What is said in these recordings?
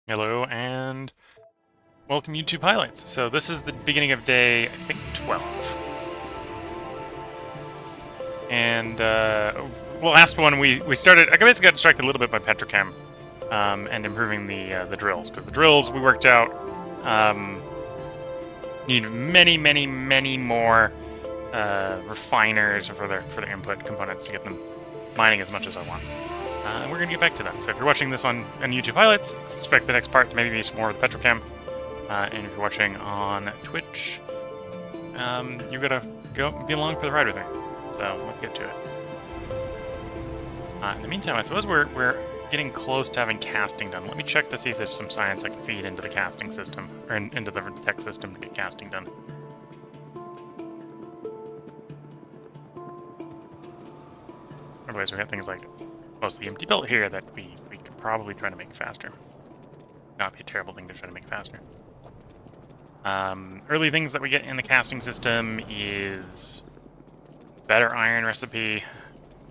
Hello and welcome YouTube highlights. So this is the beginning of day, I think 12. And last one we started. I basically got distracted a little bit by Petrochem and improving the drills, because the drills we worked out need many more refiners for their input components to get them mining as much as I want. And we're gonna get back to that. So if you're watching this on YouTube highlights, expect the next part to maybe be some more with Petrochem. And if you're watching on Twitch, you gotta go be along for the ride with me. So let's get to it. In the meantime, I suppose we're getting close to having casting done. Let me check to see if there's some science I can feed into the casting system, or into the tech system to get casting done. Otherwise, we have things like most of the empty belt here that we could probably try to make faster. Not be a terrible thing to try to make faster. Early things that we get in the casting system is better iron recipe,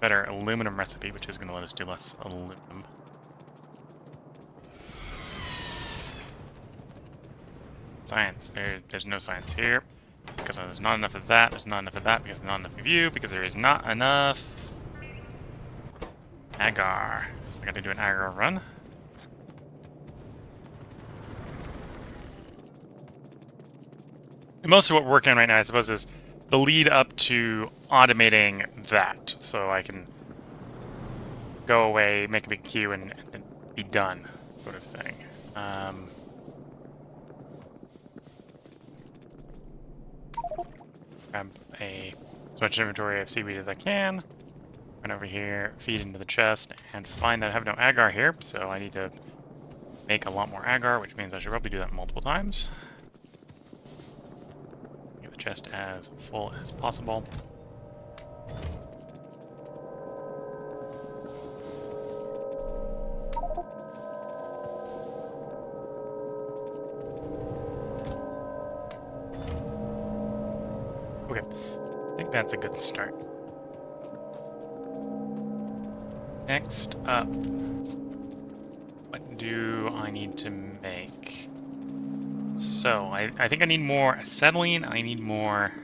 better aluminum recipe, which is going to let us do less aluminum. Science. There's no science here, because there's not enough of that, there's not enough of that, because there's not enough of you, because there is not enough agar. So I gotta do an agar run. Most of what we're working on right now, I suppose, is the lead up to automating that, so I can go away, make a big queue, and be done, sort of thing. Grab as much inventory of seaweed as I can, run over here, feed into the chest, and find that I have no agar here, so I need to make a lot more agar, which means I should probably do that multiple times. Chest as full as possible. Okay, I think that's a good start. Next up, what do I need to make? So, I think I need more acetylene, I need more...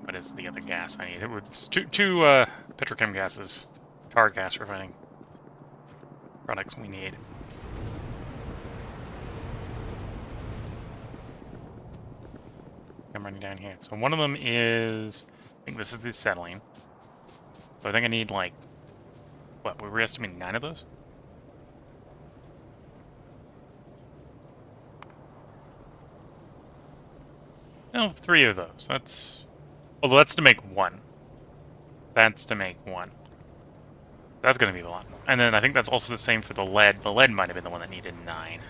What is the other gas I need? It's two petrochem gases. Tar gas refining products we need. I'm running down here. So one of them is... I think this is the acetylene. So I think I need, like... What, were we estimating 9 of those? No, 3 of those. That's... Well, that's to make 1. That's to make 1. That's going to be a lot. And then I think that's also the same for the lead. The lead might have been the one that needed 9.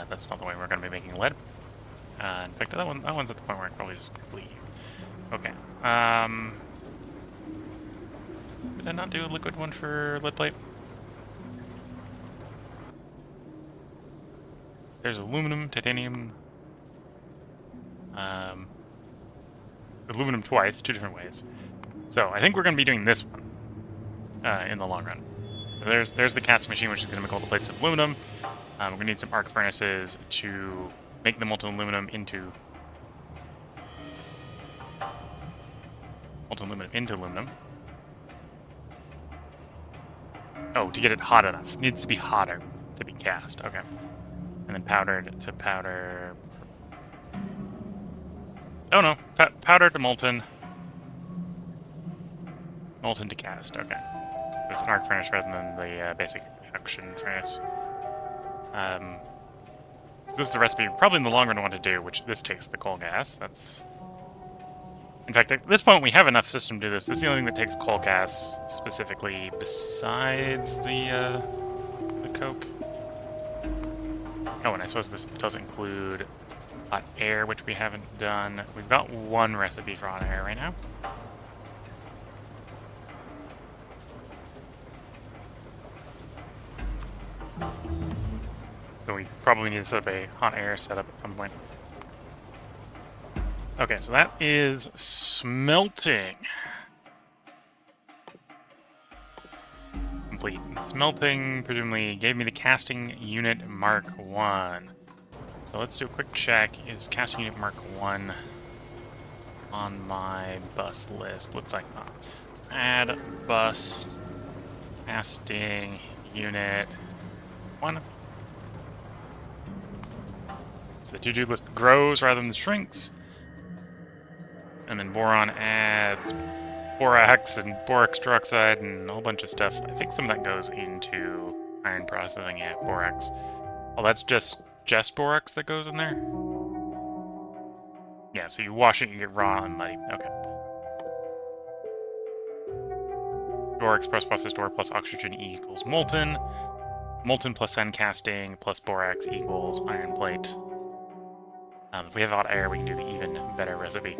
That's not the way we're going to be making lead. In fact, that one's at the point where I can probably just leave. Okay. Did I not do a liquid one for lead plate? There's aluminum, titanium, aluminum twice, 2 different ways. So I think we're going to be doing this one in the long run. So there's the casting machine, which is going to make all the plates of aluminum. We're going to need some arc furnaces to make the molten aluminum into aluminum. Oh, to get it hot enough. It needs to be hotter to be cast. Okay. And then powdered to powder... Oh no, powder to molten. Molten to cast, okay. It's an arc furnace rather than the basic induction furnace. This is the recipe probably in the long run I want to do, which this takes the coal gas. That's... In fact, at this point we have enough system to do this. This is the only thing that takes coal gas specifically, besides the coke. Oh, and I suppose this does include hot air, which we haven't done. We've got 1 recipe for hot air right now. So we probably need to set up a hot air setup at some point. Okay, so that is smelting. complete. Smelting presumably gave me the casting unit Mark 1. So let's do a quick check. Is casting unit Mark 1 on my bus list? Looks like not. So add bus casting unit 1. So the to-do list grows rather than shrinks. And then boron adds borax and borax trioxide and a whole bunch of stuff. I think some of that goes into iron processing. Yeah, borax. Oh, that's just borax that goes in there? Yeah, so you wash it, you get raw and muddy. Okay. Borax plus processed ore plus oxygen equals molten. Molten plus sand casting plus borax equals iron plate. If we have hot air, we can do the even better recipe.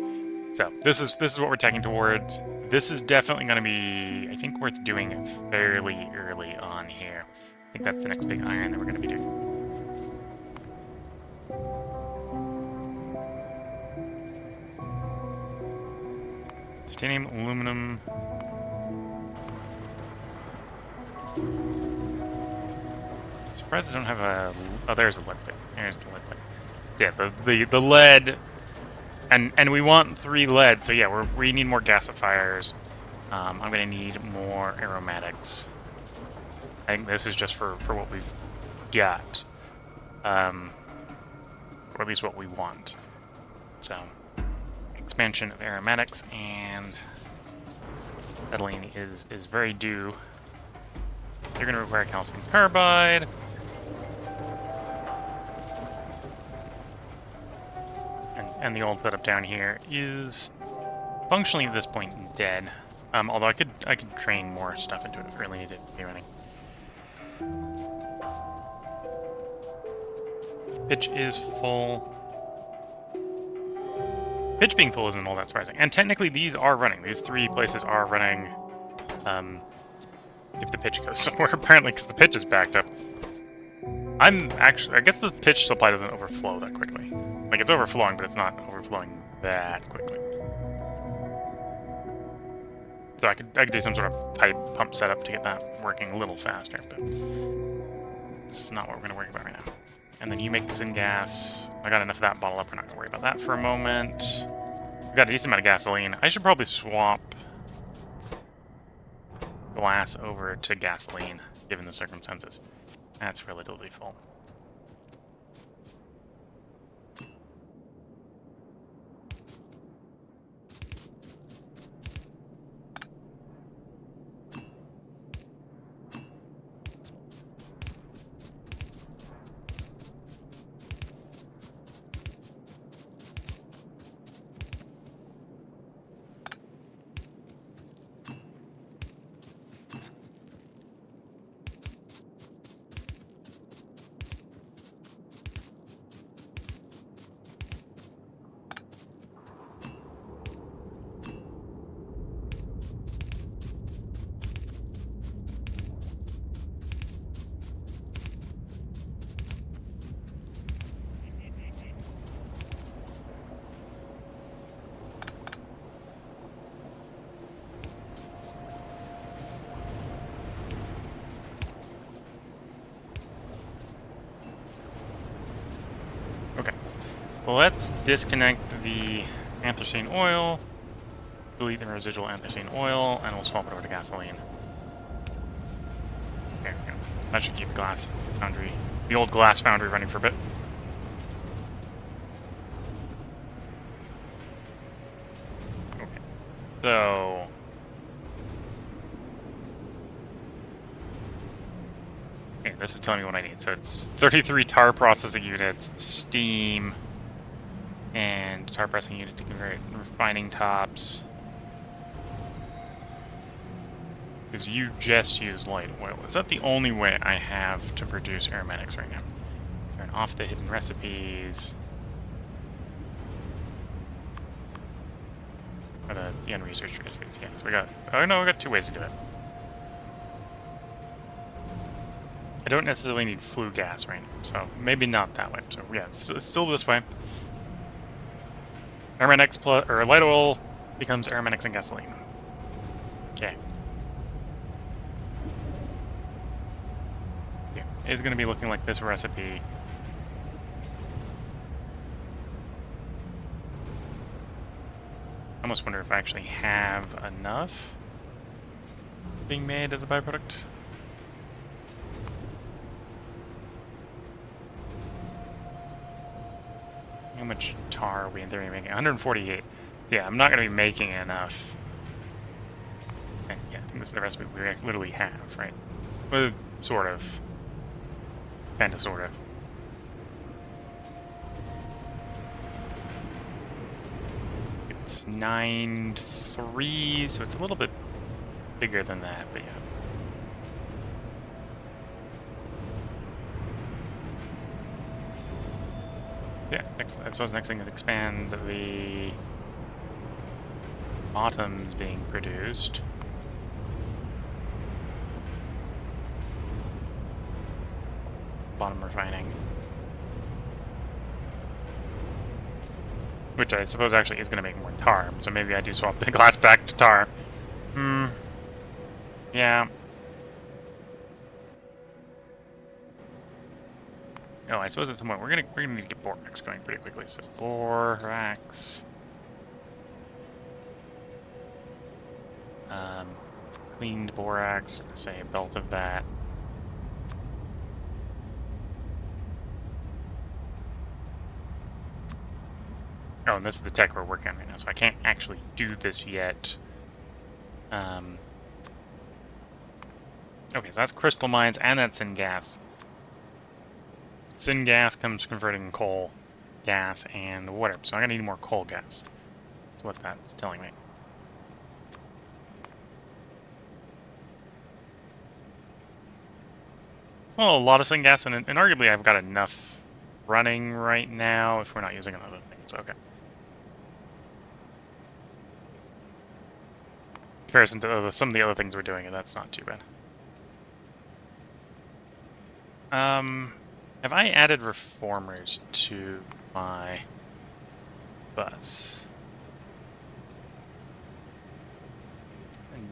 So this is what we're taking towards. This is definitely going to be, I think, worth doing fairly early on here. I think that's the next big iron that we're going to be doing. Titanium, aluminum. I'm surprised I don't have a... Oh, there's a lead plate. There's the lead plate. Yeah, the lead... And we want 3 lead, so yeah, we need more gasifiers. I'm going to need more aromatics. I think this is just for what we've got. Or at least what we want. So, expansion of aromatics and acetylene is very due. You're going to require calcium carbide. And the old setup down here is functionally at this point dead. Although I could train more stuff into it if I really needed to be running. Pitch is full. Pitch being full isn't all that surprising. And technically these are running. These 3 places are running if the pitch goes somewhere, apparently, because the pitch is backed up. I guess the pitch supply doesn't overflow that quickly. Like, it's overflowing, but it's not overflowing that quickly. So I could do some sort of pipe pump setup to get that working a little faster, but it's not what we're going to worry about right now. And then you make the syngas. I got enough of that bottle up. We're not going to worry about that for a moment. We've got a decent amount of gasoline. I should probably swap glass over to gasoline, given the circumstances. That's relatively full. So let's disconnect the anthracene oil, delete the residual anthracene oil, and we'll swap it over to gasoline. There we go. That should keep the glass foundry, the old glass foundry, running for a bit. Okay. So... okay, this is telling me what I need. So it's 33 tar processing units, steam, and tar pressing unit to convert refining tops. Because you just use light oil. Is that the only way I have to produce aromatics right now? Turn off the hidden recipes. Or the unresearched recipes. Yeah, so we got... oh no, we got 2 ways to do it. I don't necessarily need flue gas right now, so maybe not that way. So yeah, it's still this way. Aromatics plus, or light oil becomes aromatics and gasoline. Okay. is going to be looking like this recipe. I almost wonder if I actually have enough being made as a byproduct. How much tar are we in theory making? 148. So yeah, I'm not going to be making enough. And yeah, I think this is the recipe we literally have, right? Well, sort of. Kinda, sort of. It's 9.3, so it's a little bit bigger than that, but yeah. So yeah, I suppose next thing is expand the bottoms being produced. Bottom refining. Which I suppose actually is going to make more tar, so maybe I do swap the glass back to tar. Yeah. Oh, I suppose at some point we're gonna need to get borax going pretty quickly. So borax. Cleaned borax, say a belt of that. Oh, and this is the tech we're working on right now, so I can't actually do this yet. Okay, so that's crystal mines, and that's syngas. Syngas comes converting coal, gas, and whatever. So I'm gonna need more coal gas. That's what that's telling me. It's not a lot of syngas, and arguably I've got enough running right now if we're not using other things. Okay. In comparison to some of the other things we're doing, that's not too bad. Have I added reformers to my bus?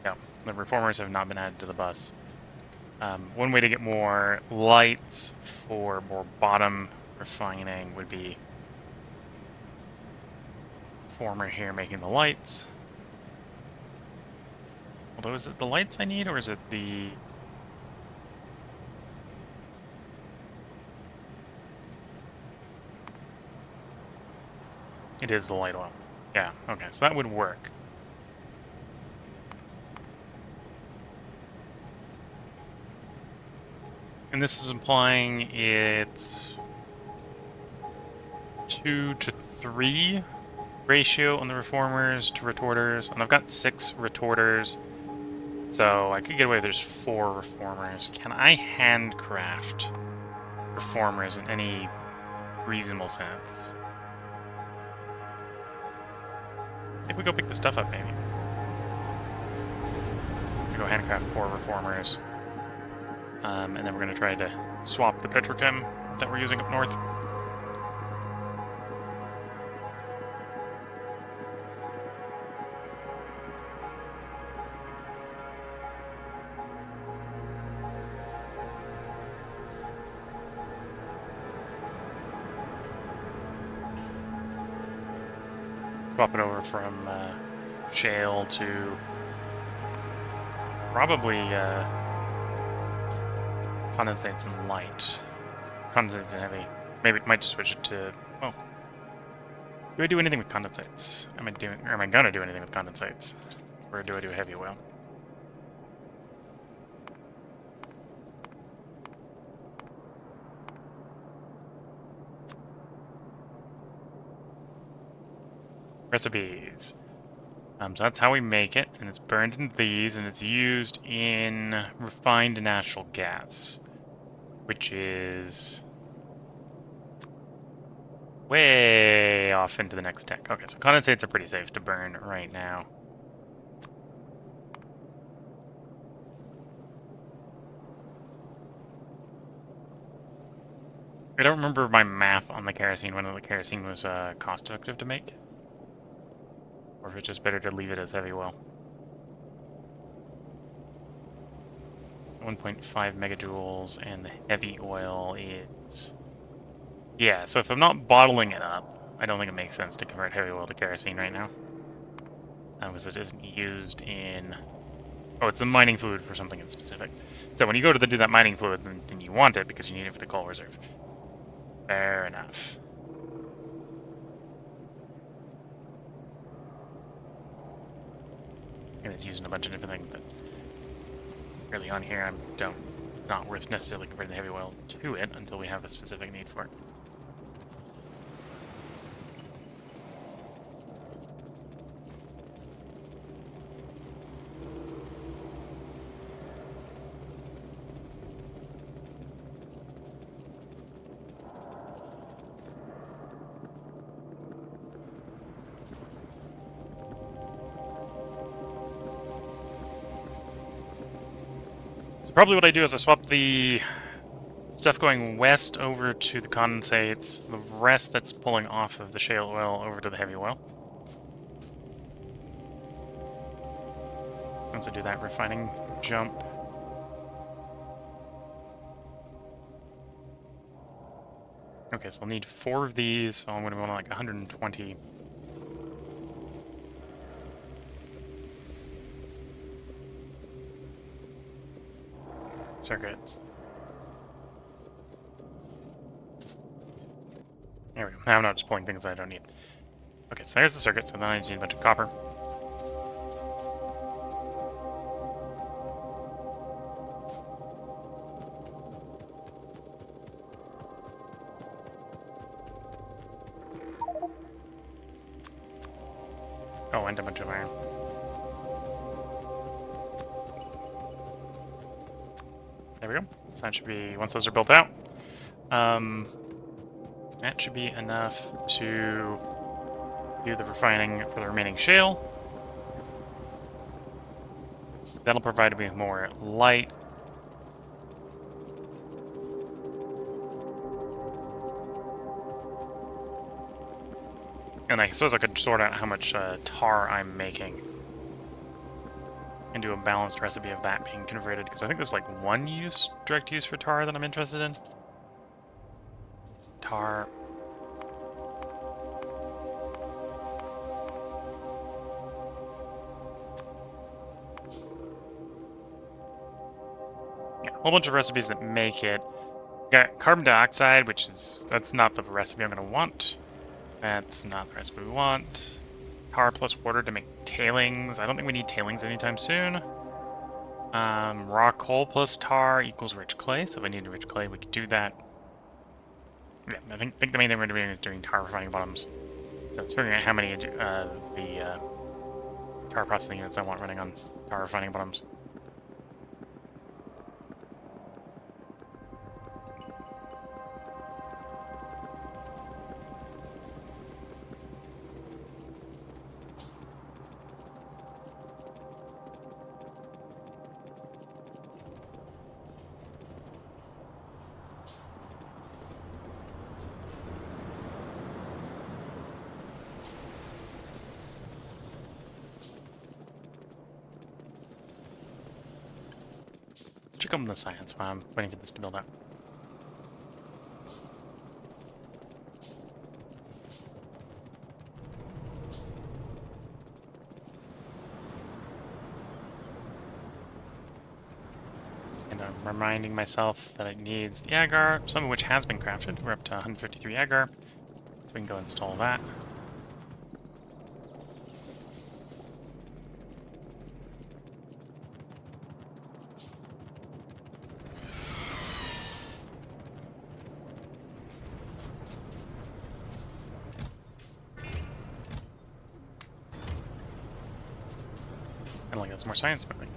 No, the reformers have not been added to the bus. One way to get more lights for more bottom refining would be reformer here making the lights. Although, is it the lights I need, or is it the... It is the light oil. Yeah, okay, so that would work. And this is implying it's 2 to 3 ratio on the reformers to retorters. And I've got 6 retorters, so I could get away with there's 4 reformers. Can I handcraft reformers in any reasonable sense? I think we go pick the stuff up, maybe. We go handcraft 4 reformers. And then we're going to try to swap the petrochem that we're using up north. Swap it over from shale to probably condensates and light. Condensates and heavy. Maybe it might just switch it to... Oh. Do I do anything with condensates? Am I gonna do anything with condensates? Or do I do heavy oil? Recipes. So that's how we make it, and it's burned in these, and it's used in refined natural gas, which is way off into the next tech. Okay, so condensates are pretty safe to burn right now. I don't remember my math on the kerosene, when the kerosene was cost-effective to make. Or if it's just better to leave it as heavy oil. 1.5 megajoules, and the heavy oil is... Yeah, so if I'm not bottling it up, I don't think it makes sense to convert heavy oil to kerosene right now. Because it isn't used in... Oh, it's the mining fluid for something in specific. So when you go to do that mining fluid, then you want it because you need it for the coal reserve. Fair enough. And it's used in a bunch of different things, but really on here, it's not worth necessarily converting the heavy oil to it until we have a specific need for it. Probably what I do is I swap the stuff going west over to the condensates, the rest that's pulling off of the shale oil over to the heavy oil. Once I do that refining jump. Okay, so I'll need 4 of these, so I'm going to want like 120. Circuits. There we go. Now I'm not just pulling things I don't need. Okay, so there's the circuit, so then I just need a bunch of copper. Oh, and a bunch of iron. There we go. So that should be, once those are built out, that should be enough to do the refining for the remaining shale. That'll provide me with more light. And I suppose I could sort out how much tar I'm making and do a balanced recipe of that being converted, because I think there's like one direct use for tar that I'm interested in. Tar. Yeah, a whole bunch of recipes that make it. Got carbon dioxide, that's not the recipe I'm going to want. That's not the recipe we want. Tar plus water to make tailings. I don't think we need tailings anytime soon. Raw coal plus tar equals rich clay, so if I need a rich clay, we could do that. Yeah, I think the main thing we're doing is doing tar refining bottoms. So it's figuring out how many the tar processing units I want running on tar refining bottoms. Check on the science while I'm waiting for this to build up. And I'm reminding myself that it needs the agar, some of which has been crafted. We're up to 153 agar, so we can go install that. And like that's more science moving.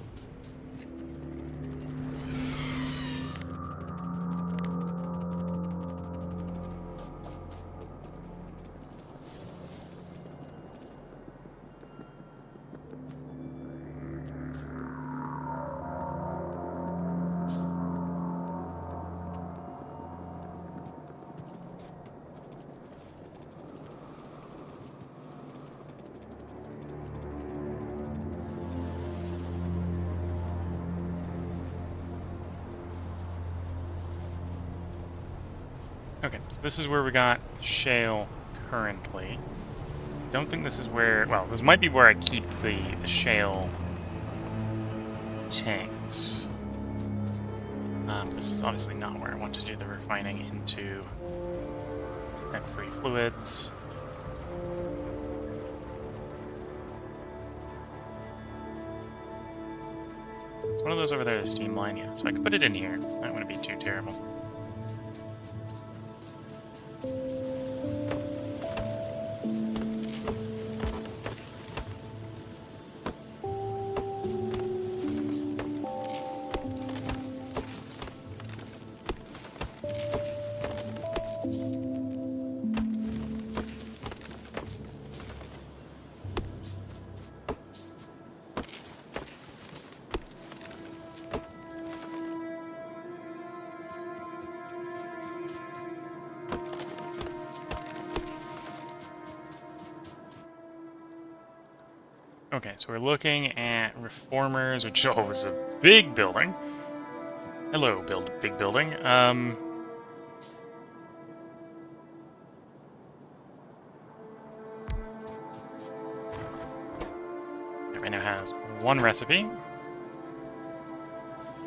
Okay, so this is where we got shale currently. Don't think this is where... Well, this might be where I keep the shale tanks. This is obviously not where I want to do the refining into X3 fluids. Is one of those over there the steam line? Yeah, so I can put it in here. That wouldn't be too terrible. Okay, so we're looking at reformers, which is a big building. Hello, big building. It right now has one recipe.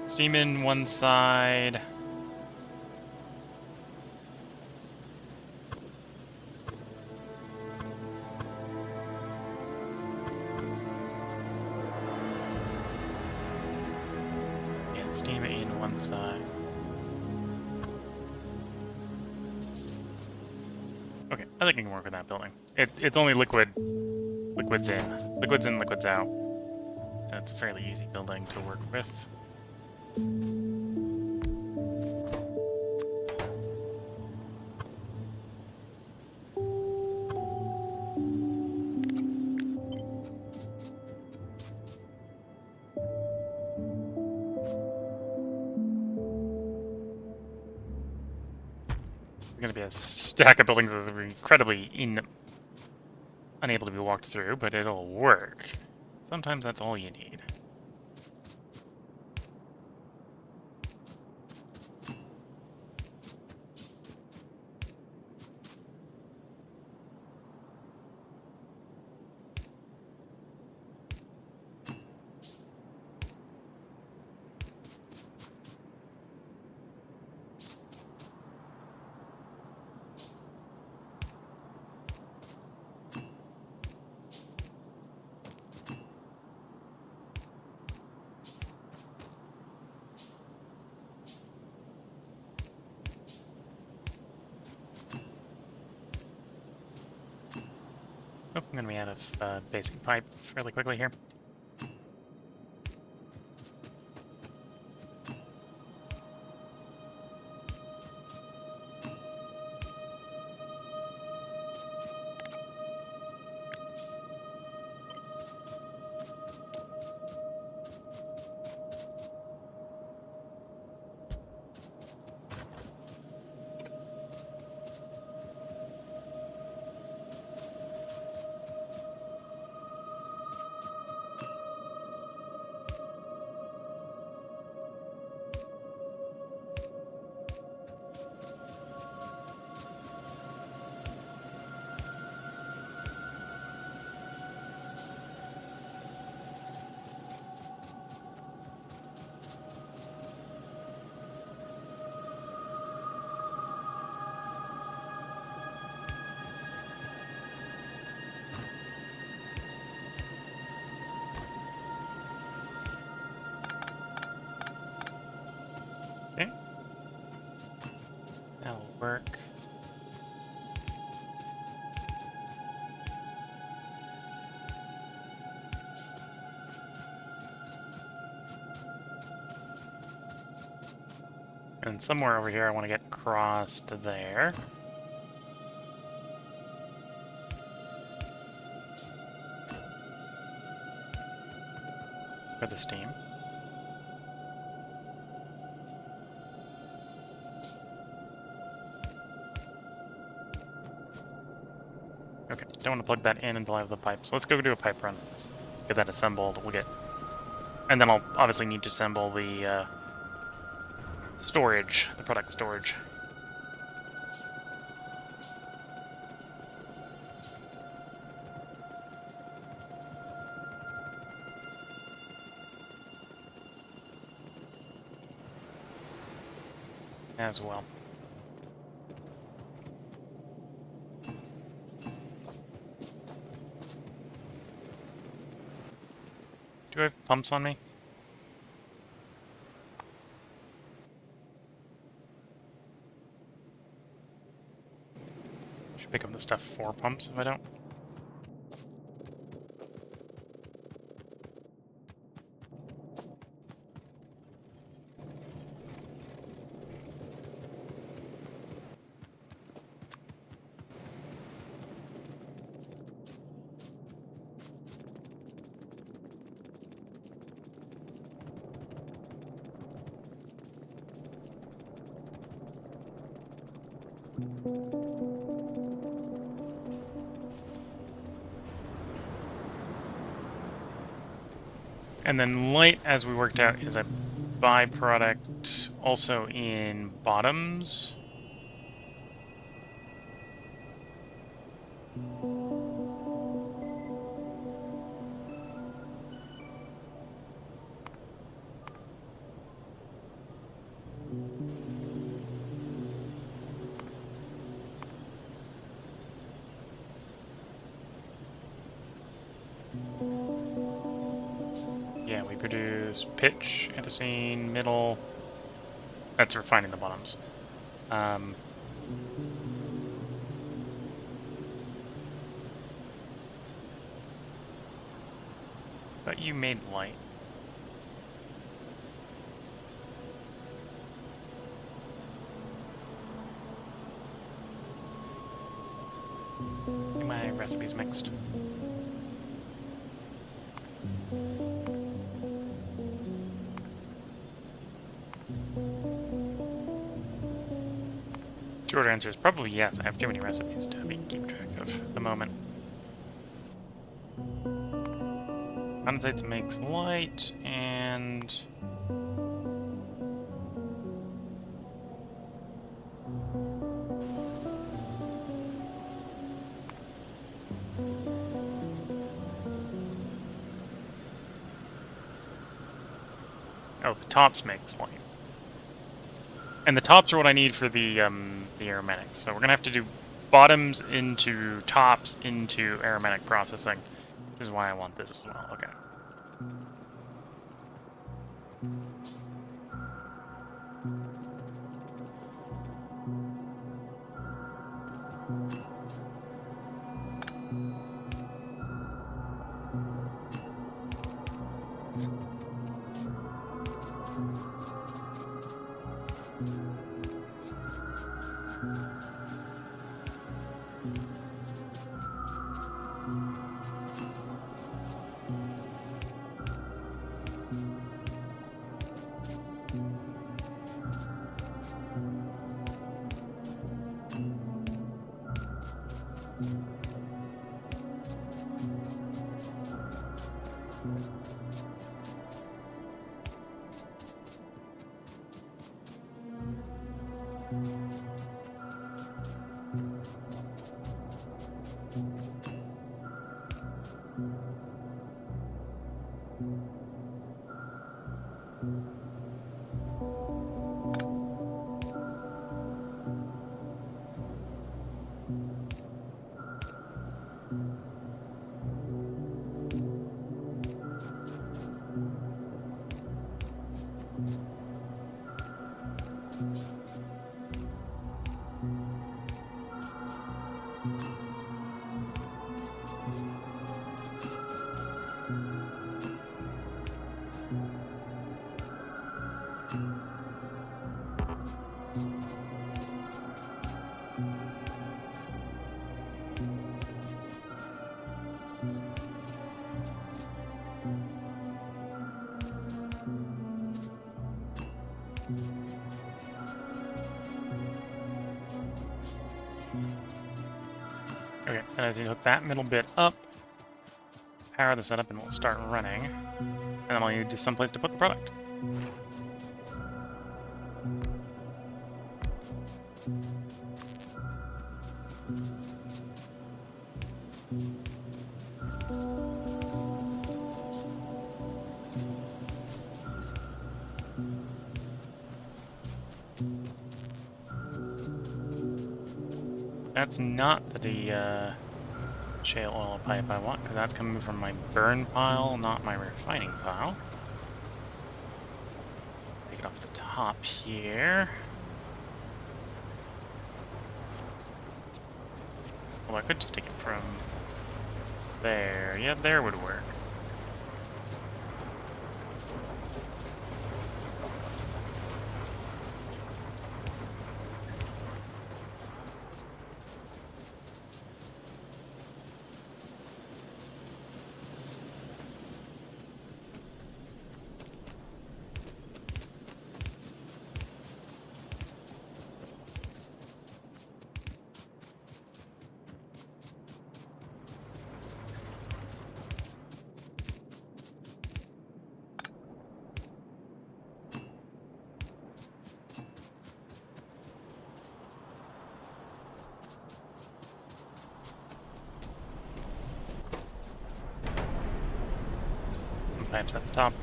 Steam in one side. Steam in one side. Okay, I think I can work with that building. It's only liquids in, liquids out. So it's a fairly easy building to work with. Going to be a stack of buildings that are incredibly unable to be walked through, but it'll work. Sometimes that's all you need. Oh, I'm going to be out of basic pipe fairly quickly here. Okay. That'll work. And somewhere over here I want to get across to there. For the steam. Okay, don't want to plug that in until I have the pipe. So let's go do a pipe run. Get that assembled. We'll get... And then I'll obviously need to assemble the storage, the product storage. as well. Do I have pumps on me? Should pick up the stuff for pumps if I don't. And then light, as we worked out, is a byproduct also in bottoms. Yeah, we produce pitch, anthracene, middle. That's refining the bottoms. But you made light. I think my recipe's mixed. Short answer is probably yes. I have too many recipes to keep track of at the moment. Condensates makes light, and oh, the tops makes light. And the tops are what I need for the aromatics. So we're gonna have to do bottoms into tops into aromatic processing, which is why I want this as well. Okay. Okay, and I just need to hook that middle bit up, power the setup, and we'll start running. And then I'll need just someplace to put the product. That's not the shale oil pipe I want, because that's coming from my burn pile, not my refining pile. Take it off the top here. Well, I could just take it from there. Yeah, there would work. Pipes at the top.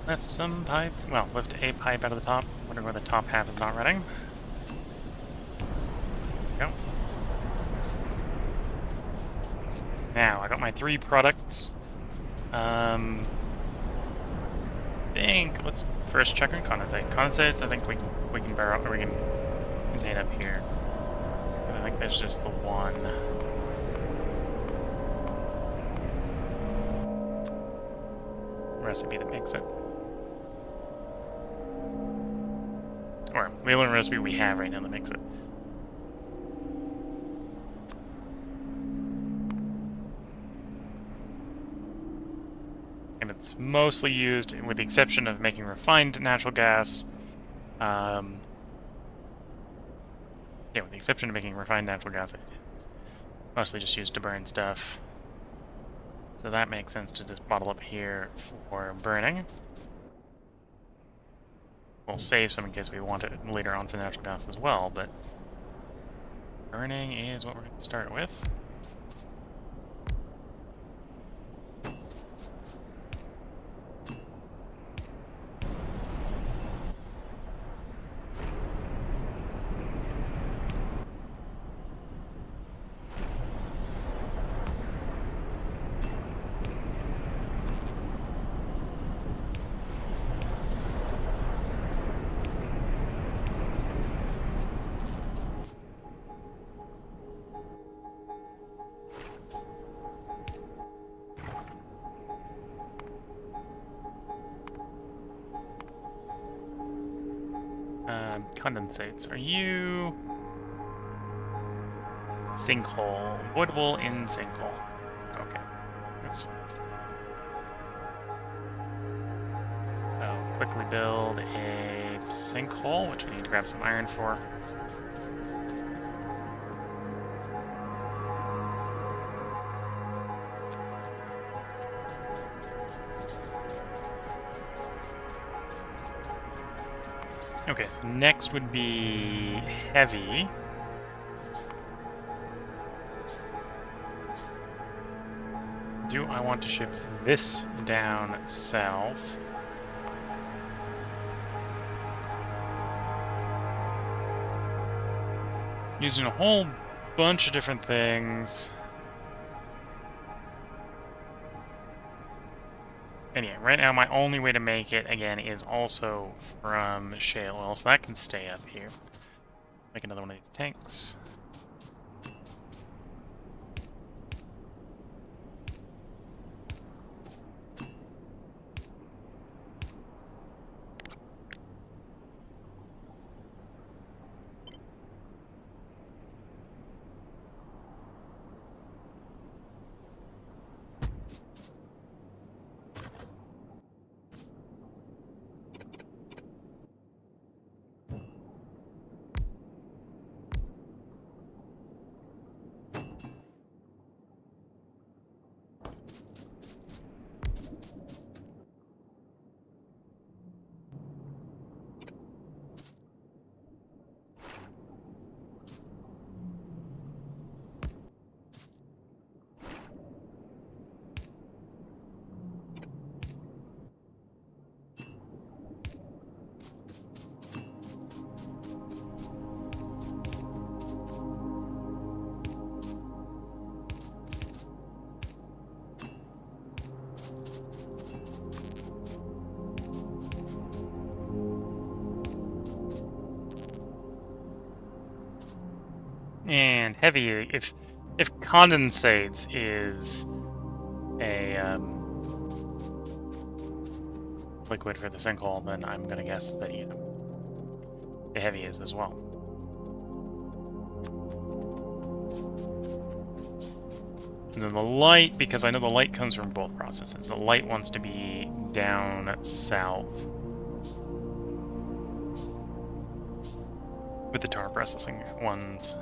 Lift some pipe. Well, lift a pipe out of the top. Wondering why the top half is not running. There we go. Now, I got my 3 products. Think let's first check on condensate. Condensates, I think we can barrel, or we can contain up here. But I think there's just the one. Recipe that makes it. Or the only recipe we have right now that makes it. And it's mostly used, with the exception of making refined natural gas. Yeah, with the exception of making refined natural gas, it's mostly just used to burn stuff. So that makes sense to just bottle up here for burning. We'll save some in case we want it later on for natural gas as well, but burning is what we're going to start with. Condensates. Are you sinkhole? Avoidable in sinkhole. Okay. Oops. So quickly build a sinkhole, which I need to grab some iron for. Okay, so next would be heavy. Do I want to ship this down south? Using a whole bunch of different things. And yeah, right now my only way to make it, again, is also from shale oil, so that can stay up here. Make another one of these tanks. And heavy, if condensates is a liquid for the sinkhole, then I'm gonna guess that, you know, the heavy is as well. And then the light, because I know the light comes from both processes. The light wants to be down south with the tar processing ones.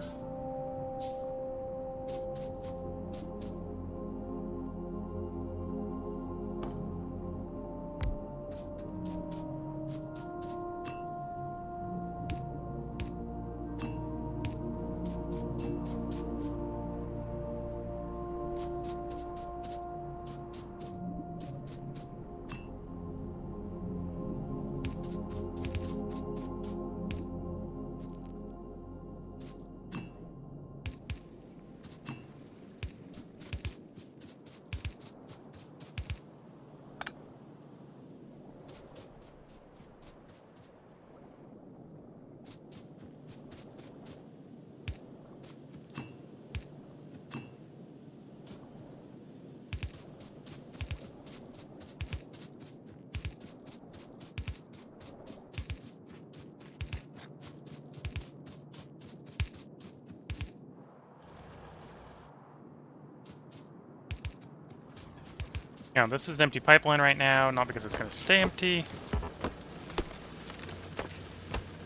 Now, this is an empty pipeline right now, not because it's going to stay empty,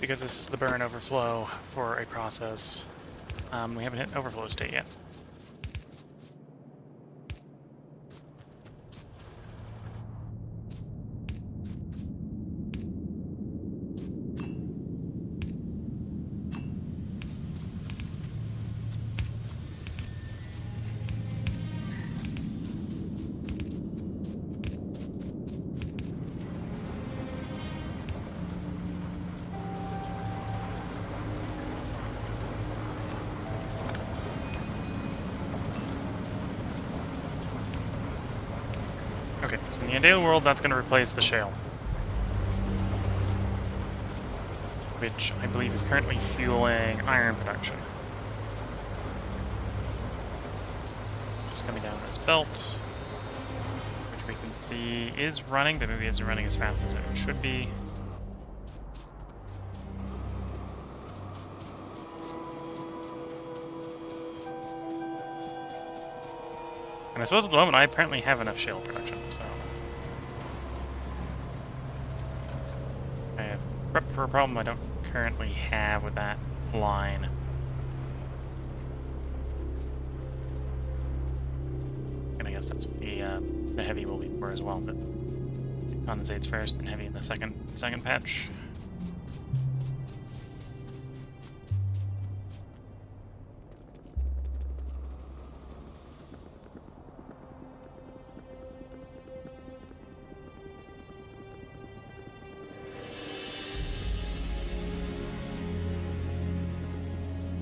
because this is the burn overflow for a process. We haven't hit overflow state yet. Okay, so in the ideal world, that's going to replace the shale, which I believe is currently fueling iron production. Just coming down this belt, which we can see is running, but maybe isn't running as fast as it should be. And I suppose at the moment I apparently have enough shale production, so I have prepped for a problem I don't currently have with that line. And I guess that's what the heavy will be for as well, but condensates first and heavy in the second patch.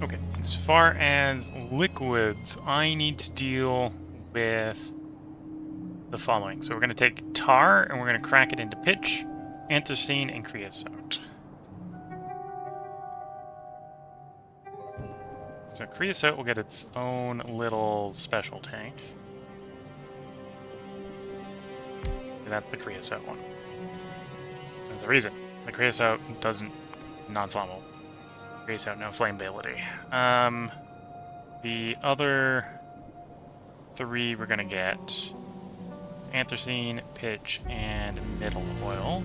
Okay, as far as liquids, I need to deal with the following. So we're going to take tar and we're going to crack it into pitch, anthracene, and creosote. So creosote will get its own little special tank. And that's the creosote one. There's a reason. The creosote doesn't non-flammable. Creosote, no flammability. The other three we're gonna get anthracene, pitch, and middle oil.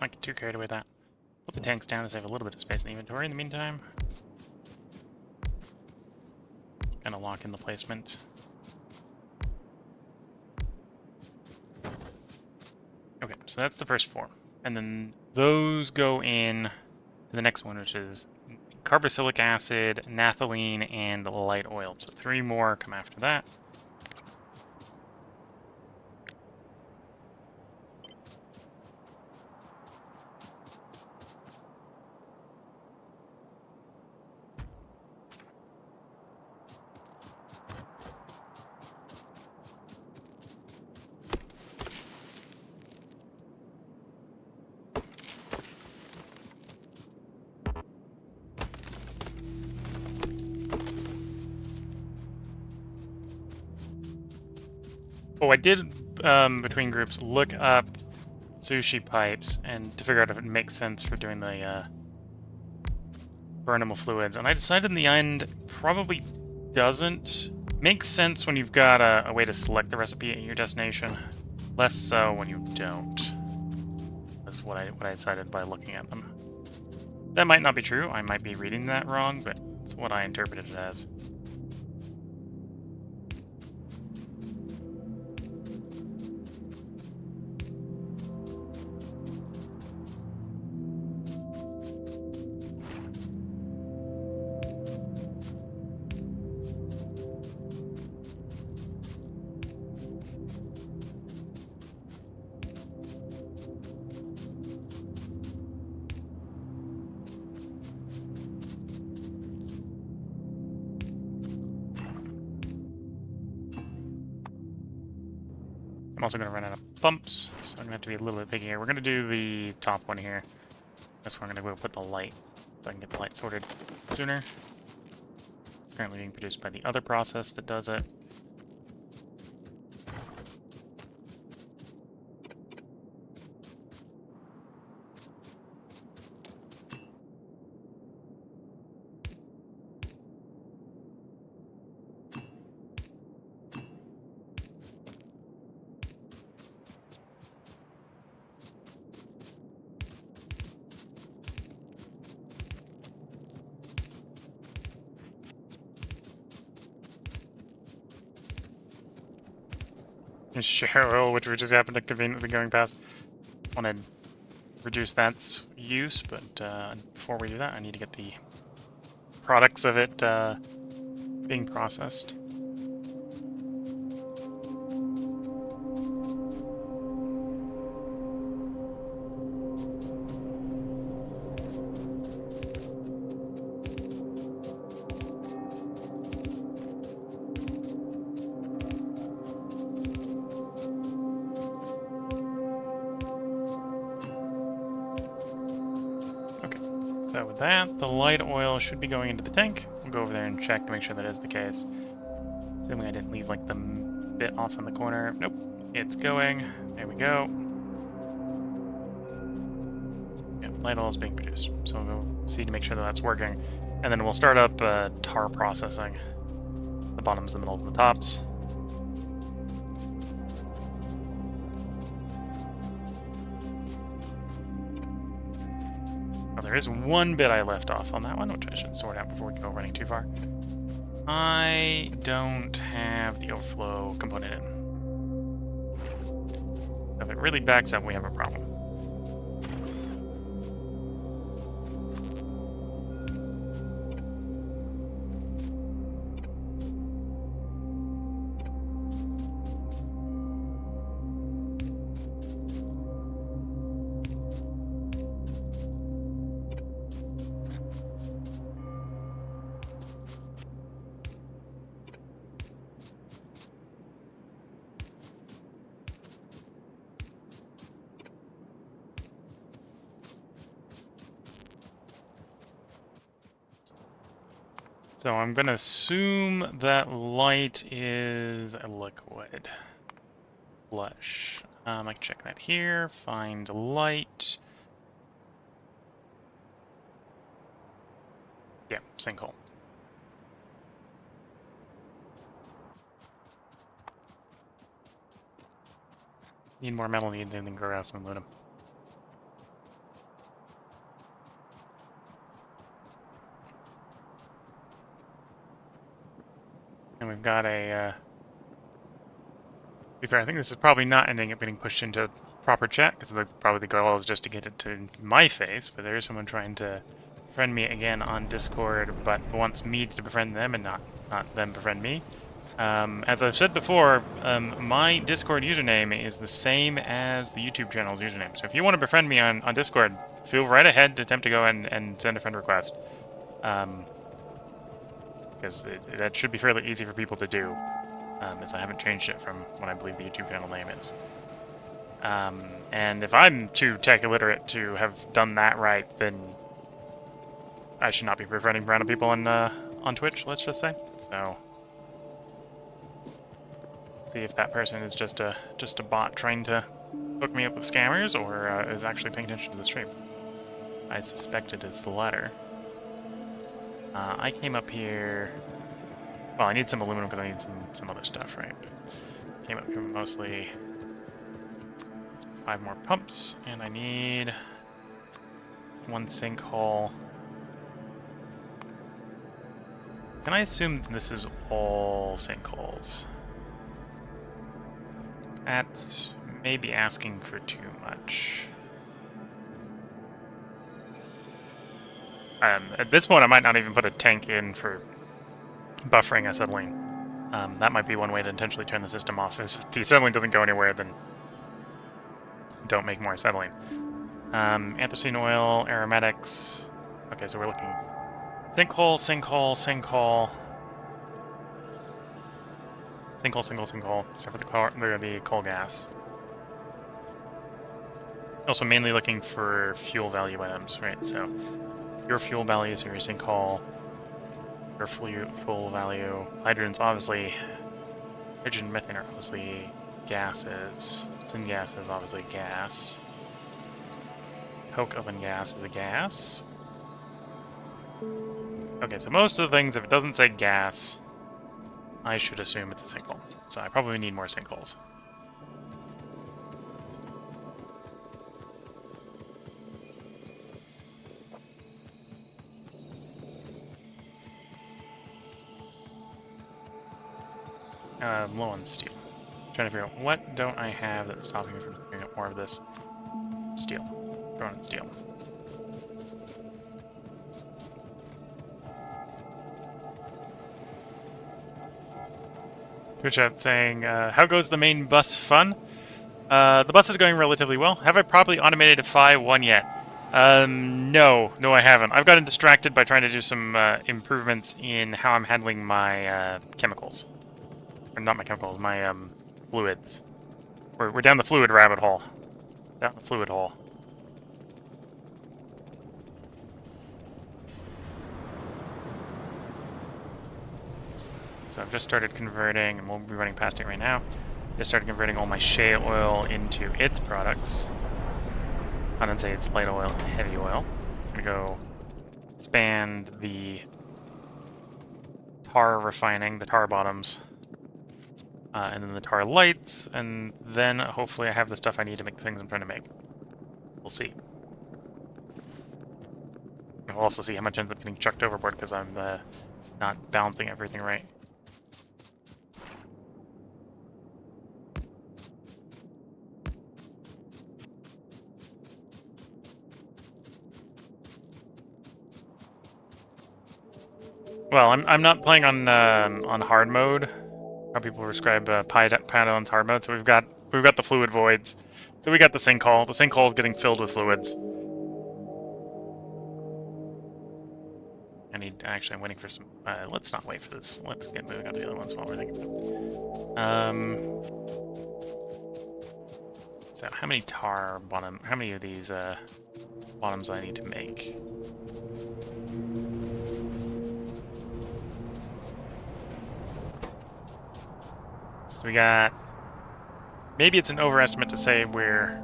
Might get too carried away with that. Put the tanks down to save a little bit of space in the inventory in the meantime. Kind of lock in the placement. Okay, so that's the first 4. And then those go in to the next one, which is carboxylic acid, naphthalene, and light oil. So 3 more come after that. Oh, I did, between groups, look up sushi pipes and to figure out if it makes sense for doing the burnable fluids, and I decided in the end probably doesn't. Makes sense when you've got a way to select the recipe at your destination. Less so when you don't. That's what I decided by looking at them. That might not be true. I might be reading that wrong, but it's what I interpreted it as. I'm also going to run out of pumps, so I'm going to have to be a little bit picky here. We're going to do the top one here. That's where I'm going to go put the light, so I can get the light sorted sooner. It's currently being produced by the other process that does it. Share oil, which we just happened to conveniently going past. Want to reduce that use, but before we do that, I need to get the products of it being processed. So with that, the light oil should be going into the tank. We'll go over there and check to make sure that is the case. Assuming I didn't leave like the bit off in the corner. Nope, it's going. There we go. Yep, light oil is being produced. So we'll go see to make sure that that's working. And then we'll start up tar processing. The bottoms, the middles, and the tops. There is one bit I left off on that one, which I should sort out before we go running too far. I don't have the overflow component in. If it really backs up, we have a problem. So I'm going to assume that light is a liquid. Blush. I can check that here. Find light. Yeah, sinkhole. Need more metal, need anything gross and aluminum. And we've got a... to be fair, I think this is probably not ending up getting pushed into proper chat, because probably the goal is just to get it to my face, but there is someone trying to befriend me again on Discord, but wants me to befriend them and not them befriend me. As I've said before, my Discord username is the same as the YouTube channel's username. So if you want to befriend me on Discord, feel right ahead to attempt to go and send a friend request. Because that should be fairly easy for people to do, as I haven't changed it from what I believe the YouTube channel name is. And if I'm too tech illiterate to have done that right, then I should not be befriending random people on Twitch, let's just say. So... see if that person is just a bot trying to hook me up with scammers, or is actually paying attention to the stream. I suspect it is the latter. I came up here... well, I need some aluminum because I need some other stuff, right? But came up here mostly... 5 more pumps, and I need... 1 sinkhole. Can I assume this is all sinkholes? That may be asking for too much. At this point, I might not even put a tank in for buffering acetylene. That might be one way to intentionally turn the system off. If the acetylene doesn't go anywhere, then don't make more acetylene. Anthracene oil, aromatics. Okay, so we're looking sinkhole, sinkhole, sinkhole. Sinkhole, except for the coal gas. Also mainly looking for fuel value items, right? So your fuel values are your sinkhole, your fuel value. Hydrogen's obviously... hydrogen and methane are obviously gases. Syngas is obviously gas. Coke oven gas is a gas. Okay, so most of the things, if it doesn't say gas, I should assume it's a sinkhole. So I probably need more sinkholes. Low on steel. Trying to figure out what don't I have that's stopping me from doing up more of this. Steel. Throwing in steel. Twitch chat saying, how goes the main bus fun? The bus is going relatively well. Have I properly automated Phi 1 yet? No, I haven't. I've gotten distracted by trying to do some improvements in how I'm handling my chemicals. Or not my chemicals, my fluids. We're down the fluid rabbit hole. Down the fluid hole. So I've just started converting, and we'll be running past it right now. Just started converting all my shale oil into its products. I don't say it's light oil and heavy oil. I'm gonna go expand the tar refining, the tar bottoms, and then the tar lights, and then hopefully I have the stuff I need to make the things I'm trying to make. We'll see. We'll also see how much ends up getting chucked overboard because I'm not balancing everything right. Well, I'm not playing on hard mode. How people describe Pyanodons hard mode. So we've got the fluid voids. So we got the sinkhole. The sinkhole is getting filled with fluids. Actually, I'm waiting for some. Let's not wait for this. Let's get moving on to the other ones while we're thinking. So how many how many of these bottoms I need to make? So we got... maybe it's an overestimate to say we're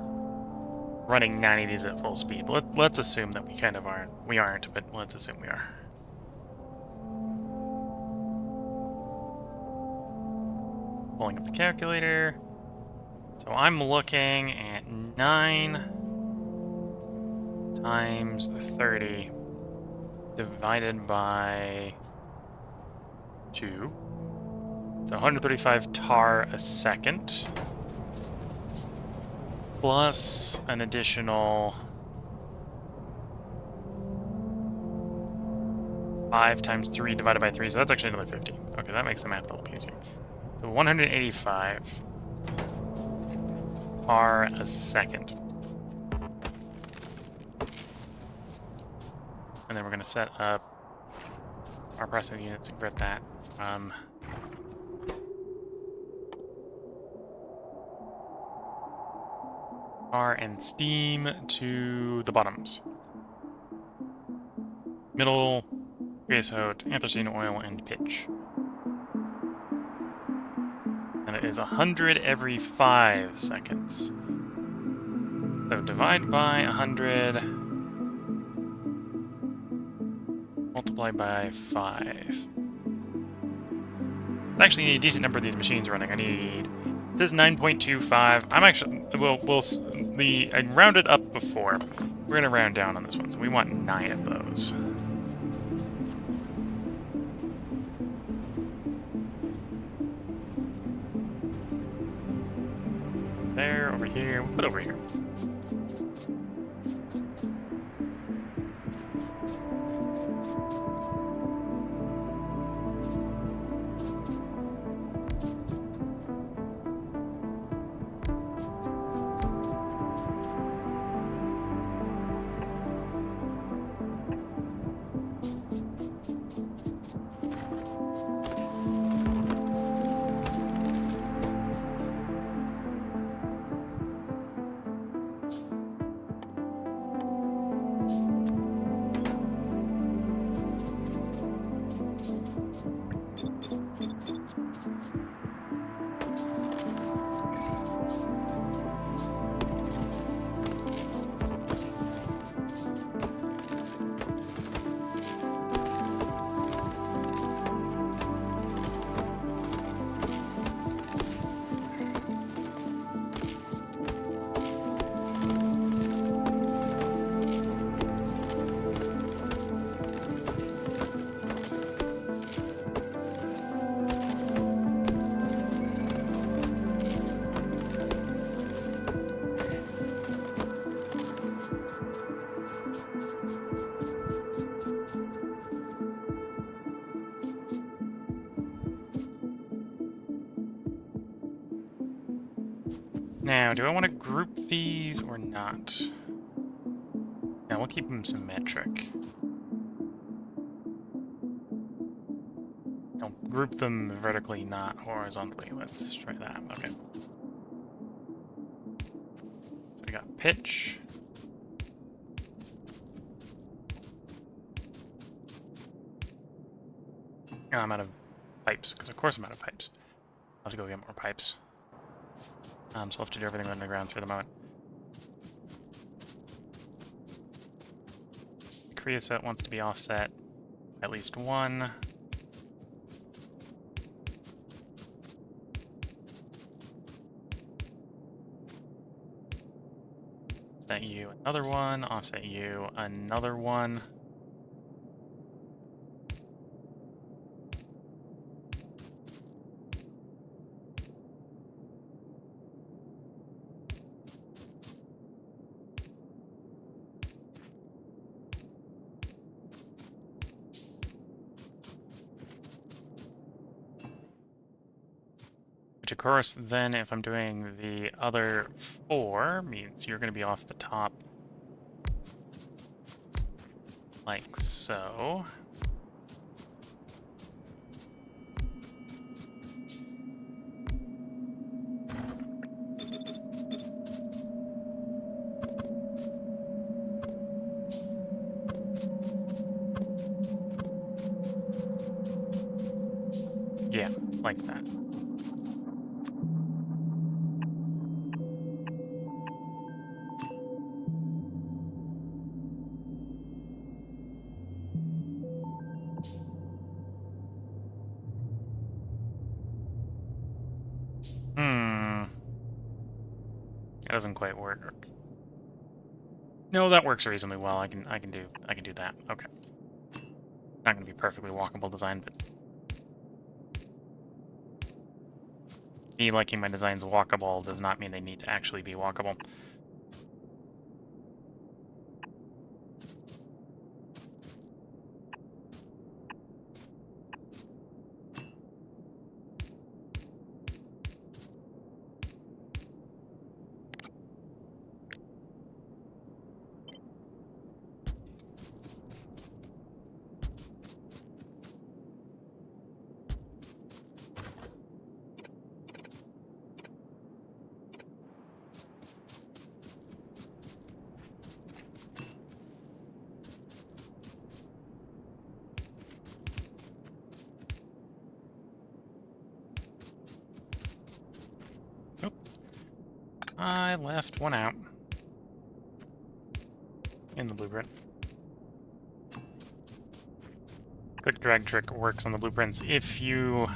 running 90 of these at full speed. But let's assume that we kind of aren't. We aren't, but let's assume we are. Pulling up the calculator. So I'm looking at 9 times 30 divided by 2. So 135 tar a second. Plus an additional 5 times 3 divided by 3, so that's actually another 50. Okay, that makes the math a little easier. So 185 tar a second. And then we're going to set up our processing units and convert that from tar and steam to the bottoms. Middle, creosote, anthracene oil, and pitch. And it is 100 every 5 seconds. So divide by 100, multiply by 5. I actually need a decent number of these machines running. I need... It says 9.25. I'm actually... I rounded up before. We're going to round down on this one, so we want 9 of those. There, over here. We'll put over here. Now, do I want to group these or not? Yeah, we'll keep them symmetric. I'll group them vertically, not horizontally. Let's try that. Okay. So we got pitch. Oh, I'm out of pipes, because of course I'm out of pipes. I'll have to go get more pipes. So I'll have to do everything underground for the moment. Creosote wants to be offset at least 1. Offset you another 1, offset you another 1. Which, of course, then if I'm doing the other 4, means you're going to be off the top like so. Yeah, like that. That doesn't quite work. No, that works reasonably well. I can do that. Okay. Not gonna be perfectly walkable design, but Me liking my designs walkable does not mean they need to actually be walkable. Oop. I left one out in the blueprint. Click drag trick works on the blueprints if you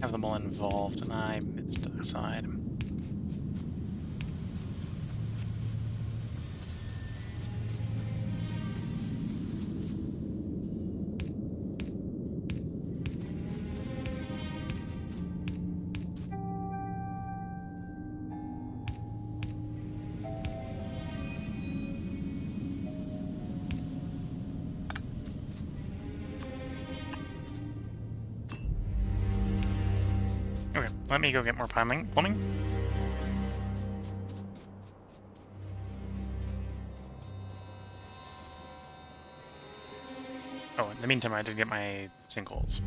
have them all involved, and I missed to the side. Okay, let me go get more plumbing. Oh, in the meantime, I did get my sinkholes.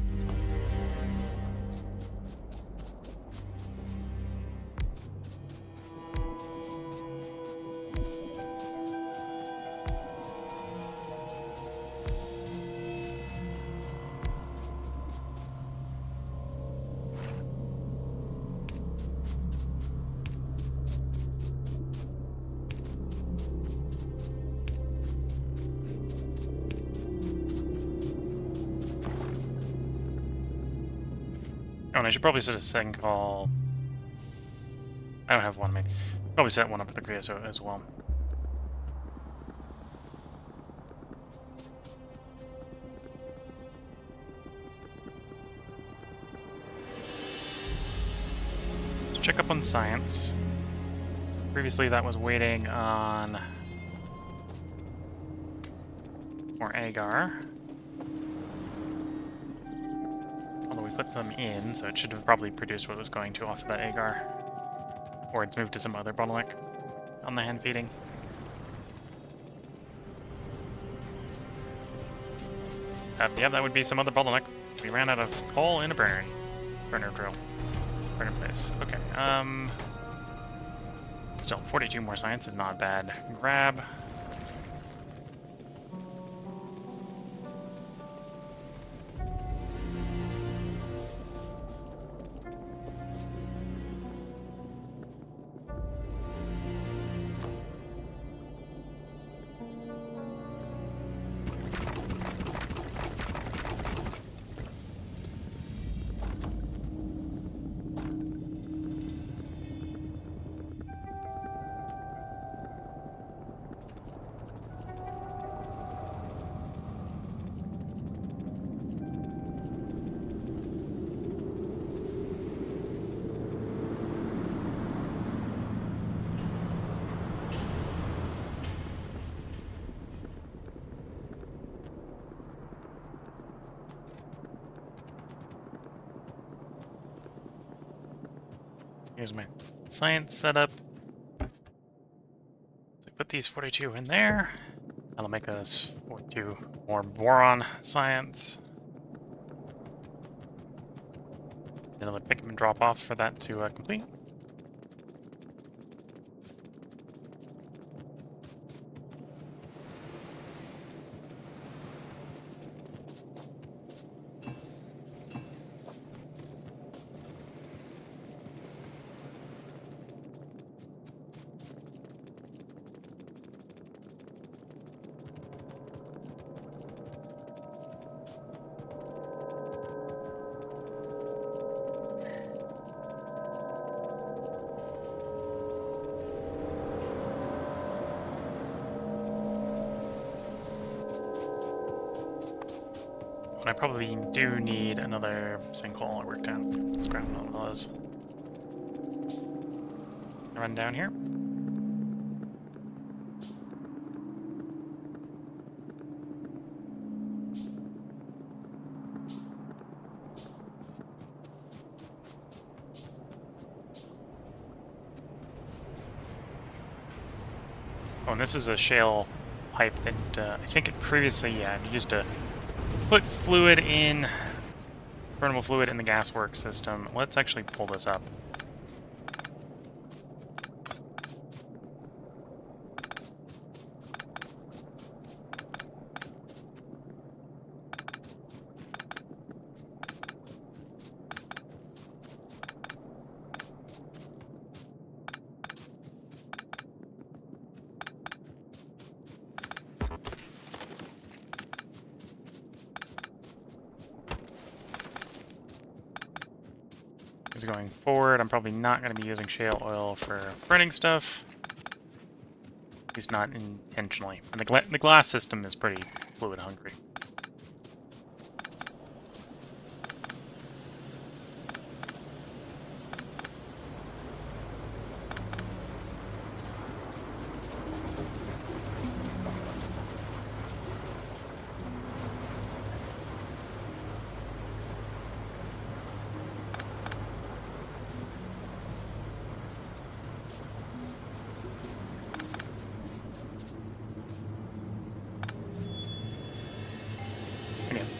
Oh, and I should probably set a sinkhole. I don't have one, maybe. Probably set one up with the creosote as well. Let's check up on science. Previously, that was waiting on more agar. Although we put them in, so it should have probably produced what it was going to off of that agar. Or it's moved to some other bottleneck on the hand feeding. Yeah, that would be some other bottleneck. We ran out of coal in a burner drill. Burner place. Okay, still, 42 more science is not bad. Grab. Here's my science setup. So put these 42 in there. That'll make us 42 more boron science. Another pick and drop off for that to complete. I probably do need another sinkhole I worked down. Let's grab one of those. Run down here. Oh, and this is a shale pipe that I think it previously, yeah, you used to put fluid in, burnable fluid in the gasworks system. Let's actually pull this up. Going forward, I'm probably not going to be using shale oil for burning stuff. At least not intentionally. And the glass system is pretty fluid hungry.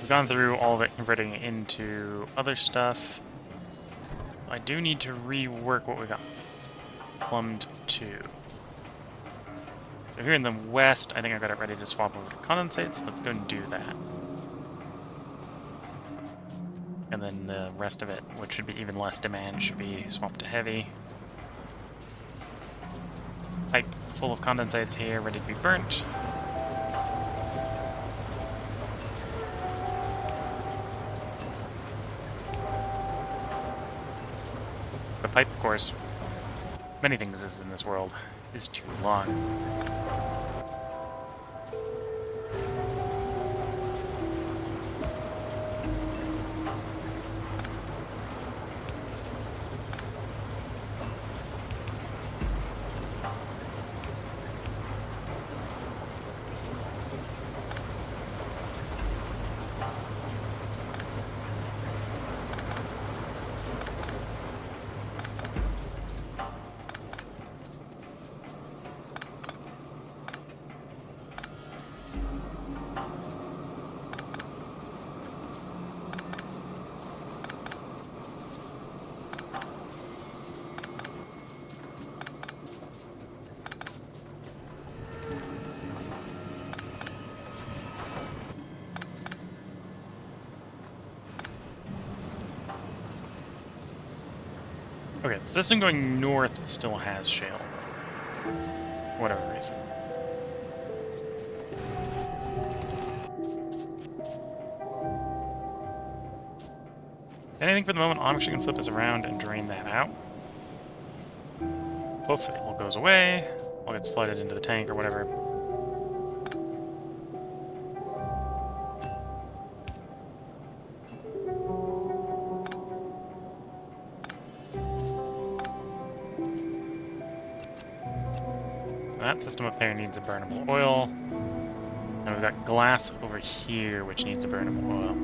Gone through all of it, converting it into other stuff. So I do need to rework what we got plumbed to. So here in the west, I think I've got it ready to swap over to condensate, so let's go and do that. And then the rest of it, which should be even less demand, should be swapped to heavy. Pipe full of condensates here, ready to be burnt. The pipe, of course, many things is in this world, is too long. Okay, the system going north still has shale. For whatever reason. Anything for the moment, I'm actually going to flip this around and drain that out. Poof, it all goes away. All gets flooded into the tank or whatever. That system up there needs a burnable oil. And we've got glass over here, which needs a burnable oil.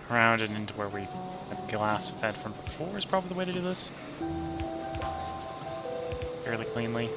Around and into where we had glass fed from before is probably the way to do this. fairly cleanly.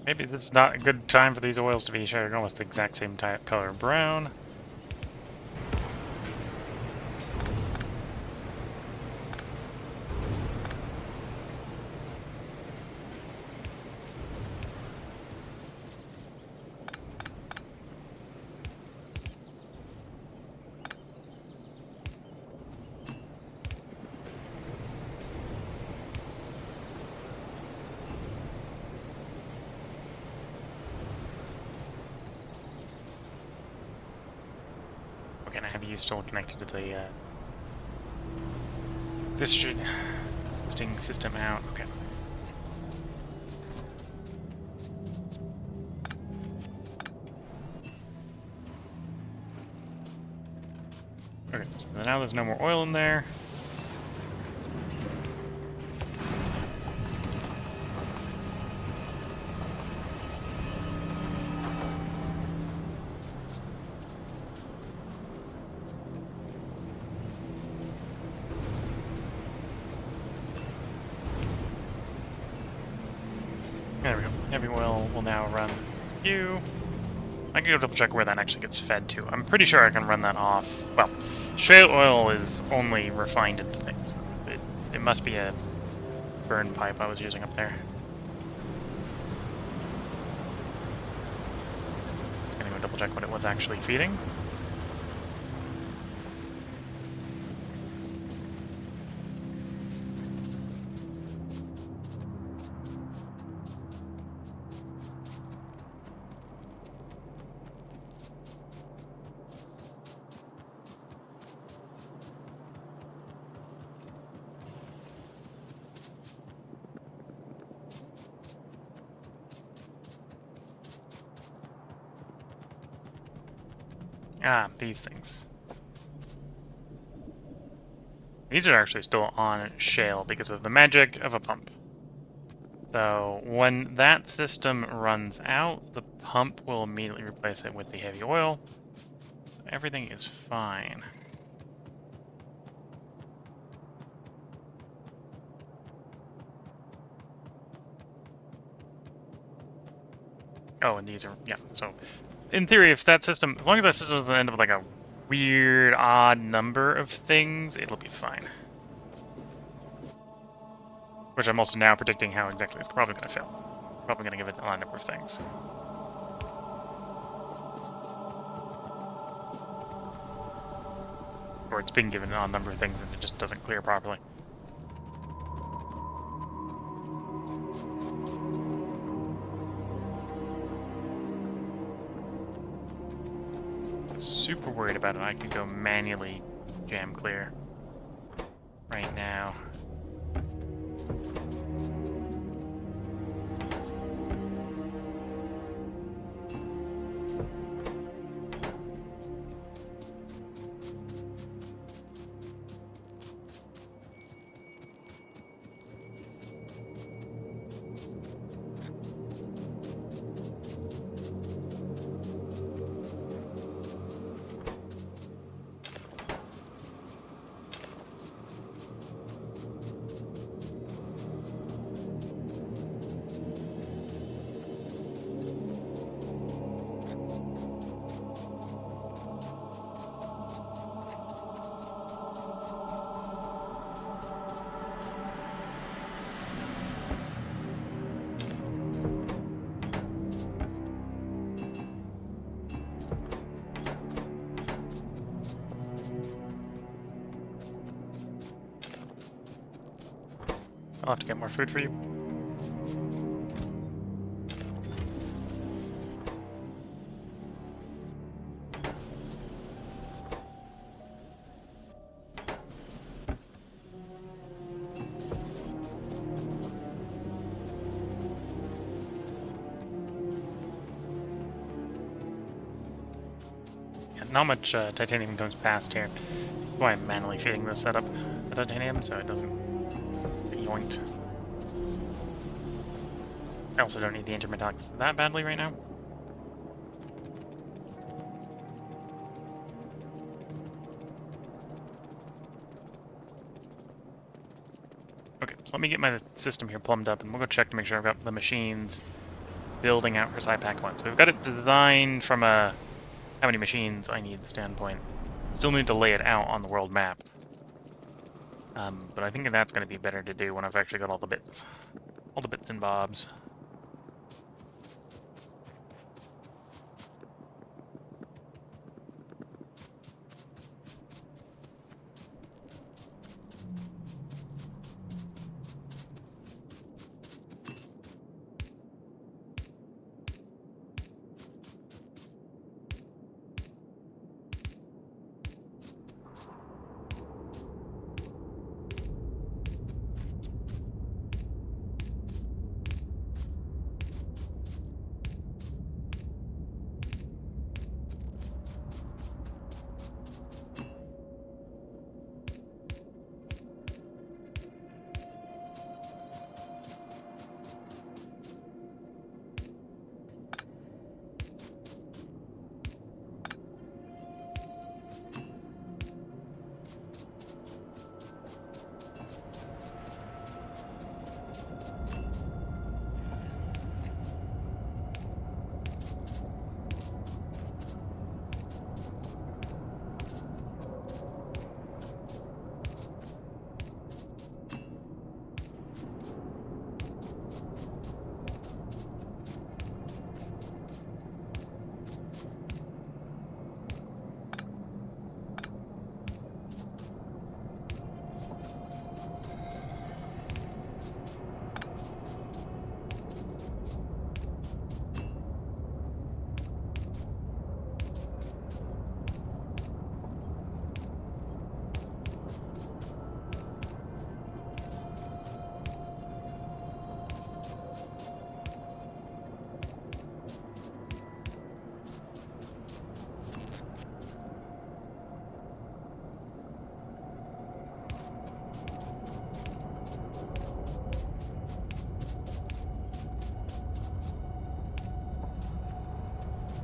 Maybe this is not a good time for these oils to be showing almost the exact same type color of brown. Okay, and I have you still connected to the existing system out. Okay. Okay, so now there's no more oil in there. There we go. Heavy oil will now run you. I can go double check where that actually gets fed to. I'm pretty sure I can run that off. Well, shale oil is only refined into things. It must be a burn pipe I was using up there. Just gonna go double check what it was actually feeding. Ah, these things. These are actually still on shale because of the magic of a pump. So when that system runs out, the pump will immediately replace it with the heavy oil. So everything is fine. Oh, and these are, yeah, so in theory, if that system, as long as that system doesn't end up with like a weird, odd number of things, it'll be fine. Which I'm also now predicting how exactly it's probably going to fail. Probably going to give it an odd number of things. Or it's been given an odd number of things and it just doesn't clear properly. Super worried about it. I could go manually jam clear right now. I'll have to get more food for you. not much titanium comes past here. That's why I'm manually feeding this setup the titanium so it doesn't get yoinked. I also don't need the intermetallics that badly right now. Okay, so let me get my system here plumbed up, and we'll go check to make sure I've got the machines building out for SciPack 1. So we've got it designed from a how many machines I need standpoint. Still need to lay it out on the world map. But I think that's going to be better to do when I've actually got all the bits and bobs.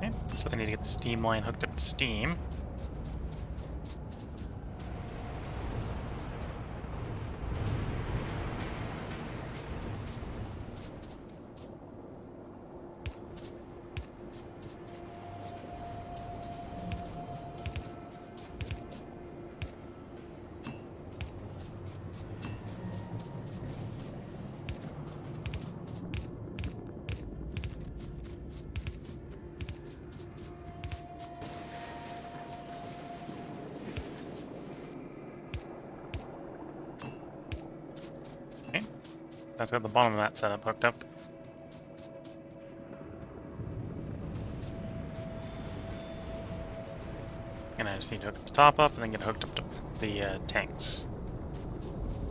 Okay, so I need to get the steam line hooked up to steam. Okay, that's got the bottom of that setup hooked up. And I just need to hook the top up and then get hooked up to the tanks.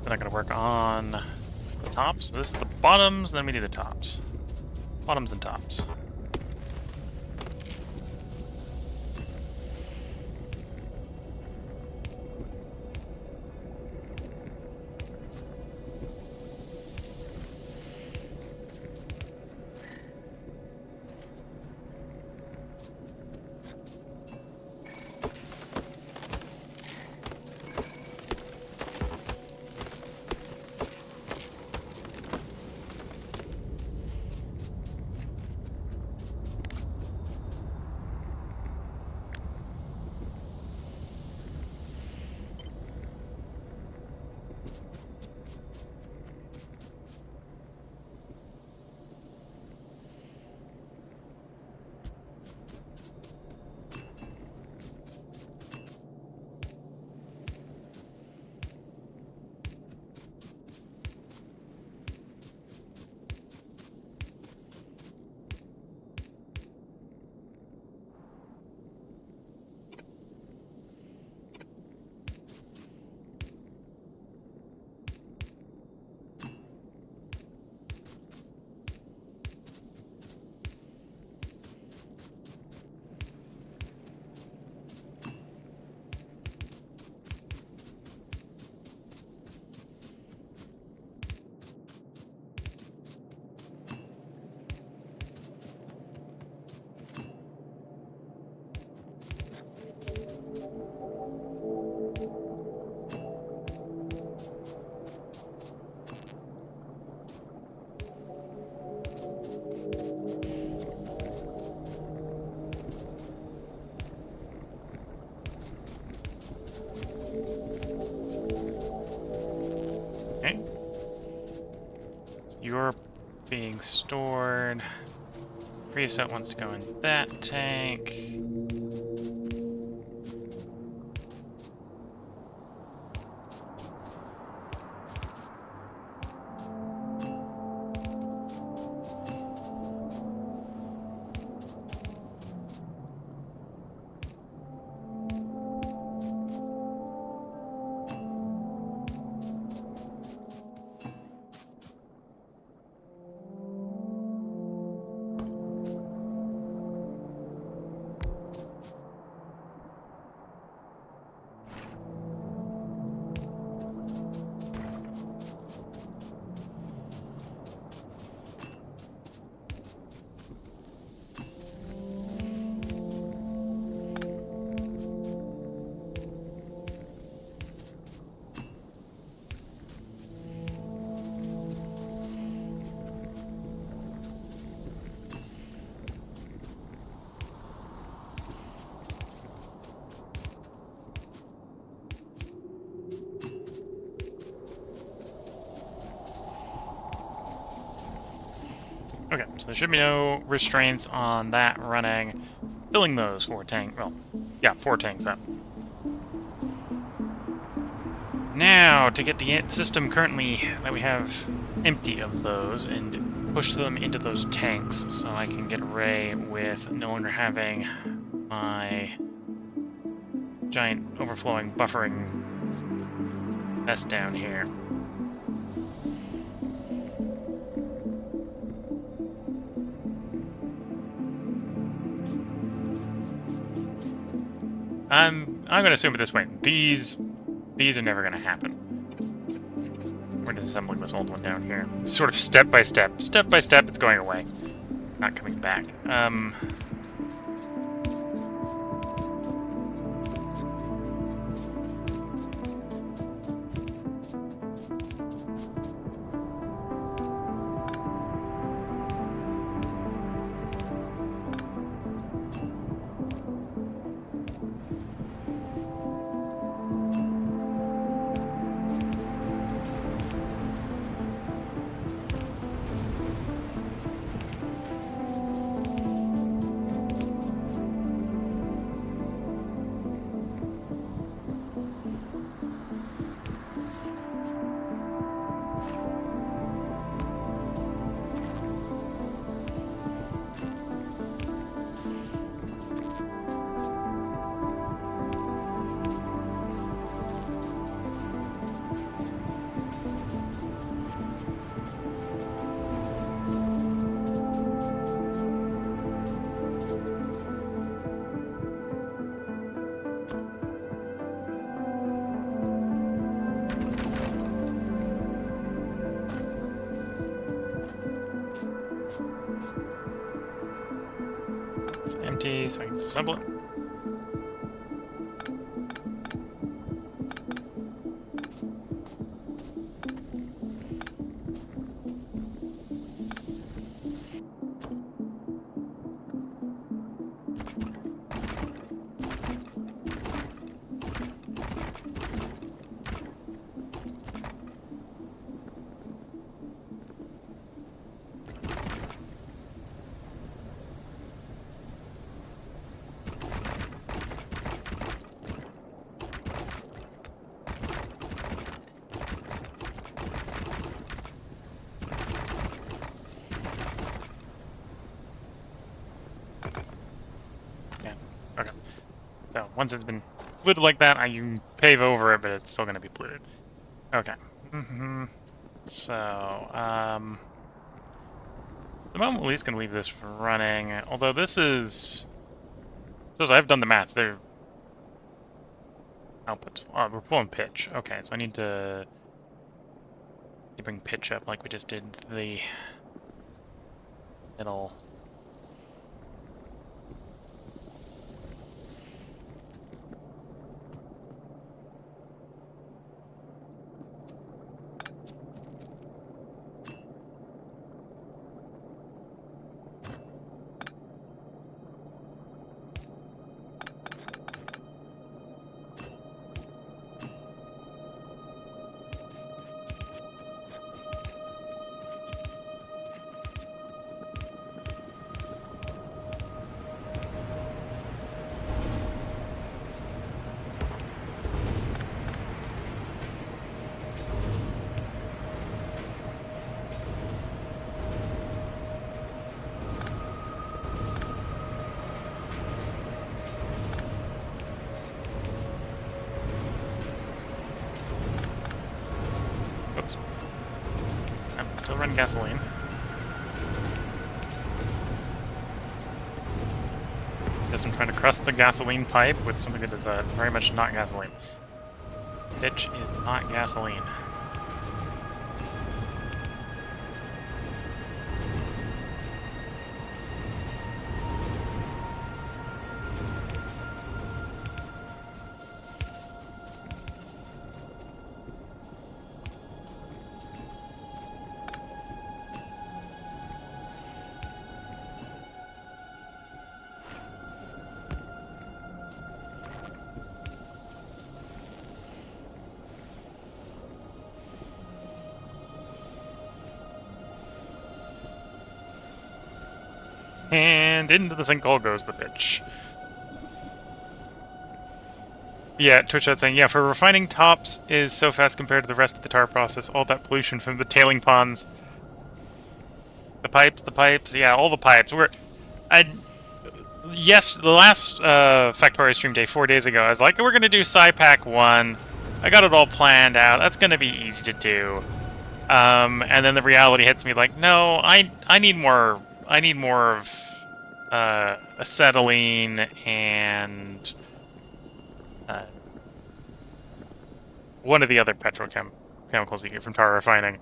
Then I'm going to work on the tops. This is the bottoms, then we do the tops. Bottoms and tops. being stored. Creosote wants to go in that tank. Okay, so there should be no restraints on that running. Filling those 4 tanks. Well, yeah, 4 tanks up. Now, to get the system currently that we have empty of those and push them into those tanks so I can get array with no longer having my giant overflowing buffering mess down here. I'm gonna assume at this point, these are never gonna happen. We're disassembling this old one down here. Sort of step by step, it's going away. Not coming back. It's empty, so I can disassemble it. Okay. So, once it's been polluted like that, I can pave over it, but it's still going to be polluted. Okay. So, the moment we're at least going to leave this running, although this is... So I've done the math, they're... Outputs... we're pulling pitch. Okay, so I need to bring pitch up like we just did the middle... find gasoline. Guess I'm trying to crust the gasoline pipe with something that is very much not gasoline. Which is not gasoline. And into the sinkhole goes the bitch. Yeah, Twitch chat saying, yeah, for refining tops is so fast compared to the rest of the tar process. All that pollution from the tailing ponds. The pipes, yeah, all the pipes. Yes, the last Factorio stream day 4 days ago, I was like, we're gonna do SciPack 1. I got it all planned out. That's gonna be easy to do. And then the reality hits me like, no, I need more of acetylene and one of the other petrochemicals you get from tar refining.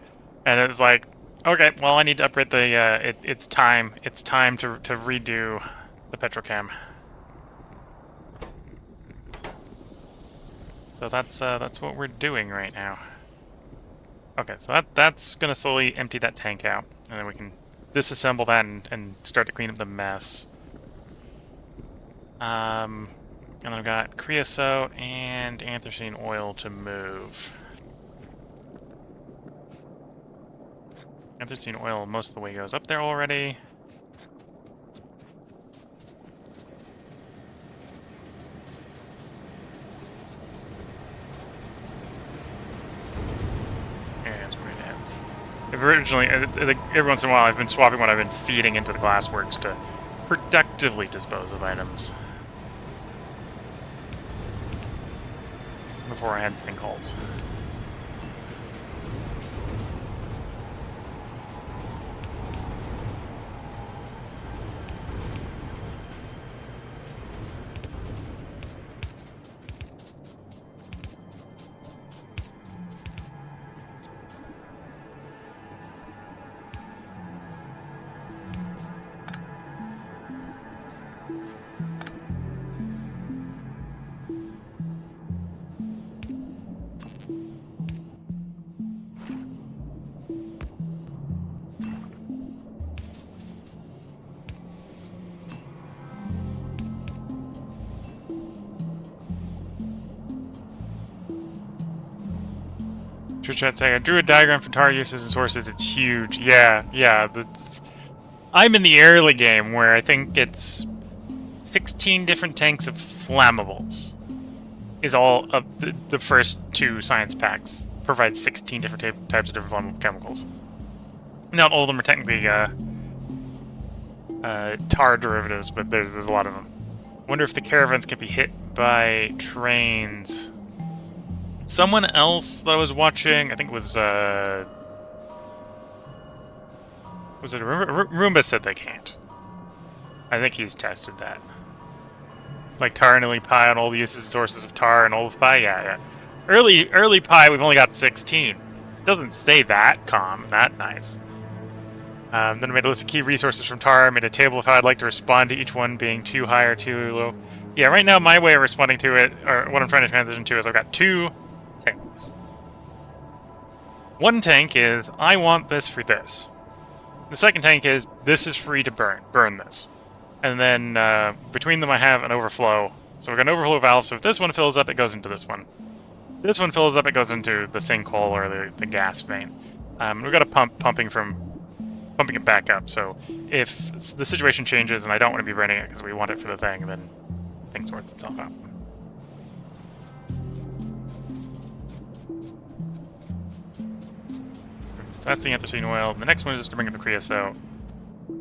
And it was like, okay, well, I need to upgrade the, it's time to redo the petrochem. So that's what we're doing right now. Okay, so that's gonna slowly empty that tank out, and then we can disassemble that and start to clean up the mess. And then I've got creosote and anthracene oil to move. Anthracene oil most of the way goes up there already. Originally, every once in a while, I've been swapping what I've been feeding into the glassworks to productively dispose of items before I had sinkholes. Chat saying, I drew a diagram for tar uses and sources. It's huge. Yeah. I'm in the early game where I think it's 16 different tanks of flammables. Is all of the first 2 science packs provide 16 different types of different flammable chemicals. Not all of them are technically tar derivatives, but there's a lot of them. Wonder if the caravans can be hit by trains. Someone else that I was watching, I think it was it Roomba said they can't. I think he's tested that. Like tar and early pie on all the uses and sources of tar and olive pie, yeah. Early pie, we've only got 16. Doesn't say that calm, that nice. Then I made a list of key resources from tar. I made a table of how I'd like to respond to each one being too high or too low. Yeah, right now my way of responding to it, or what I'm trying to transition to, is I've got 2 tanks. One tank is, I want this for this. The second tank is, this is free to burn this. And then between them I have an overflow. So we've got an overflow valve, so if this one fills up, it goes into this one. This one fills up, it goes into the sinkhole or the gas vein. We've got a pumping it back up, so if the situation changes and I don't want to be burning it because we want it for the thing, then the thing sorts itself out. So that's the anthracene oil. The next one is just to bring up the creosote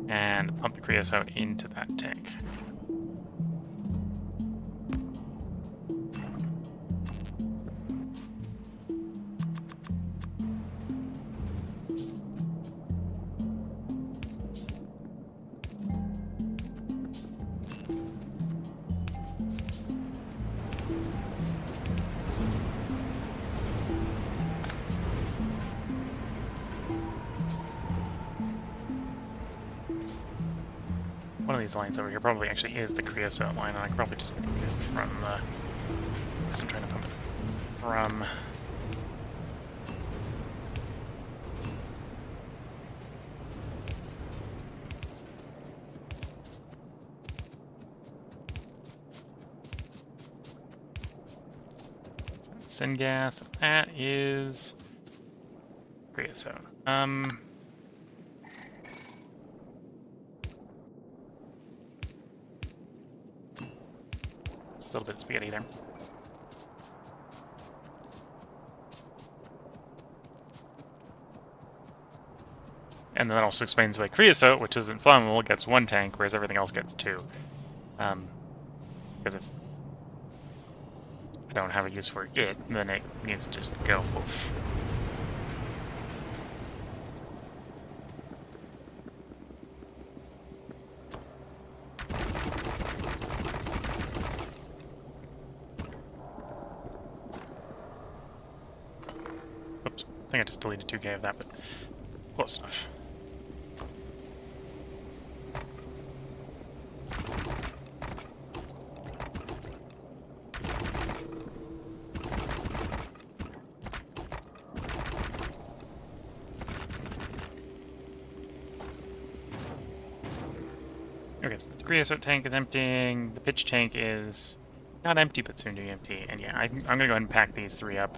and pump the creosote into that tank. these lines over here probably actually is the creosote line, and I can probably just move it from the... I guess I'm trying to pump it from... syngas, that is creosote. Just a little bit of spaghetti there. And that also explains why creosote, which isn't flammable, gets 1 tank, whereas everything else gets 2. Because if I don't have a use for it, then it needs to just go poof. Oops, I think I just deleted 2k of that, but close enough. Okay, so the creosote tank is emptying, the pitch tank is not empty, but soon to be empty, and yeah, I'm gonna go ahead and pack these 3 up.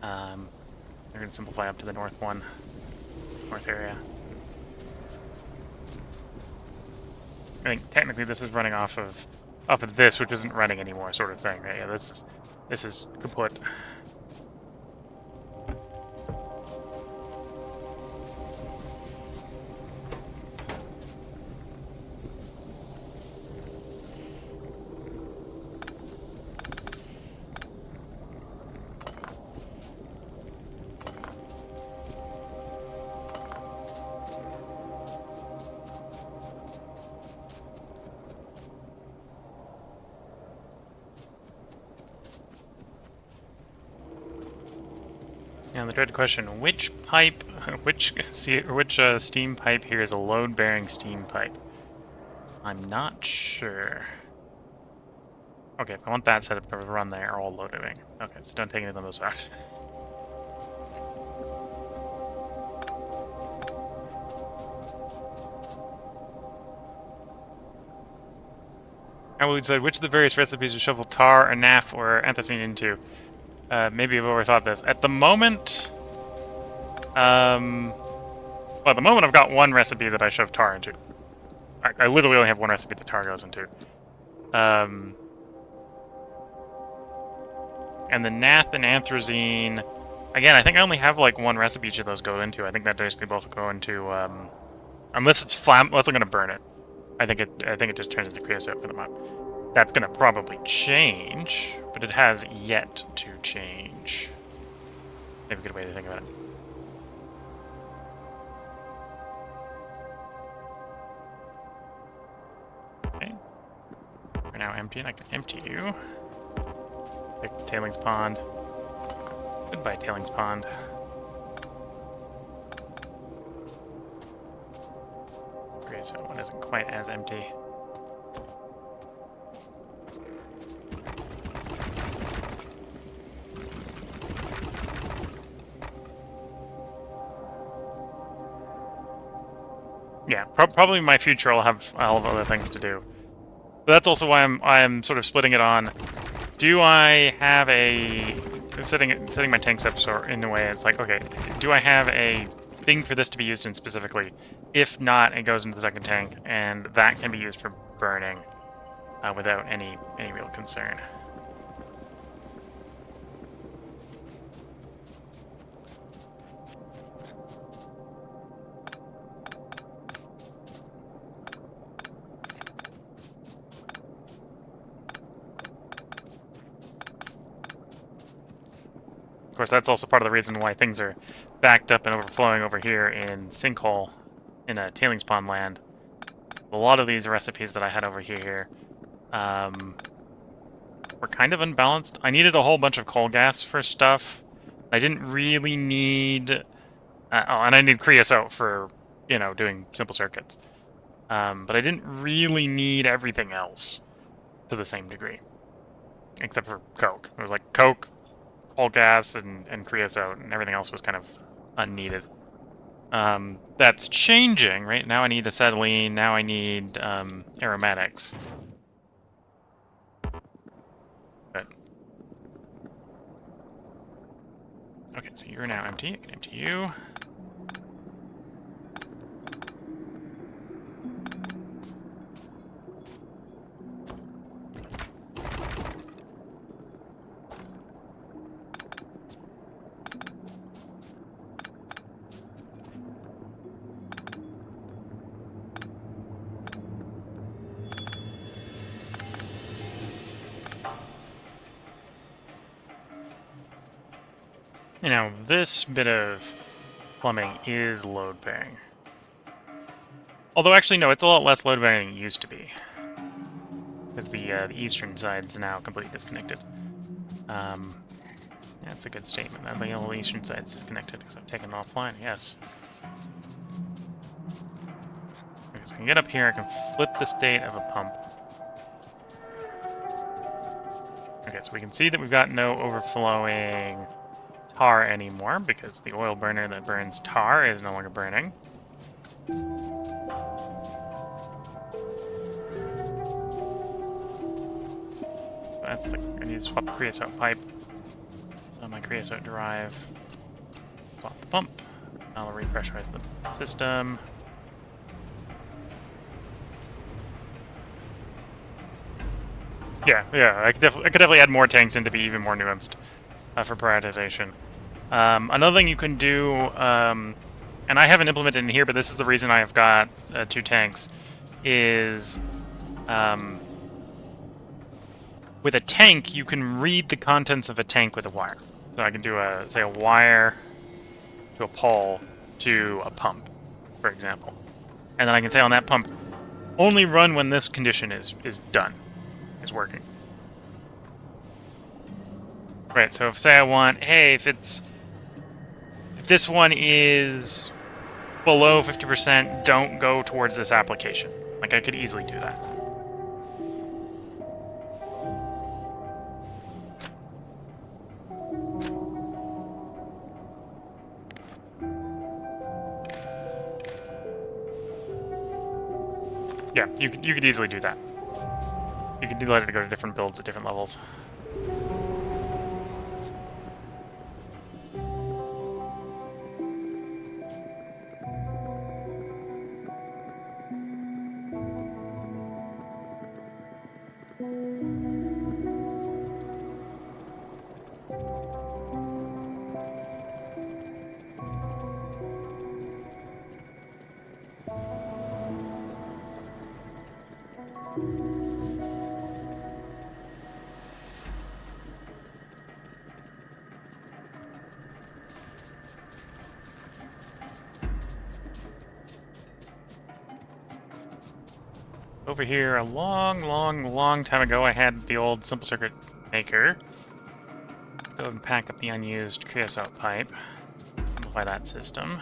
They're gonna simplify up to the north area. I think technically this is running off of this, which isn't running anymore, sort of thing. Right? Yeah, this is kaput. Now the dreaded question: which pipe, which steam pipe here is a load-bearing steam pipe? I'm not sure. Okay, if I want that set up to run, they are all loading. Okay, so don't take any of those out. Alwood said, which of the various recipes to shovel tar, or naph, or anthracene into? Maybe I've overthought this. At the moment... well, at the moment I've got 1 recipe that I shove tar into. I literally only have 1 recipe that tar goes into. And the nath and anthracene... Again, I think I only have like 1 recipe each of those go into. I think that basically both go into... unless it's unless I'm gonna burn it. I think it just turns into creosote for the mod. That's gonna probably change, but it has yet to change. Maybe a good way to think about it. Okay. We're now empty, and I can empty you. Pick the tailings pond. Goodbye, tailings pond. So one isn't quite as empty. Yeah, probably in my future I'll have other things to do. But that's also why I'm sort of splitting it on. Do I have a setting my tanks up so in a way it's like, okay, do I have a thing for this to be used in specifically? If not, it goes into the second tank, and that can be used for burning without any real concern. Of course, that's also part of the reason why things are backed up and overflowing over here in Sinkhole, in a tailings pond land. A lot of these recipes that I had over here were kind of unbalanced. I needed a whole bunch of coal gas for stuff. I didn't really need... oh, and I need creosote for, you know, doing simple circuits. But I didn't really need everything else to the same degree. Except for coke. It was like coke, coal gas, and creosote, and everything else was kind of unneeded. That's changing, right? Now I need acetylene, now I need aromatics. Good. Okay, so you're now empty. I can empty you. You know, this bit of plumbing is load bearing. Although, actually, no, it's a lot less load bearing than it used to be. Because the eastern side's now completely disconnected. That's a good statement. The whole eastern side's disconnected because I've taken it offline, yes. Okay, so I can get up here, I can flip the state of a pump. Okay, so we can see that we've got no overflowing tar anymore because the oil burner that burns tar is no longer burning. So that's the... I need to swap the creosote pipe. So my creosote drive. Swap the pump. I'll repressurize the system. Yeah, I could definitely add more tanks in to be even more nuanced for prioritization. Another thing you can do, and I haven't implemented in here, but this is the reason I've got 2 tanks, is with a tank, you can read the contents of a tank with a wire. So I can do, say, a wire to a pole to a pump, for example. And then I can say on that pump, only run when this condition is done, is working. Right, so if, say I want, hey, if this one is below 50%, don't go towards this application. Like, I could easily do that. Yeah, you could easily do that. You could let it go to different builds at different levels. Over here, a long time ago, I had the old simple circuit maker. Let's go and pack up the unused creosote pipe. Simplify that system.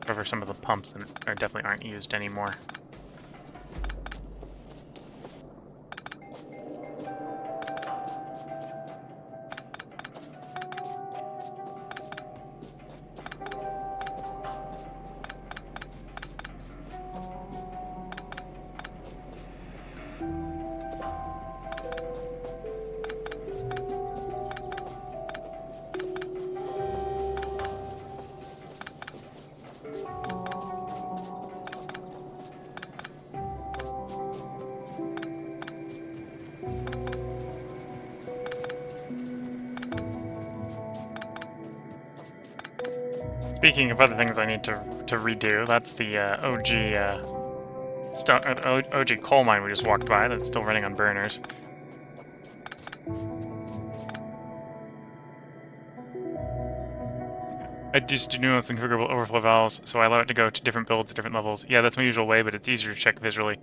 Cover some of the pumps that definitely aren't used anymore. Speaking of other things I need to redo, that's the OG coal mine we just walked by that's still running on burners. I just do nuance and configurable overflow valves, so I allow it to go to different builds at different levels. Yeah, that's my usual way, but it's easier to check visually.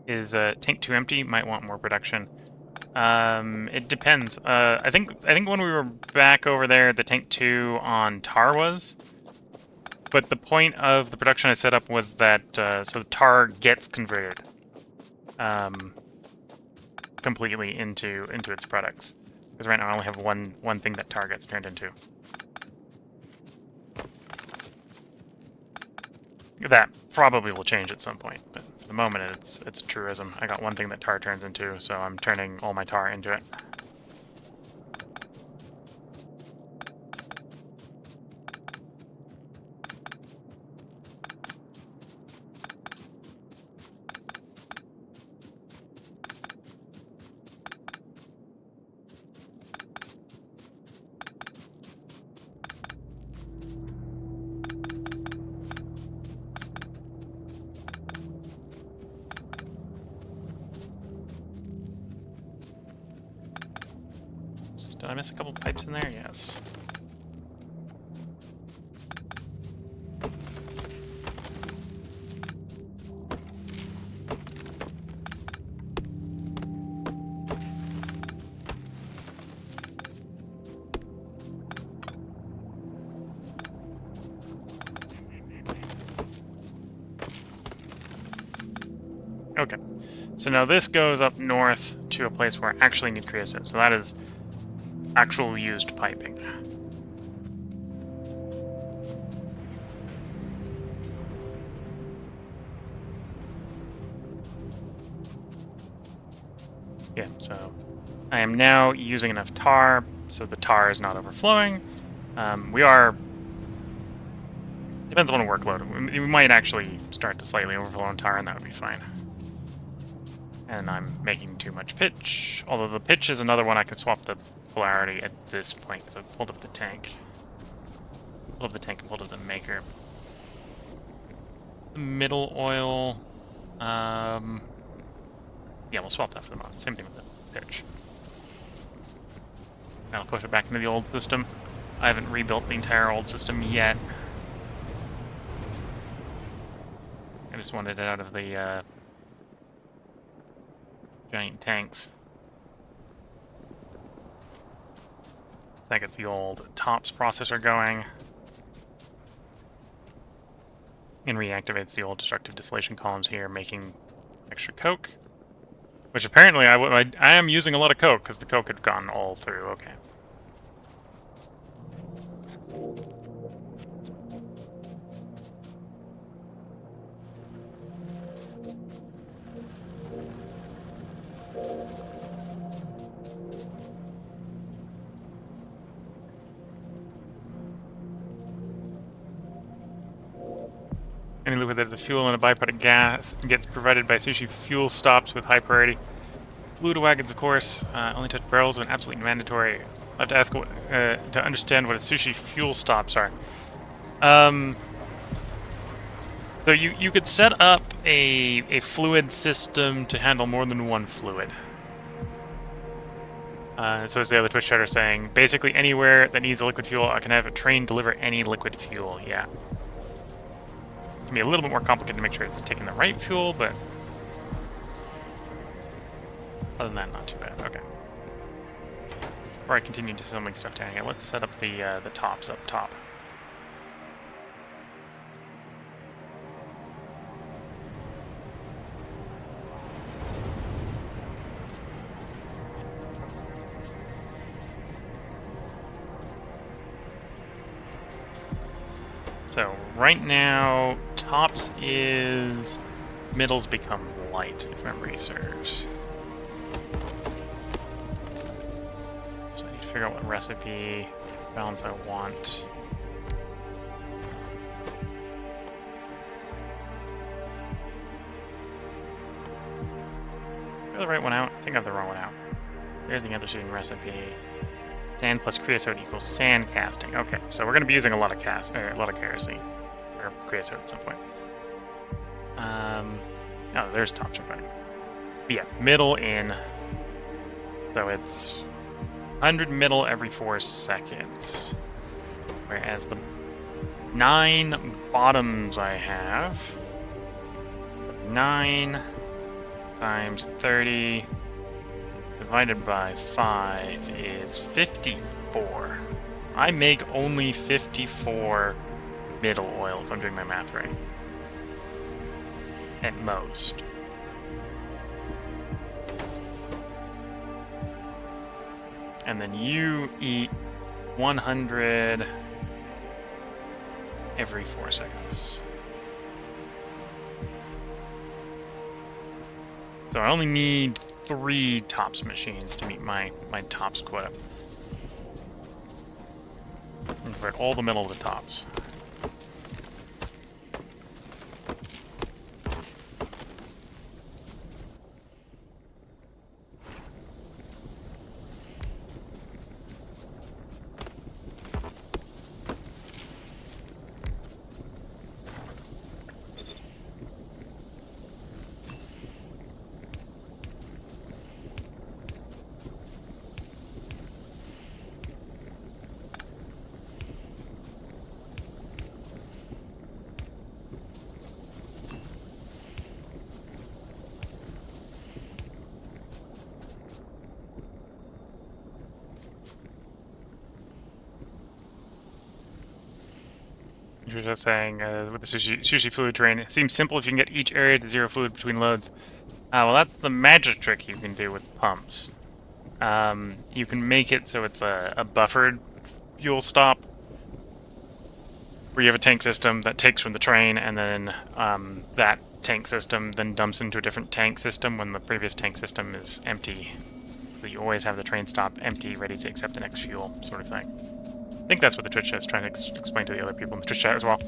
Is tank 2 empty? Might want more production. It depends. I think when we were back over there, the tank 2 on tar was. But the point of the production I set up was that so the tar gets converted completely into its products. Because right now I only have one thing that tar gets turned into. That probably will change at some point, but for the moment it's a truism. I got one thing that tar turns into, so I'm turning all my tar into it. Did I miss a couple pipes in there? Yes. Okay. So now this goes up north to a place where I actually need creosote. So that is actual used piping. Yeah, so I am now using enough tar, so the tar is not overflowing. We are... Depends on the workload. We might actually start to slightly overflow on tar, and that would be fine. And I'm making too much pitch, although the pitch is another one I can swap the polarity at this point, because I've pulled up the tank. Pulled up the tank and pulled up the maker. The middle oil... yeah, we'll swap that for the moment. Same thing with the pitch. I'll push it back into the old system. I haven't rebuilt the entire old system yet. I just wanted it out of the giant tanks. So that gets the old TOPS processor going. And reactivates the old destructive distillation columns here, making extra coke. Which apparently I am using a lot of coke, because the coke had gone all through. Okay. Any liquid that is a fuel and a byproduct gas gets provided by sushi fuel stops with high priority. Fluid wagons, of course, only touch barrels when absolutely mandatory. I'll have to ask to understand what a sushi fuel stops are. So you could set up a fluid system to handle more than one fluid. So as the other Twitch chatter saying, basically anywhere that needs a liquid fuel, I can have a train deliver any liquid fuel. Yeah. It can be a little bit more complicated to make sure it's taking the right fuel, but other than that, not too bad. Okay. Before I continue disassembling stuff down here, let's set up the tops up top. So right now, tops is, middles become light, if memory serves. So I need to figure out what recipe balance I want. Is the right one out? I think I have the wrong one out. There's the other shooting recipe. Sand plus creosote equals sand casting. Okay, so we're going to be using a lot of kerosene or creosote at some point. Oh, there's tops are fine. But yeah, middle in. So it's 100 middle every 4 seconds, whereas the 9 bottoms I have. So 9 times 30. Divided by 5 is 54. I make only 54 middle oil, if I'm doing my math right. At most. And then you eat 100 every 4 seconds. So I only need 3 tops machines to meet my tops quota. Convert all the metal to tops. You're just saying, with the sushi fluid terrain, it seems simple if you can get each area to 0 fluid between loads. Well, that's the magic trick you can do with pumps. You can make it so it's a buffered fuel stop, where you have a tank system that takes from the train, and then that tank system then dumps into a different tank system when the previous tank system is empty. So you always have the train stop empty, ready to accept the next fuel, sort of thing. I think that's what the Twitch chat is trying to explain to the other people in the Twitch chat as well.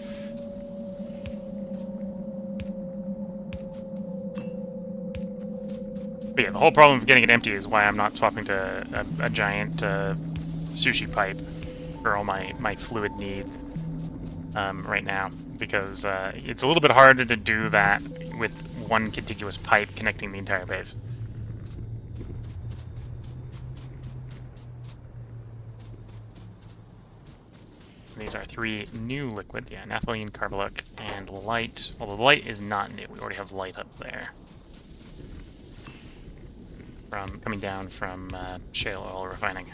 But yeah, the whole problem of getting it empty is why I'm not swapping to a giant sushi pipe for all my fluid needs right now, because it's a little bit harder to do that with one contiguous pipe connecting the entire base. These are 3 new liquids, yeah, naphthalene, carbolic, and light. Well, the light is not new. We already have light up there. Coming down from shale oil refining.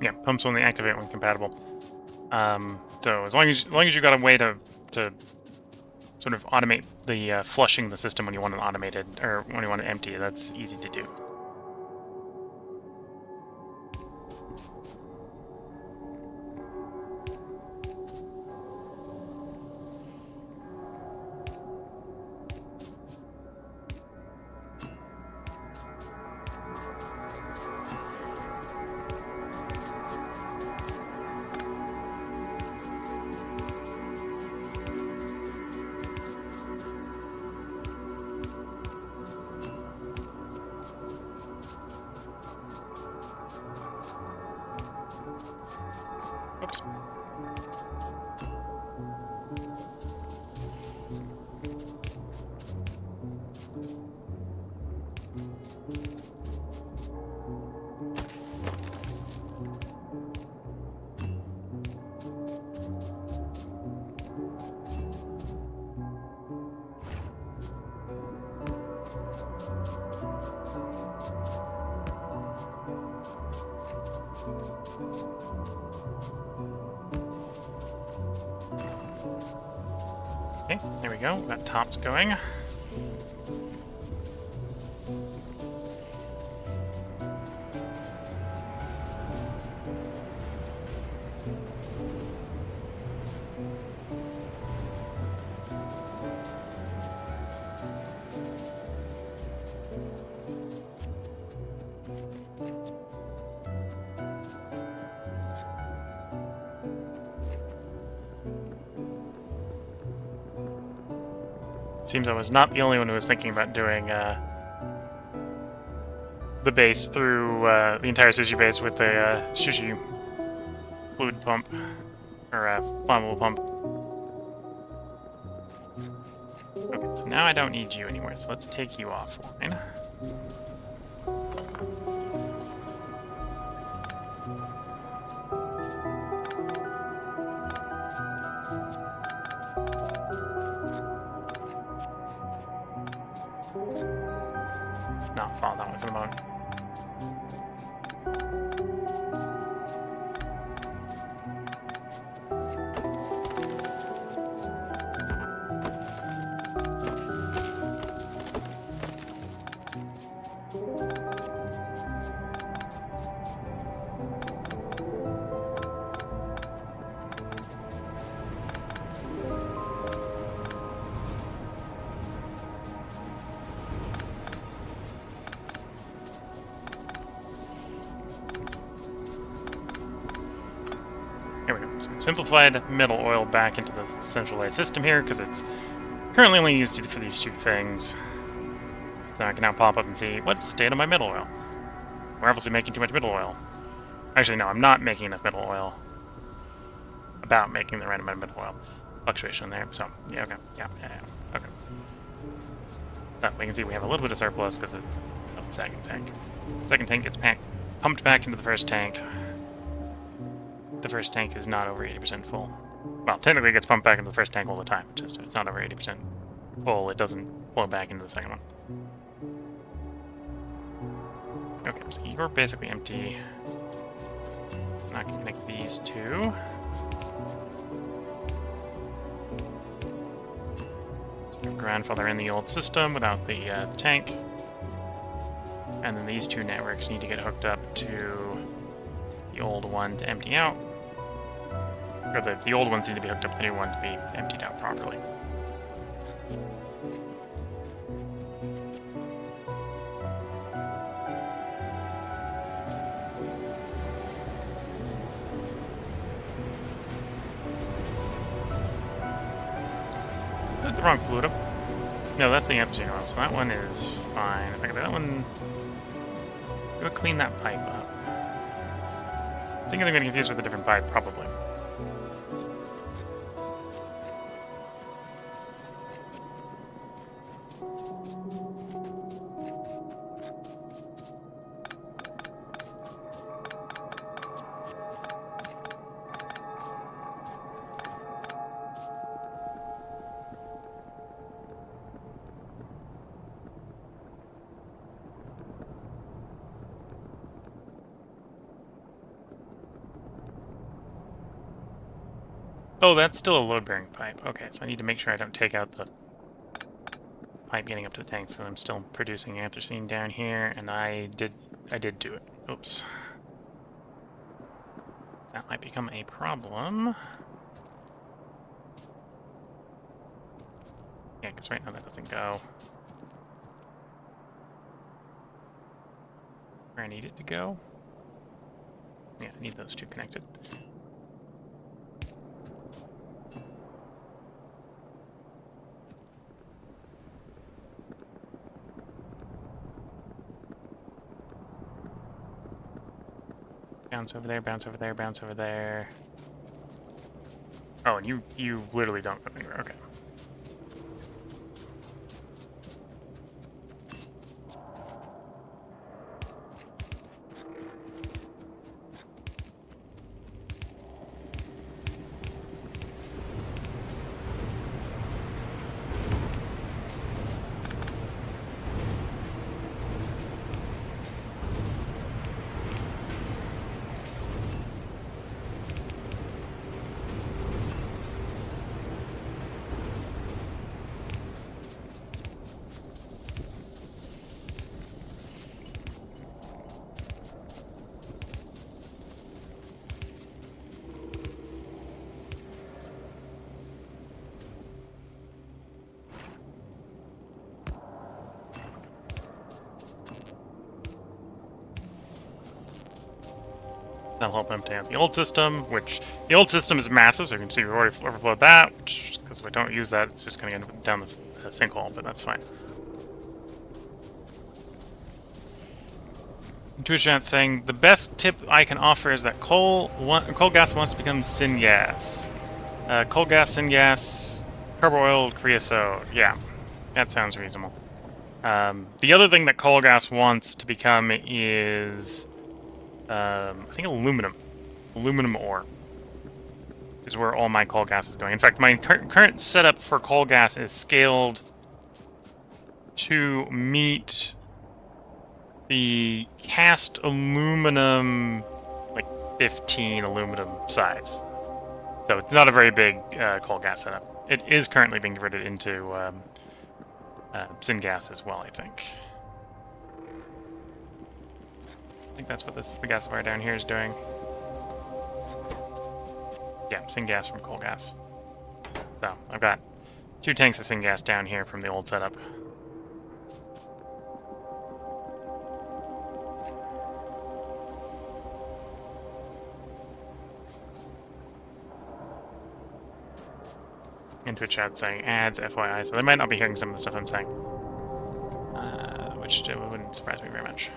Yeah, pumps only activate when compatible. So as long as you got a way to sort of automate the flushing the system when you want it automated, or when you want it empty, that's easy to do. Oops. Okay, there we go. That top's going. Seems I was not the only one who was thinking about doing the base through the entire sushi base with a sushi fluid pump or a flammable pump. Okay, so now I don't need you anymore, so let's take you offline. Let's not follow that one for the moment. Here we go. So simplified metal oil back into the centralized system here, because it's currently only used for these two things. So I can now pop up and see, what's the state of my metal oil? We're obviously making too much metal oil. Actually, no, I'm not making enough metal oil. About making the right amount of metal oil. Fluctuation there, so, yeah, okay. Yeah, okay. We can see we have a little bit of surplus, because it's a second tank. Second tank gets pumped back into the first tank. The first tank is not over 80% full. Well, technically it gets pumped back into the first tank all the time. Just if it's not over 80% full, it doesn't flow back into the second one. Okay, so you're basically empty. I'm not going to connect these two. So grandfather in the old system without the tank. And then these two networks need to get hooked up to the old one to empty out. Or the old ones need to be hooked up to the new one to be emptied out properly. The wrong fluid up. No, that's the anthracene oil, so that one is fine. In fact, that one... Go clean that pipe up. I think I'm getting confused with a different pipe, probably. Oh, that's still a load-bearing pipe. Okay, so I need to make sure I don't take out the pipe getting up to the tank, so I'm still producing anthracene down here, and I did do it. Oops. That might become a problem. Yeah, because right now that doesn't go where I need it to go. Yeah, I need those two connected. Bounce over there, bounce over there, bounce over there. Oh, and you literally don't go anywhere. Okay. That'll help empty out the old system, which the old system is massive, so you can see we've already overflowed that, which, because if we don't use that, it's just going to end down the sinkhole, but that's fine. Twitch chat saying, the best tip I can offer is that coal gas wants to become syngas. Coal gas, syngas, carbo oil, creosote. Yeah, that sounds reasonable. The other thing that coal gas wants to become is, I think aluminum. Aluminum ore is where all my coal gas is going. In fact, my current setup for coal gas is scaled to meet the cast aluminum, like 15 aluminum size. So it's not a very big coal gas setup. It is currently being converted into syngas as well, I think. I think that's what the gasifier down here is doing. Yeah, syngas from coal gas. So I've got 2 tanks of syngas down here from the old setup. Into a chat saying ads, FYI, so they might not be hearing some of the stuff I'm saying. Which wouldn't surprise me very much.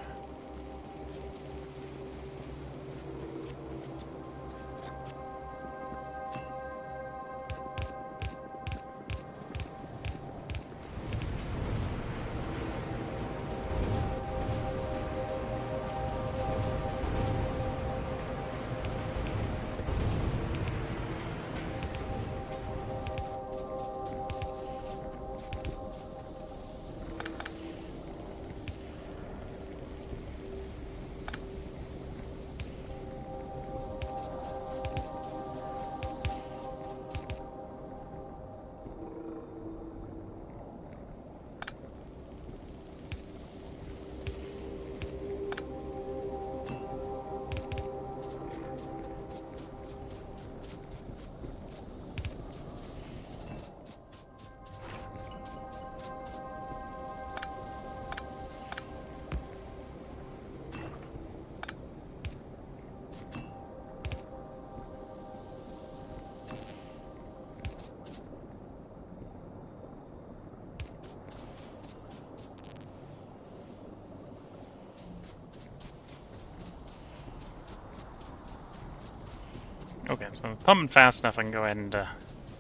Okay, so I'm pumping fast enough I can go ahead and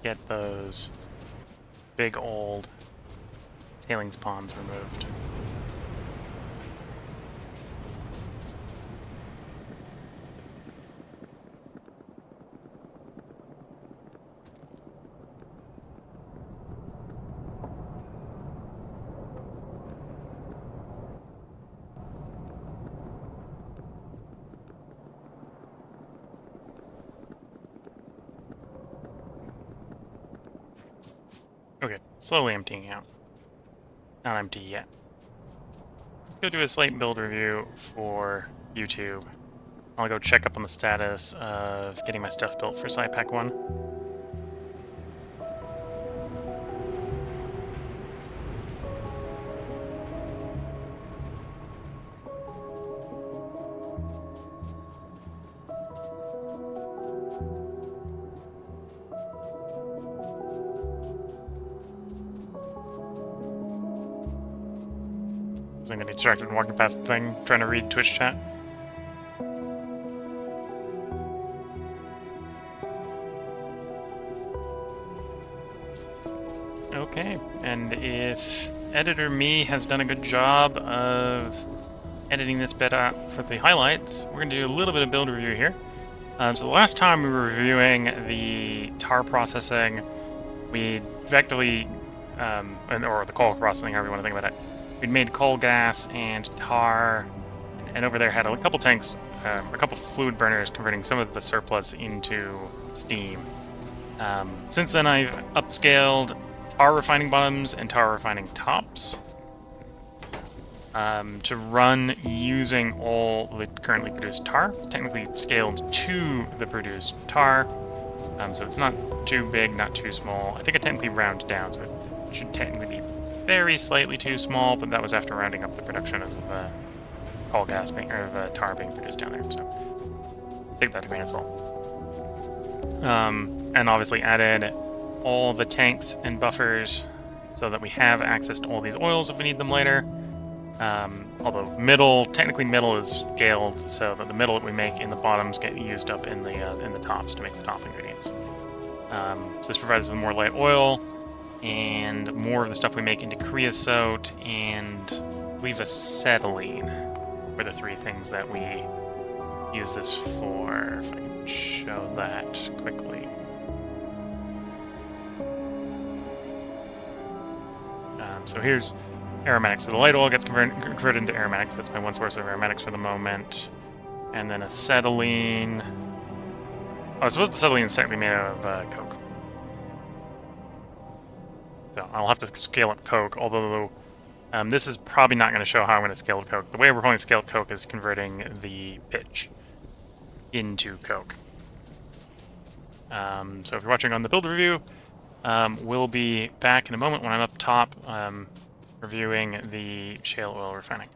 get those big old tailings ponds removed. Okay, slowly emptying out. Not empty yet. Let's go do a slight build review for YouTube. I'll go check up on the status of getting my stuff built for SciPack 1. I'm gonna be distracted and walking past the thing, trying to read Twitch chat. Okay, and if editor me has done a good job of editing this bit out for the highlights, we're gonna do a little bit of build review here. So the last time we were reviewing the tar processing, we effectively, or the coal processing, however you want to think about it, we'd made coal gas and tar, and over there had a couple tanks, a couple fluid burners converting some of the surplus into steam. Since then I've upscaled tar refining bottoms and tar refining tops to run using all the currently produced tar, technically scaled to the produced tar, so it's not too big, not too small. I think I technically rounded down, so it should technically be very slightly too small, but that was after rounding up the production of coal gas being, or tar being produced down there, so take that to grain of salt. And obviously added all the tanks and buffers so that we have access to all these oils if we need them later. Although technically middle is scaled so that the middle that we make in the bottoms get used up in the tops to make the top ingredients. So this provides us with more light oil, and more of the stuff we make into creosote, and I believe acetylene were the three things that we use this for. If I can show that quickly. So here's aromatics. So the light oil gets converted into aromatics. That's my one source of aromatics for the moment. And then acetylene. Oh, I suppose the acetylene is technically made out of coke. So I'll have to scale up coke, although this is probably not going to show how I'm going to scale up coke. The way we're going to scale up coke is converting the pitch into coke. So if you're watching on the build review, we'll be back in a moment when I'm up top reviewing the shale oil refining.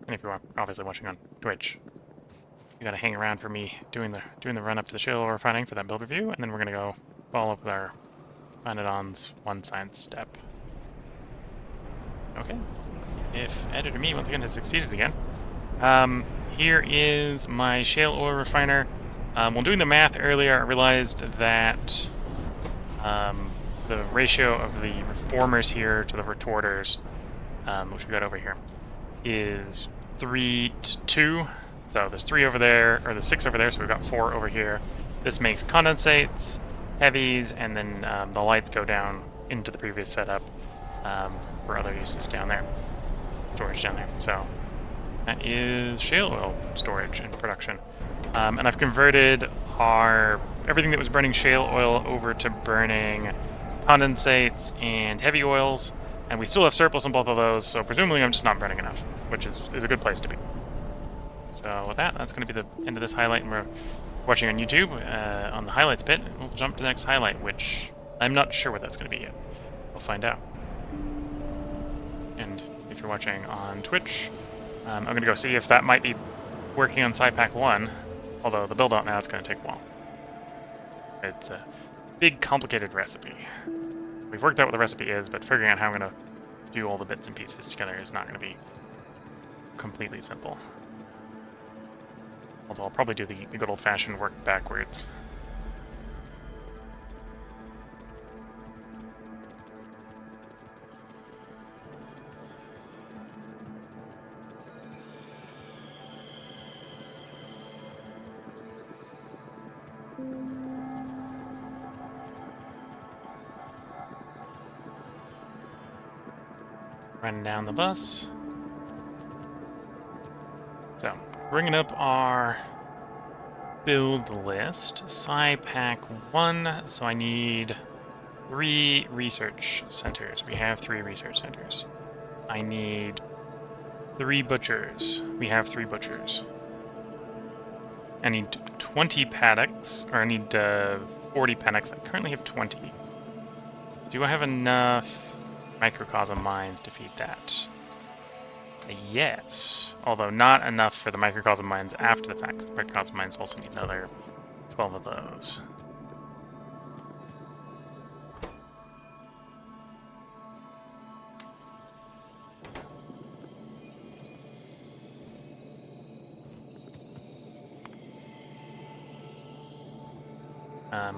And if you're obviously watching on Twitch, you gotta hang around for me doing the run up to the shale oil refining for that build review, and then we're gonna go follow up with our Pyanodons one science step. Okay. If editor me once again has succeeded again. Here is my shale oil refiner. While doing the math earlier, I realized that the ratio of the reformers here to the retorters, which we got over here, is 3 to 2. So there's 3 over there, or there's 6 over there, so we've got 4 over here. This makes condensates, heavies, and then the lights go down into the previous setup for other uses down there. Storage down there. So that is shale oil storage and production. And I've converted everything that was burning shale oil over to burning condensates and heavy oils, and we still have surplus on both of those, so presumably I'm just not burning enough, which is a good place to be. So with that, that's going to be the end of this highlight, and we're watching on YouTube on the highlights bit. We'll jump to the next highlight, which I'm not sure what that's going to be yet. We'll find out. And if you're watching on Twitch, I'm going to go see if that might be working on SciPack 1, although the build out now is going to take a while. It's a big, complicated recipe. We've worked out what the recipe is, but figuring out how I'm going to do all the bits and pieces together is not going to be completely simple. Although I'll probably do the good old-fashioned work backwards. Running down the bus. So, bringing up our build list. SciPack 1, so I need 3 research centers. We have 3 research centers. I need 3 butchers. We have 3 butchers. I need 20 paddocks, or I need 40 paddocks. I currently have 20. Do I have enough microcosm mines to feed that? Yes, although not enough for the microcosm mines after the fact. The microcosm mines also need another 12 of those.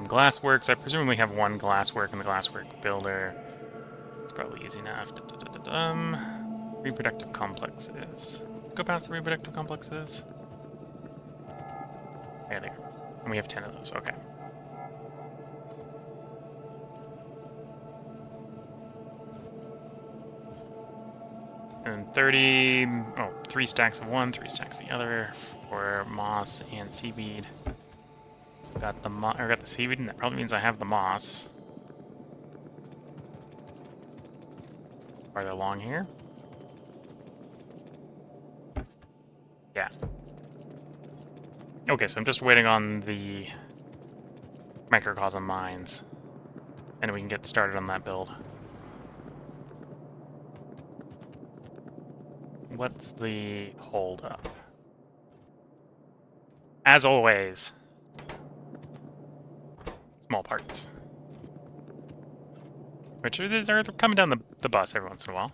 Glassworks, I presumably have 1 glasswork in the glasswork builder. It's probably easy enough. Reproductive complexes. Go past the reproductive complexes. Yeah, there. And we have 10 of those, okay. And 30, 3 stacks of one, 3 stacks of the other for moss and seaweed. Got the seaweed, and that probably means I have the moss. Farther along here. Yeah. Okay, so I'm just waiting on the microcosm mines, and we can get started on that build. What's the hold-up? As always, small parts. Which they're coming down the bus every once in a while.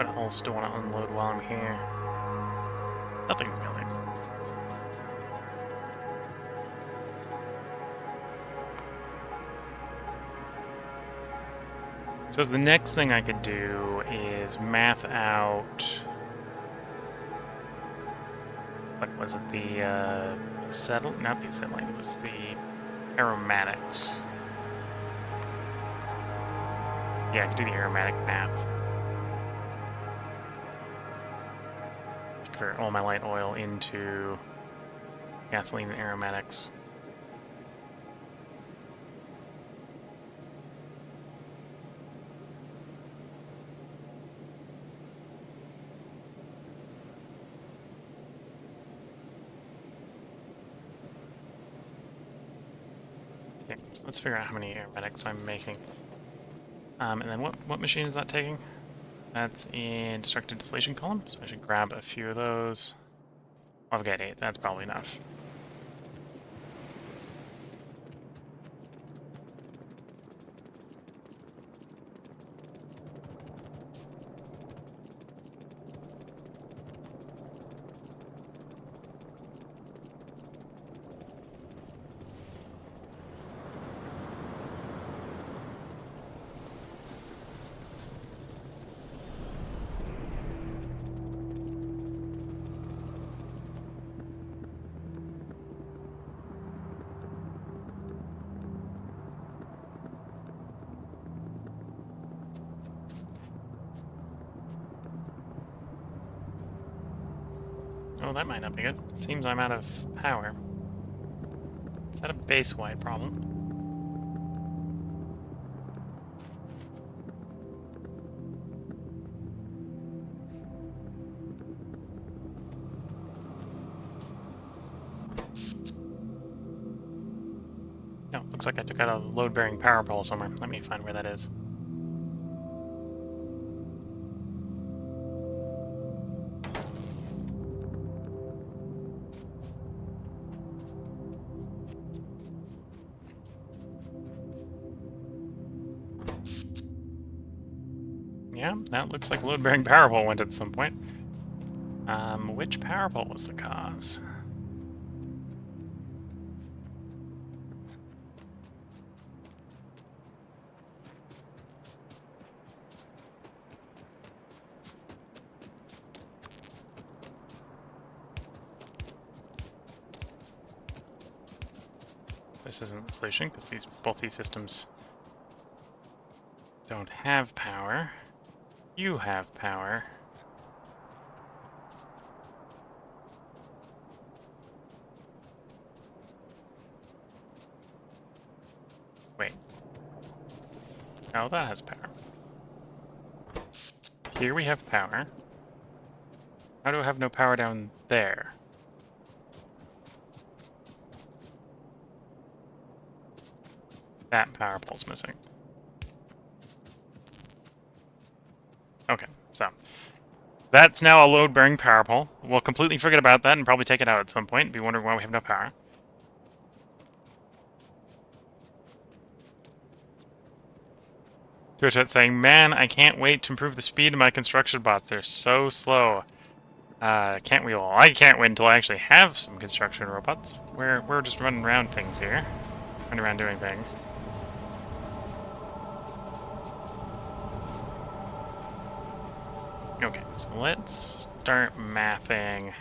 What else do I want to unload while I'm here? Nothing really. So the next thing I could do is math out... What was it? The acetylene? Not the acetylene, it was the aromatics. Yeah, I could do the aromatic math. Convert all my light oil into gasoline and aromatics. Okay, so let's figure out how many aromatics I'm making. And then what machine is that taking? That's in destructive distillation column, so I should grab a few of those. I've got 8, that's probably enough. Oh, that might not be good. Seems I'm out of power. Is that a base-wide problem? No, looks like I took out a load-bearing power pole somewhere. Let me find where that is. Yeah, that looks like load-bearing power pole went at some point. Which power pole was the cause? This isn't the solution, because both these systems don't have power. You have power. Wait. Oh, that has power. Here we have power. How do I have no power down there? That power pole's missing. Okay, so that's now a load-bearing power pole. We'll completely forget about that and probably take it out at some point and be wondering why we have no power. Twitch saying, man, I can't wait to improve the speed of my construction bots. They're so slow. Can't we all? I can't wait until I actually have some construction robots. We're just running around things here. Running around doing things. Okay, so let's start mathing.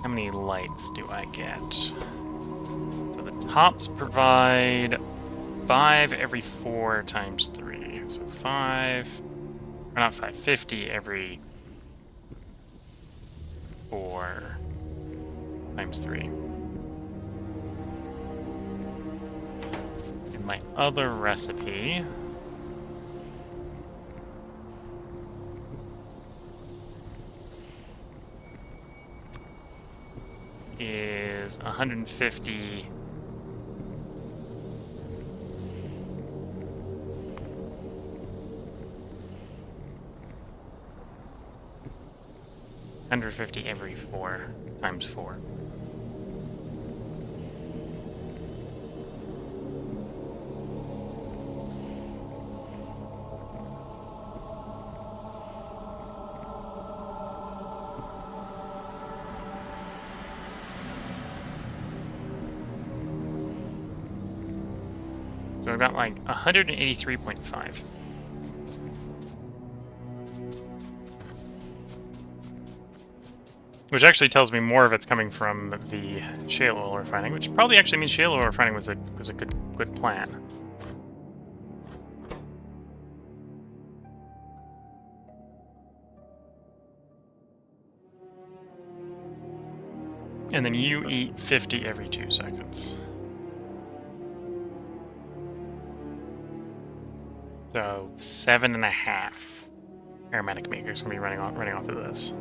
How many lights do I get? So the tops provide 5 every 4 times 3. So 5, or not 5, 50 every 4 times 3. And my other recipe is 150 150 every 4 times 4. So I've got like 183.5. Which actually tells me more of it's coming from the shale oil refining, which probably actually means shale oil refining was a good plan. And then you eat 50 every 2 seconds. So 7.5 aromatic makers gonna be running off of this.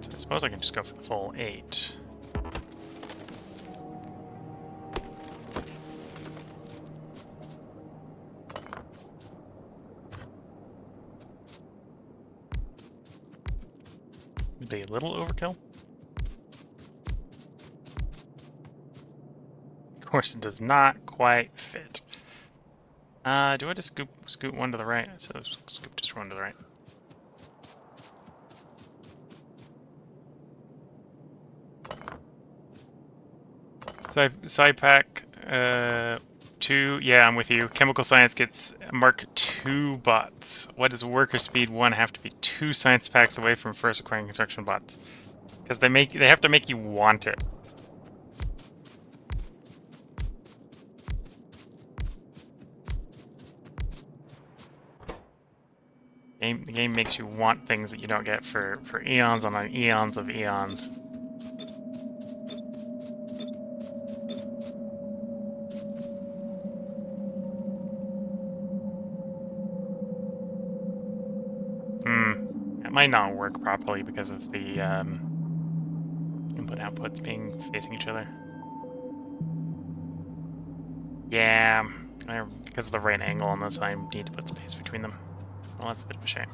So I suppose I can just go for the full 8. Would be a little overkill. Of course, it does not quite fit. Do I just scoot one to the right? So scoop just one to the right. Side pack 2. Yeah, I'm with you. Chemical science gets Mark 2 bots. What does worker speed 1 have to be 2 science packs away from first acquiring construction bots? Because they have to make you want it. The game makes you want things that you don't get for eons on eons of eons. That might not work properly because of the input outputs being facing each other. Yeah, because of the right angle on this, I need to put space between them. Well, that's a bit of a shame.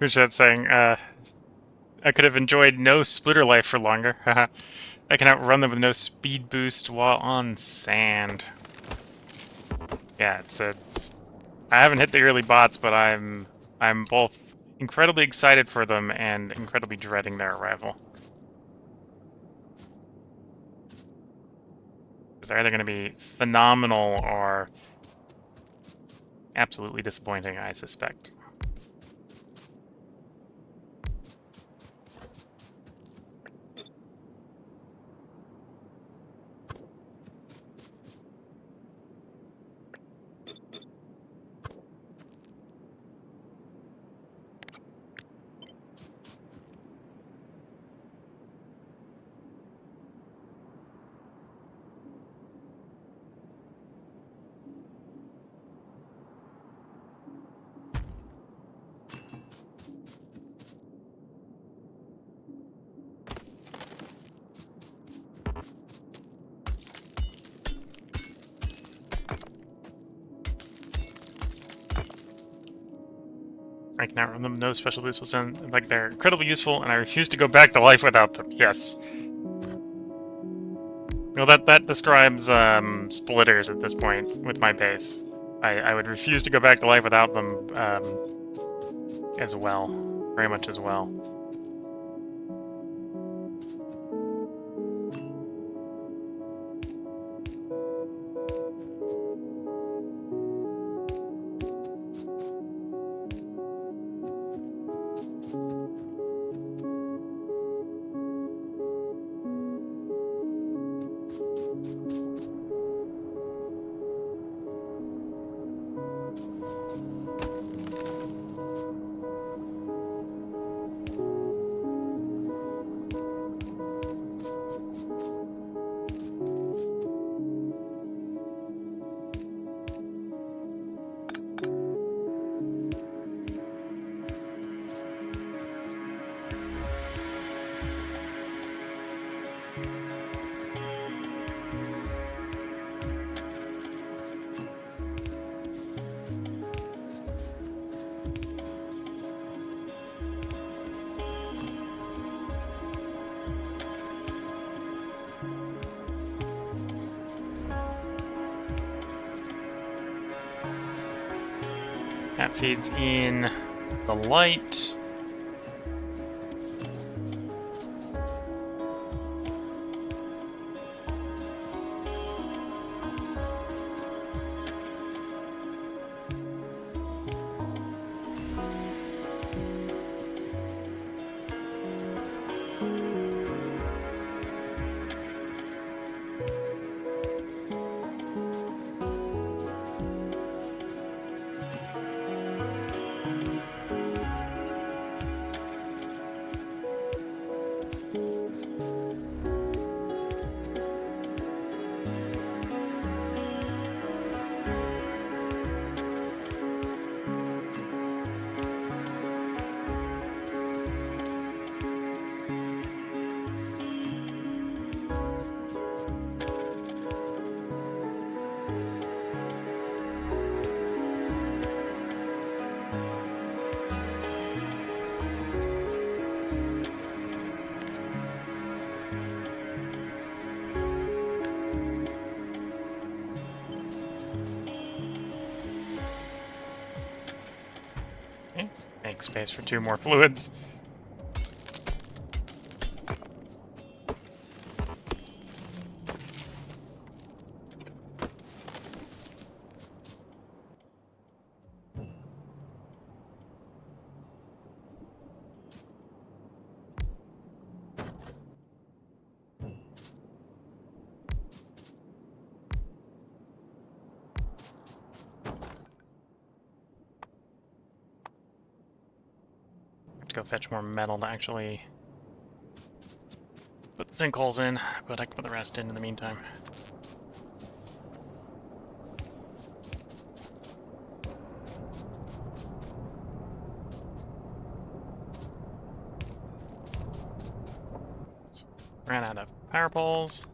Chat saying, I could have enjoyed no splitter life for longer. I can outrun them with no speed boost while on sand. Yeah, I haven't hit the early bots, but I'm both incredibly excited for them and incredibly dreading their arrival. Because they're either going to be phenomenal or absolutely disappointing, I suspect. I can outrun them, no special boost will send. Like, they're incredibly useful, and I refuse to go back to life without them. Yes. Well, that describes splitters at this point with my base. I would refuse to go back to life without them as well. Very much as well. That feeds in the light. Okay, make space for 2 more fluids. To go fetch more metal to actually put the sinkholes in, but I can put the rest in the meantime. So, ran out of power poles.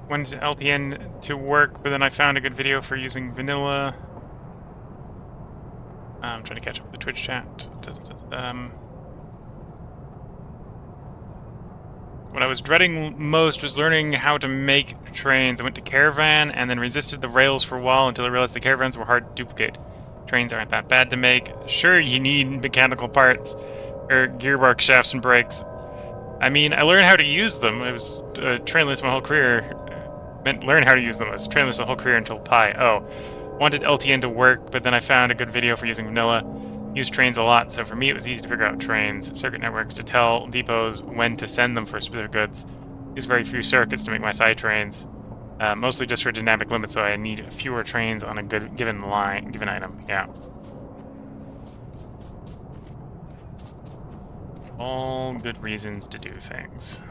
Went to LTN to work, but then I found a good video for using vanilla. I'm trying to catch up with the Twitch chat. What I was dreading most was learning how to make trains. I went to Caravan and then resisted the rails for a while until I realized the caravans were hard to duplicate. Trains aren't that bad to make. Sure, you need mechanical parts, or gearbox shafts and brakes. I mean, I learned how to use them. I was trainless my whole career. Meant learn how to use them. I was trainless the whole career until Pi. Oh, wanted LTN to work, but then I found a good video for using vanilla. Used trains a lot, so for me it was easy to figure out trains, circuit networks to tell depots when to send them for specific goods. Use very few circuits to make my side trains, mostly just for dynamic limits, so I need fewer trains on a given item. Yeah. All good reasons to do things.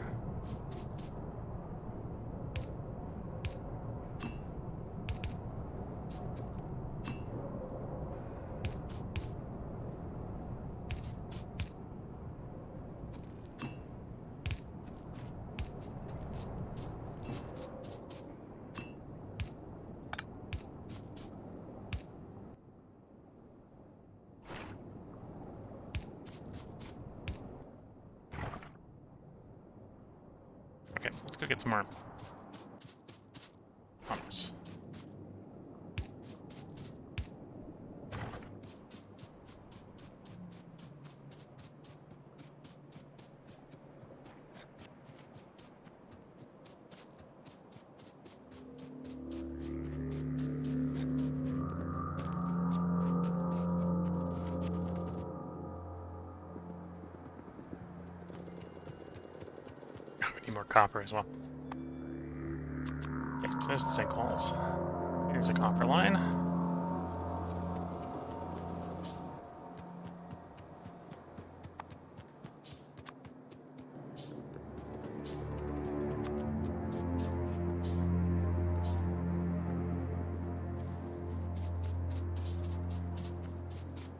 Okay, let's go get some more pumps. More copper as well. Okay, so there's the sinkholes. Here's a copper line.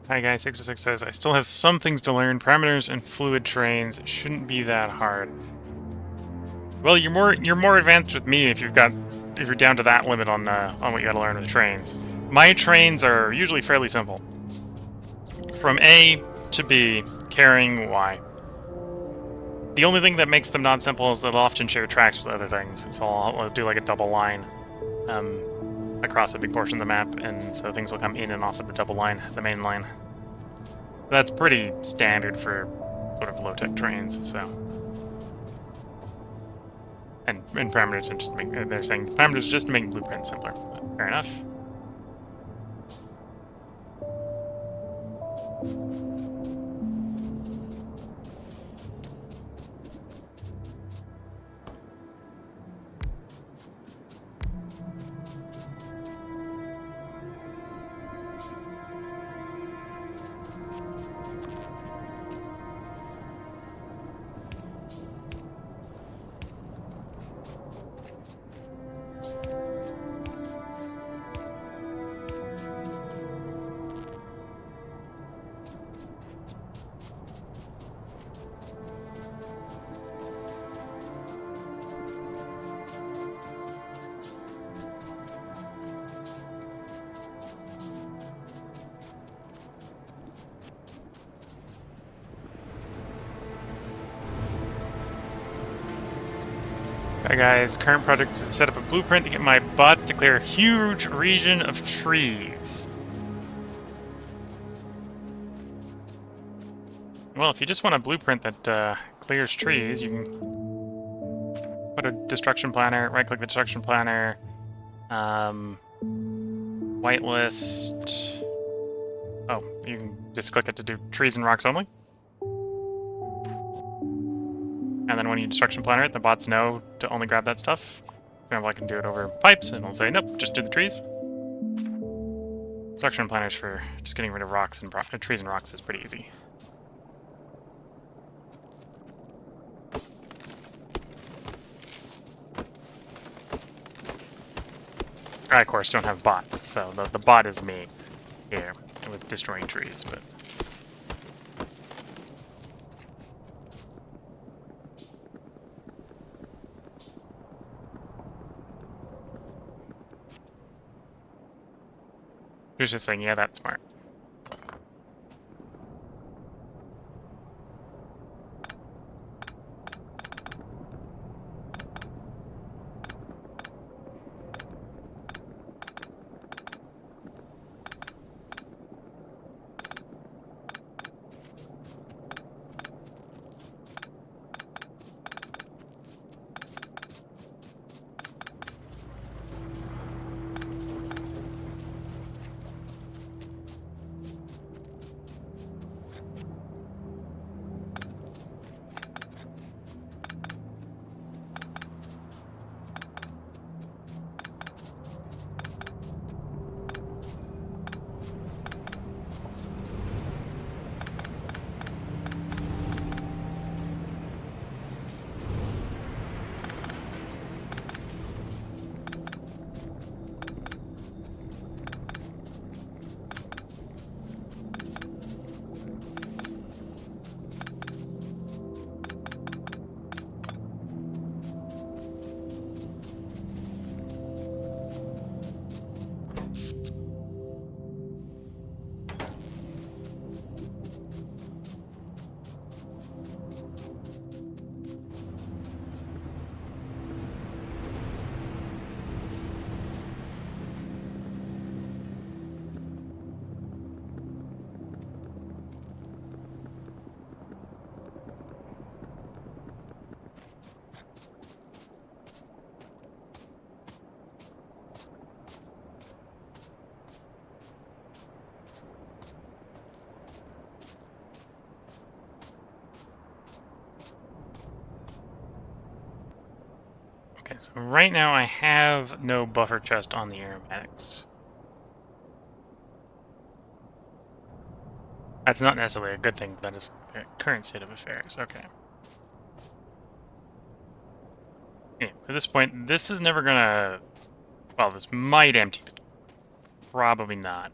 Hi guys, 606 says, I still have some things to learn. Parameters and fluid trains. It shouldn't be that hard. Well, you're more advanced with me if you're down to that limit on what you gotta learn with the trains. My trains are usually fairly simple. From A to B, carrying Y. The only thing that makes them not simple is that they'll often share tracks with other things. So I'll do like a double line across a big portion of the map, and so things will come in and off of the double line, the main line. That's pretty standard for sort of low-tech trains, so. And parameters are just they're saying parameters just to make blueprints simpler. Fair enough. Hi guys, current project is to set up a blueprint to get my bot to clear a huge region of trees. Well, if you just want a blueprint that clears trees, you can put a destruction planner, right-click the destruction planner, whitelist. Oh, you can just click it to do trees and rocks only. And then when you destruction planner it, the bots know to only grab that stuff. For example, I can do it over pipes, and it'll say, nope, just do the trees. Destruction planners for just getting rid of rocks and trees and rocks is pretty easy. I, of course, don't have bots, so the bot is me here with destroying trees, but... He was just saying, yeah, that's smart. Okay, so right now I have no buffer chest on the aromatics. That's not necessarily a good thing, but that is the current state of affairs. Okay. Anyway, at this point, this is never gonna... Well, this might empty, but probably not.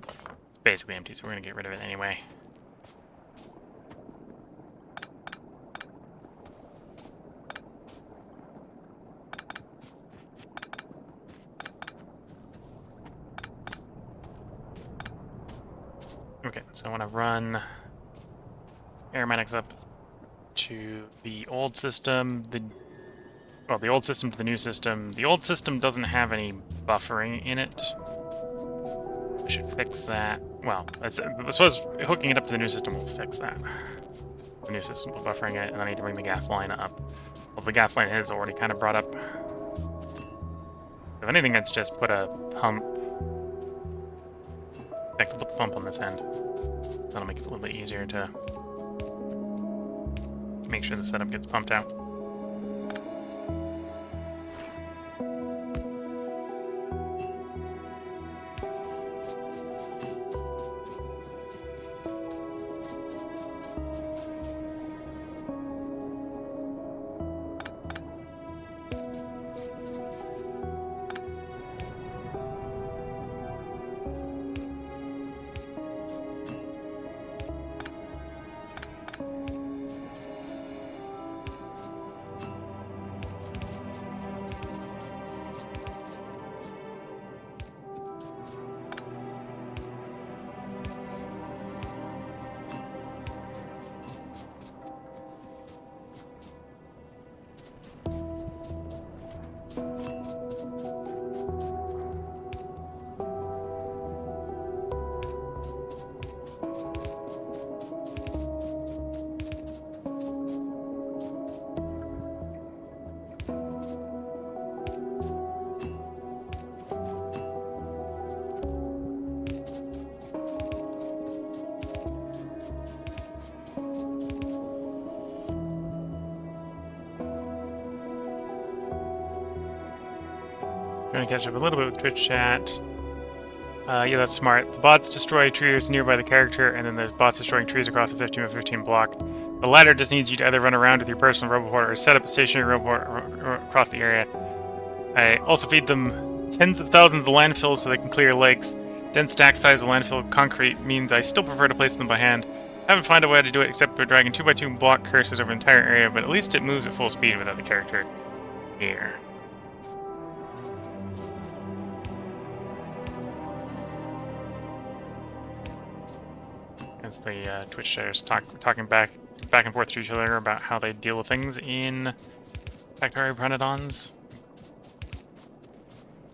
basically empty, so we're going to get rid of it anyway. Okay, so I want to run aromatics up to the old system, the old system to the new system. The old system doesn't have any buffering in it. I should fix that. Well, I suppose hooking it up to the new system will fix that. The new system will buffering it, and then I need to bring the gas line up. Well, the gas line is already kind of brought up. If anything, let's just put a pump. In fact, I'll put the pump on this end. That'll make it a little bit easier to make sure the setup gets pumped out. Trying to catch up a little bit with Twitch chat. Yeah, that's smart. The bots destroy trees nearby the character, and then there's bots destroying trees across a 15 by 15 block. The latter just needs you to either run around with your personal roboport or set up a stationary roboport across the area. I also feed them tens of thousands of landfills so they can clear lakes. Dense stack size of landfill concrete means I still prefer to place them by hand. I haven't found a way to do it except by dragging 2x2 block cursors over the entire area, but at least it moves at full speed without the character here. As the Twitch chatters talking back and forth to each other about how they deal with things in Factorio Pyanodons.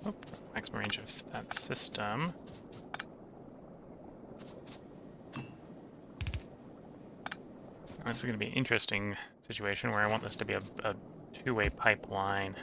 Oh, maximum range of that system. This is going to be an interesting situation where I want this to be a two-way pipeline.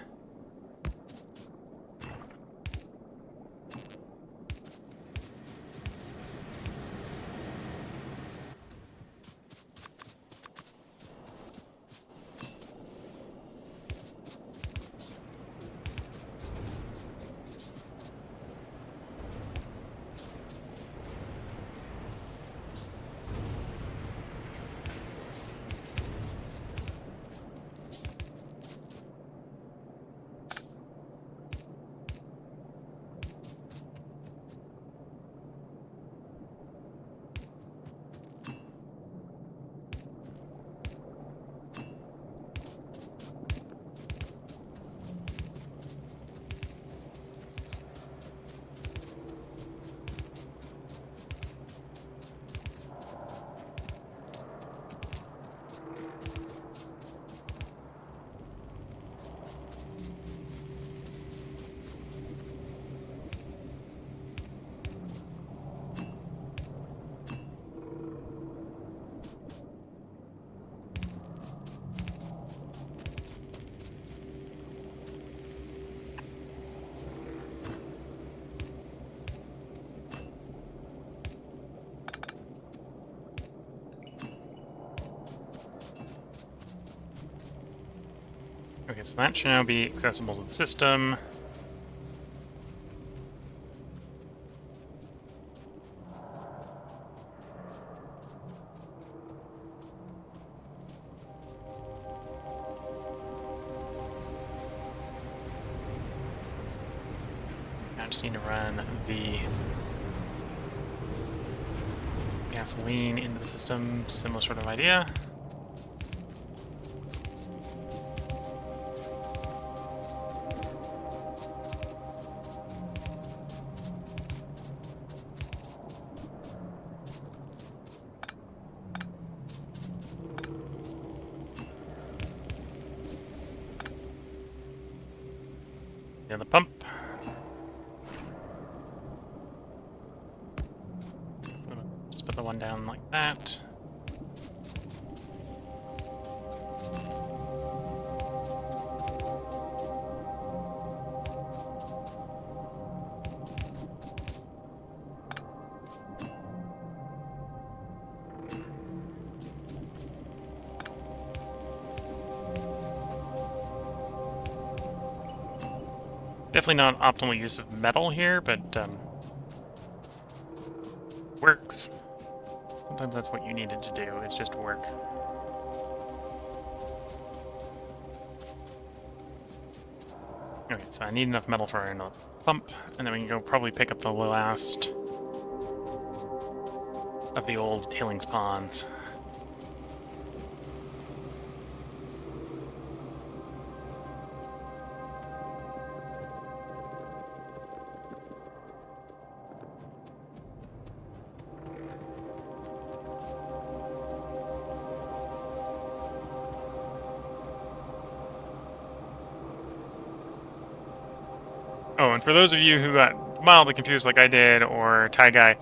Okay, so that should now be accessible to the system. Now I just need to run the gasoline into the system, similar sort of idea. And the pump. Just put the one down like that. Definitely not optimal use of metal here, but works. Sometimes that's what you needed to do, is just work. Okay, so I need enough metal for another pump, and then we can go probably pick up the last of the old tailings ponds. Oh, and for those of you who got mildly confused like I did, or Tie Guy,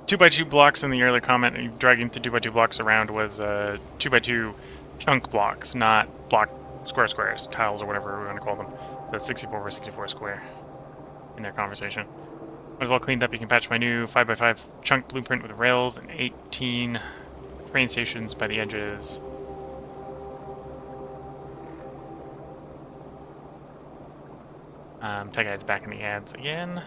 2x2 blocks in the earlier comment, dragging the 2x2 blocks around was 2x2 chunk blocks, not squares, tiles, or whatever we want to call them. So 64 by 64 square in their conversation. When it's all cleaned up, you can patch my new 5x5 chunk blueprint with rails and 18 train stations by the edges. Tie Guy's back in the ads again.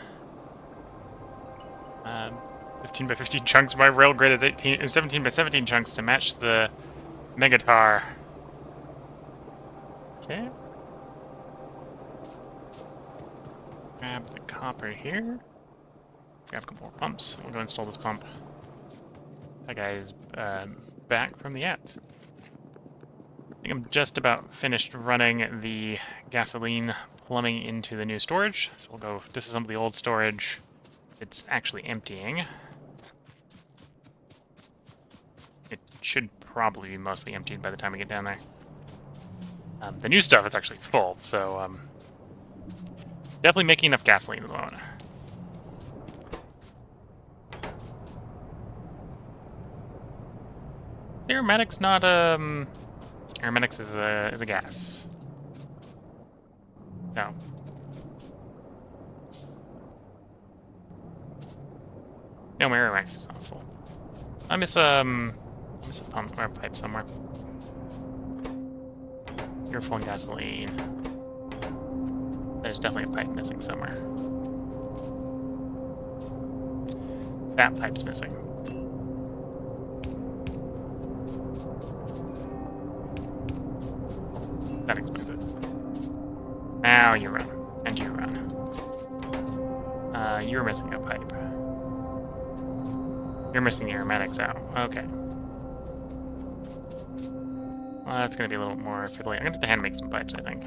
15 by 15 chunks. My rail grid is 17 by 17 chunks to match the Megatar. Okay. Grab the copper here. Grab a couple more pumps. We'll go install this pump. That guy is back from the ads. I think I'm just about finished running the gasoline plumbing into the new storage. So we'll go disassemble the old storage. It's actually emptying. It should probably be mostly emptied by the time we get down there. The new stuff is actually full, so definitely making enough gasoline at the moment. Aromatics not aromatics is a gas. No. No, my aromatics is not full. I miss a pump or a pipe somewhere. You're full in gasoline. There's definitely a pipe missing somewhere. That pipe's missing. That explains it. Now you run. And you run. You're missing a pipe. You're missing the aromatics out. Okay. Well, that's going to be a little more fiddly. I'm going to have to hand make some pipes, I think.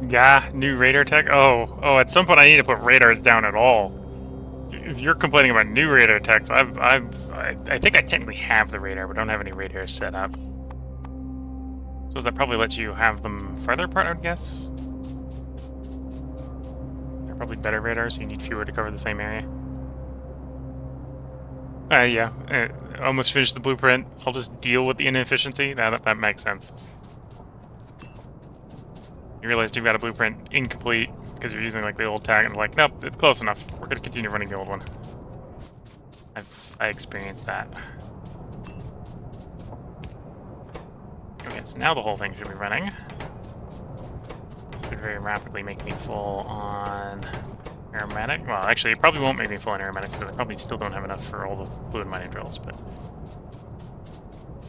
Yeah, new radar tech? Oh, at some point I need to put radars down at all. If you're complaining about new radar techs, I think I technically have the radar, but don't have any radars set up. So that probably lets you have them farther apart, I would guess? They're probably better radars, so you need fewer to cover the same area. Yeah, almost finished the blueprint. I'll just deal with the inefficiency. That makes sense. You realized you've got a blueprint incomplete because you're using like the old tag, and like, nope, it's close enough. We're going to continue running the old one. I experienced that. Okay, so now the whole thing should be running. Should very rapidly make me full on aromatic. Well, actually, it probably won't make me full on aromatic, so I probably still don't have enough for all the fluid mining drills, but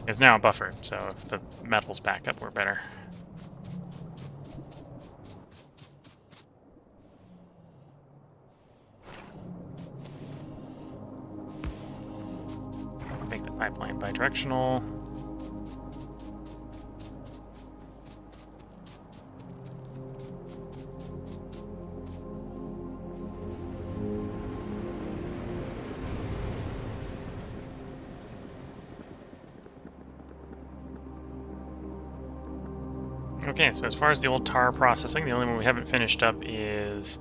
it's now buffered, so if the metals back up, we're better. Make the pipeline bidirectional. Okay, so as far as the old tar processing, the only one we haven't finished up is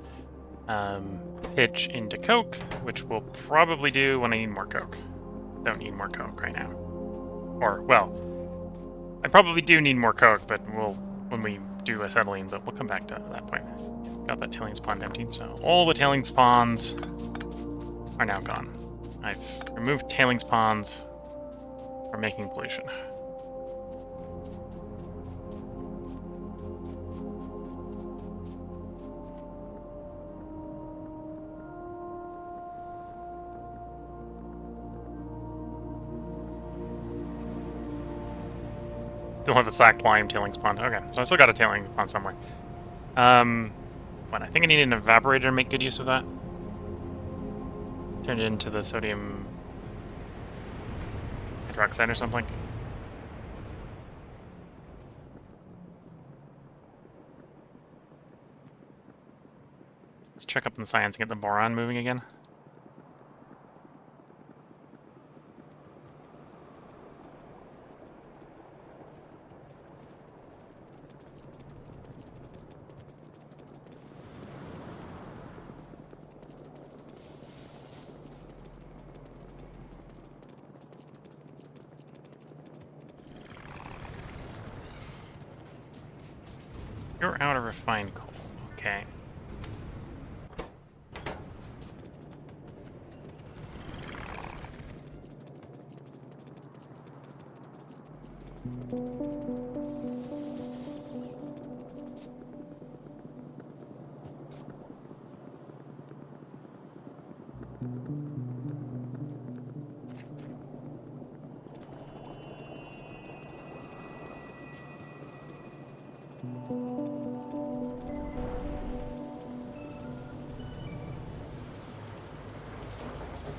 pitch into coke, which we'll probably do when I need more coke. Don't need more coke right now. Or, well, I probably do need more coke, but when we do acetylene, but we'll come back to that point. Got that tailings pond emptied, so all the tailings ponds are now gone. I've removed tailings ponds from making pollution. Still have a slack lime tailings pond. Okay, so I still got a tailings pond somewhere. What, I think I need an evaporator to make good use of that. Turn it into the sodium hydroxide or something. Let's check up on the science and get the boron moving again. You're out of refined coal. Okay.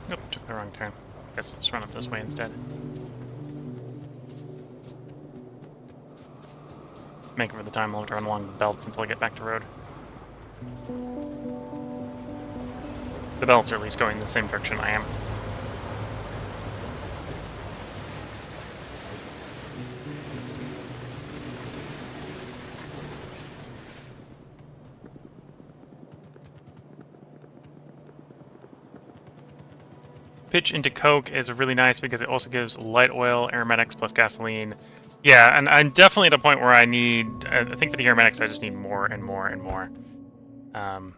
Nope, took the wrong turn. Guess I'll just run up this way instead. Make it for the time limit to run along the belts until I get back to road. The belts are at least going the same direction I am. Pitch into coke is really nice because it also gives light oil, aromatics plus gasoline. Yeah, and I'm definitely at a point where I need... I think for the aromatics I just need more and more and more. So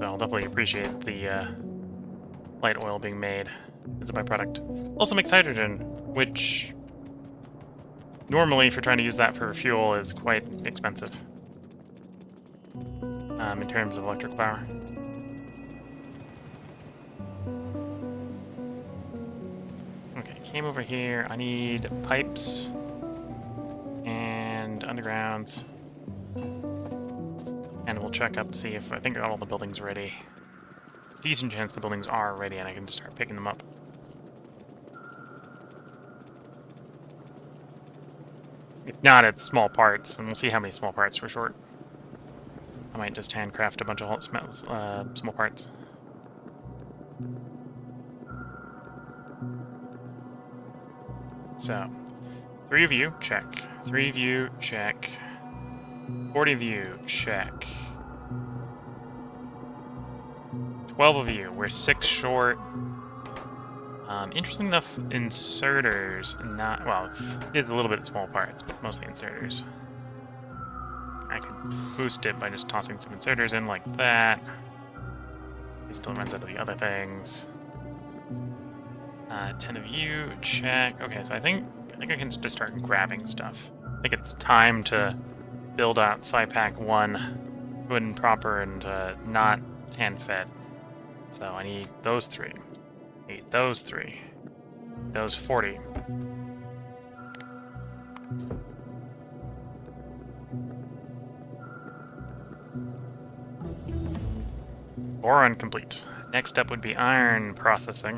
I'll definitely appreciate the light oil being made as a byproduct. Also makes hydrogen, which normally if you're trying to use that for fuel is quite expensive in terms of electric power. Okay, came over here. I need pipes and undergrounds. And we'll check up to see if I think I got all the buildings ready. There's a decent chance the buildings are ready and I can just start picking them up. If not, it's small parts, and we'll see how many small parts we're short. I might just handcraft a bunch of small parts. So, 3 of you, check. 3 of you, check. 40 of you, check. 12 of you, we're 6 short. Interesting enough, inserters, not... Well, it is a little bit of small parts, but mostly inserters. I could boost it by just tossing some inserters in like that. It still runs out of the other things. 10 of you, check. Okay, so I think I can just start grabbing stuff. I think it's time to build out SciPack 1 good and proper and not hand-fed. So I need those 3. I need those 3. Those 40. Boron complete. Next step would be iron processing,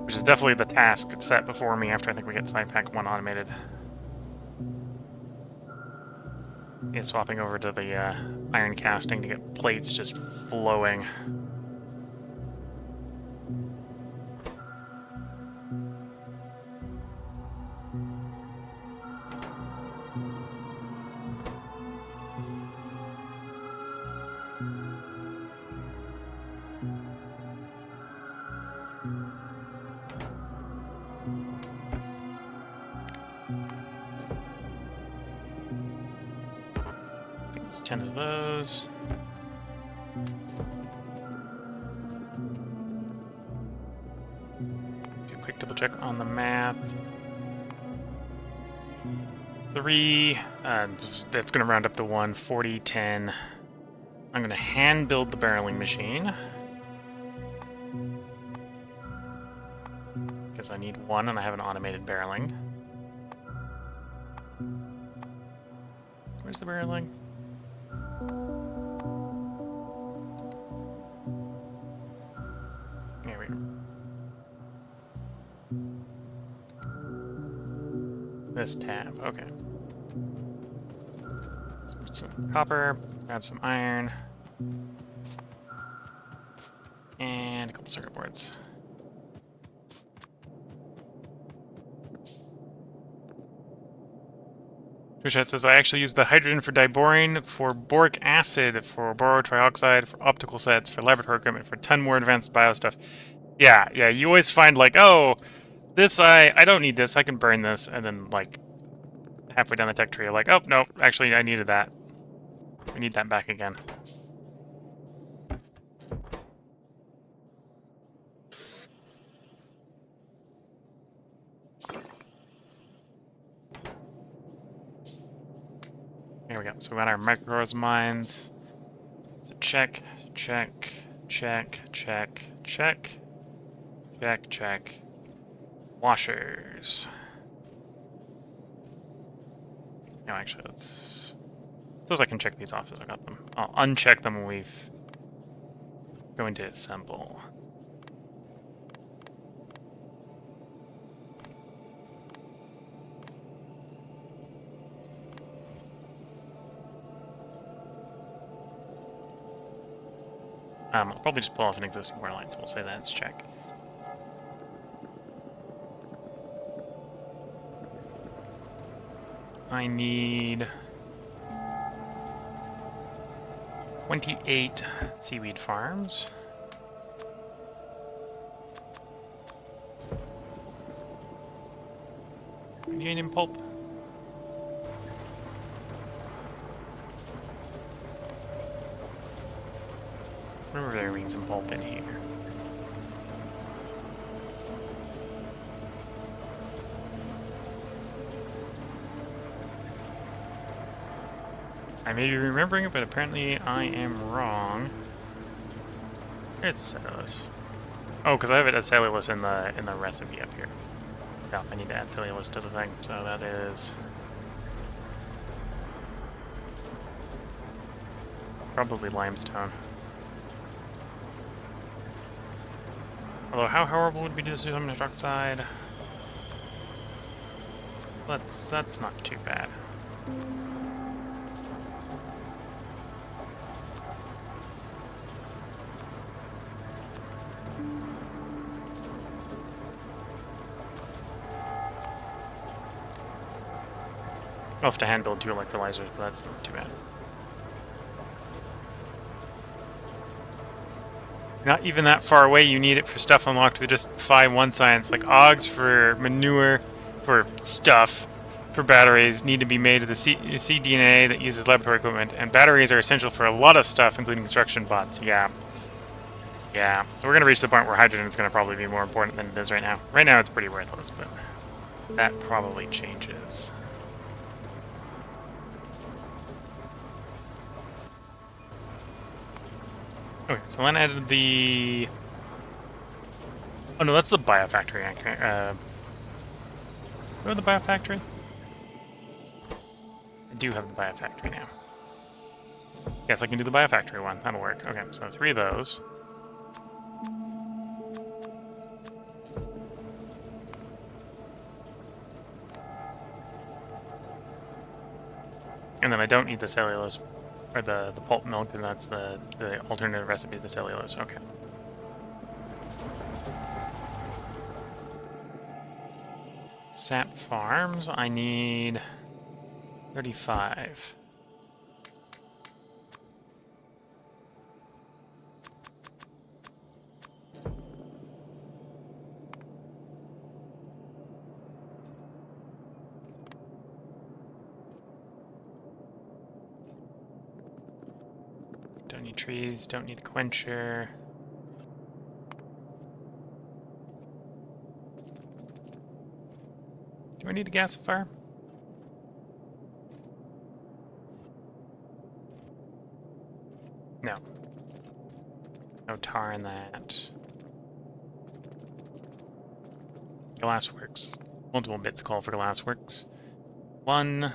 which is definitely the task set before me after I think we get SciPack 1 automated. Yeah, swapping over to the iron casting to get plates just flowing. There's 10 of those. Do a quick double check on the math. 3, that's going to round up to 1, 40, 10. I'm going to hand build the barreling machine. Because I need 1 and I have an automated barreling. Where's the barreling? There we go. This tab, okay. Some copper, grab some iron, and a couple circuit boards. Tushat says, I actually use the hydrogen for diborane, for boric acid, for borotrioxide, for optical sets, for laboratory equipment, for a ton more advanced bio stuff. Yeah, you always find like, oh, this I don't need this, I can burn this, and then like halfway down the tech tree, you're like, oh, no, actually I needed that. We need that back again. Here we go. So we got our micros mines. So check, check, check, check, check, check, check. Washers. No, actually, let's... Suppose I can check these off as I got them. I'll uncheck them when we've... going to assemble. I'll probably just pull off an existing wire line, so we'll say that's check. I need 28 seaweed farms. Uranium pulp. Remember there being some pulp in here. I may be remembering it, but apparently I am wrong. Here's the cellulose. Oh, because I have it as cellulose in the recipe up here. No, I need to add cellulose to the thing, so that is probably limestone. Although, how horrible would it be to do aluminum hydroxide? That's not too bad. I'll have to hand build 2 electrolyzers, but that's not too bad. Not even that far away, you need it for stuff unlocked with just Phi 1 science, like Augs for manure, for stuff, for batteries, need to be made of the cDNA that uses laboratory equipment, and batteries are essential for a lot of stuff, including construction bots, yeah. Yeah, we're going to reach the point where hydrogen is going to probably be more important than it is right now. Right now it's pretty worthless, but that probably changes. Okay, so then added the... Oh no, that's the biofactory. Do I have the biofactory? I do have the biofactory now. Yes, I can do the biofactory one. That'll work. Okay, so 3 of those. And then I don't need the cellulose, or the pulp milk, and that's the alternative recipe, the cellulose. Okay. Sap farms, I need 35. Don't need trees, don't need the quencher. Do I need a gasifier? No. No tar in that. Glassworks. Multiple bits call for glassworks. 1,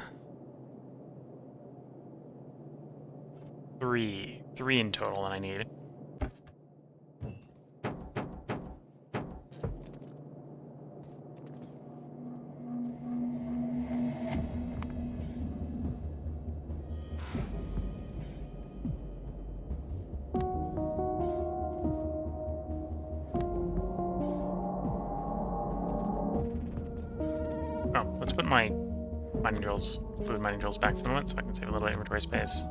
3. 3 in total that I need. Oh, let's put my mining drills, fluid mining drills back for the moment so I can save a little bit of inventory space.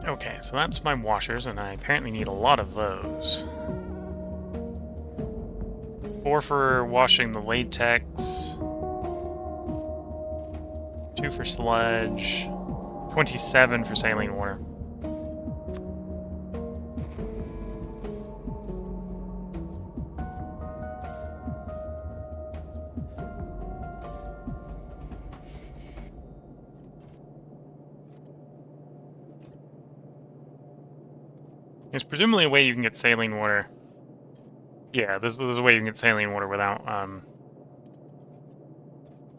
Okay, so that's my washers, and I apparently need a lot of those. 4 for washing the latex. 2 for sludge. 27 for saline water. There's presumably a way you can get saline water. Yeah, this is a way you can get saline water without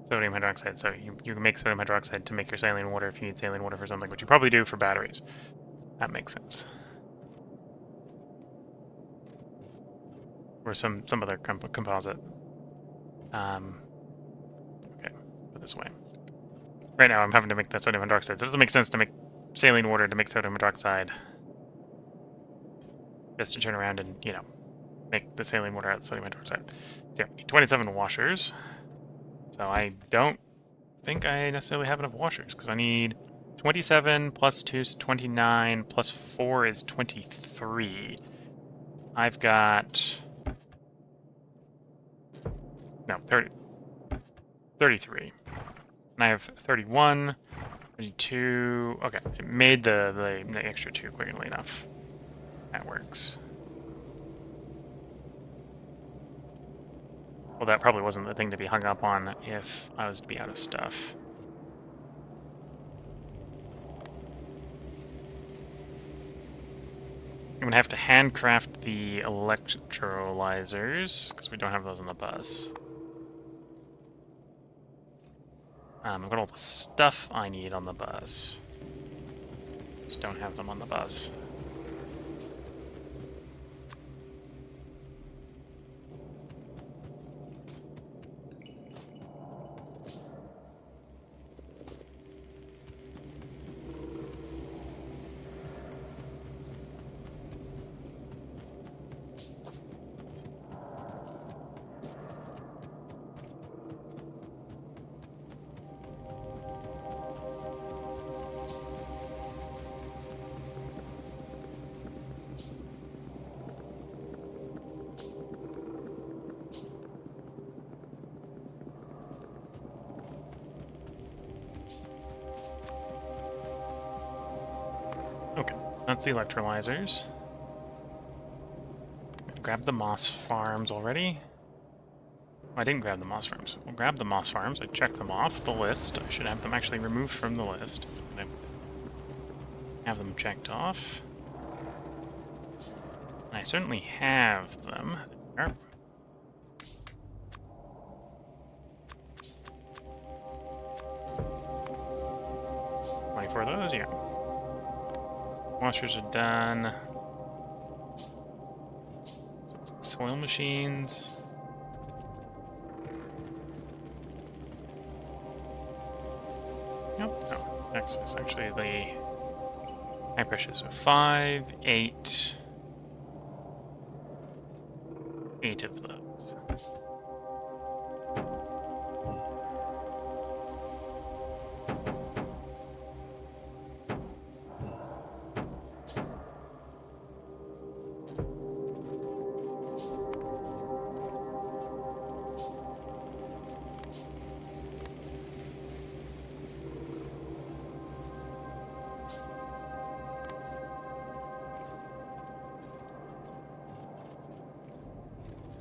sodium hydroxide. So you can make sodium hydroxide to make your saline water if you need saline water for something, which you probably do for batteries. That makes sense. Or some other composite. Okay, put this way. Right now I'm having to make that sodium hydroxide, so it doesn't make sense to make saline water to make sodium hydroxide. Just to turn around and, you know, make the saline water out of the sodium hydroxide. So, yeah, 27 washers. So I don't think I necessarily have enough washers, because I need 27 plus 2 is 29, plus 4 is 23. I've got... No, 33. And I have 31, 32... Okay, it made the extra 2 quickly enough. That works. Well, that probably wasn't the thing to be hung up on if I was to be out of stuff. I'm going to have to handcraft the electrolyzers, because we don't have those on the bus. I've got all the stuff I need on the bus. Just don't have them on the bus. So that's the electrolyzers. Grab the moss farms already. I didn't grab the moss farms. We'll grab the moss farms. I checked them off the list. I should have them actually removed from the list. I have them checked off. I certainly have them. There. 24 of those, yeah. Washers are done. Soil machines. Nope, no. Next is actually the high pressure. So 5, 8. 8 of those.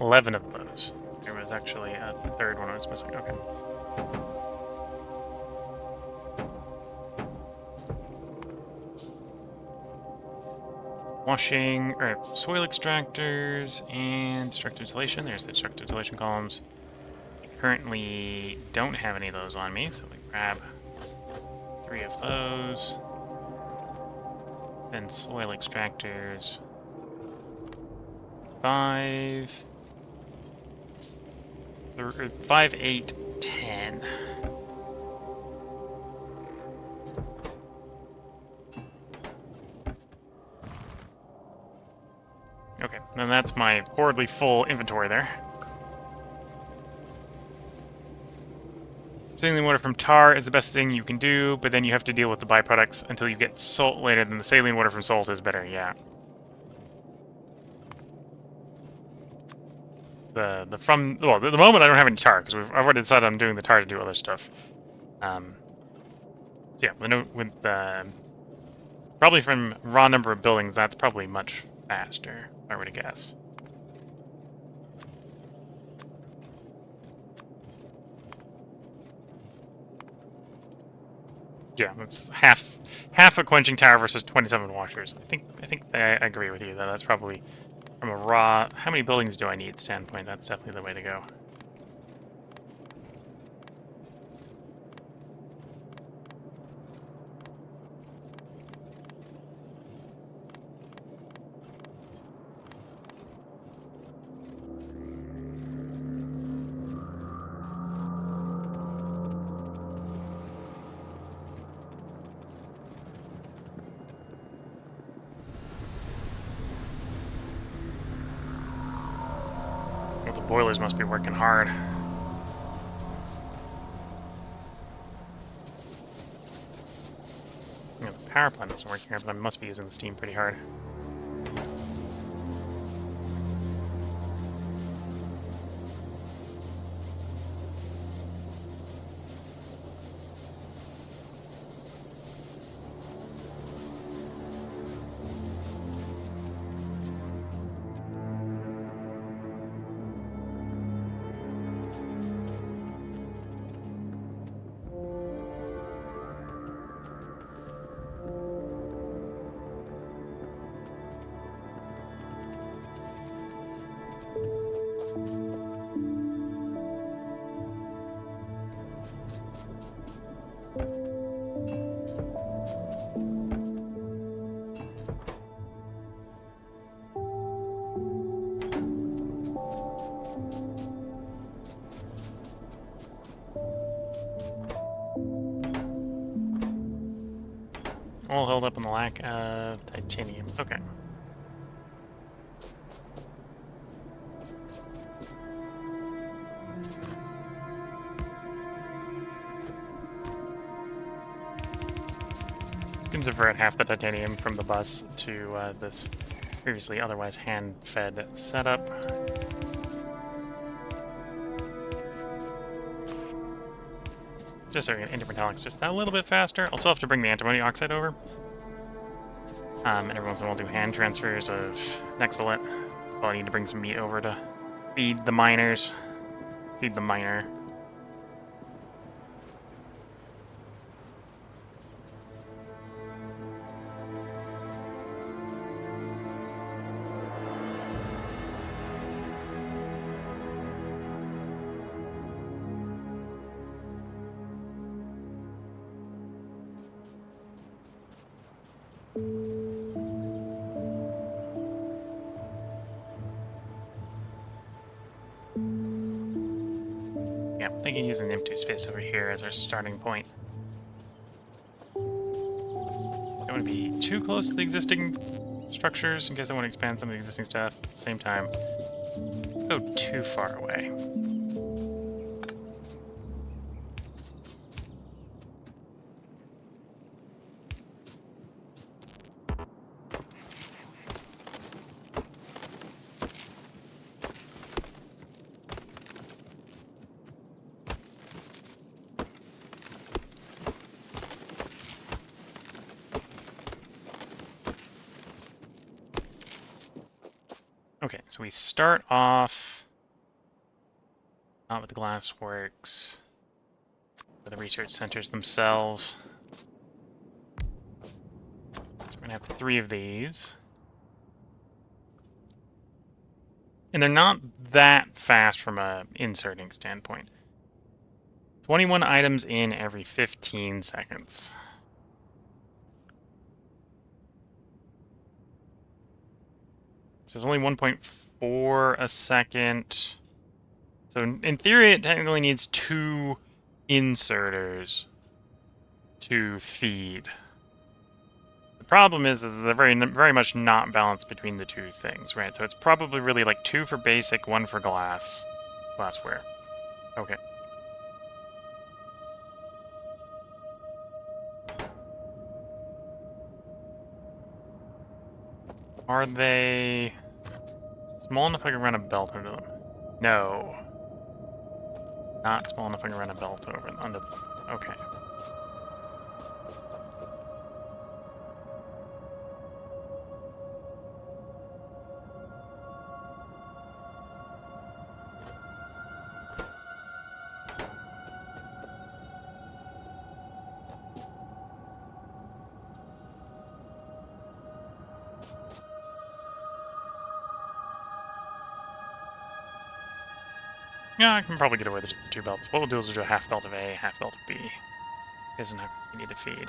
$11 of those. There was actually a third one I was missing. Okay. Washing, or soil extractors and destructive insulation. There's the destructive insulation columns. I currently don't have any of those on me, so we grab 3 of those. Then soil extractors. 5, 8, 10. Okay, and that's my horribly full inventory there. Saline water from tar is the best thing you can do, but then you have to deal with the byproducts until you get salt later, then the saline water from salt is better, yeah. The moment I don't have any tar, because I've already decided I'm doing the tar to do other stuff. So yeah, probably from raw number of buildings, that's probably much faster, if I were to guess. Yeah, it's half a quenching tower versus 27 washers. I think I agree with you, though. That's probably from a raw, how many buildings do I need standpoint? That's definitely the way to go. The boilers must be working hard. Yeah, the power plant isn't working here, but I must be using the steam pretty hard. All held up on the lack of titanium. Okay. You can divert half the titanium from the bus to this previously otherwise hand-fed setup. Just so we can intermetallics just that a little bit faster. I'll still have to bring the antimony oxide over. And every once in a while, I'll do hand transfers of Nexalit. Well, I need to bring some meat over to feed the miners. Feed the miner. Yeah, I'm thinking using the empty space over here as our starting point. Don't want to be too close to the existing structures in case I want to expand some of the existing stuff. At the same time, go too far away. Okay, so we start off not with the glassworks, but the research centers themselves. So we're gonna have 3 of these. And they're not that fast from a inserting standpoint. 21 items in every 15 seconds. So it's only 1.4 a second. So in theory, it technically needs 2 inserters to feed. The problem is that they're very much not balanced between the 2 things, right? So it's probably really like 2 for basic, 1 for glassware. Okay. Are they small enough I can run a belt under them? No. Not small enough I can run a belt under them. Okay. Yeah, I can probably get away with just the 2 belts. What we'll do is we'll do a half belt of A, half belt of B. Isn't how we need to feed.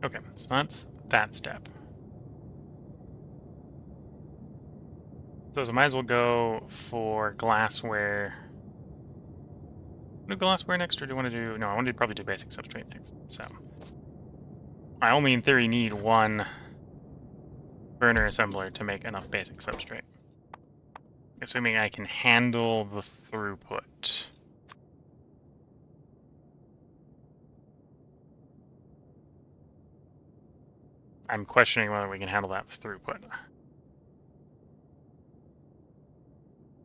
Okay, so that's that step. So I might as well go for glassware. Do glassware next, or do you want to do... No, I want to probably do basic substrate next. So I only, in theory, need 1 burner assembler to make enough basic substrate. Assuming I can handle the throughput. I'm questioning whether we can handle that throughput.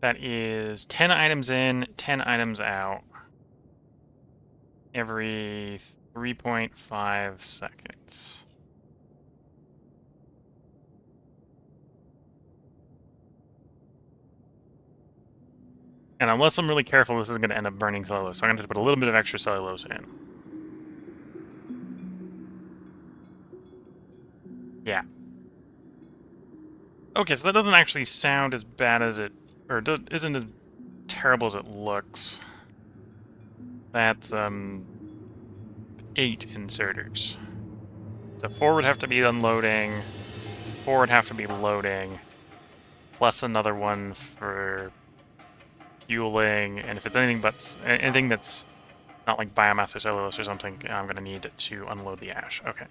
That is 10 items in, 10 items out. Every 3.5 seconds. And unless I'm really careful, this is going to end up burning cellulose. So I'm going to have to put a little bit of extra cellulose in. Yeah. Okay, so that doesn't actually sound as bad as it... Or isn't as terrible as it looks. That's, 8 inserters. So 4 would have to be unloading, 4 would have to be loading, plus another one for fueling, and if it's anything that's not like biomass or cellulose or something, I'm going to need to unload the ash. Okay.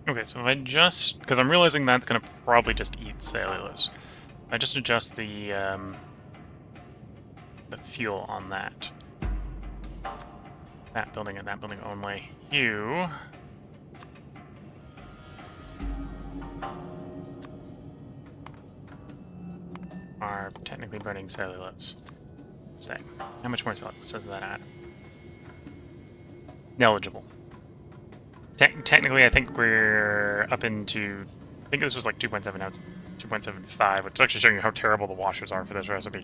Okay, so if I just... Because I'm realizing that's going to probably just eat cellulose. If I just adjust the fuel on that. That building and that building only. You... are technically burning cellulose. Let's say. How much more cellulose does that add? Negligible. Technically, I think we're up into... I think this was like 2.7, now it's 2.75, which is actually showing you how terrible the washers are for this recipe.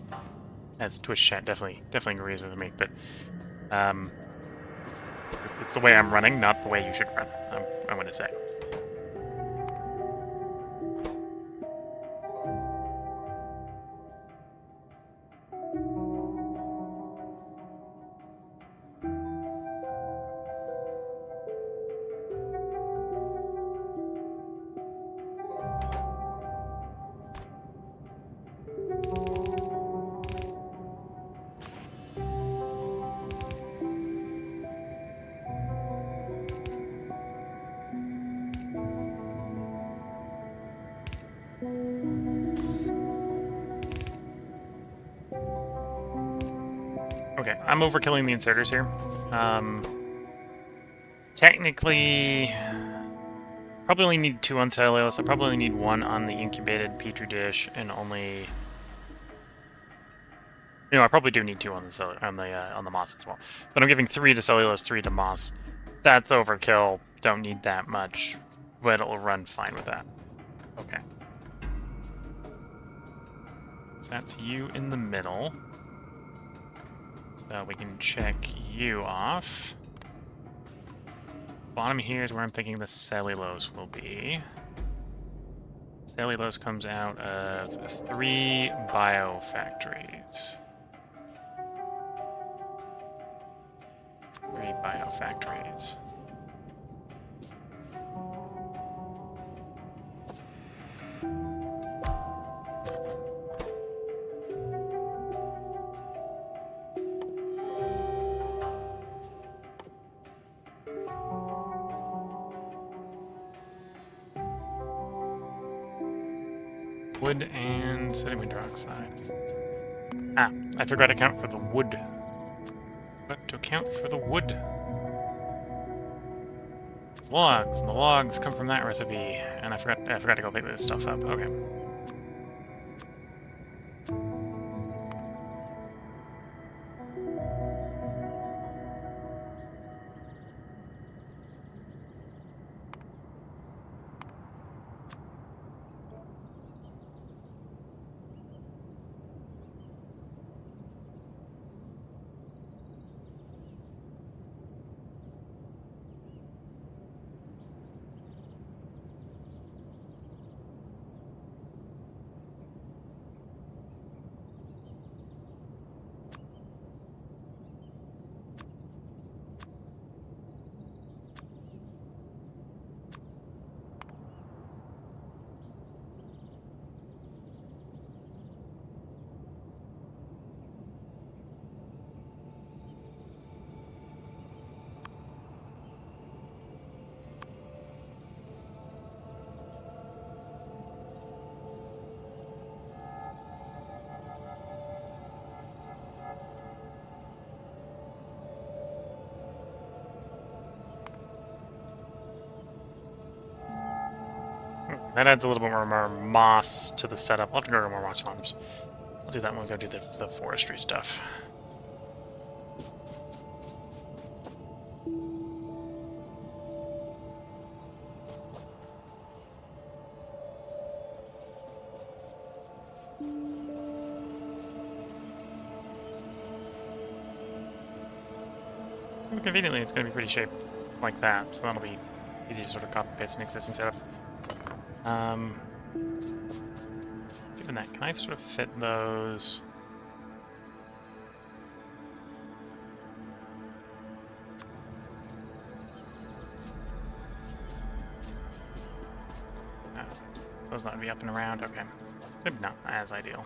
As Twitch chat definitely agrees with me, but it's the way I'm running, not the way you should run, I'm going to say. Okay, I'm overkilling the inserters here. Technically, probably only need 2 on cellulose. I probably only need 1 on the incubated petri dish, and only... You know, I probably do need 2 on the moss as well. But I'm giving 3 to cellulose, 3 to moss. That's overkill. Don't need that much, but it'll run fine with that. Okay. So that's you in the middle. So we can check you off. Bottom here is where I'm thinking the cellulose will be. Cellulose comes out of 3 biofactories. 3 biofactories. Wood and sodium hydroxide. Ah, I forgot to account for the wood. But to account for the wood. There's logs, and the logs come from that recipe. And I forgot to go pick this stuff up. Okay. that adds a little bit more moss to the setup. I'll have to go to more moss farms. I'll do that when we go do the forestry stuff. Conveniently, it's going to be pretty shaped like that, so that'll be easy to sort of copy paste an existing setup. Given that, can I sort of fit those? Those not be up and around. Okay, maybe not as ideal.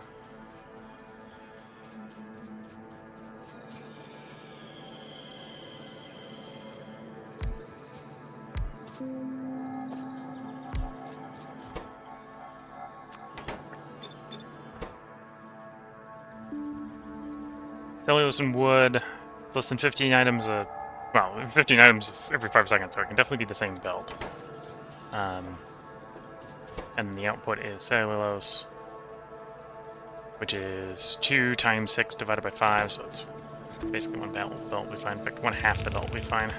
Cellulose and wood. It's less than 15 items well, 15 items every 5 seconds, so it can definitely be the same build. And the output is cellulose, which is 2 times 6 divided by 5, so it's basically one belt we find. In fact, 1/2 the belt we find.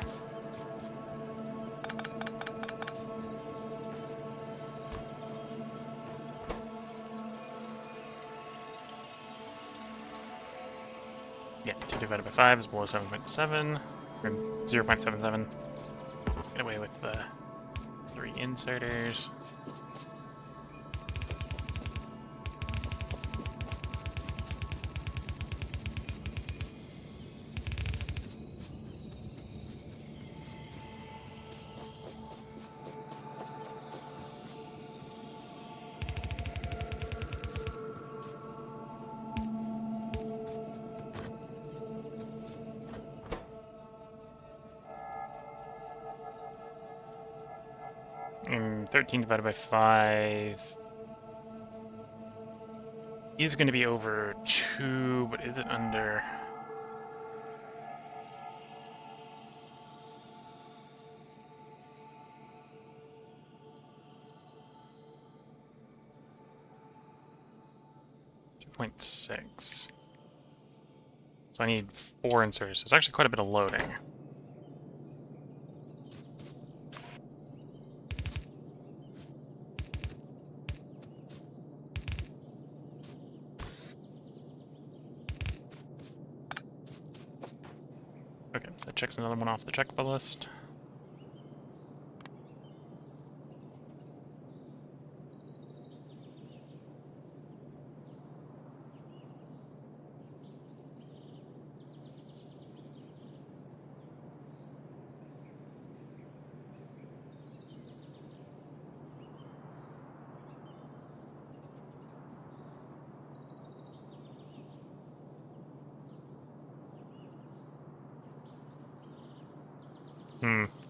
Yeah, 2 divided by 5 is below 7.7, or 0.77. Get away with the 3 inserters. And 13 divided by 5 is going to be over 2, but is it under? .6. So I need 4 inserters. There's actually quite a bit of loading. Okay, so that checks another one off the checkable list.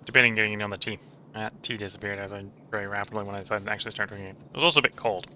Debating getting it on the T. That T disappeared as I very rapidly when I decided to actually start drinking it. It was also a bit cold.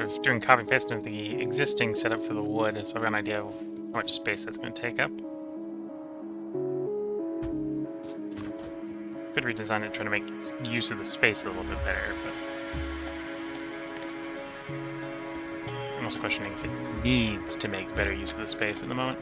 of doing copy and paste into the existing setup for the wood, so I've got an idea of how much space that's going to take up. Could redesign it, trying to make use of the space a little bit better, but I'm also questioning if it needs to make better use of the space at the moment.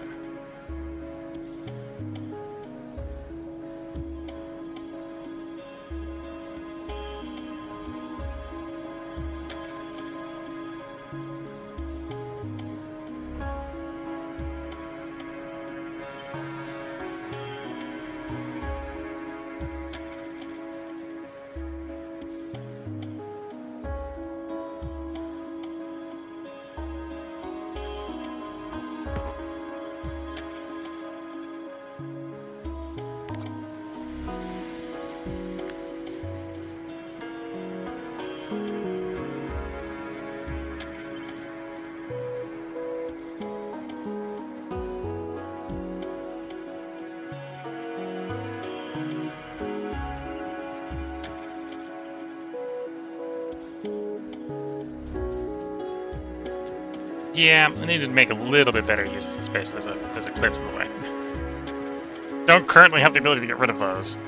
Yeah, I need to make a little bit better use of the space. There's a cliff in the way. Don't currently have the ability to get rid of those.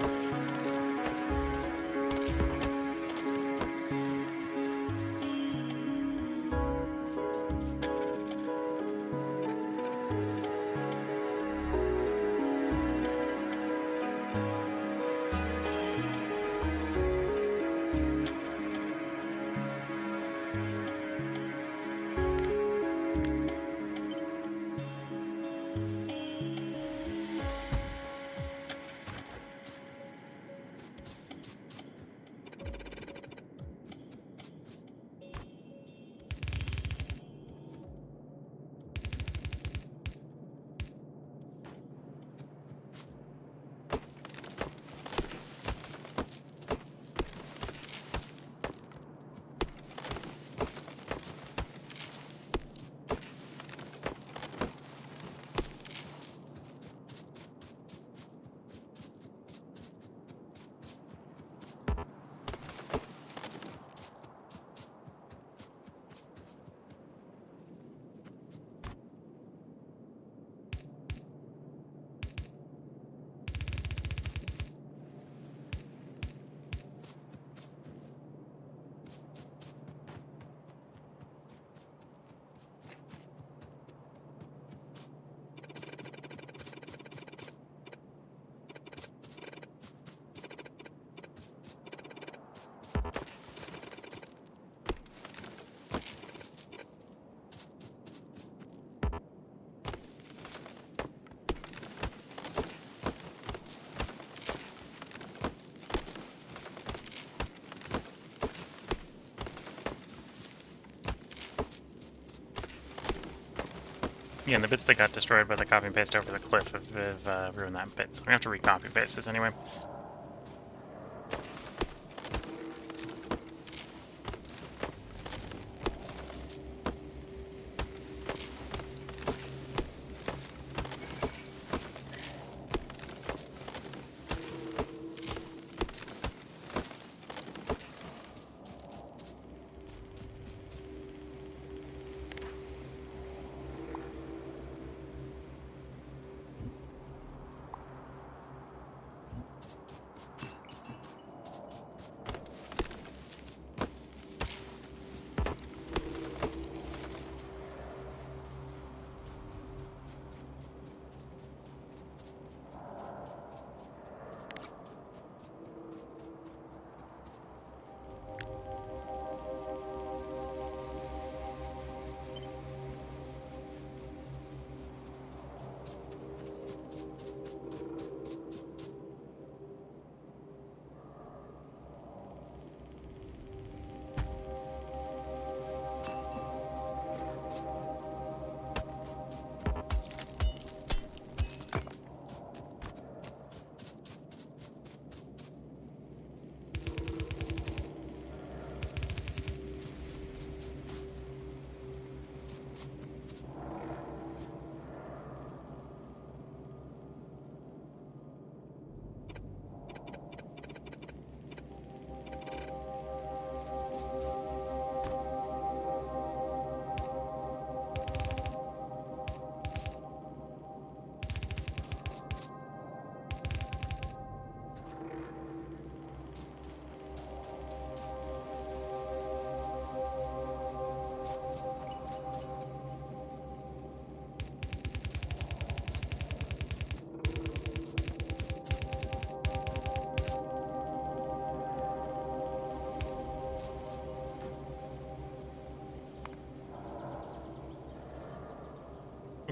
Yeah, and the bits that got destroyed by the copy and paste over the cliff have ruined that bit, so I'm going to have to recopy paste this anyway.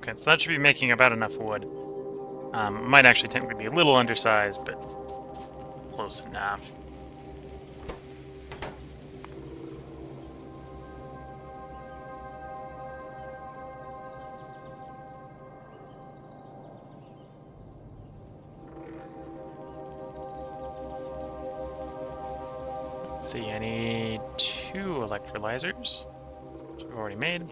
Okay, so that should be making about enough wood. Might actually technically be a little undersized, but close enough. Let's see, I need 2 electrolyzers, which I've already made.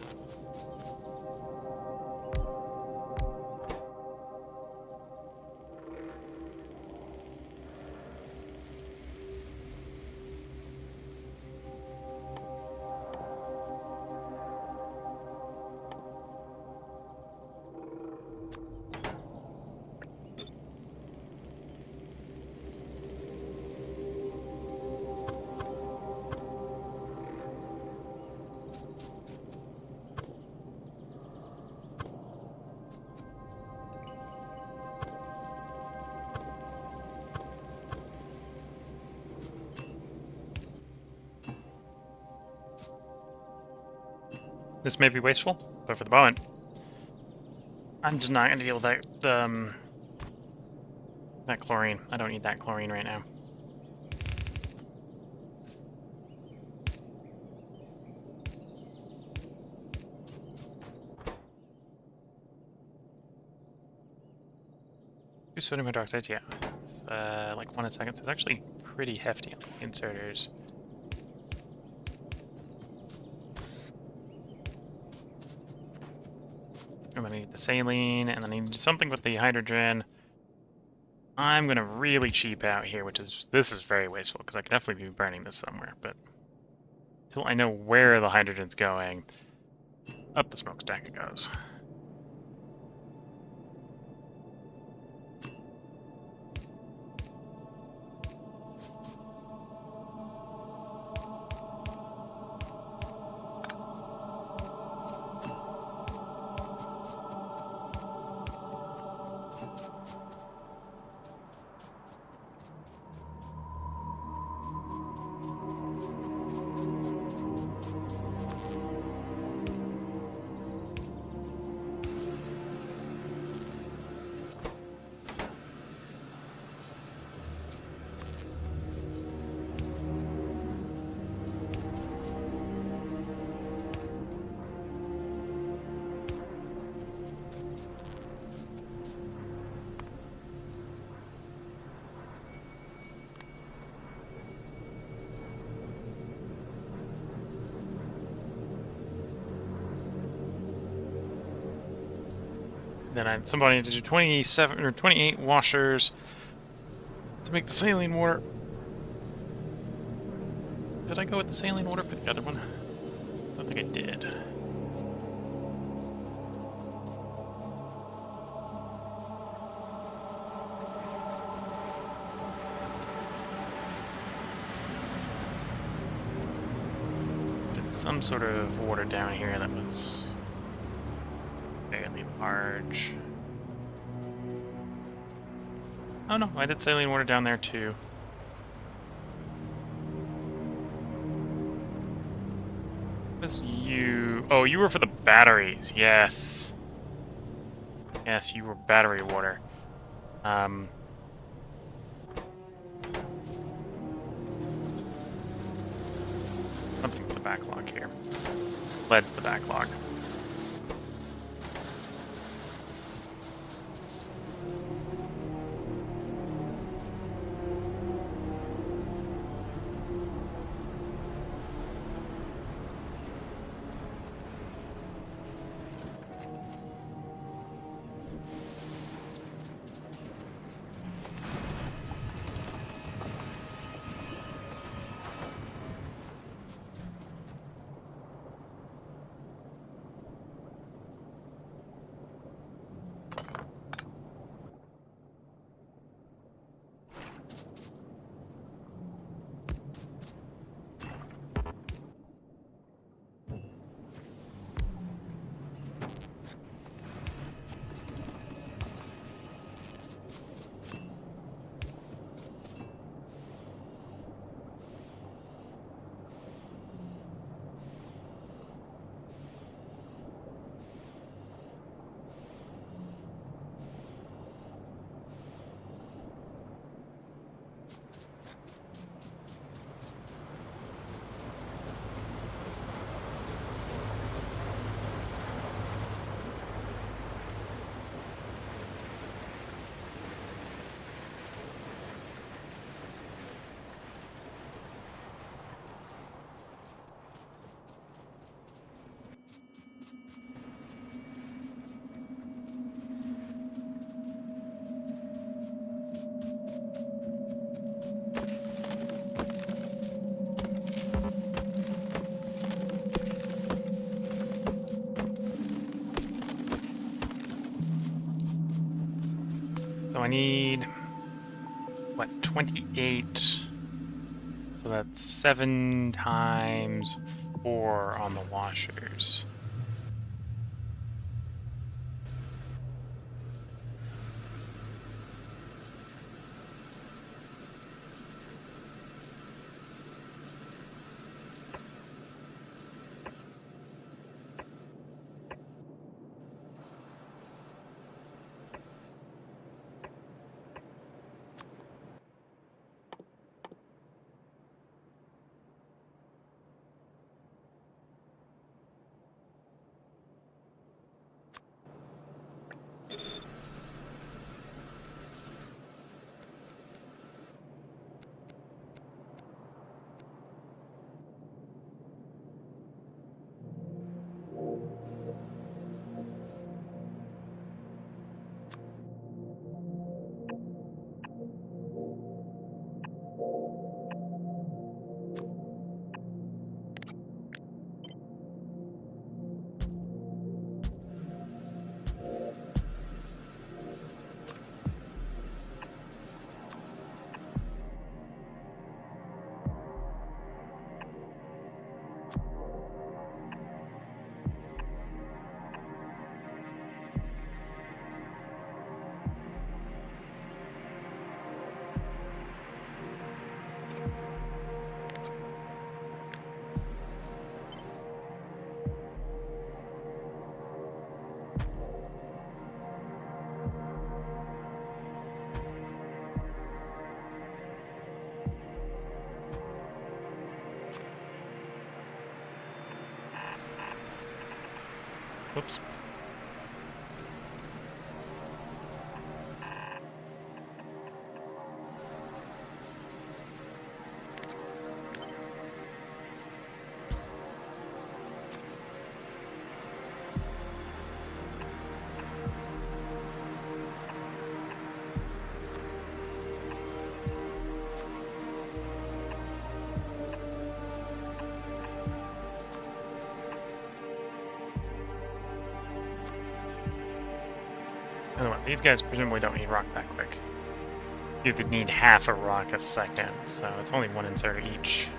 This may be wasteful, but for the moment, I'm just not going to deal with that chlorine. I don't need that chlorine right now. Two sodium hydroxides, yeah. It's like 1 a second, so it's actually pretty hefty on the inserters. And then I need the saline, and then I need something with the hydrogen. I'm gonna really cheap out here, this is very wasteful, because I could definitely be burning this somewhere, but until I know where the hydrogen's going, up the smokestack it goes. Then at some point I need to do 27 or 28 washers to make the saline water. Did I go with the saline water for the other one? I don't think I did. Did some sort of water down here that was fairly large. Oh no, I did saline water down there too. Was you? Oh, you were for the batteries. Yes. Yes, you were battery water. Something's the backlog here. Lead's the backlog. So I need, what, 28? So that's 7 times 4 on the washers. Oops. Anyway, these guys presumably don't need rock that quick. You would need half a rock a second, so it's only 1 insert each.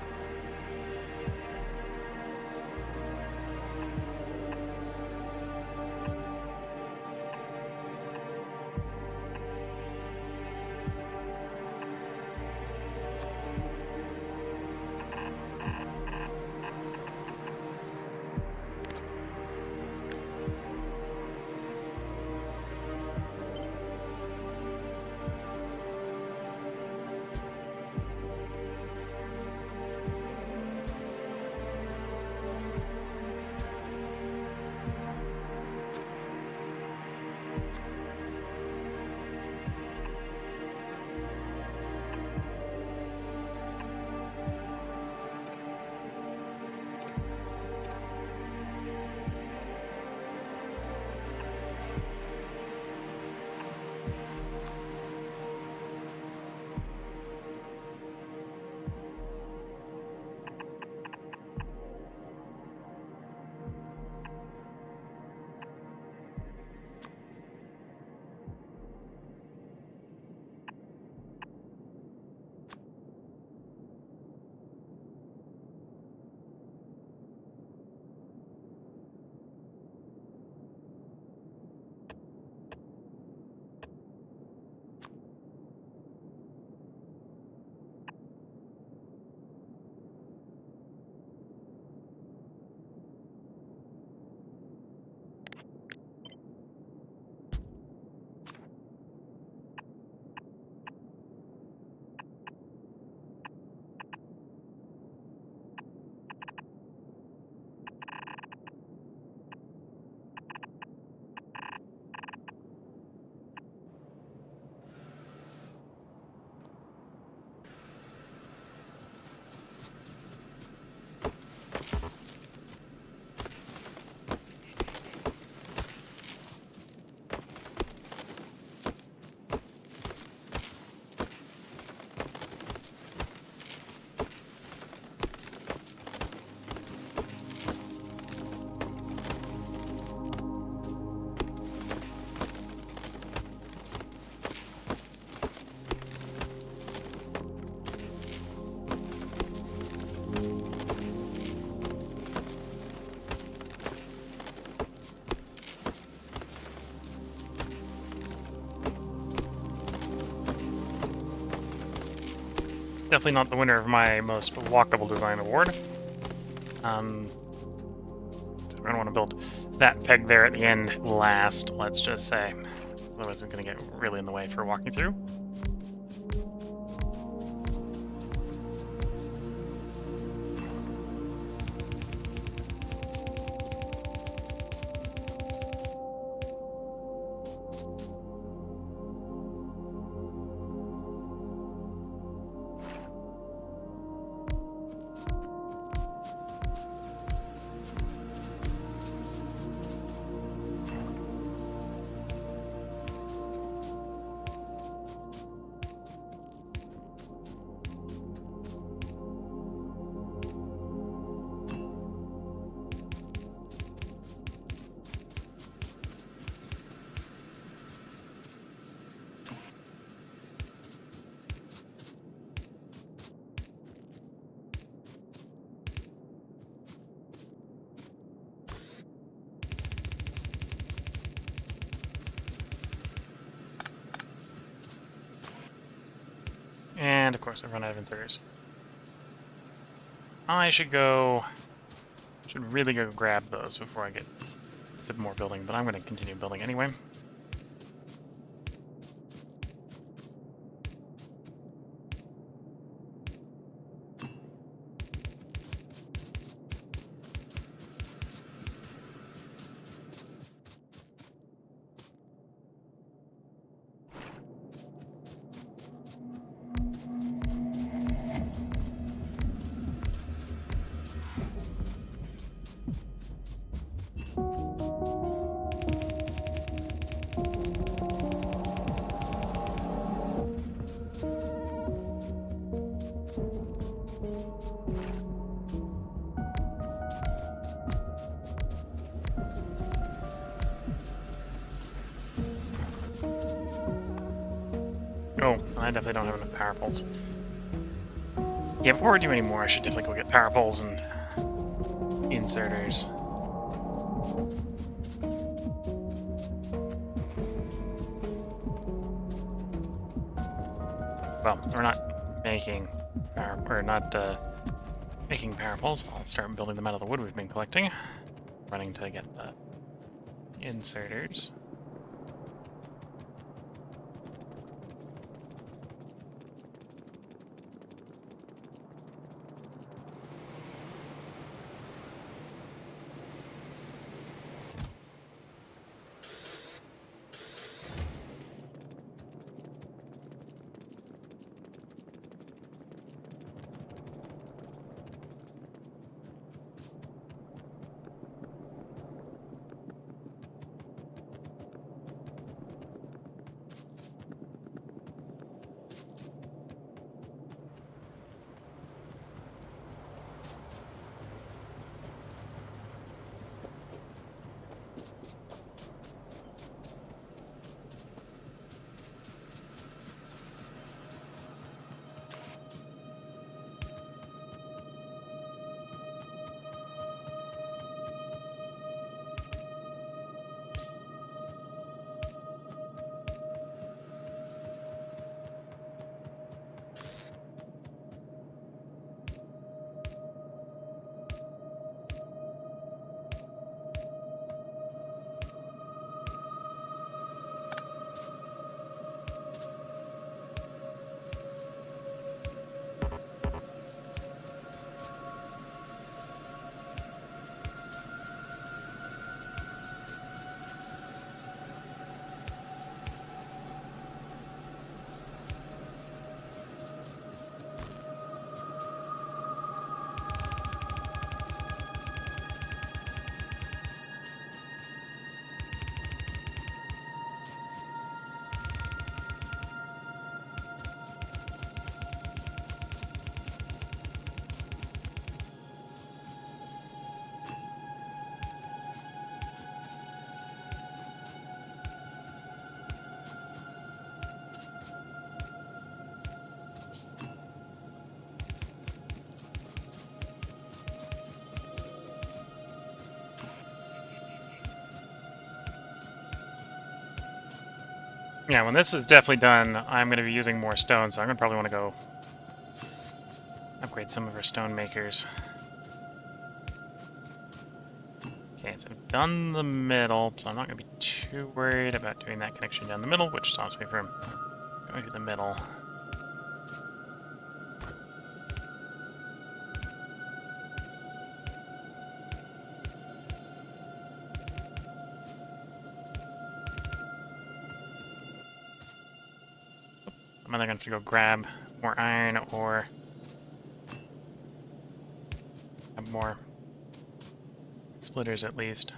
Definitely not the winner of my most walkable design award. So I don't want to build that peg there at the end last, let's just say. Otherwise it's going to get really in the way for walking through. And of course, I've run out of inserters. I should really go grab those before I get to more building, but I'm going to continue building anyway. Oh, I definitely don't have enough power poles. Yeah, before I do any more, I should definitely go get power poles and inserters. Well, we're not making making power poles. I'll start building them out of the wood we've been collecting. Running to get the inserters. Yeah, when this is definitely done, I'm going to be using more stone, so I'm going to probably want to go upgrade some of our stone makers. Okay, so I've done the middle, so I'm not going to be too worried about doing that connection down the middle, which stops me from going to the middle. I'm either going to have to go grab more iron or have more splitters at least.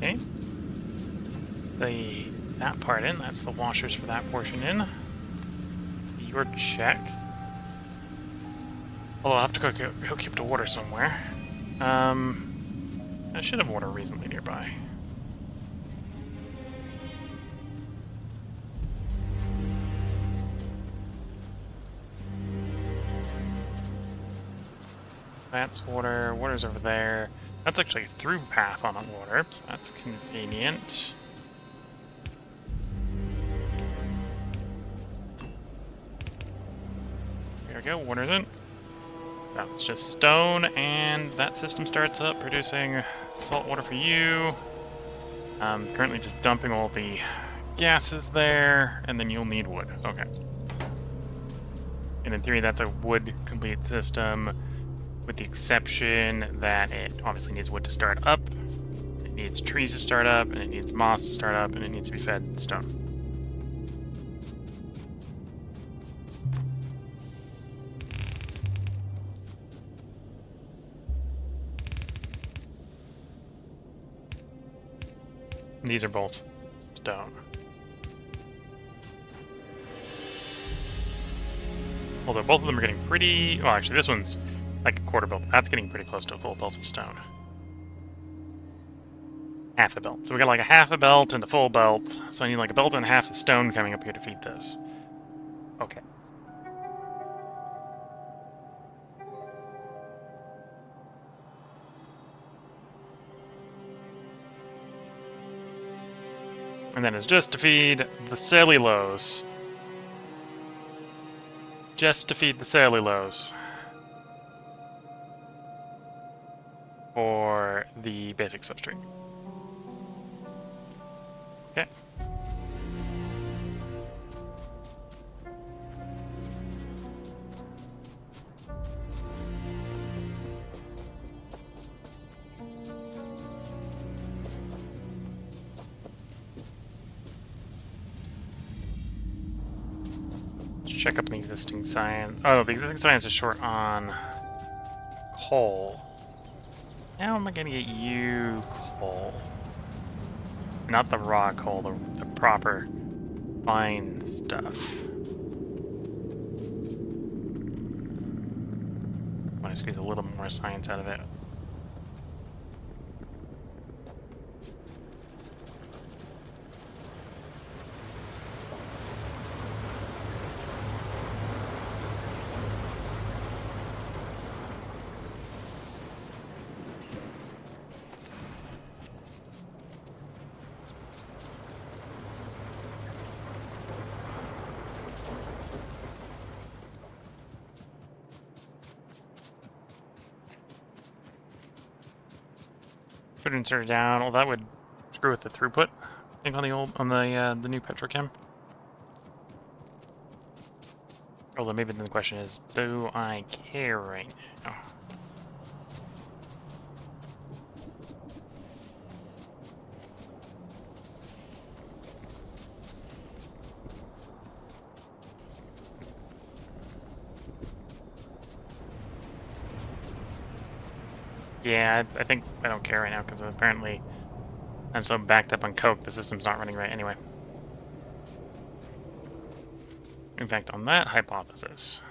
Okay. That part in, that's the washers for that portion in. So your check. Although I'll have to go hook you up to water somewhere. I should have water reasonably nearby. That's water. Water's over there. That's actually a through path on the water, so that's convenient. There we go, water's in. That's just stone, and that system starts up producing salt water for you. Currently just dumping all the gases there, and then you'll need wood. Okay. And in theory, that's a wood complete system, with the exception that it obviously needs wood to start up, it needs trees to start up, and it needs moss to start up, and it needs to be fed stone. These are both stone. Although both of them are getting pretty... Well, actually, this one's like a quarter belt. That's getting pretty close to a full belt of stone. Half a belt. So we got like a half a belt and a full belt. So I need like a belt and a half of stone coming up here to feed this. Okay. And then it's just to feed the cellulose. Just to feed the cellulose. For the basic substrate. Okay. Let's check up the existing science. Oh, the existing science is short on coal. How am I gonna get you coal? Not the raw coal, the proper fine stuff. I want to squeeze a little more science out of it. Put inserter down. Well, that would screw with the throughput. I think on the new petrochem. Although maybe then the question is, do I care right now? Yeah, I think I don't care right now because apparently I'm so backed up on coke, the system's not running right anyway. In fact, on that hypothesis,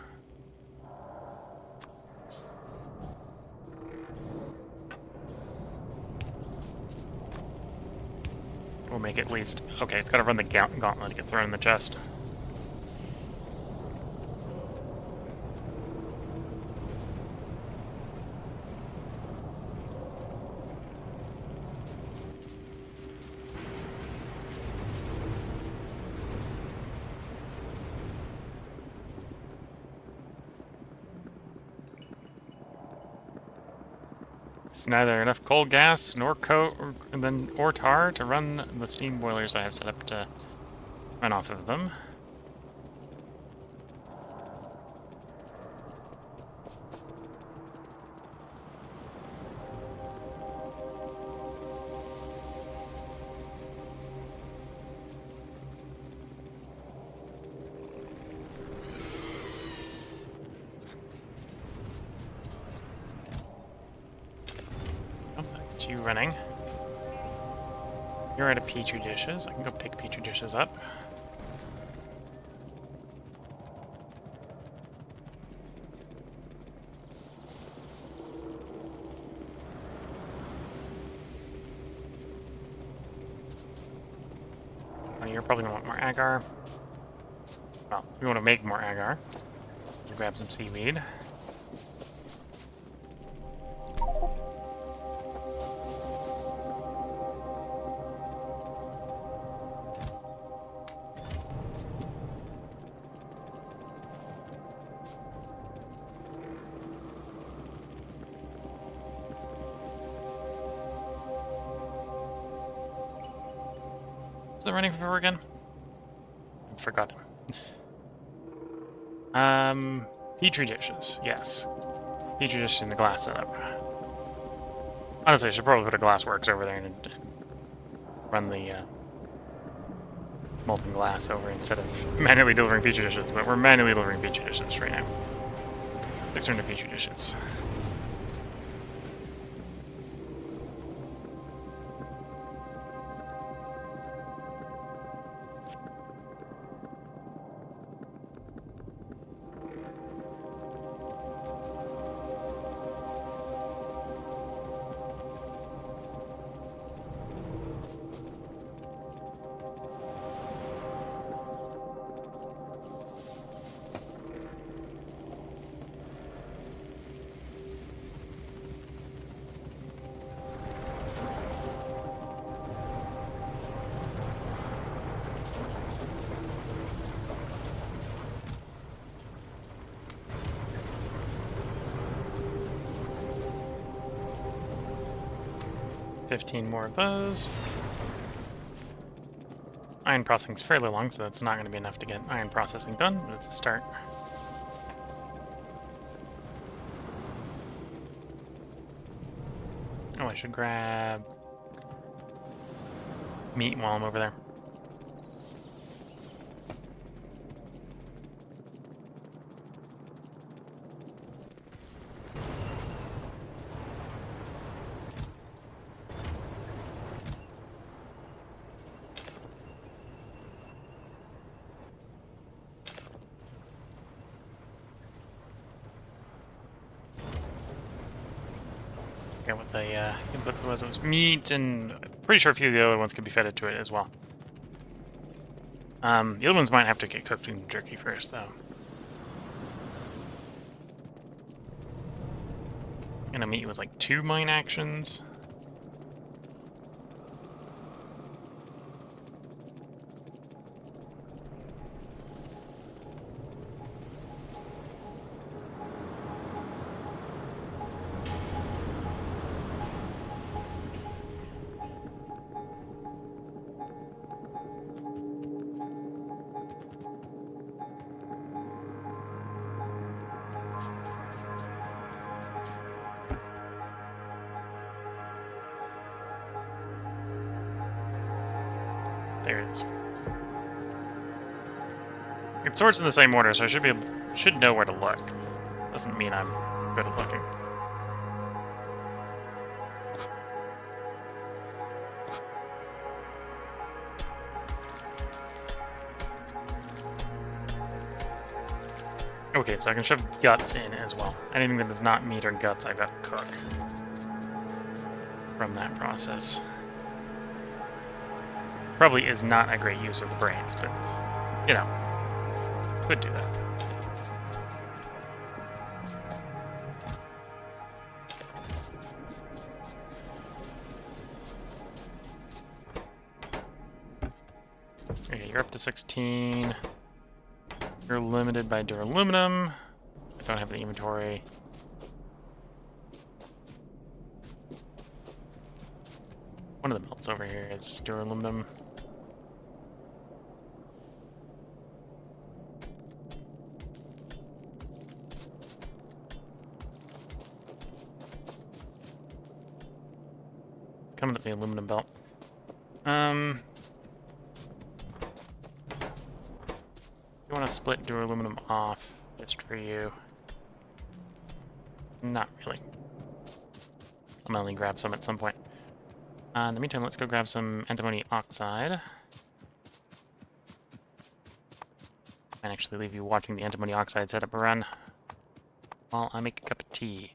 we'll make at least... Okay, it's gotta run the gauntlet to get thrown in the chest. It's neither enough coal gas nor or tar to run the steam boilers I have set up to run off of them. Oh, that's you running. You're out of petri dishes. I can go pick petri dishes up. Oh, you're probably gonna want more agar. Well, we want to make more agar. You grab some seaweed. Is it running for again? I forgot. Petri dishes, yes. Petri dish in the glass setup. Honestly, I should probably put a glassworks over there and run the molten glass over instead of manually delivering petri dishes, but we're manually delivering petri dishes right now. 600 petri dishes. $15 more of those. Iron processing's fairly long, so that's not going to be enough to get iron processing done, but it's a start. Oh, I should grab meat while I'm over there. What the input was. It was meat, and I'm pretty sure a few of the other ones could be fed into it as well. The other ones might have to get cooked in jerky first, though. And a meat was like 2 mine actions. there's... It sorts in the same order, so I should know where to look. Doesn't mean I'm good at looking. Okay, so I can shove guts in as well. Anything that is not meat or guts, I've got to cook from that process. Probably is not a great use of the brains, but, you know, could do that. Okay, you're up to 16. You're limited by duraluminum. I don't have the inventory. One of the melts over here is duraluminum. Coming up the aluminum belt. You want to split duraluminum off just for you? Not really. I'm gonna only grab some at some point. In the meantime, let's go grab some antimony oxide. And actually leave you watching the antimony oxide setup run while I make a cup of tea.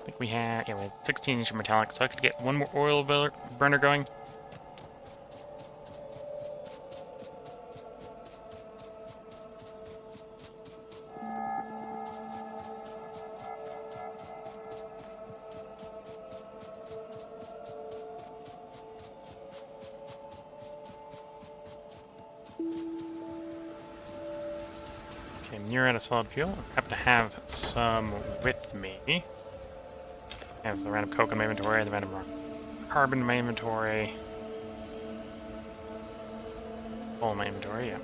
I think we have, yeah, we have 16-inch metallic, so I could get one more oil burner going. Okay, you're out of solid fuel. I happen to have some with me. I have the random coke in my inventory, the random carbon in my inventory. All in my inventory, yeah.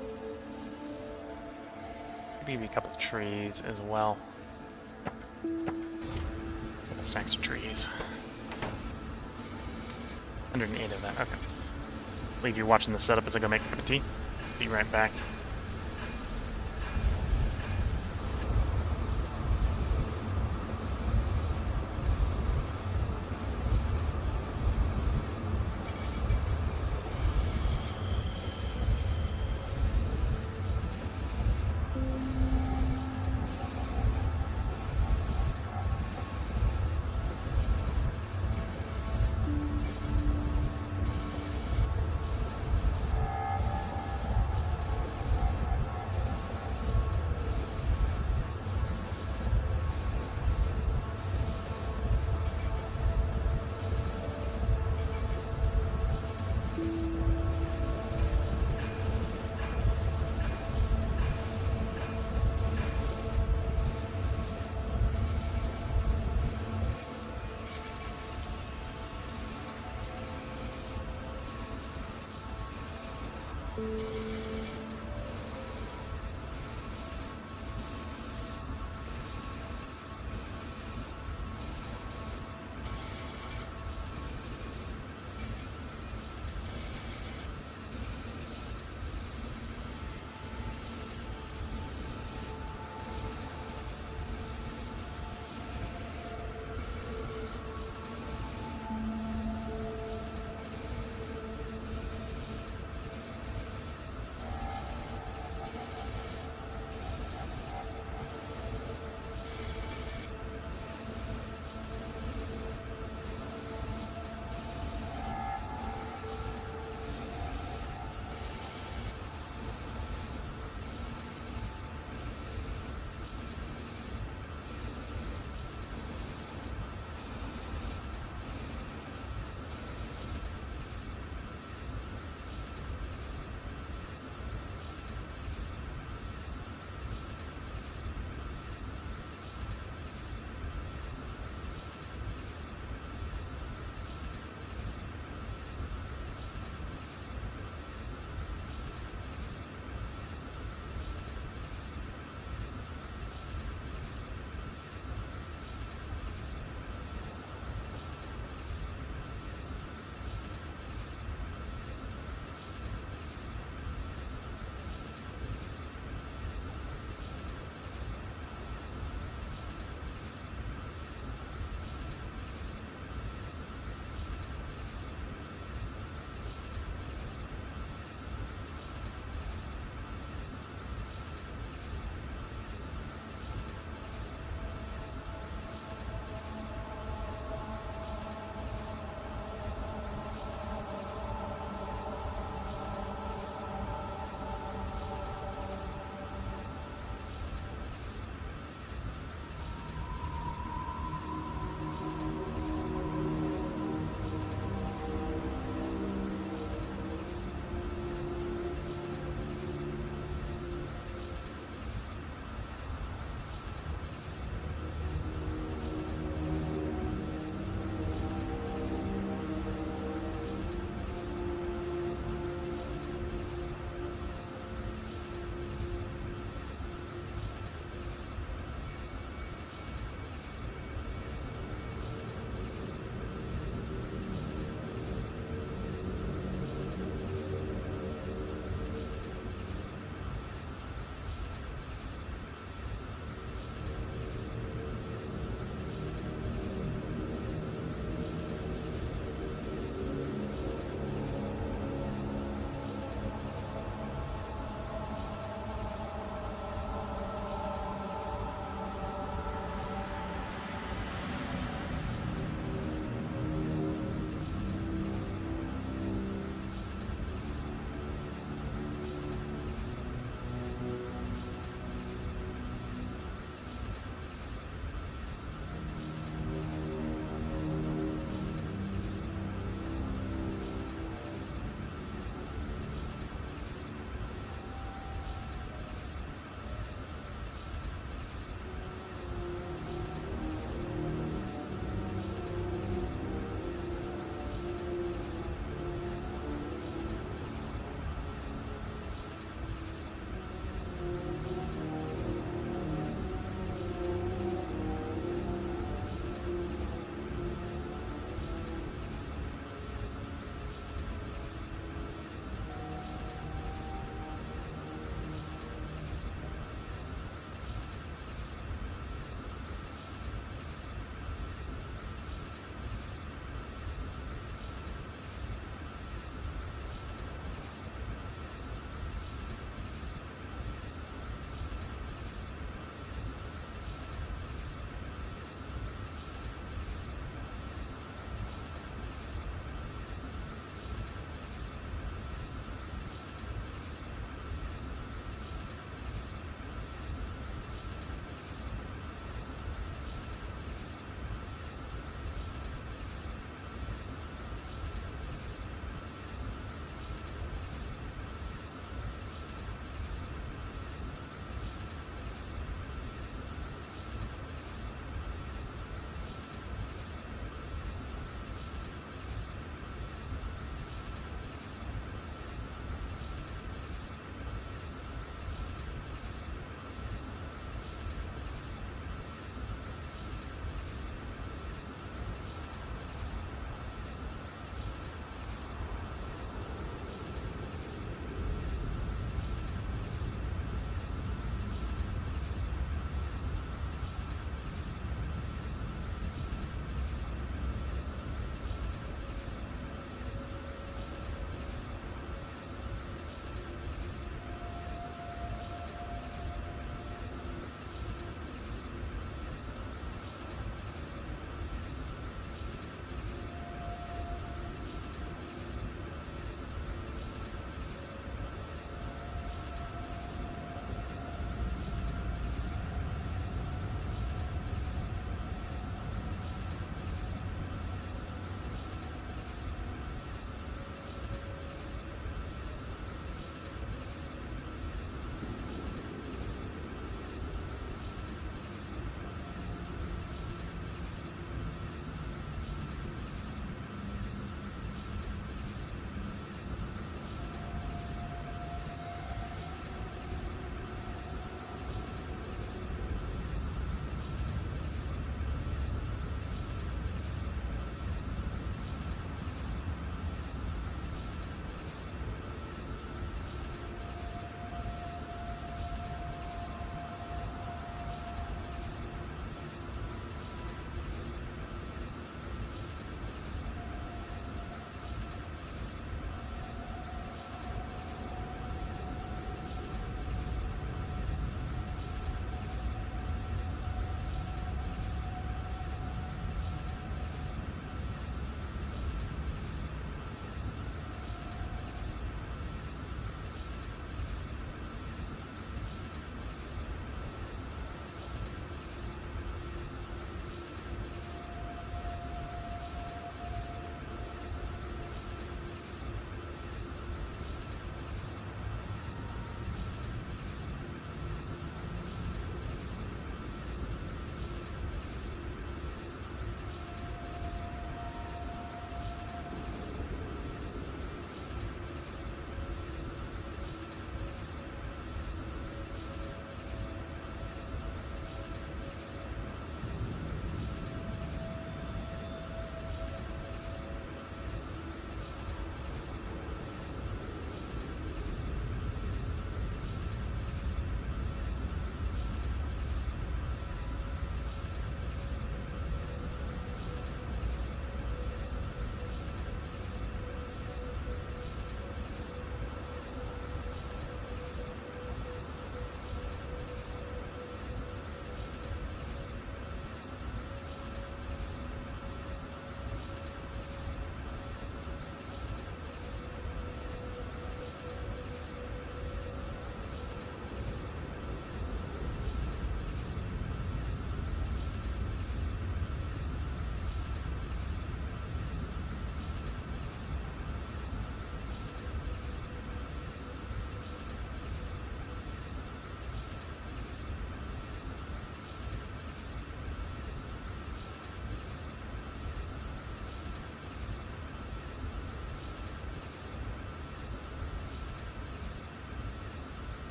Maybe a couple of trees as well. Couple stacks of trees. 108 of that, okay. Leave you watching the setup as I go make a cup of tea. Be right back.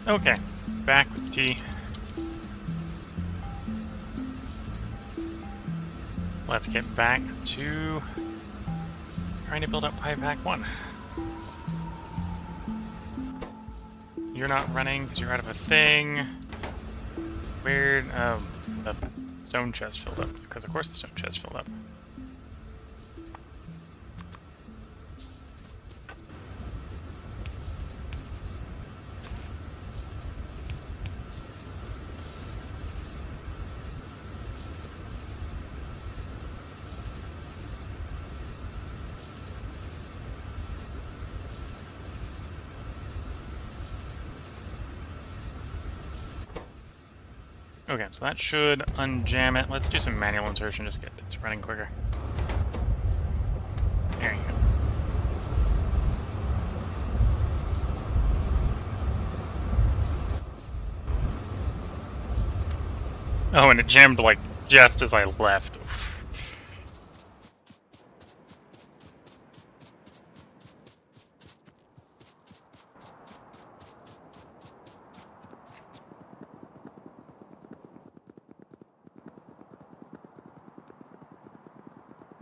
Okay, back with tea. Let's get back to trying to build up Pipe Pack 1. You're not running because you're out of a thing. Weird. Oh, the stone chest filled up. Because of course the stone chest filled up. Okay, so that should unjam it. Let's do some manual insertion, just get bits running quicker. There you go. Oh, and it jammed, like, just as I left. Oof.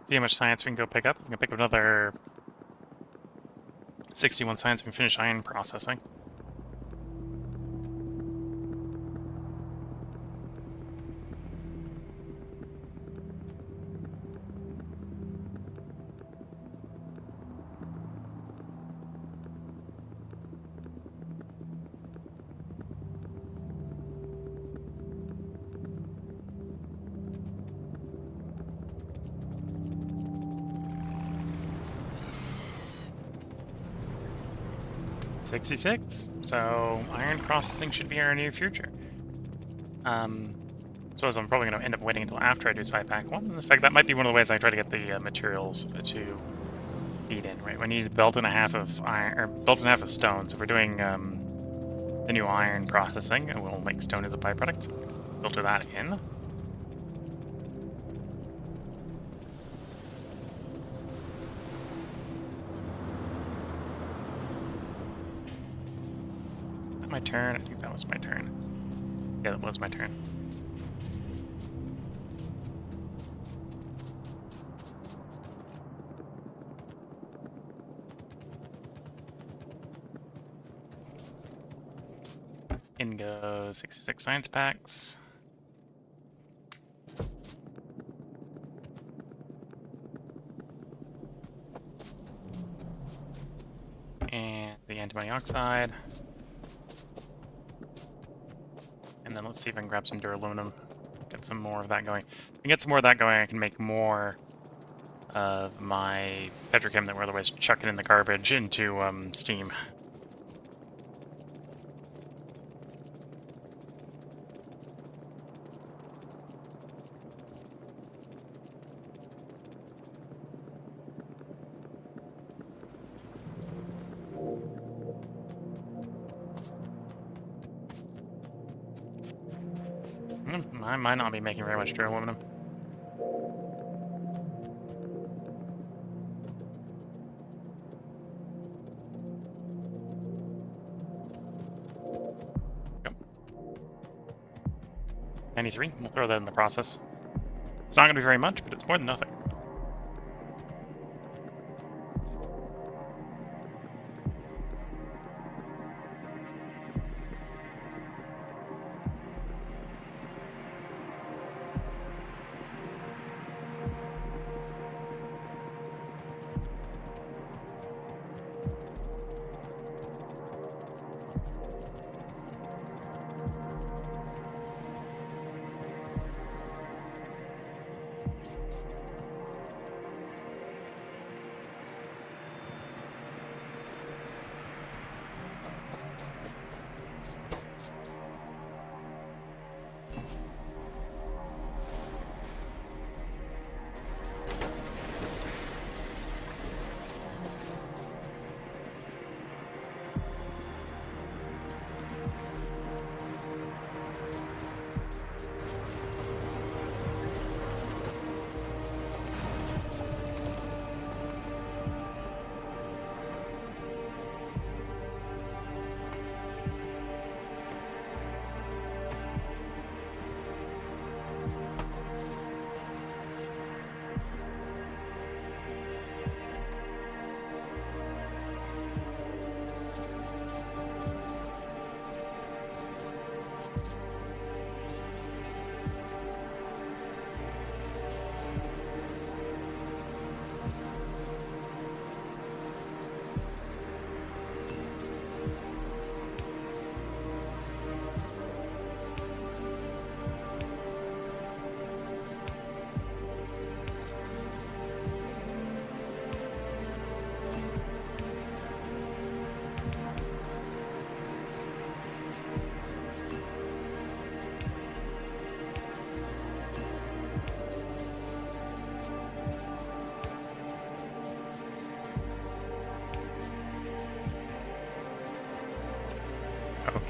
See how much science we can go pick up? We can pick up another 61 science. We can finish iron processing. $66. So iron processing should be our near future. Suppose I'm probably going to end up waiting until after I do Sci Pack 1. In fact, that might be one of the ways I try to get the materials to feed in. Right, we need a belt and a half of iron, or belt and a half of stone. So we're doing the new iron processing, and we'll make stone as a byproduct. So filter that in. My turn? I think that was my turn. Yeah, that was my turn. In goes 66 science packs. And the antimony oxide. And then let's see if I can grab some duraluminum. Get some more of that going. If I can get some more of that going, I can make more of my petrochem that we're otherwise chucking in the garbage into steam. I might not be making very much duraluminum. Yep. 93. We'll throw that in the process. It's not going to be very much, but it's more than nothing.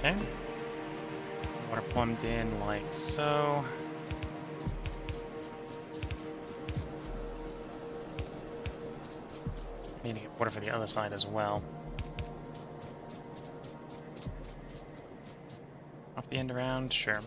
Okay. Water plumbed in like so. Need to get water for the other side as well. Off the end around, sure.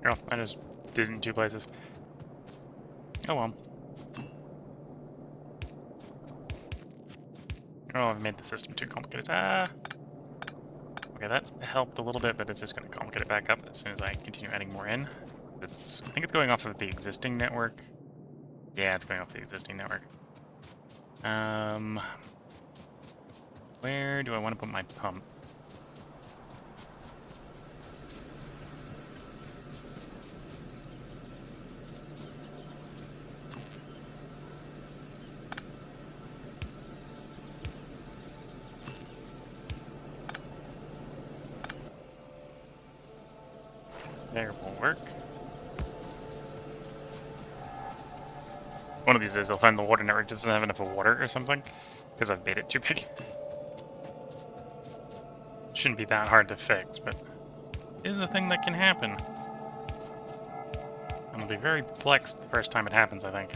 Oh, I just did it in 2 places. Oh well. Oh, I've made the system too complicated. Ah! Okay, that helped a little bit, but it's just going to complicate it back up as soon as I continue adding more in. I think it's going off of the existing network. Yeah, it's going off the existing network. Where do I want to put my pump? There will work. One of these days I'll find the water network doesn't have enough water or something, because I've made it too big. Shouldn't be that hard to fix, but it is a thing that can happen. And I'll be very perplexed the first time it happens, I think.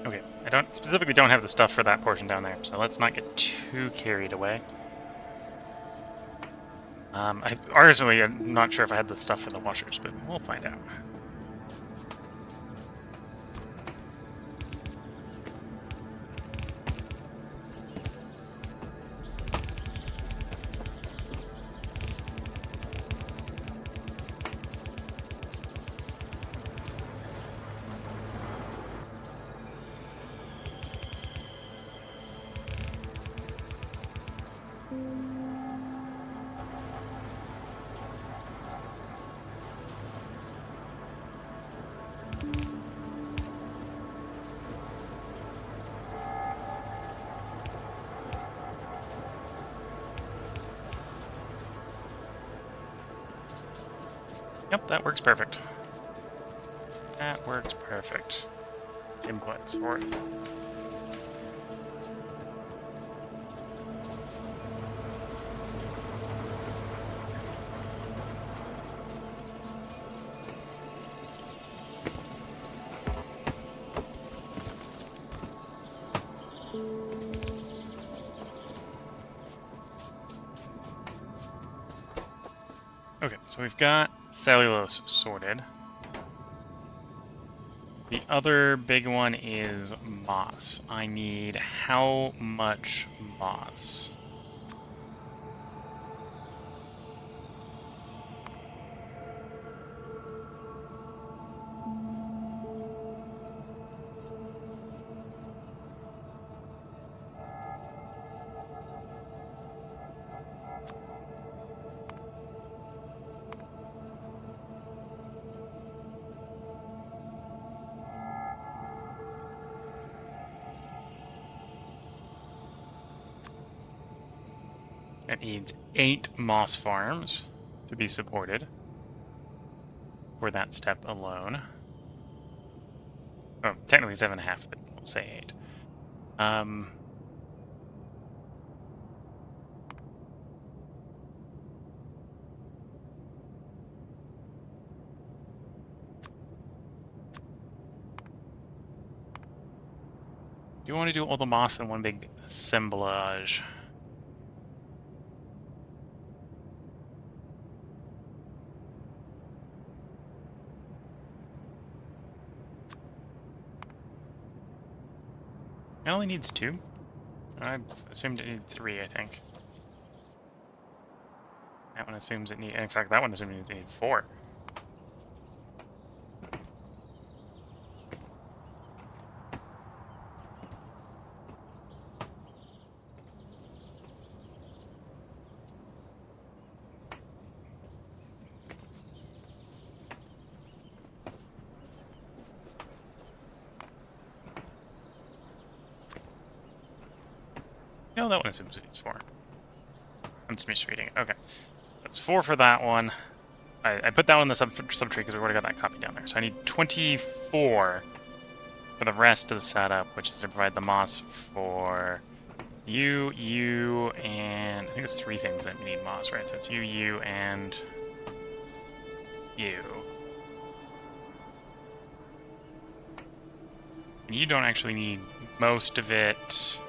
Okay, I specifically don't have the stuff for that portion down there, so let's not get too carried away. Honestly, I'm not sure if I had the stuff for the washers, but we'll find out. Yep, that works perfect. That works perfect. Input sort. Okay, so we've got cellulose sorted. The other big one is moss. I need how much moss? That needs 8 moss farms to be supported for that step alone. Oh, technically 7.5, but we'll say 8. Do you want to do all the moss in one big assemblage? It only needs 2. I assumed it needed 3, I think. That one assumes it needs... In fact, that one assumes it needs 4. No, that one assumes it needs 4. I'm just misreading it. Okay. That's 4 for that one. I put that one in the subtree because we already got that copy down there. So I need 24 for the rest of the setup, which is to provide the moss for you, and I think there's 3 things that need moss, right? So it's you, and you. And you don't actually need most of it.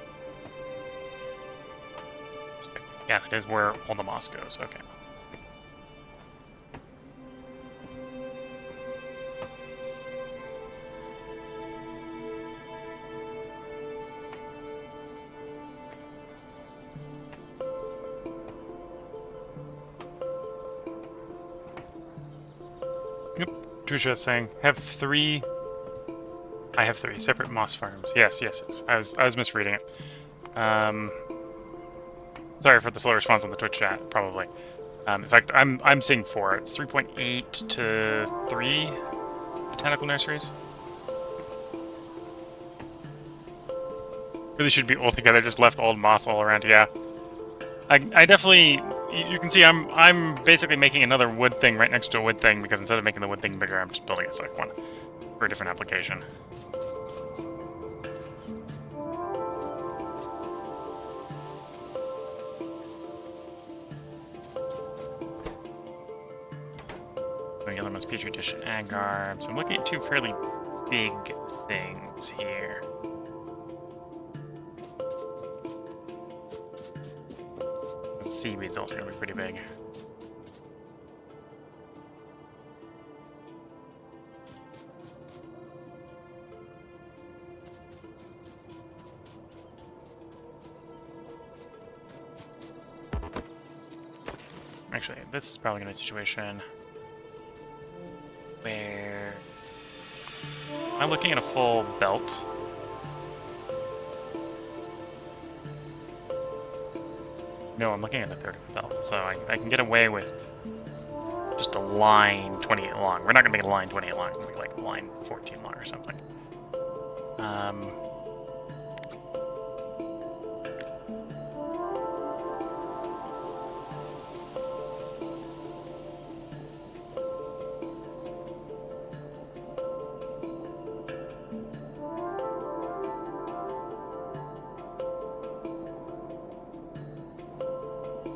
Yeah, that is where all the moss goes. Okay. Yep. Trisha is saying, have 3. I have 3 separate moss farms. Yes. I was misreading it. Sorry for the slow response on the Twitch chat, probably. In fact, I'm seeing 4. It's 3.8 to 3 botanical nurseries. Really should be all together, just left old moss all around. Yeah. I definitely... You can see I'm basically making another wood thing right next to a wood thing, because instead of making the wood thing bigger, I'm just building a second one for a different application. The other one's Petri dish and agar. So I'm looking at 2 fairly big things here. The seaweed's also going to be pretty big. Actually, this is probably going to be a situation where... Am I looking at a full belt? No, I'm looking at a third of a belt, so I can get away with just a line 28 long. We're not going to make a line 28 long, we're going to make like a line 14 long or something.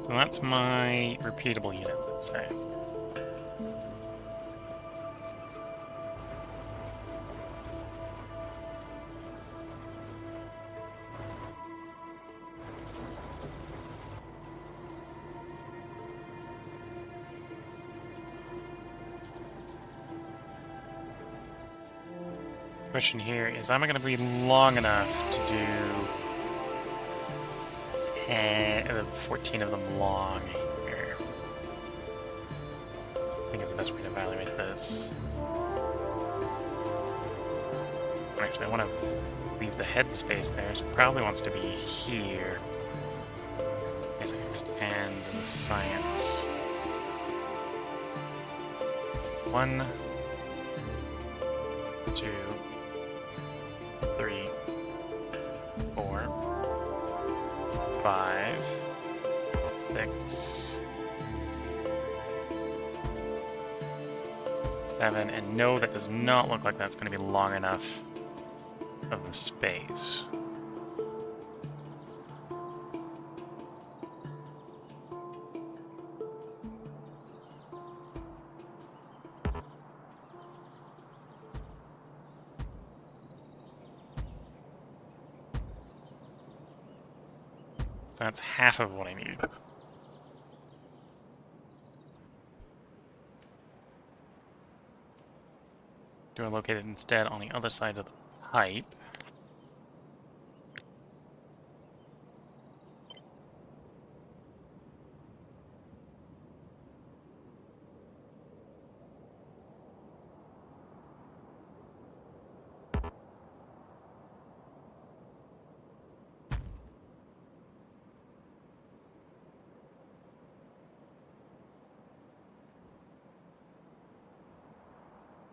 So that's my repeatable unit, let's say. The question here is, am I going to be long enough to do 14 of them long here? I think is the best way to evaluate this. Actually, I want to leave the head space there, so it probably wants to be here. As I expand the science. 1, 2, 3, 4, 5, 6, 7, and no, that does not look like that's going to be long enough of the space. So that's half of what I need. Do I locate it instead on the other side of the pipe?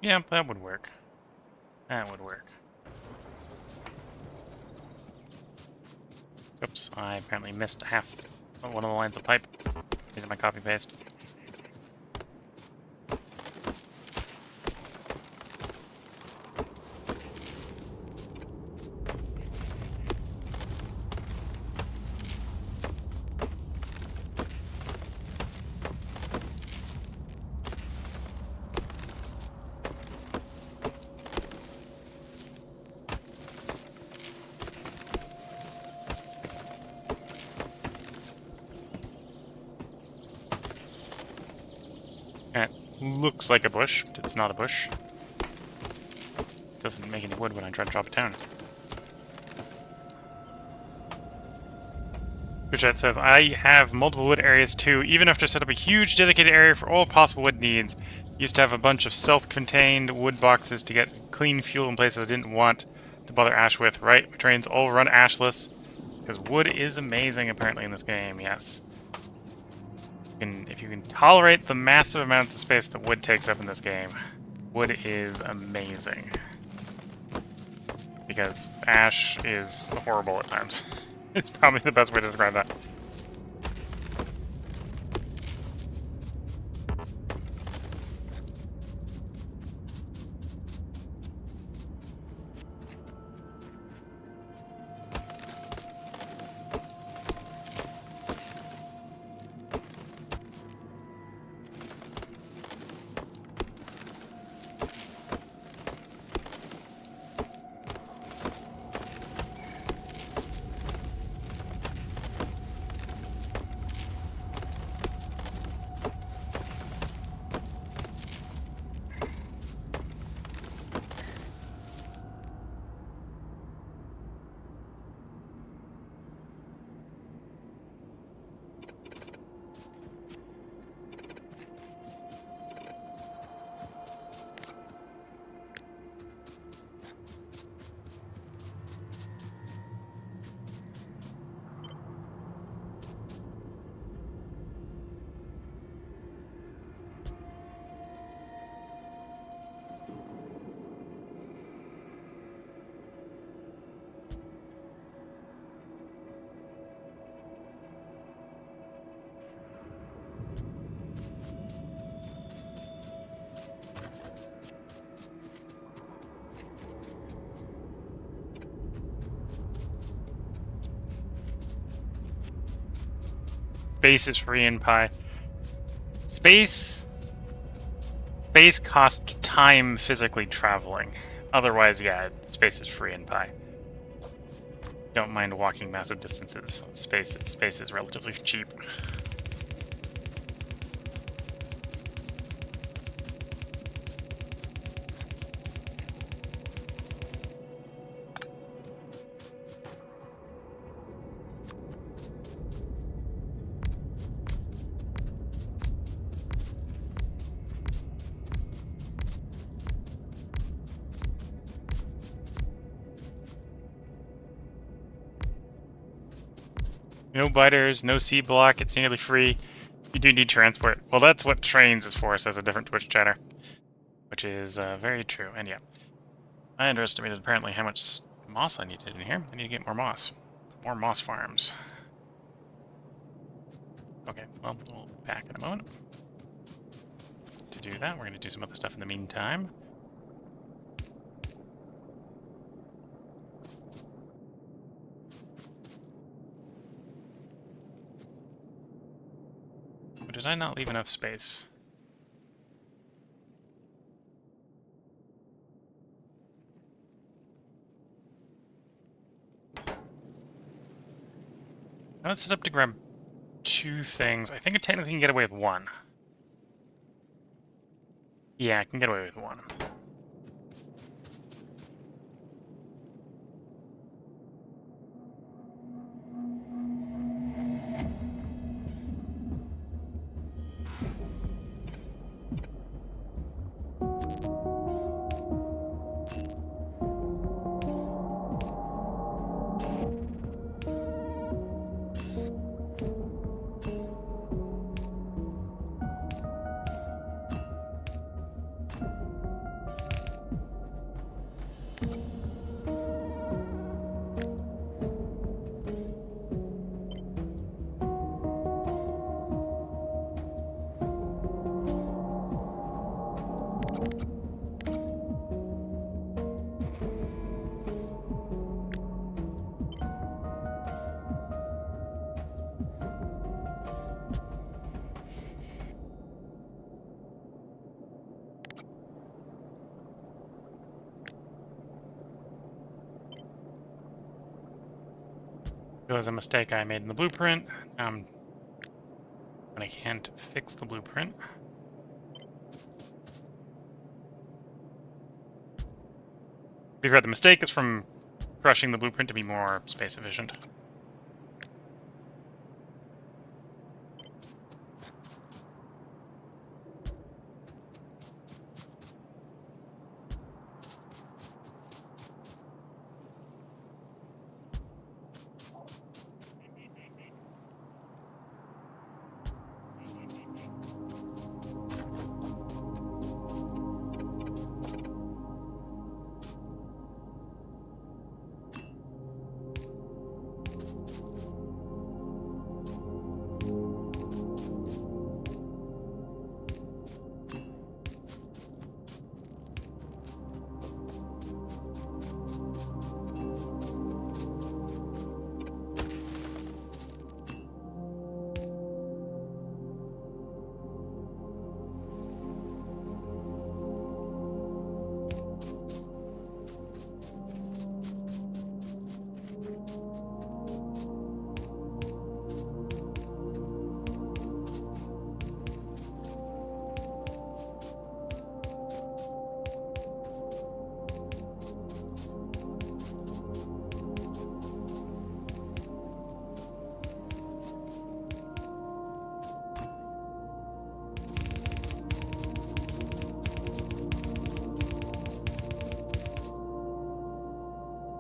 Yeah, that would work. That would work. Oops, I apparently missed half one of the lines of pipe using my copy paste. It looks like a bush, but it's not a bush. It doesn't make any wood when I try to drop it down. Chat says, I have multiple wood areas too, even after I set up a huge dedicated area for all possible wood needs. Used to have a bunch of self-contained wood boxes to get clean fuel in places I didn't want to bother Ash with, right? Trains all run ashless. Because wood is amazing, apparently, in this game, yes. If you can tolerate the massive amounts of space that wood takes up in this game, wood is amazing. Because ash is horrible at times. It's probably the best way to describe that. Space is free in Pi. Space costs time physically traveling. Otherwise, yeah, space is free in Pi. Don't mind walking massive distances. Space is relatively cheap. No biters, no C block, it's nearly free. You do need transport. Well, that's what trains is for, says a different Twitch chatter. Which is very true. And yeah, I underestimated apparently how much moss I needed in here. I need to get more moss. More moss farms. Okay, well, we'll be back in a moment. To do that, we're going to do some other stuff in the meantime. Or did I not leave enough space? Now let's set up to grab 2 things. I think I technically can get away with 1. Yeah, I can get away with 1. Realize a mistake I made in the blueprint. And I can't fix the blueprint. We've heard the mistake is from crushing the blueprint to be more space efficient.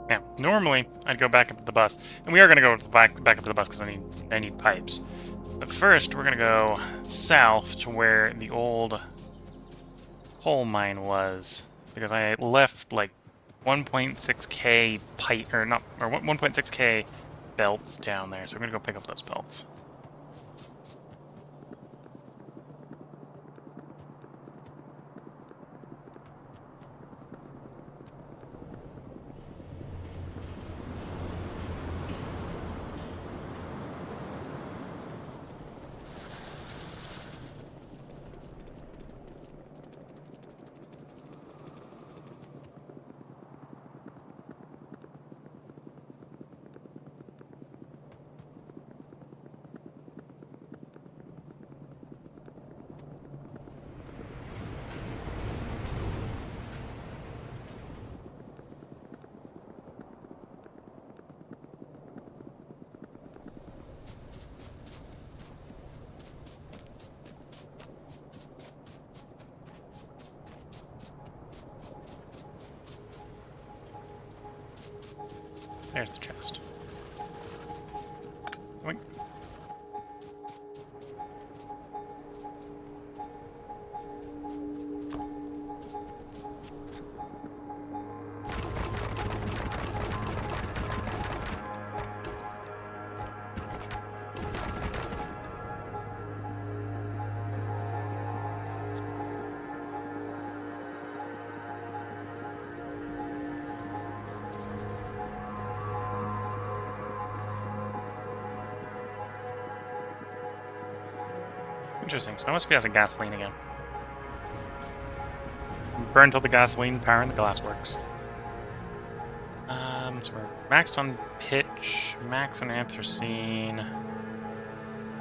Yeah, normally I'd go back up to the bus, and we are going to go back up to the bus because I need pipes. But first, we're going to go south to where the old coal mine was, because I left like 1.6k pipe, or 1.6k belts down there. So I'm going to go pick up those belts. There's the chest. Oink. Interesting, so I must be out of gasoline again. Burn till the gasoline, power and the glass works. So we're maxed on pitch, maxed on anthracene,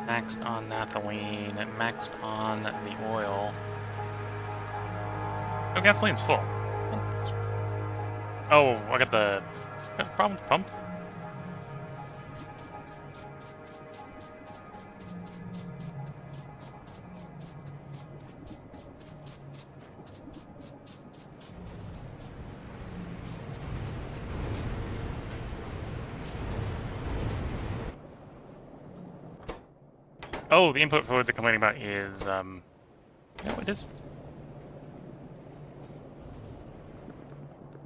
maxed on naphthalene, maxed on the oil. Oh, gasoline's full. Oh, I got the... Got a problem with the pump? Oh, the input fluid they're complaining about is, no, it is...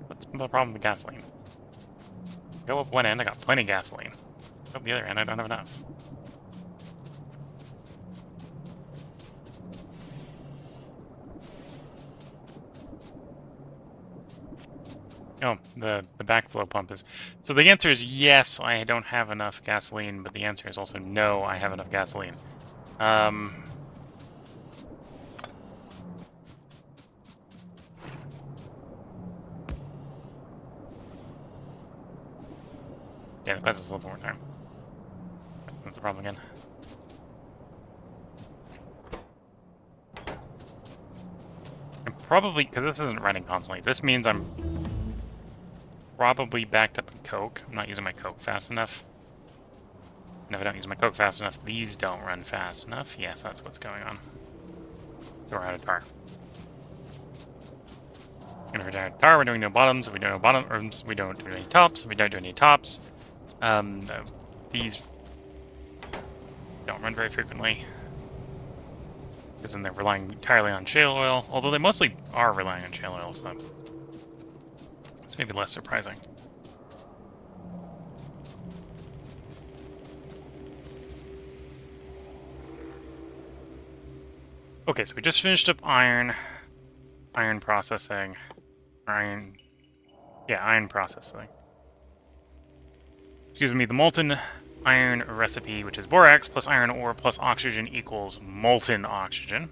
What's the problem with the gasoline? Go up one end, I got plenty of gasoline. Go up the other end, I don't have enough. Oh, the backflow pump is... So the answer is yes, I don't have enough gasoline, but the answer is also no, I have enough gasoline. Yeah, the puzzle's a little more time. the problem again. And probably, because this isn't running constantly, this means I'm probably backed up in coke. I'm not using my coke fast enough. And if I don't use my coke fast enough, these don't run fast enough. Yes, that's what's going on. So we're out of tar. And if we're out of tar, we're doing no bottoms. If we do no bottoms, we don't do any tops. If we don't do any tops, these don't run very frequently. Because then they're relying entirely on shale oil. Although they mostly are relying on shale oil, so it's maybe less surprising. Okay, so we just finished up iron processing, iron processing. Excuse me, the molten iron recipe, which is borax plus iron ore plus oxygen equals molten oxygen,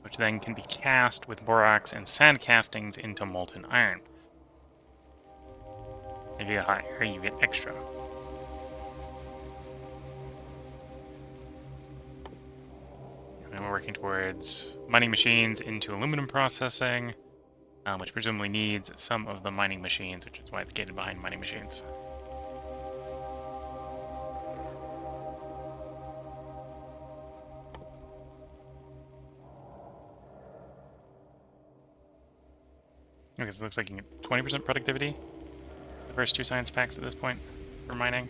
which then can be cast with borax and sand castings into molten iron. If you get higher, you get extra. And we're working towards mining machines into aluminum processing, which presumably needs some of the mining machines, which is why it's gated behind mining machines. Okay, so it looks like you can get 20% productivity. The first 2 science packs at this point for mining.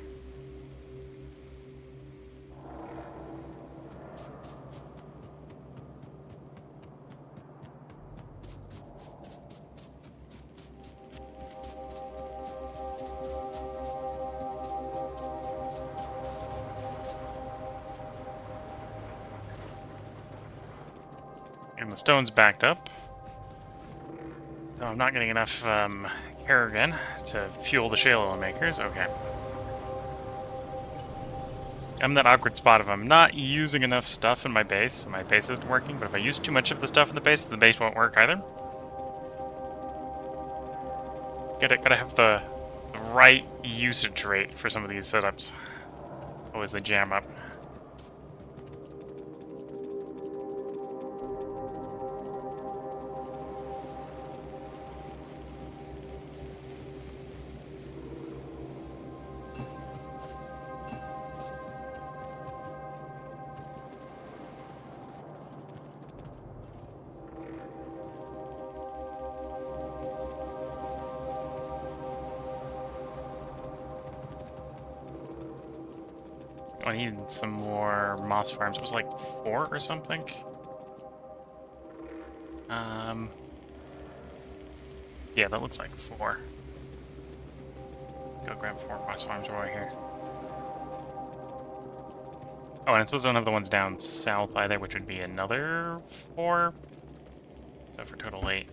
And the stone's backed up. So I'm not getting enough Kerrigan to fuel the shale oil makers. Okay. I'm in that awkward spot if I'm not using enough stuff in my base, so my base isn't working, but if I use too much of the stuff in the base won't work either. Gotta have the right usage rate for some of these setups. Always they jam up. I need some more moss farms. It was like 4 or something. Yeah, that looks like 4. Let's go grab 4 moss farms while we're here. Oh, and I suppose I don't have the ones down south either, which would be another 4. So for total 8.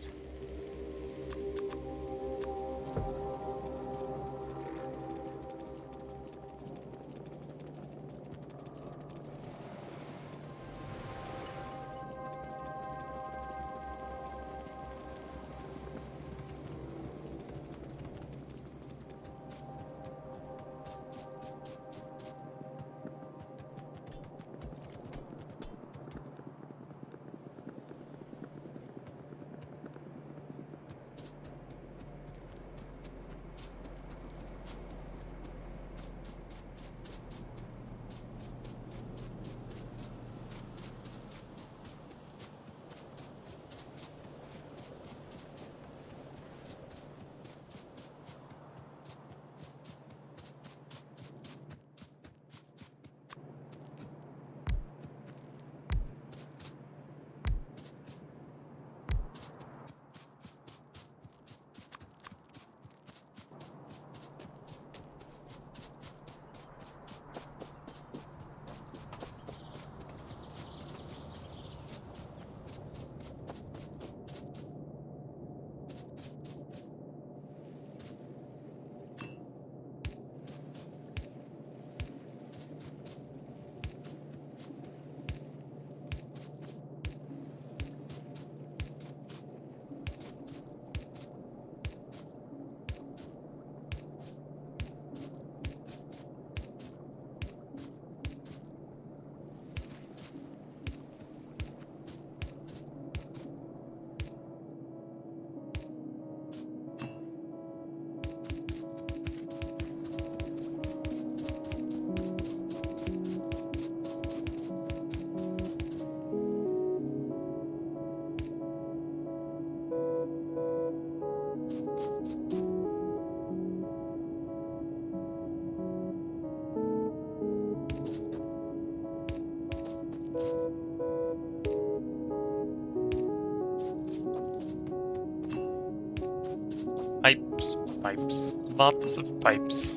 Pipes, pipes, lots of pipes.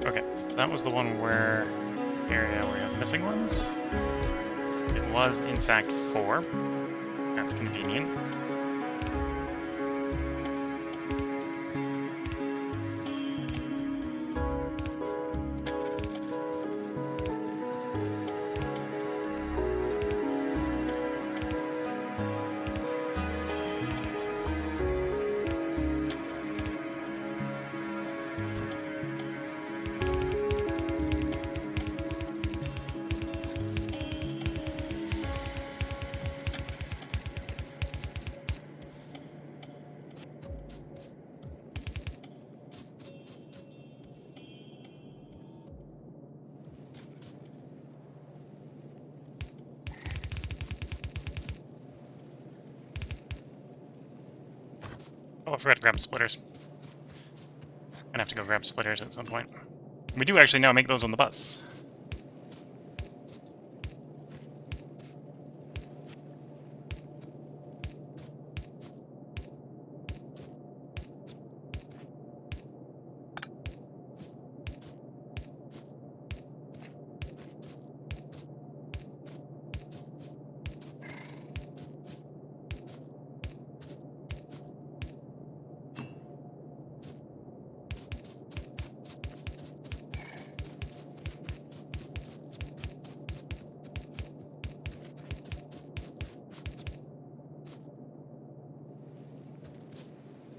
Okay, so that was the one where area where you have missing ones. It was, in fact, 4. That's convenient. Oh, I forgot to grab splitters. Gonna have to go grab splitters at some point. We do actually now make those on the bus.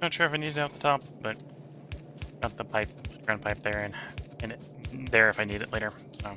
Not sure if I need it out the top, but got the pipe, ground pipe there, and it there if I need it later. So.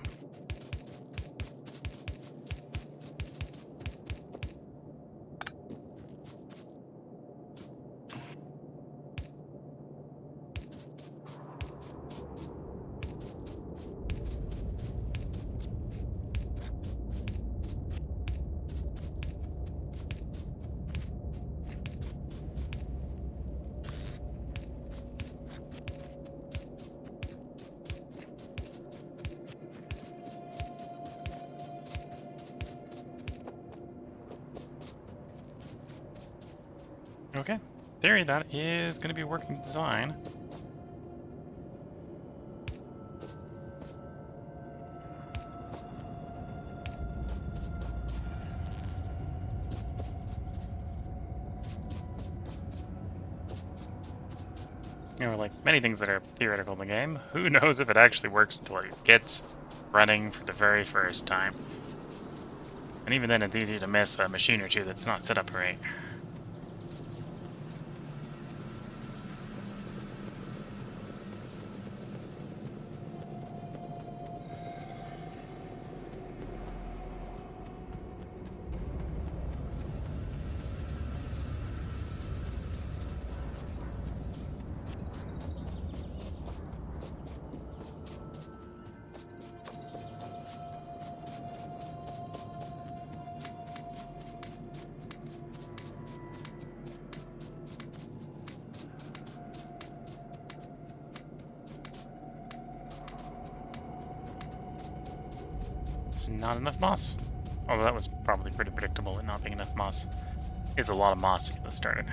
Okay, theory that is going to be working design. You know, like many things that are theoretical in the game, who knows if it actually works until it gets running for the very first time. And even then it's easy to miss a machine or two that's not set up right. is not enough moss. Although that was probably pretty predictable, it not being enough moss. It's a lot of moss to get this started.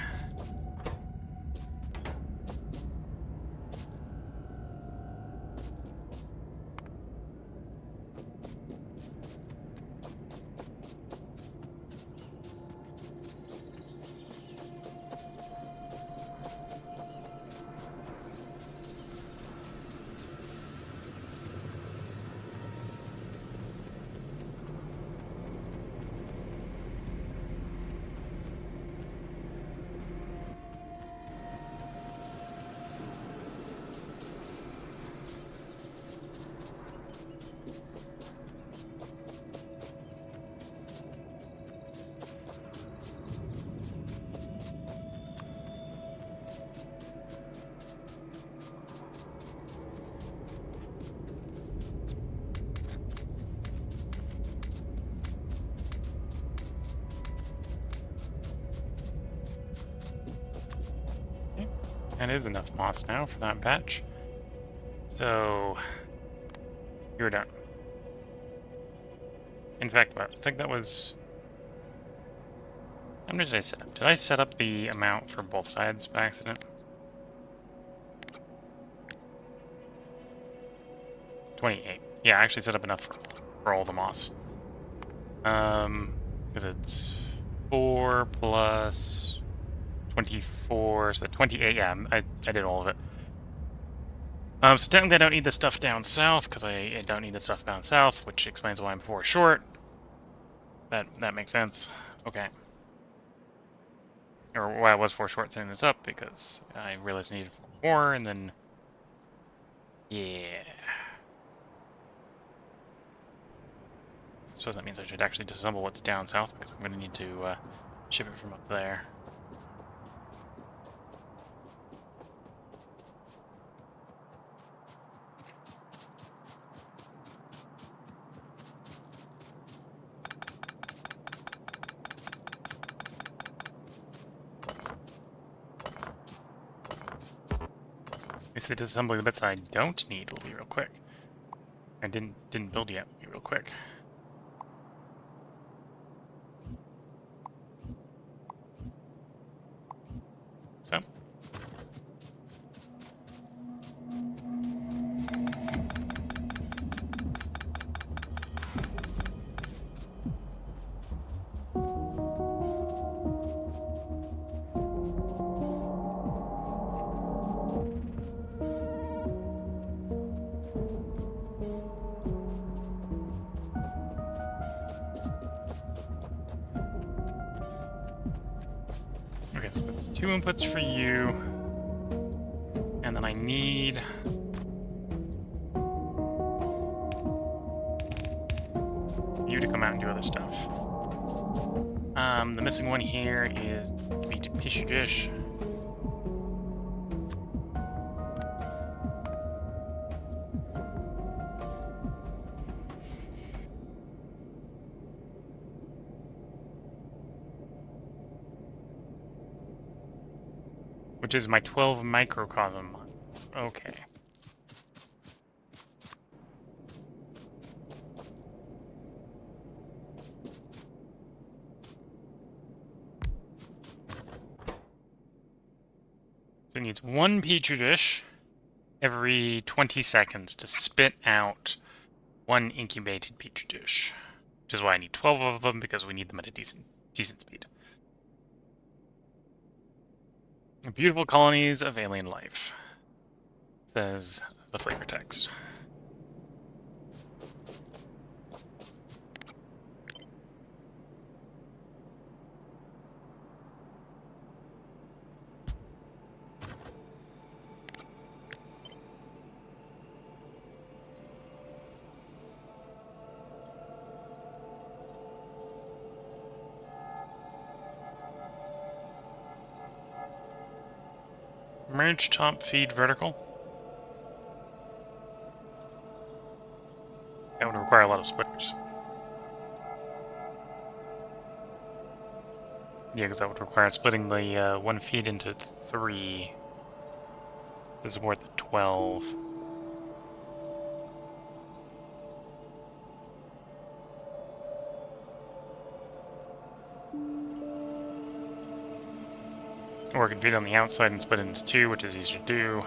That is enough moss now for that patch. So, you're done. In fact, I think that was... How many did I set up? Did I set up the amount for both sides by accident? 28. Yeah, I actually set up enough for all the moss. Because it's 4 plus 24, so 28, yeah, I did all of it. So technically I don't need the stuff down south, because I don't need the stuff down south, which explains why I'm 4 short. That makes sense. Okay. Or why I was 4 short setting this up, because I realized I needed 4 more, and then... Yeah. I suppose that means I should actually disassemble what's down south, because I'm going to need to ship it from up there. At least the disassembling the bits that I don't need will be real quick. I didn't build yet, will be real quick. So. Okay, so that's 2 inputs for you. And then I need... you to come out and do other stuff. The missing one here is the tissue dish. Which is my 12 microcosm mods. Okay. So it needs 1 petri dish every 20 seconds to spit out 1 incubated petri dish. Which is why I need 12 of them, because we need them at a decent speed. Beautiful colonies of alien life, says the flavor text. Merge top feed vertical. That would require a lot of splitters. Yeah, because that would require splitting the 1 feed into 3 to support the 12. Or I could feed on the outside and split it into two, which is easier to do.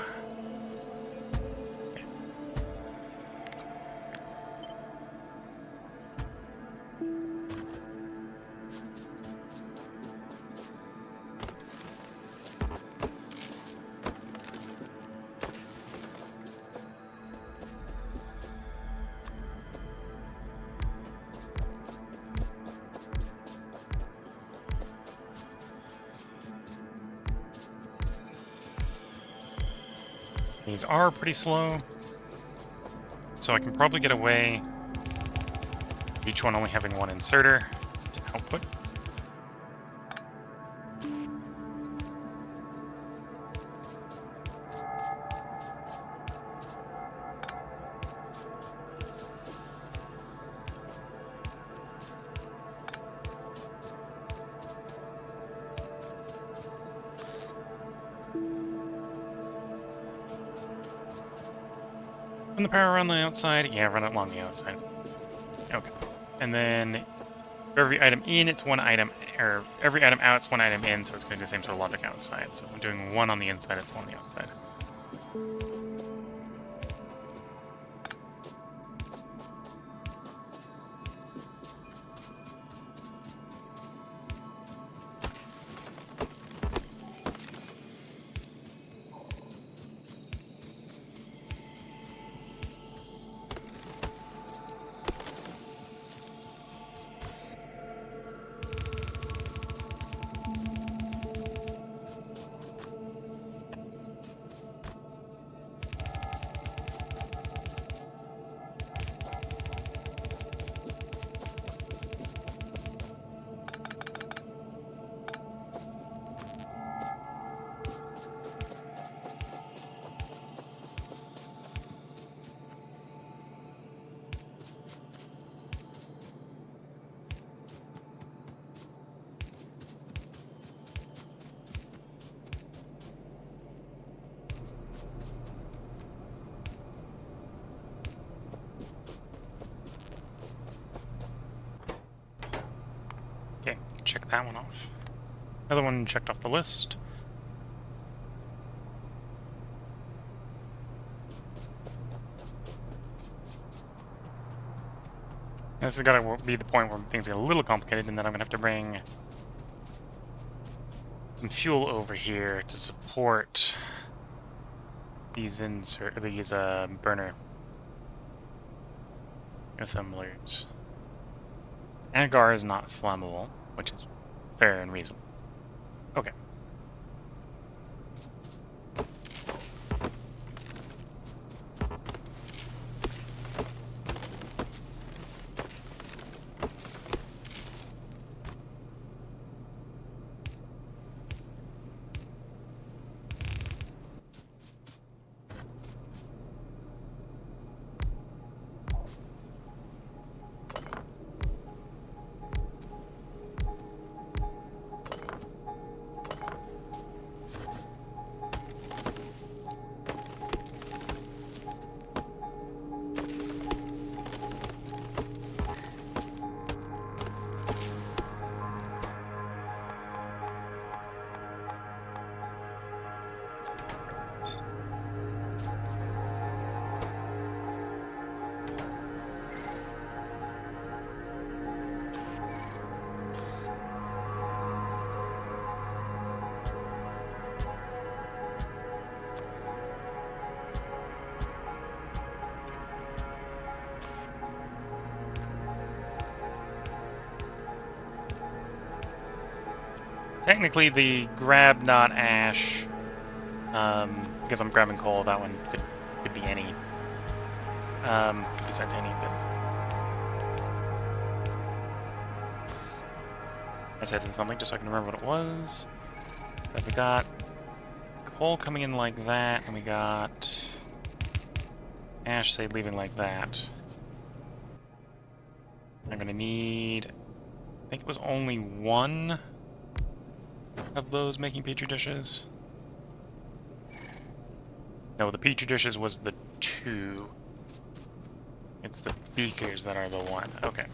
These are pretty slow, so I can probably get away with each one only having one inserter to output. Run the power around the outside? Yeah, run it along the outside. Okay. And then for every item in, it's one item, or every item out, it's one item in, so it's going to do the same sort of logic outside. So if I'm doing one on the inside, it's one on the outside. Okay, check that one off. Another one checked off the list. This has got to be the point where things get a little complicated, and then I'm going to have to bring some fuel over here to support these burner assemblers. Agar is not flammable, which is fair and reasonable. Okay. Technically, the grab not ash, because I'm grabbing coal, that one could be any. Could be sent to any bit. I said something just so I can remember what it was. So we got coal coming in like that, and we got ash, say, leaving like that. I'm gonna need, I think it was only one of those making petri dishes. No, the petri dishes was the two. It's the beakers that are the one. Okay.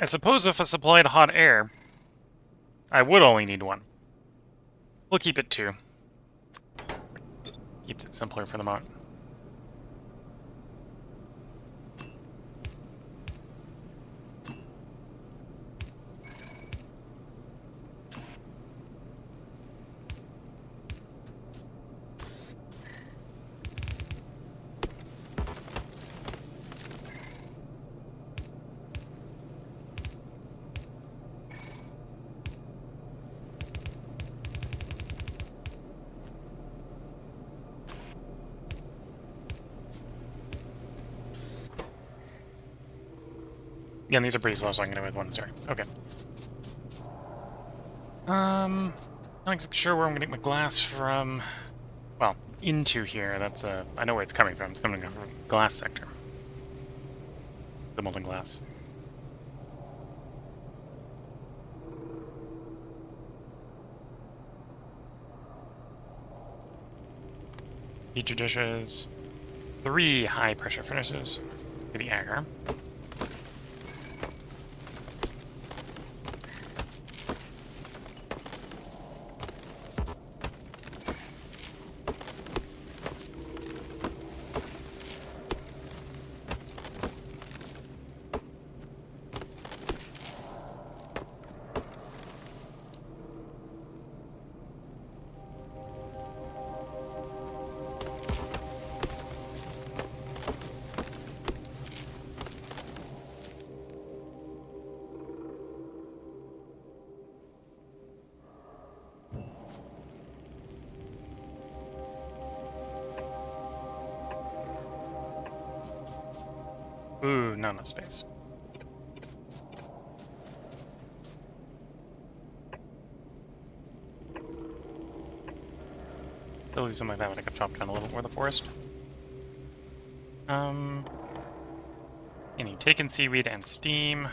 I suppose if I supplied hot air, I would only need one. We'll keep it 2. Keeps it simpler for the moment. Again, these are pretty slow, so I'm going to go with 1 0. Okay. Not exactly sure where I'm going to get my glass from. Well, into here. That's I know where it's coming from. It's coming from the glass sector. The molten glass. Petri dishes. 3 high-pressure furnaces for the agar. Ooh, not enough space. Still do something like that, but I could chop down a little bit more of the forest. You need taken seaweed and steam.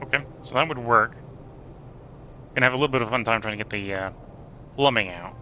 Okay, so that would work. Gonna have a little bit of fun time trying to get the plumbing out.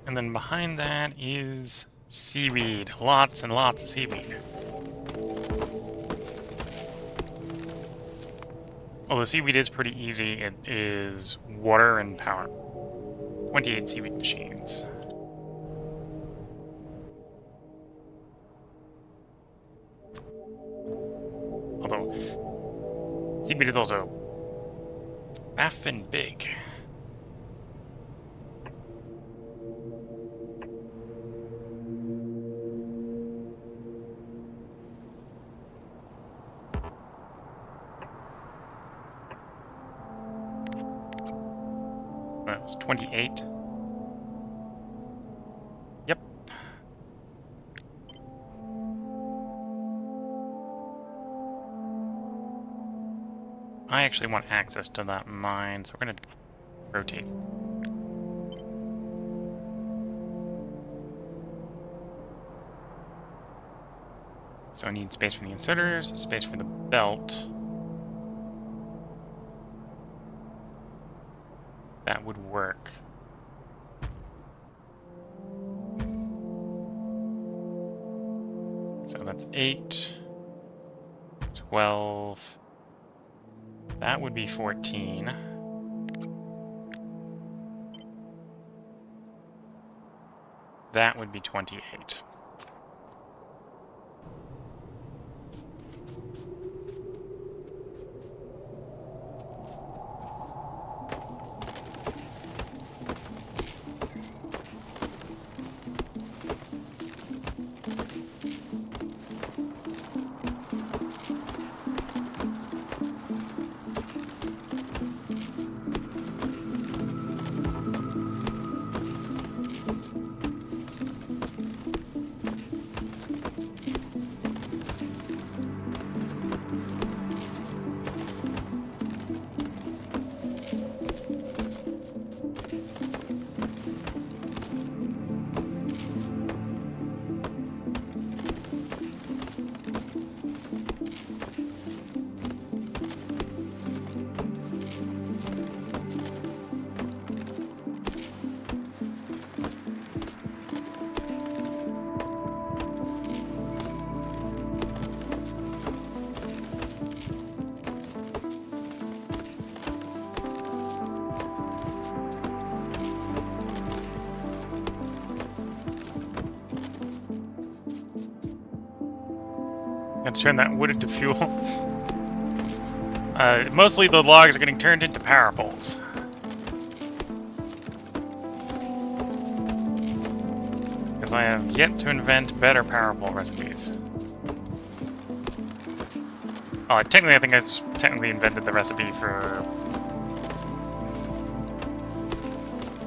And then behind that is Seaweed. Lots and lots of seaweed. Although seaweed is pretty easy, it is water and power. 28 seaweed machines. Although, seaweed is also effing big. That was 28. Yep. I actually want access to that mine, so we're gonna rotate. So I need space for the inserters, space for the belt. That would work. So that's 8, 12. That would be 14. That would be 28. Got to turn that wood into fuel. Mostly the logs are getting turned into power poles. Because I have yet to invent better power pole recipes. Oh, technically I think I technically invented the recipe for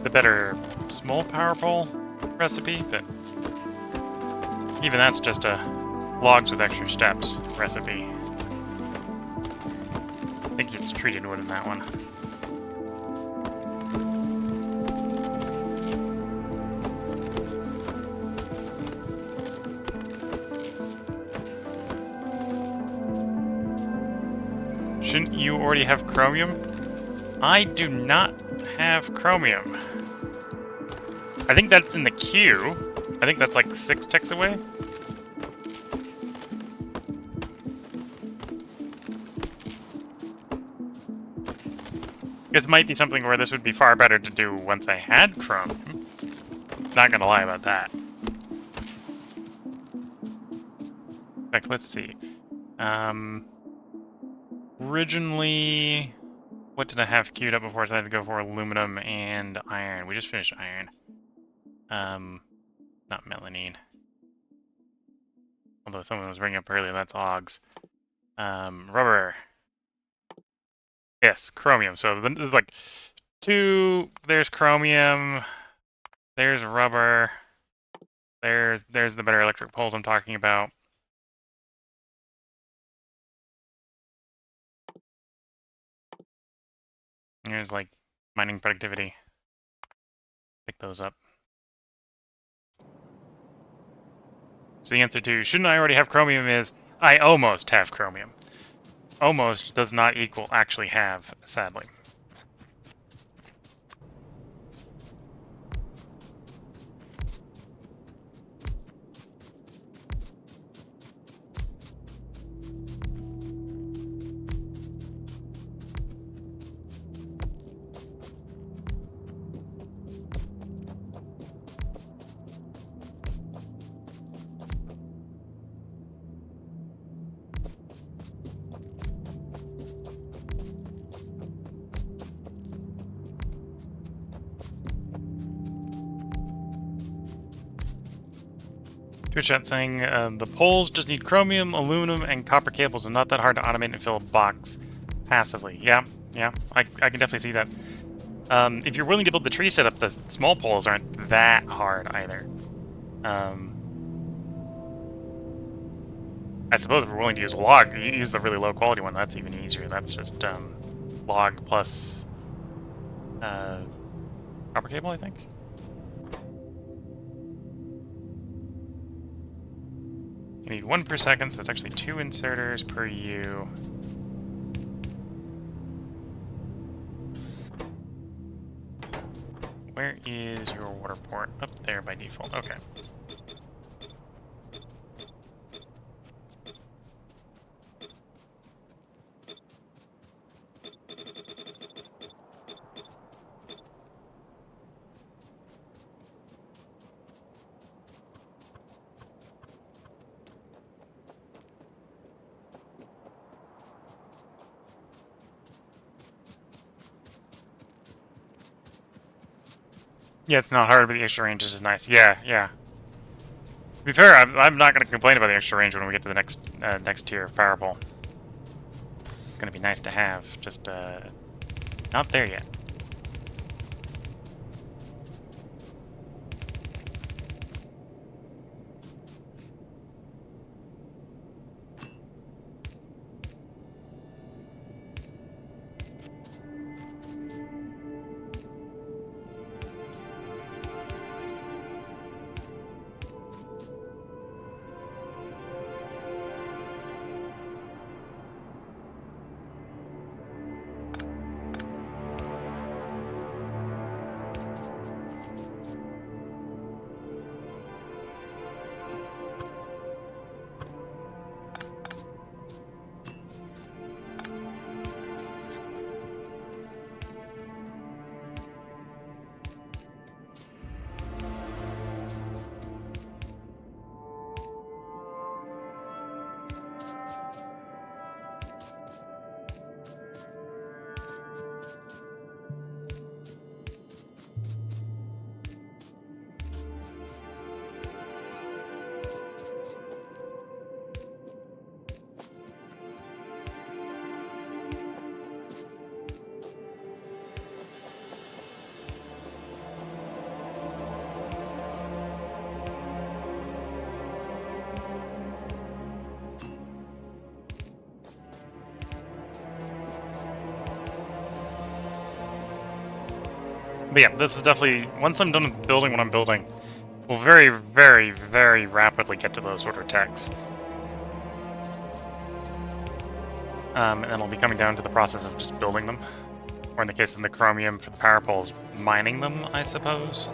the better small power pole recipe, but even that's just a logs with extra steps recipe. I think it's treated wood in that one. Shouldn't you already have chromium? I do not have chromium. I think that's in the queue. I think that's like 6 ticks away. This might be something where this would be far better to do once I had chromium. Not gonna lie about that. In fact, let's see. Originally, what did I have queued up before? So I had to go for aluminum and iron. We just finished iron. Not melamine. Although someone was bringing up earlier, that's Augs. Rubber. Yes, chromium. So, like, there's chromium, there's rubber, there's the better electric poles I'm talking about. There's, like, mining productivity. Pick those up. So the answer to, shouldn't I already have chromium is, I almost have chromium. Almost does not equal actually have, sadly. Twitch chat saying the poles just need chromium, aluminum, and copper cables, and not that hard to automate and fill a box passively. Yeah, I can definitely see that. If you're willing to build the tree setup, the small poles aren't that hard either. I suppose if we're willing to use a log, you use the really low quality one, that's even easier. That's just log plus copper cable, I think. You need 1 per second, so it's actually 2 inserters per U. Where is your water port? Up there by default. Okay. Yeah, it's not hard, but the extra range is nice. Yeah. To be fair, I'm not going to complain about the extra range when we get to the next tier of power pole. It's going to be nice to have, just not there yet. But yeah, this is definitely, once I'm done with building what I'm building, we'll very, very, very rapidly get to those order techs. And then we'll be coming down to the process of just building them. Or in the case of the chromium for the power poles, mining them, I suppose.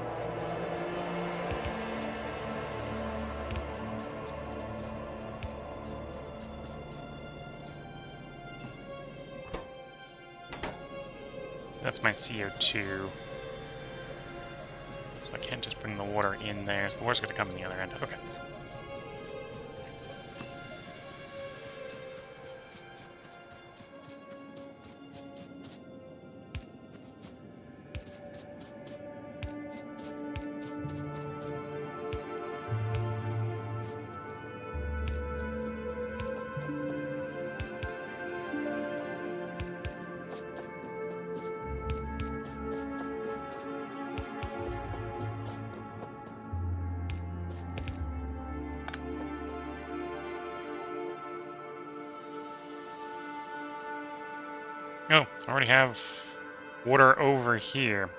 That's my CO2. So I can't just bring the water in there, so the water's going to come in the other end. Okay. Oh, I already have water over here.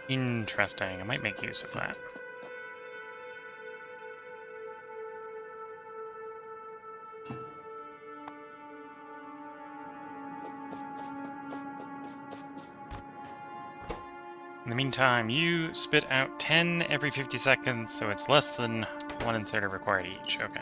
Interesting. I might make use of that. In the meantime, you spit out 10 every 50 seconds, so it's less than 1 inserter required each. Okay.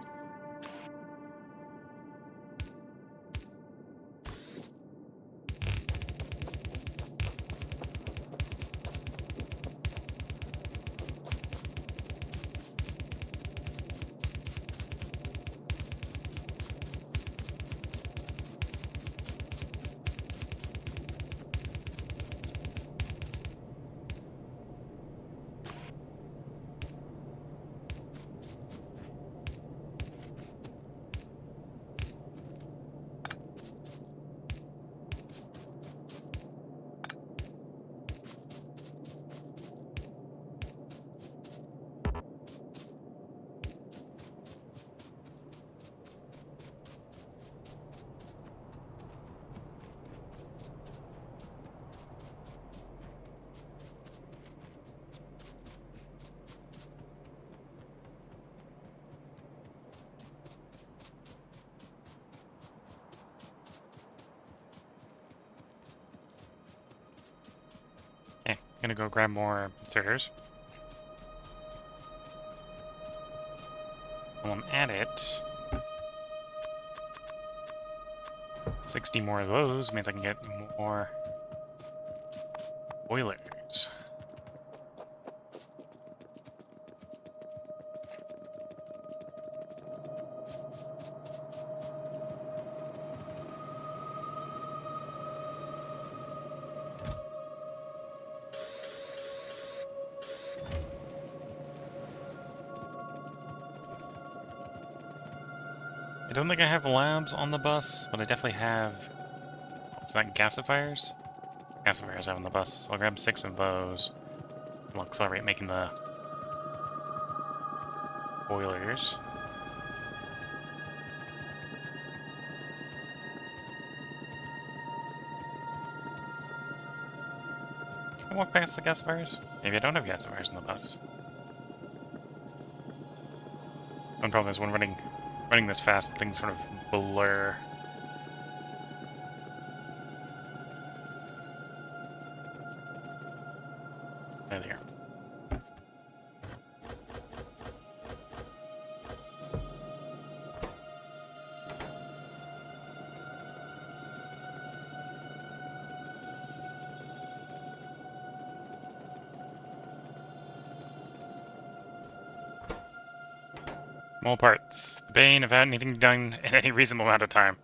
Gonna go grab more inserters. While I'm at it, 60 more of those means I can get more boilers. I don't think I have labs on the bus, but I definitely have... Is that gasifiers? Gasifiers I have on the bus, so I'll grab 6 of those. I'll accelerate making the boilers. Can I walk past the gasifiers? Maybe I don't have gasifiers on the bus. One problem is when running this fast, things sort of blur. There they are. Small parts. The bane of anything done in any reasonable amount of time.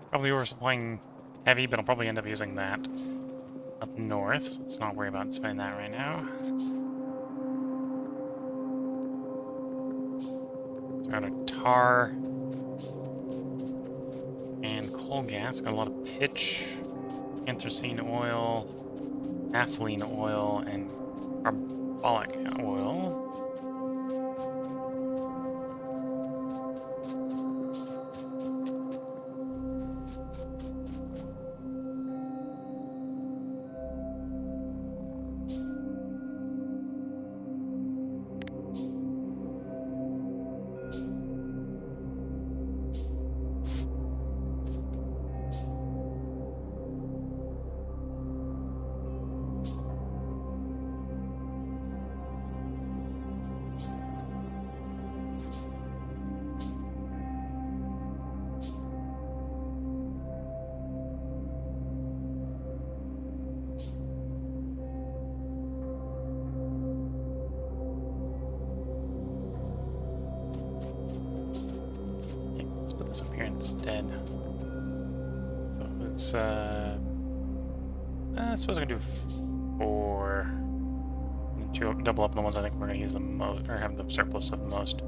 Probably oversupplying heavy, but I'll probably end up using that up north, so let's not worry about spending that right now. So we're out of tar and coal gas. Got a lot of pitch, anthracene oil, naphthalene oil, and carbolic oil. Let's put this up here instead. So let's, I suppose I can do 4. Double up on the ones I think we're going to use the most, or have the surplus of the most.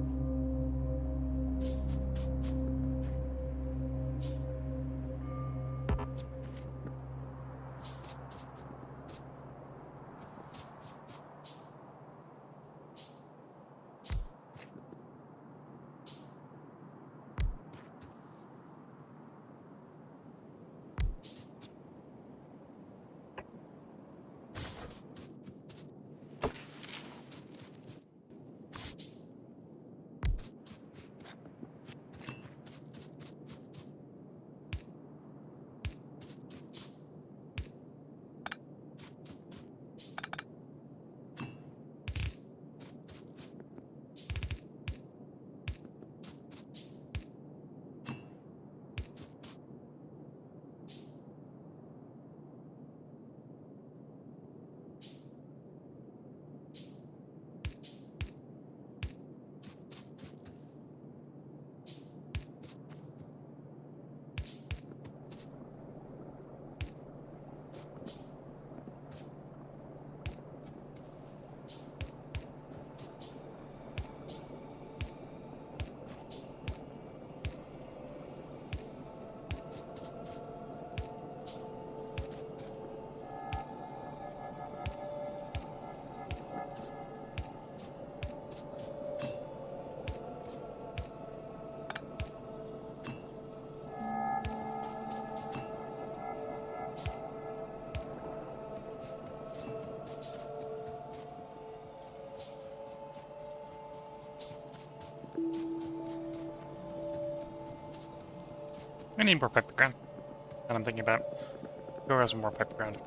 I need more pipe ground. And I'm thinking about go have some more pipe ground.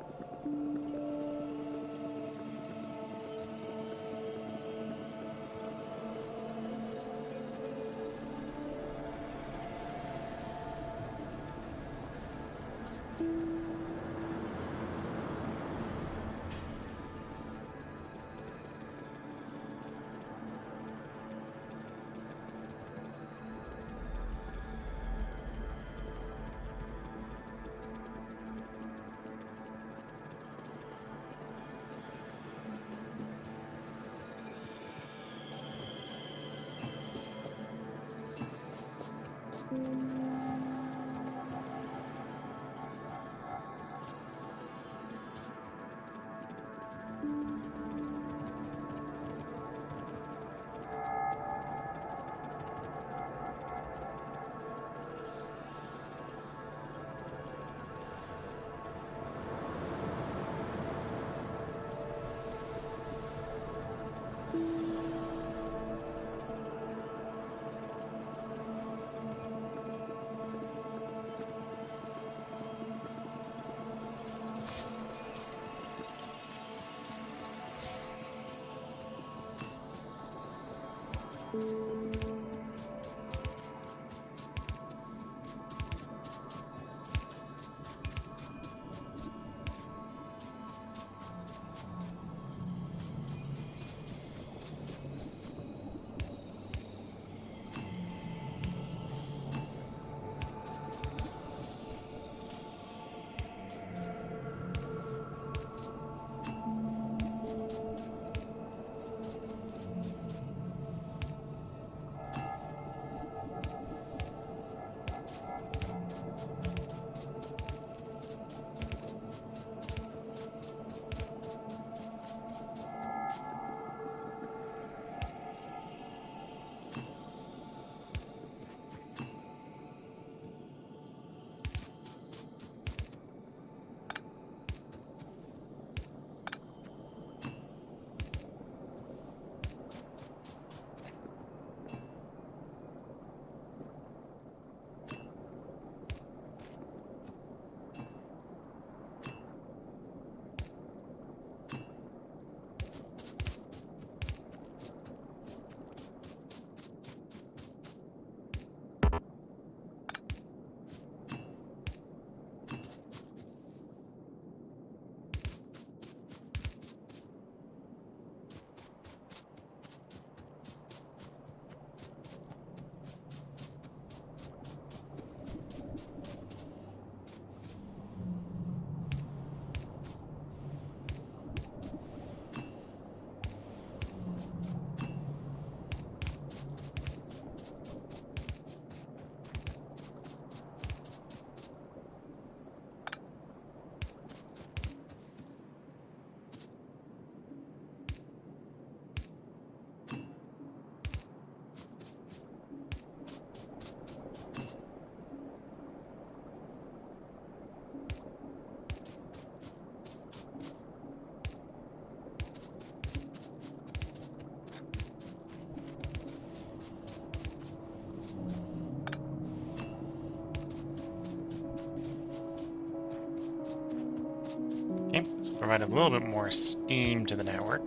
Okay, so provide a little bit more steam to the network,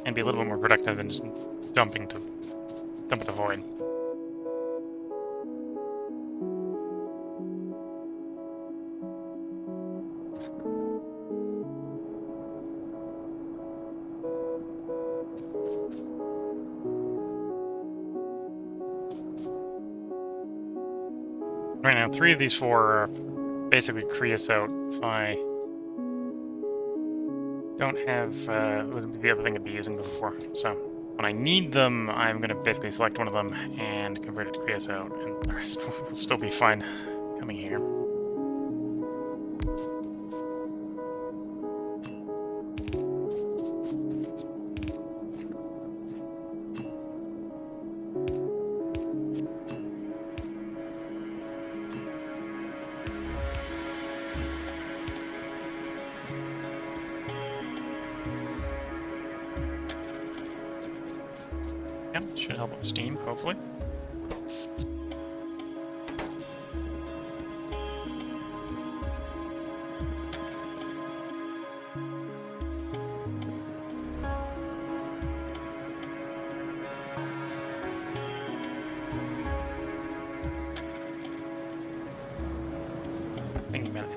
and be a little bit more productive than just dump it to void. Right now, 3 of these 4 are basically creosote. If I don't have the other thing I'd be using them for. So when I need them, I'm going to basically select one of them and convert it to creosote, and the rest will still be fine coming here. Yep, should help with steam, hopefully.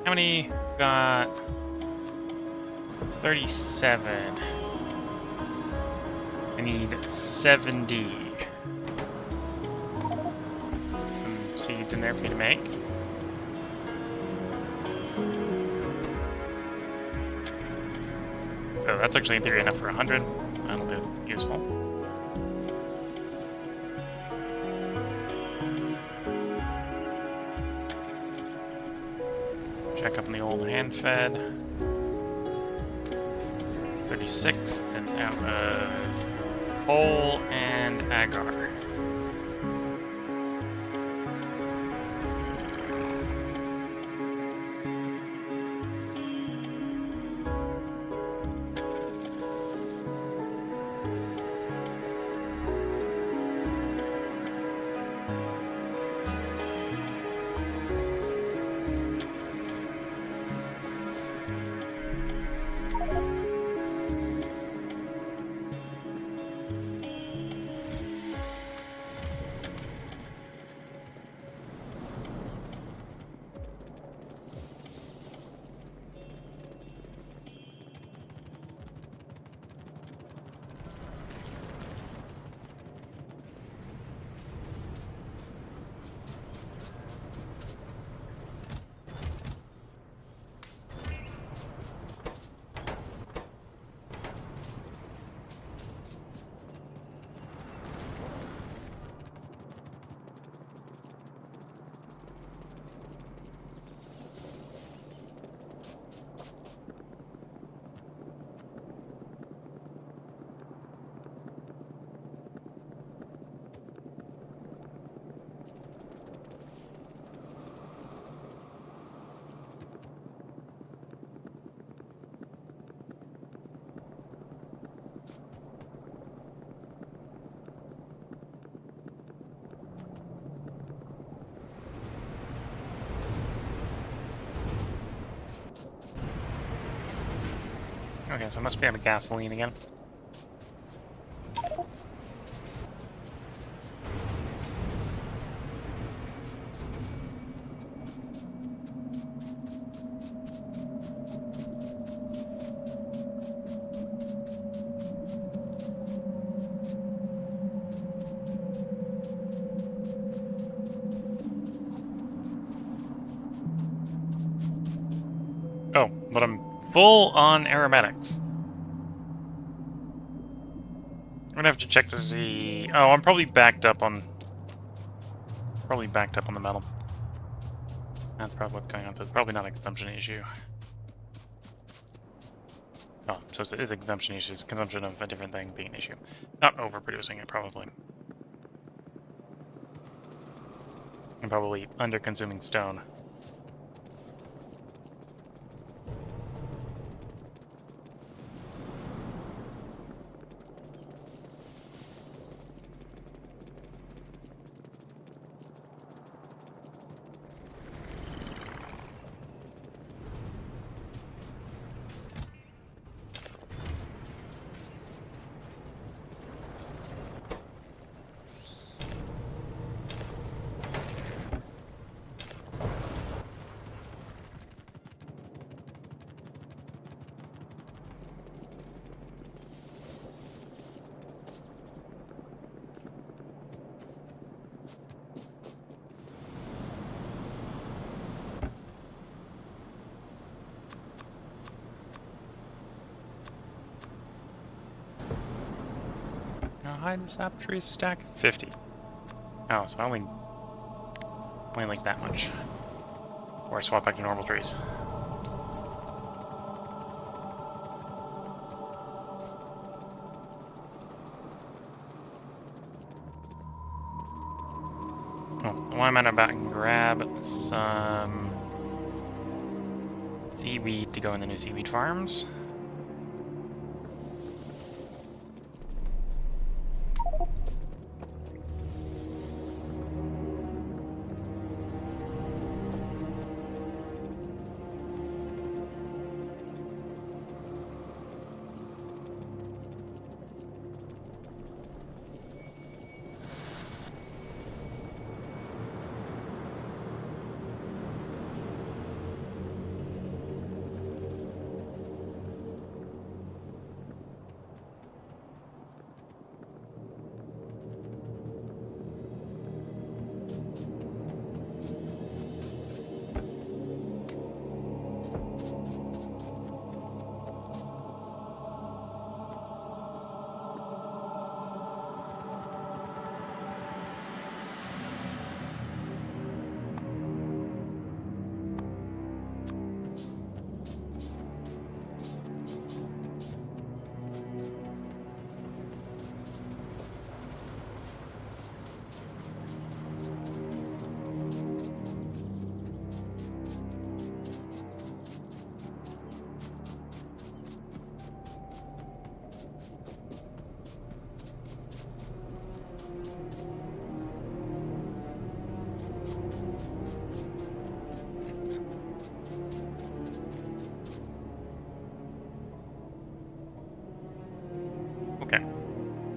How many? Got 37. I need 70. Put some seeds in there for you to make. So that's actually in theory enough for 100. That'll be useful. Check up on the old hand-fed. 36. It's out of coal and agar. Okay, so I must be out of gasoline again. Oh, but I'm full on aromatics. I'm gonna have to check to see... Oh, I'm probably backed up on... Probably backed up on the metal. That's probably what's going on, so it's probably not a consumption issue. Oh, so it is a consumption issue. It's consumption of a different thing being an issue. Not overproducing it, probably. And probably under-consuming stone. How high does sap trees stack? 50. Oh, so I only like that much. Or I swap back to normal trees. Oh, why am I not back and grab some seaweed to go in the new seaweed farms?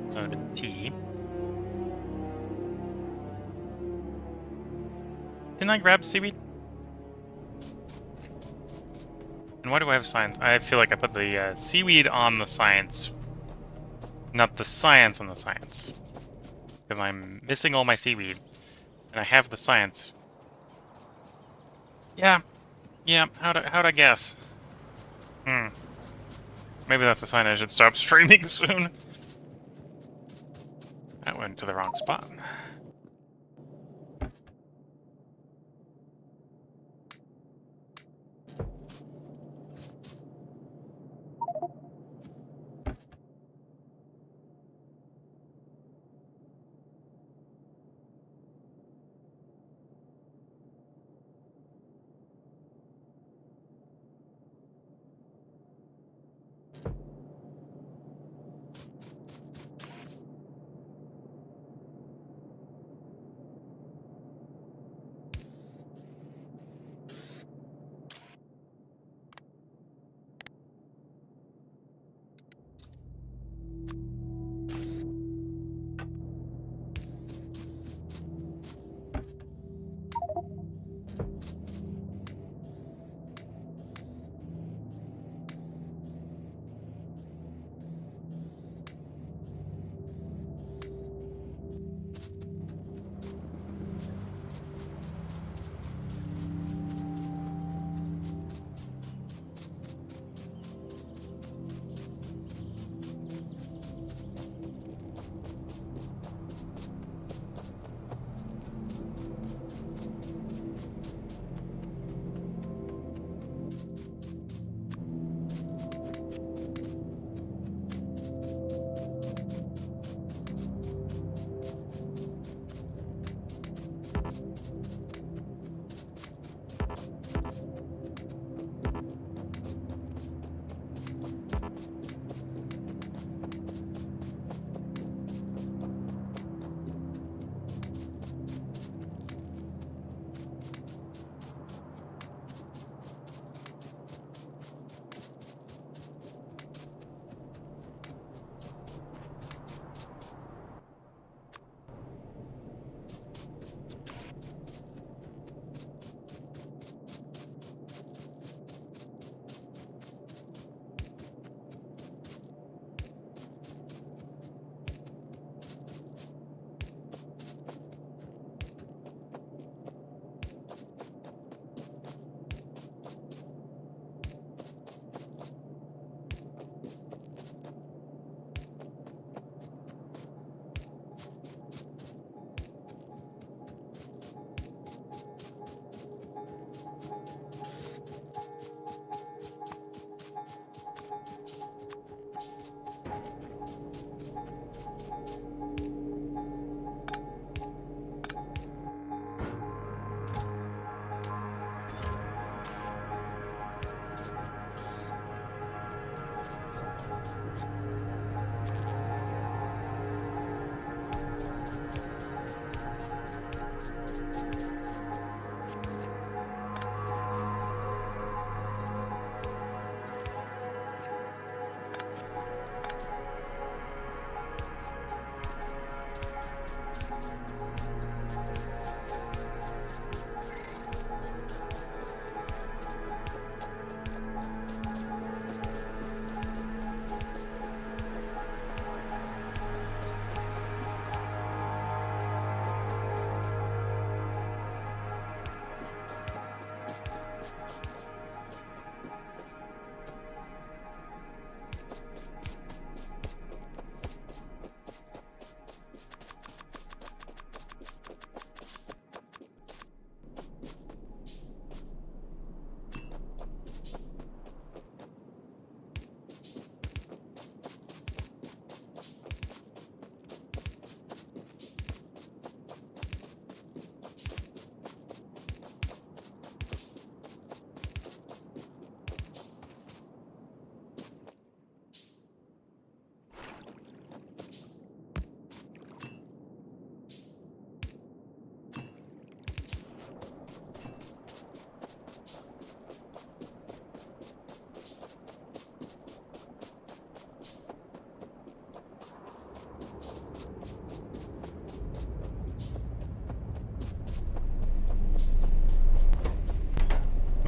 It's not a bit of tea. Didn't I grab seaweed? And why do I have science? I feel like I put the seaweed on the science, not the science on the science. Because I'm missing all my seaweed. And I have the science. Yeah. Yeah, how'd I guess? Maybe that's a sign I should stop streaming soon. That went to the wrong spot.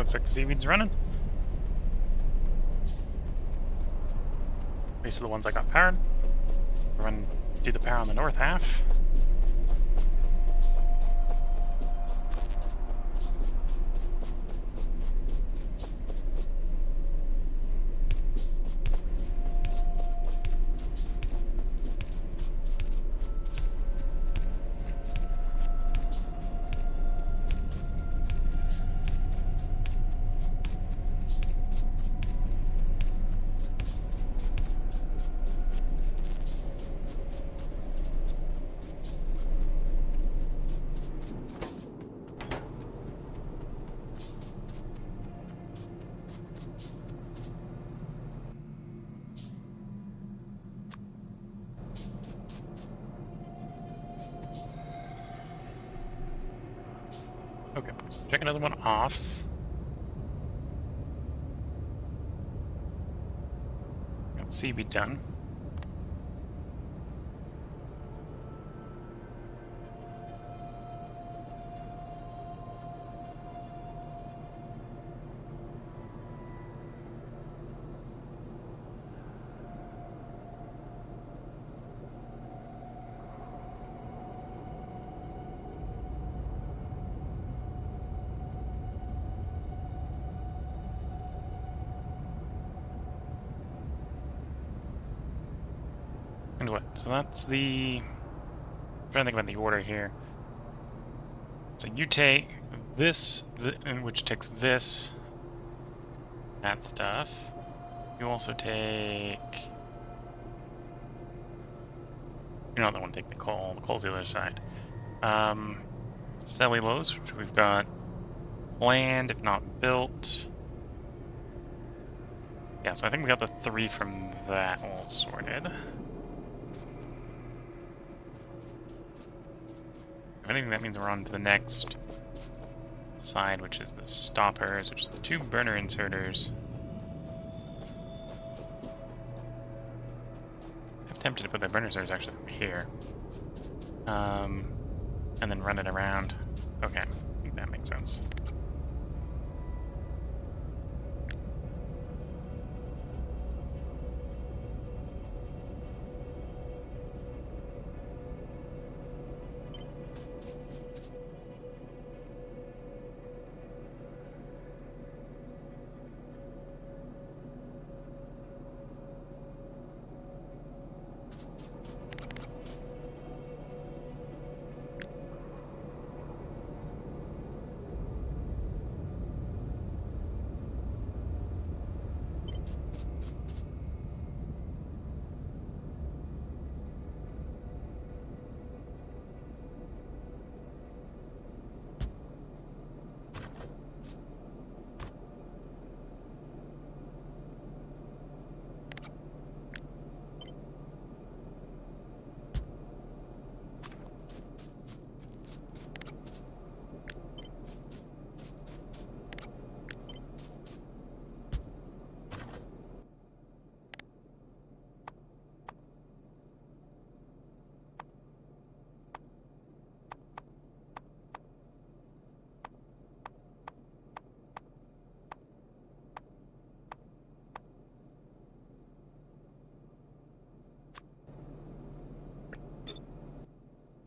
Looks like the seaweed's running. These are the ones I got powered. Do the power on the north half. Okay, check another one off. Got seaweed done. And what? So that's the... I'm trying to think about the order here. So you take this, which takes this, that stuff. You also take... You're not the one to take the coal. The coal's the other side. Cellulose, which we've got planned, if not built. Yeah, so I think we got the 3 from that all sorted. If anything, that means we're on to the next side, which is the stoppers, which is the 2 burner inserters. I'm tempted to put the burner inserters actually over here. And then run it around. Okay, I think that makes sense.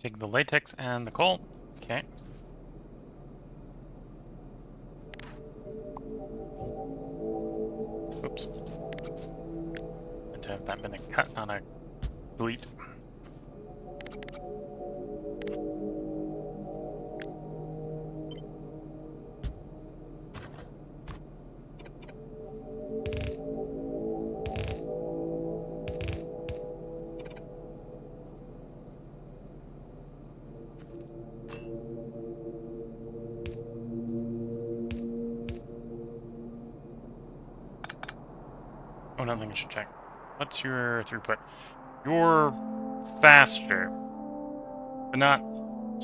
Take the latex and the coal. Okay. Oops. Meant to have that been a cut, not a delete. Oh, another thing I should check. What's your throughput? You're faster, but not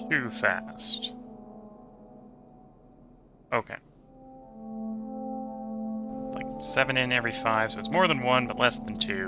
too fast. Okay. It's like 7 in every 5, so it's more than 1, but less than 2.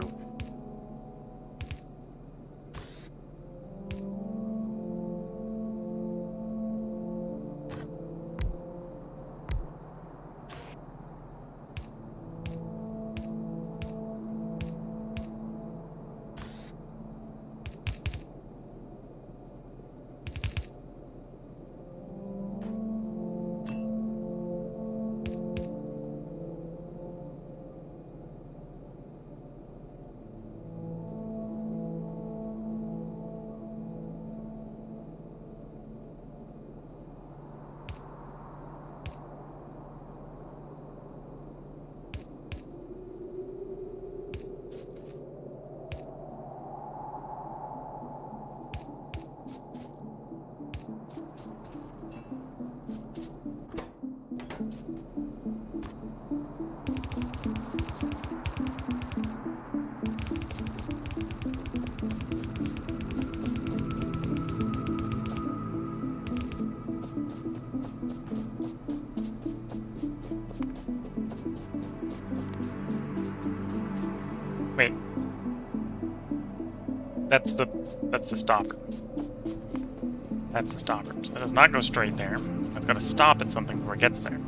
That's the stopper. That's the stopper. So it does not go straight there. It's got to stop at something before it gets there.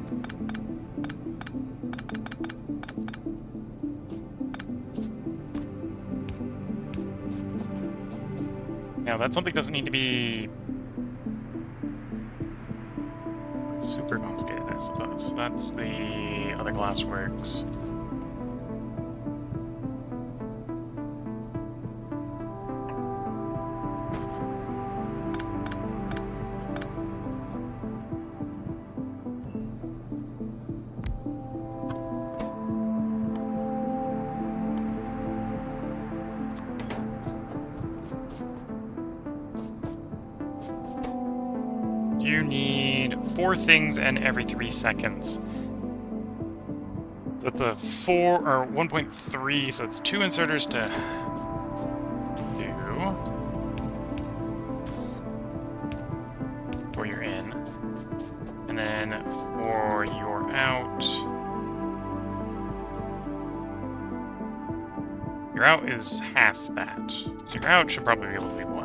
Now, that something doesn't need to be super complicated, I suppose. That's the other glass works. You need 4 things and every 3 seconds. That's a 4 or 1.3, so it's 2 inserters to do for your in, and then for your out. Your out is half that, so your out should probably be able to be 1.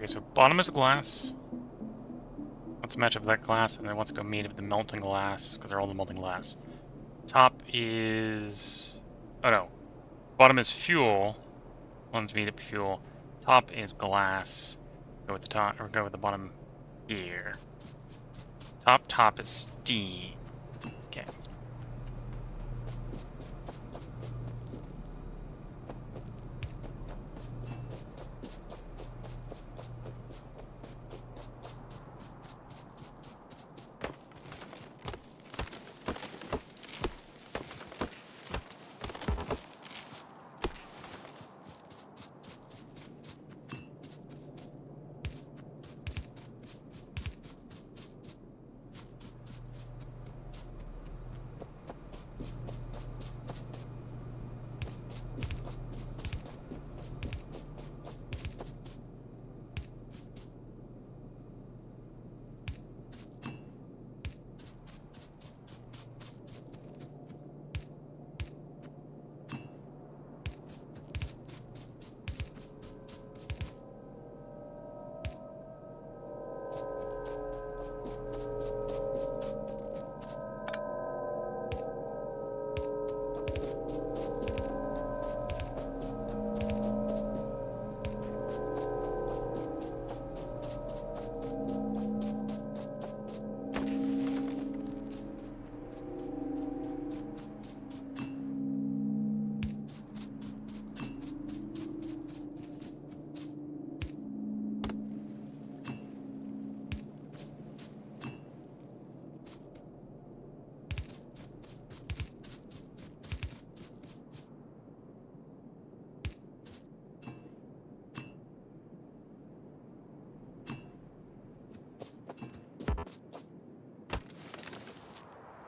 Okay, so bottom is glass. Let's match up that glass, and then let's go meet up the melting glass, because they're all the melting glass. Top is... oh no. Bottom is fuel. Want to meet up fuel. Top is glass. Go with the top, or go with the bottom here. Top is steam. Okay.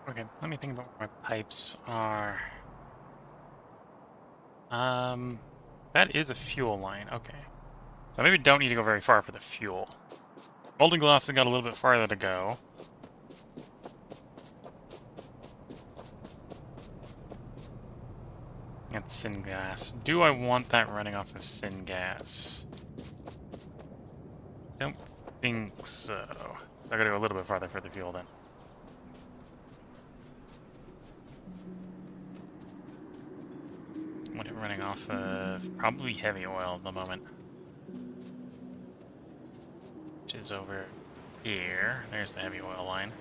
Okay, let me think about where my pipes are. That is a fuel line, okay. So maybe don't need to go very far for the fuel. Molten glass has got a little bit farther to go. That's syngas. Do I want that running off of syngas? Don't think so. So I gotta go a little bit farther for the fuel then. What am I running off of? Probably heavy oil at the moment. Which is over here. There's the heavy oil line.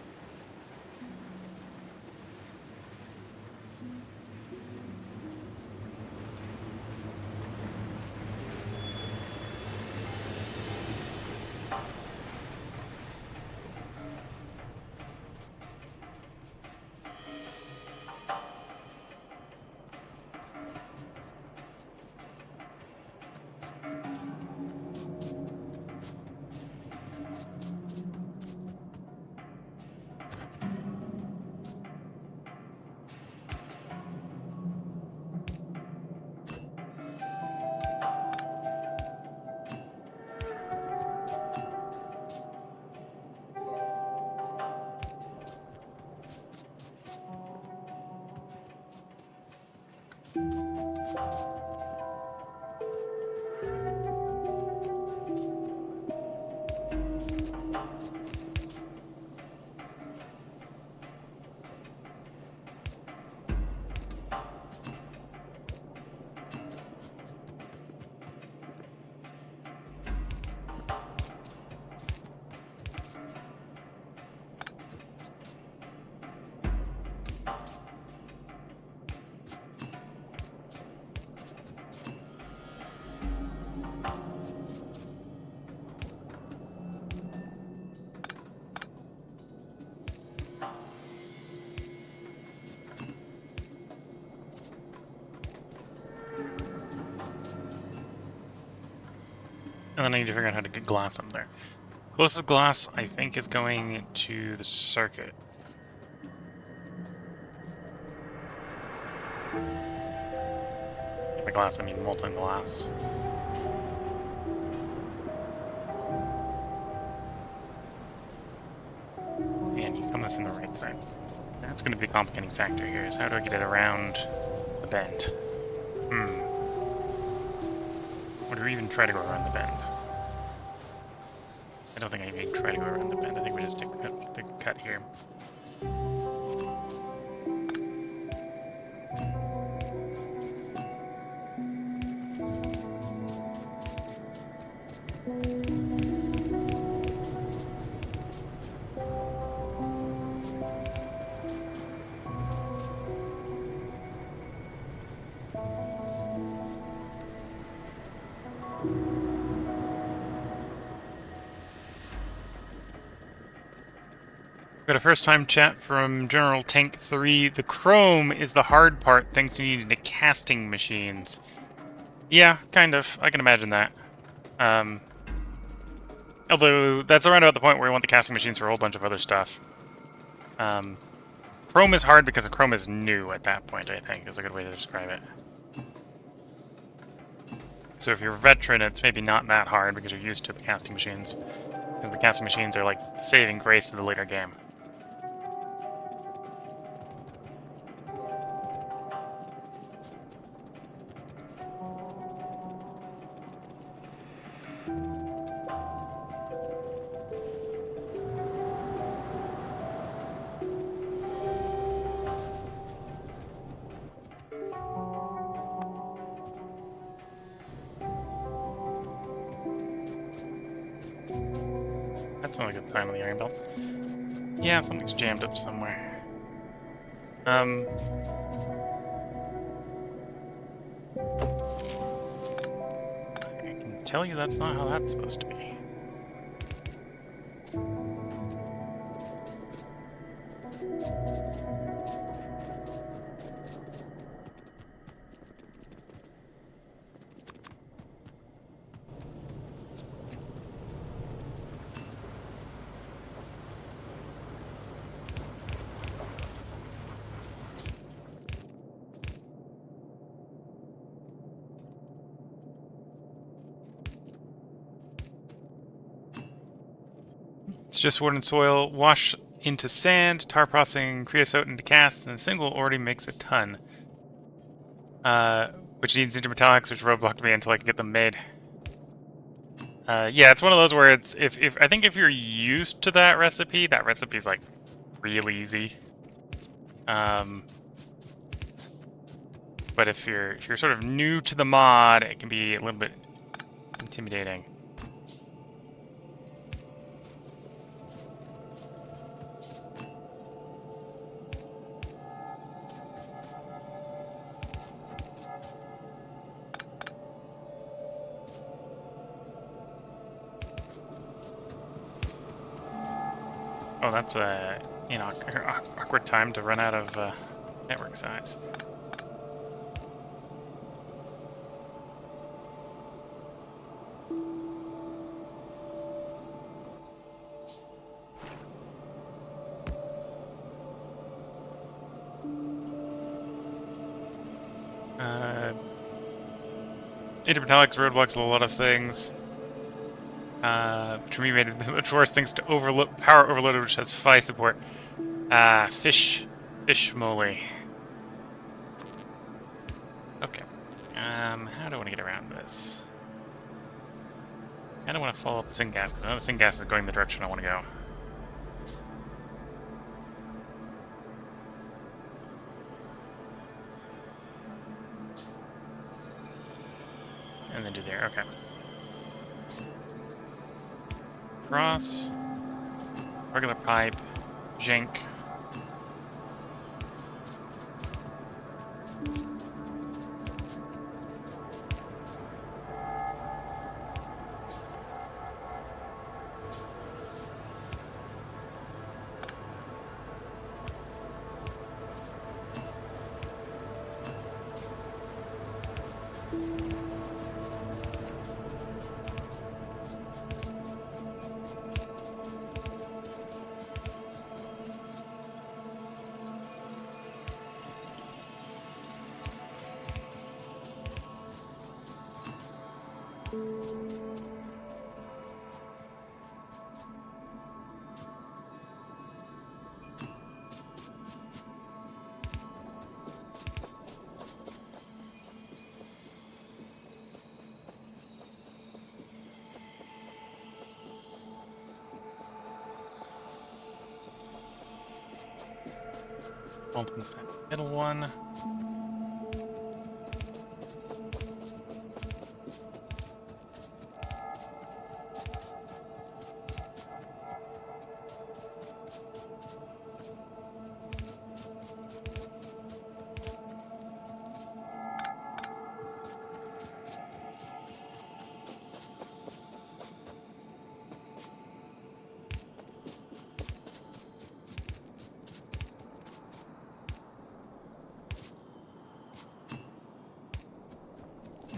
And then I need to figure out how to get glass up there. Closest glass, I think, is going to the circuit. By glass, I mean molten glass. And you come in from the right side. That's going to be the complicating factor here, is how do I get it around the bend? Or do we even try to go around the bend? I don't think I even try to go around the bend. I think we just take the cut here. Got a first-time chat from General Tank 3. The chrome is the hard part, thanks to needing to casting machines. Yeah, kind of. I can imagine that. Although, that's around about the point where we want the casting machines for a whole bunch of other stuff. Chrome is hard because the chrome is new at that point, I think, is a good way to describe it. So if you're a veteran, it's maybe not that hard because you're used to the casting machines. Because the casting machines are like saving grace to the later game. That's not a good sign on the iron belt. Yeah, something's jammed up somewhere. I can tell you that's not how that's supposed to be. It's just wood and soil, wash into sand, tar processing creosote into casts, and a single already makes a ton. Which needs intermetallics, which roadblocked me until I can get them made. Yeah, it's one of those where it's I think if you're used to that recipe's like real easy. But if you're sort of new to the mod, it can be a little bit intimidating. Oh, that's a awkward time to run out of network size. Intermetallics roadblocks a lot of things. Which for me made it much worse thanks to power overloaded, which has PHY support. Fish moly. Okay. How do I want to get around this? I kind of want to follow up the syngas, because I know the syngas is going the direction I want to go. And then do there, okay. Cross. Regular pipe. Jink. Molten's that middle one.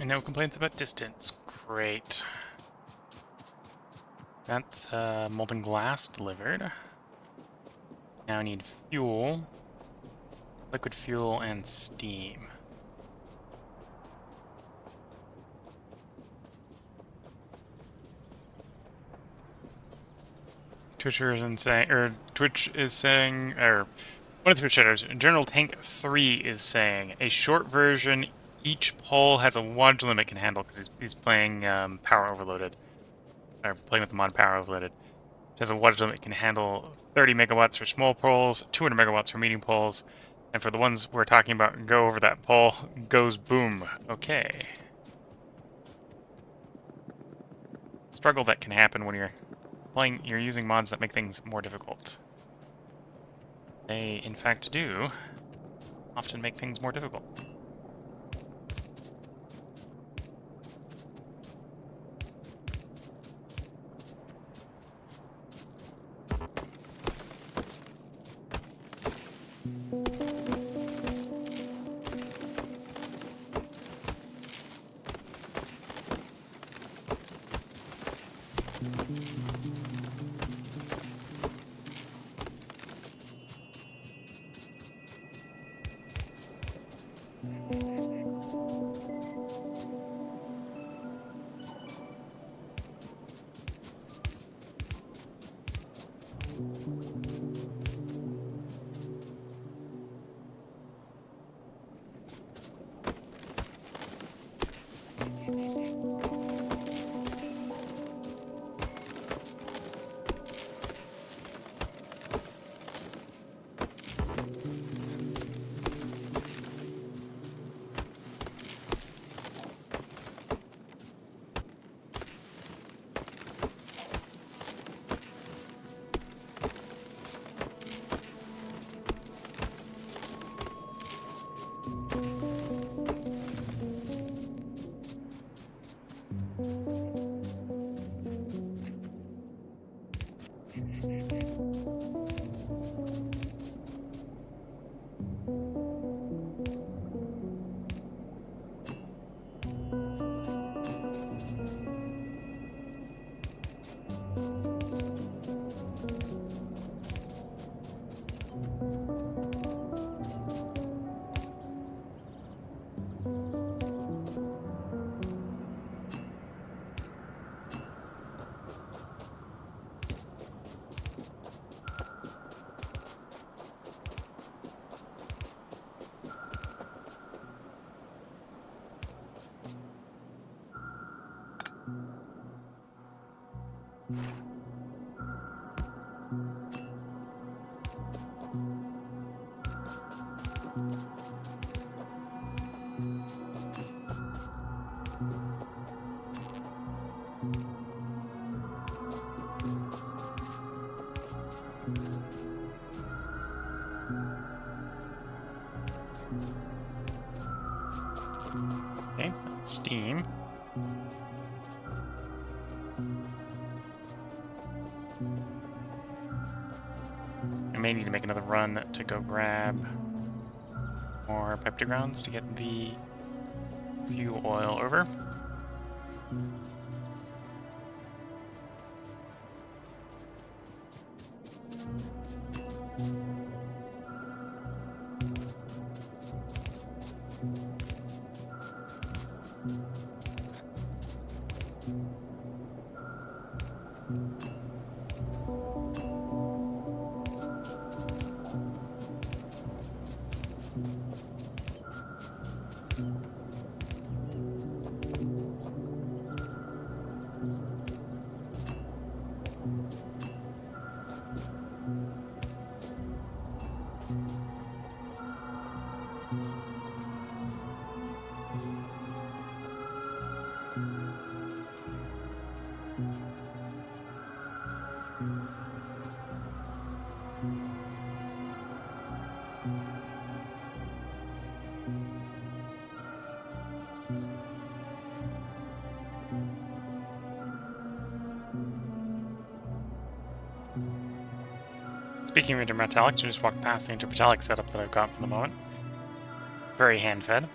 And no complaints about distance. Great. That's molten glass delivered. Now I need fuel, liquid fuel, and steam. Twitch is saying, or one of the Twitch chatters, General Tank 3 is saying, a short version, each pole has a wattage limit can handle, because he's playing Power Overloaded, or playing with the mod Power Overloaded. It has a wattage limit can handle 30 megawatts for small poles, 200 megawatts for medium poles, and for the ones we're talking about, go over that pole, goes boom. Okay. Struggle that can happen when you're using mods that make things more difficult. They, in fact, do often make things more difficult. Okay, that's steam. I may need to make another run to go grab more peptogrounds to get the fuel oil over. Speaking of intermetallics, we just walked past the intermetallic setup that I've got for the moment. Very hand-fed.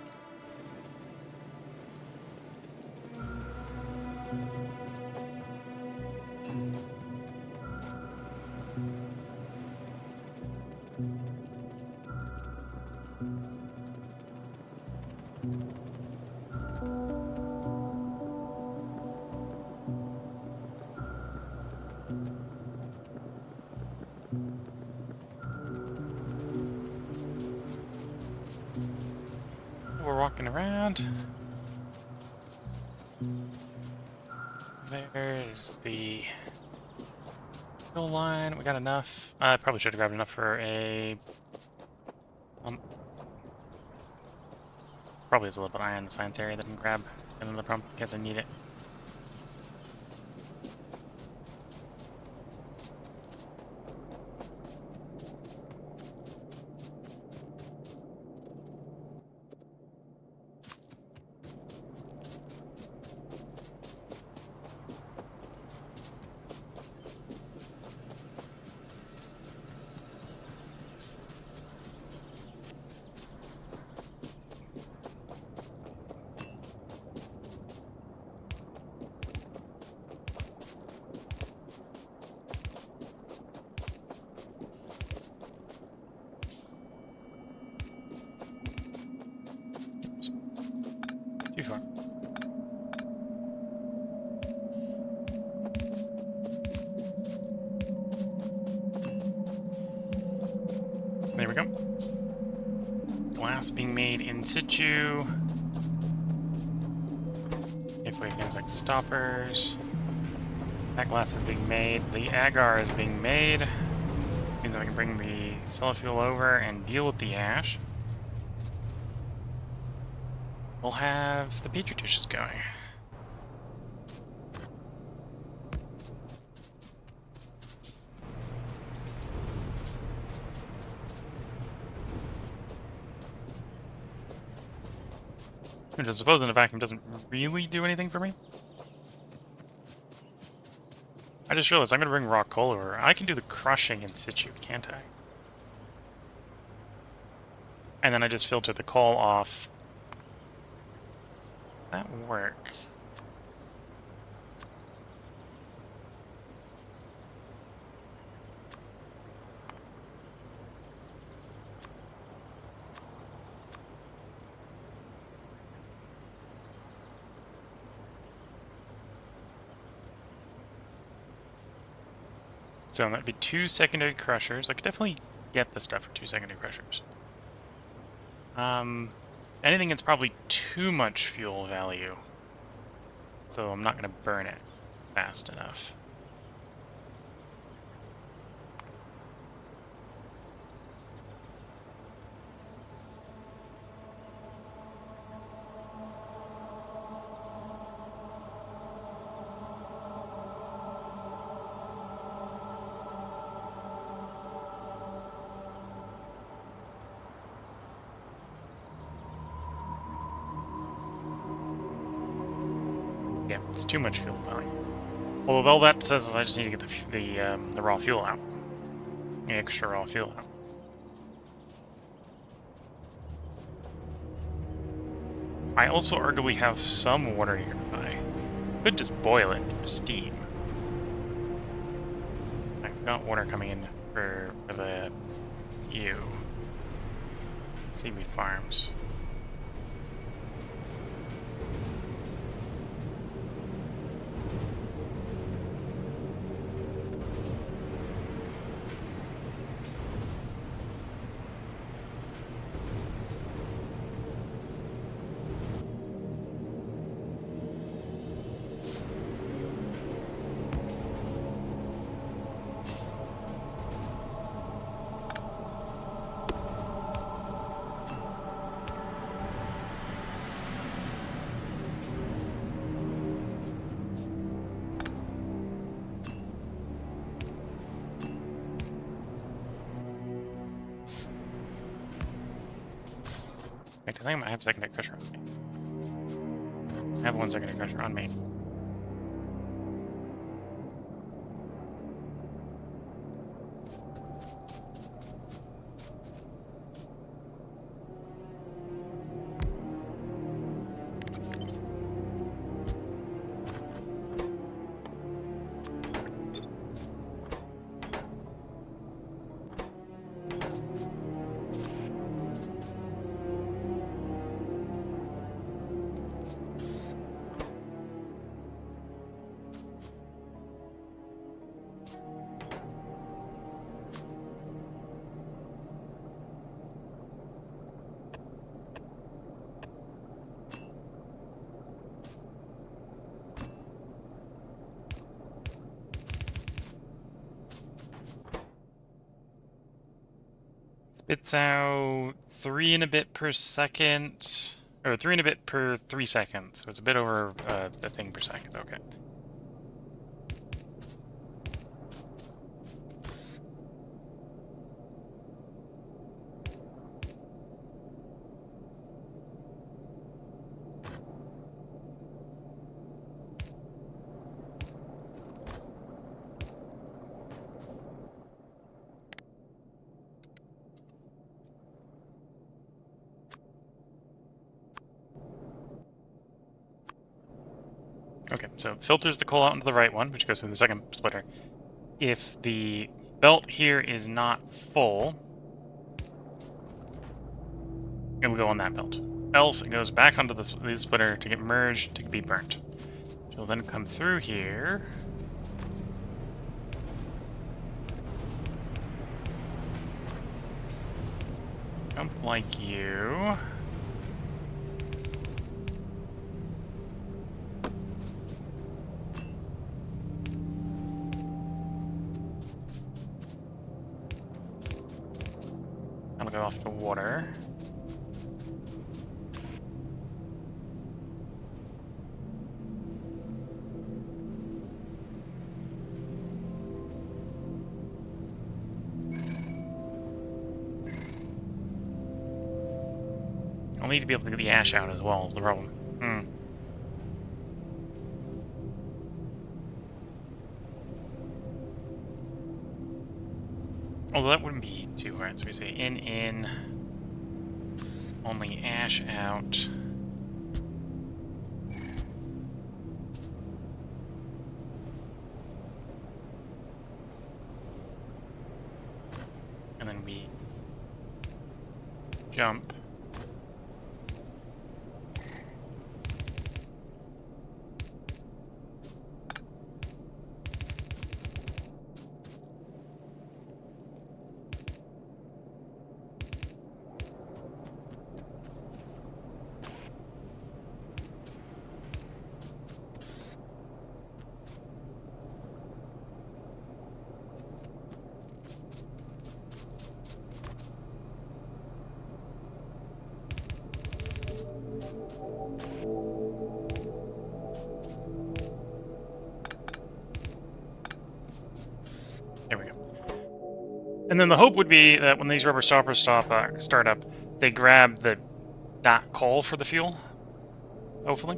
We're walking around. There's the fill line. We got enough. I probably should have grabbed enough for a... probably has a little bit of iron in the science area that I can grab into the pump because I need it. Too far. There we go. Glass being made in situ. If we things like stoppers. That glass is being made. The agar is being made. Means I can bring the solar fuel over and deal with the ash. We'll have the petri dishes going. Which I suppose in a vacuum doesn't really do anything for me. I just realized I'm going to bring raw coal over. I can do the crushing in situ, can't I? And then I just filter the coal off. That work? So that'd be 2 secondary crushers. I could definitely get the stuff for 2 secondary crushers. Anything that's probably too much fuel value. So I'm not going to burn it fast enough. Okay, it's too much fuel value. Although all that says is I just need to get the raw fuel out. The extra raw fuel out. I also arguably have some water nearby. Could just boil it for steam. I've got water coming in for the seaweed farms. I think I might have secondary pressure on me. I have one secondary pressure on me. Spits out 3 and a bit per second, or 3 and a bit per 3 seconds. So it's a bit over the thing per second. Okay. Okay, so it filters the coal out into the right one, which goes through the second splitter. If the belt here is not full, it'll go on that belt. Else, it goes back onto the splitter to get merged to be burnt. It'll then come through here. Jump like you. That'll go off the water. I'll need to be able to get the ash out as well, is the problem. Although that wouldn't be too hard, so we say in, only ash out. And then we jump. There we go. And then the hope would be that when these rubber stoppers start up, they grab the coal for the fuel, hopefully.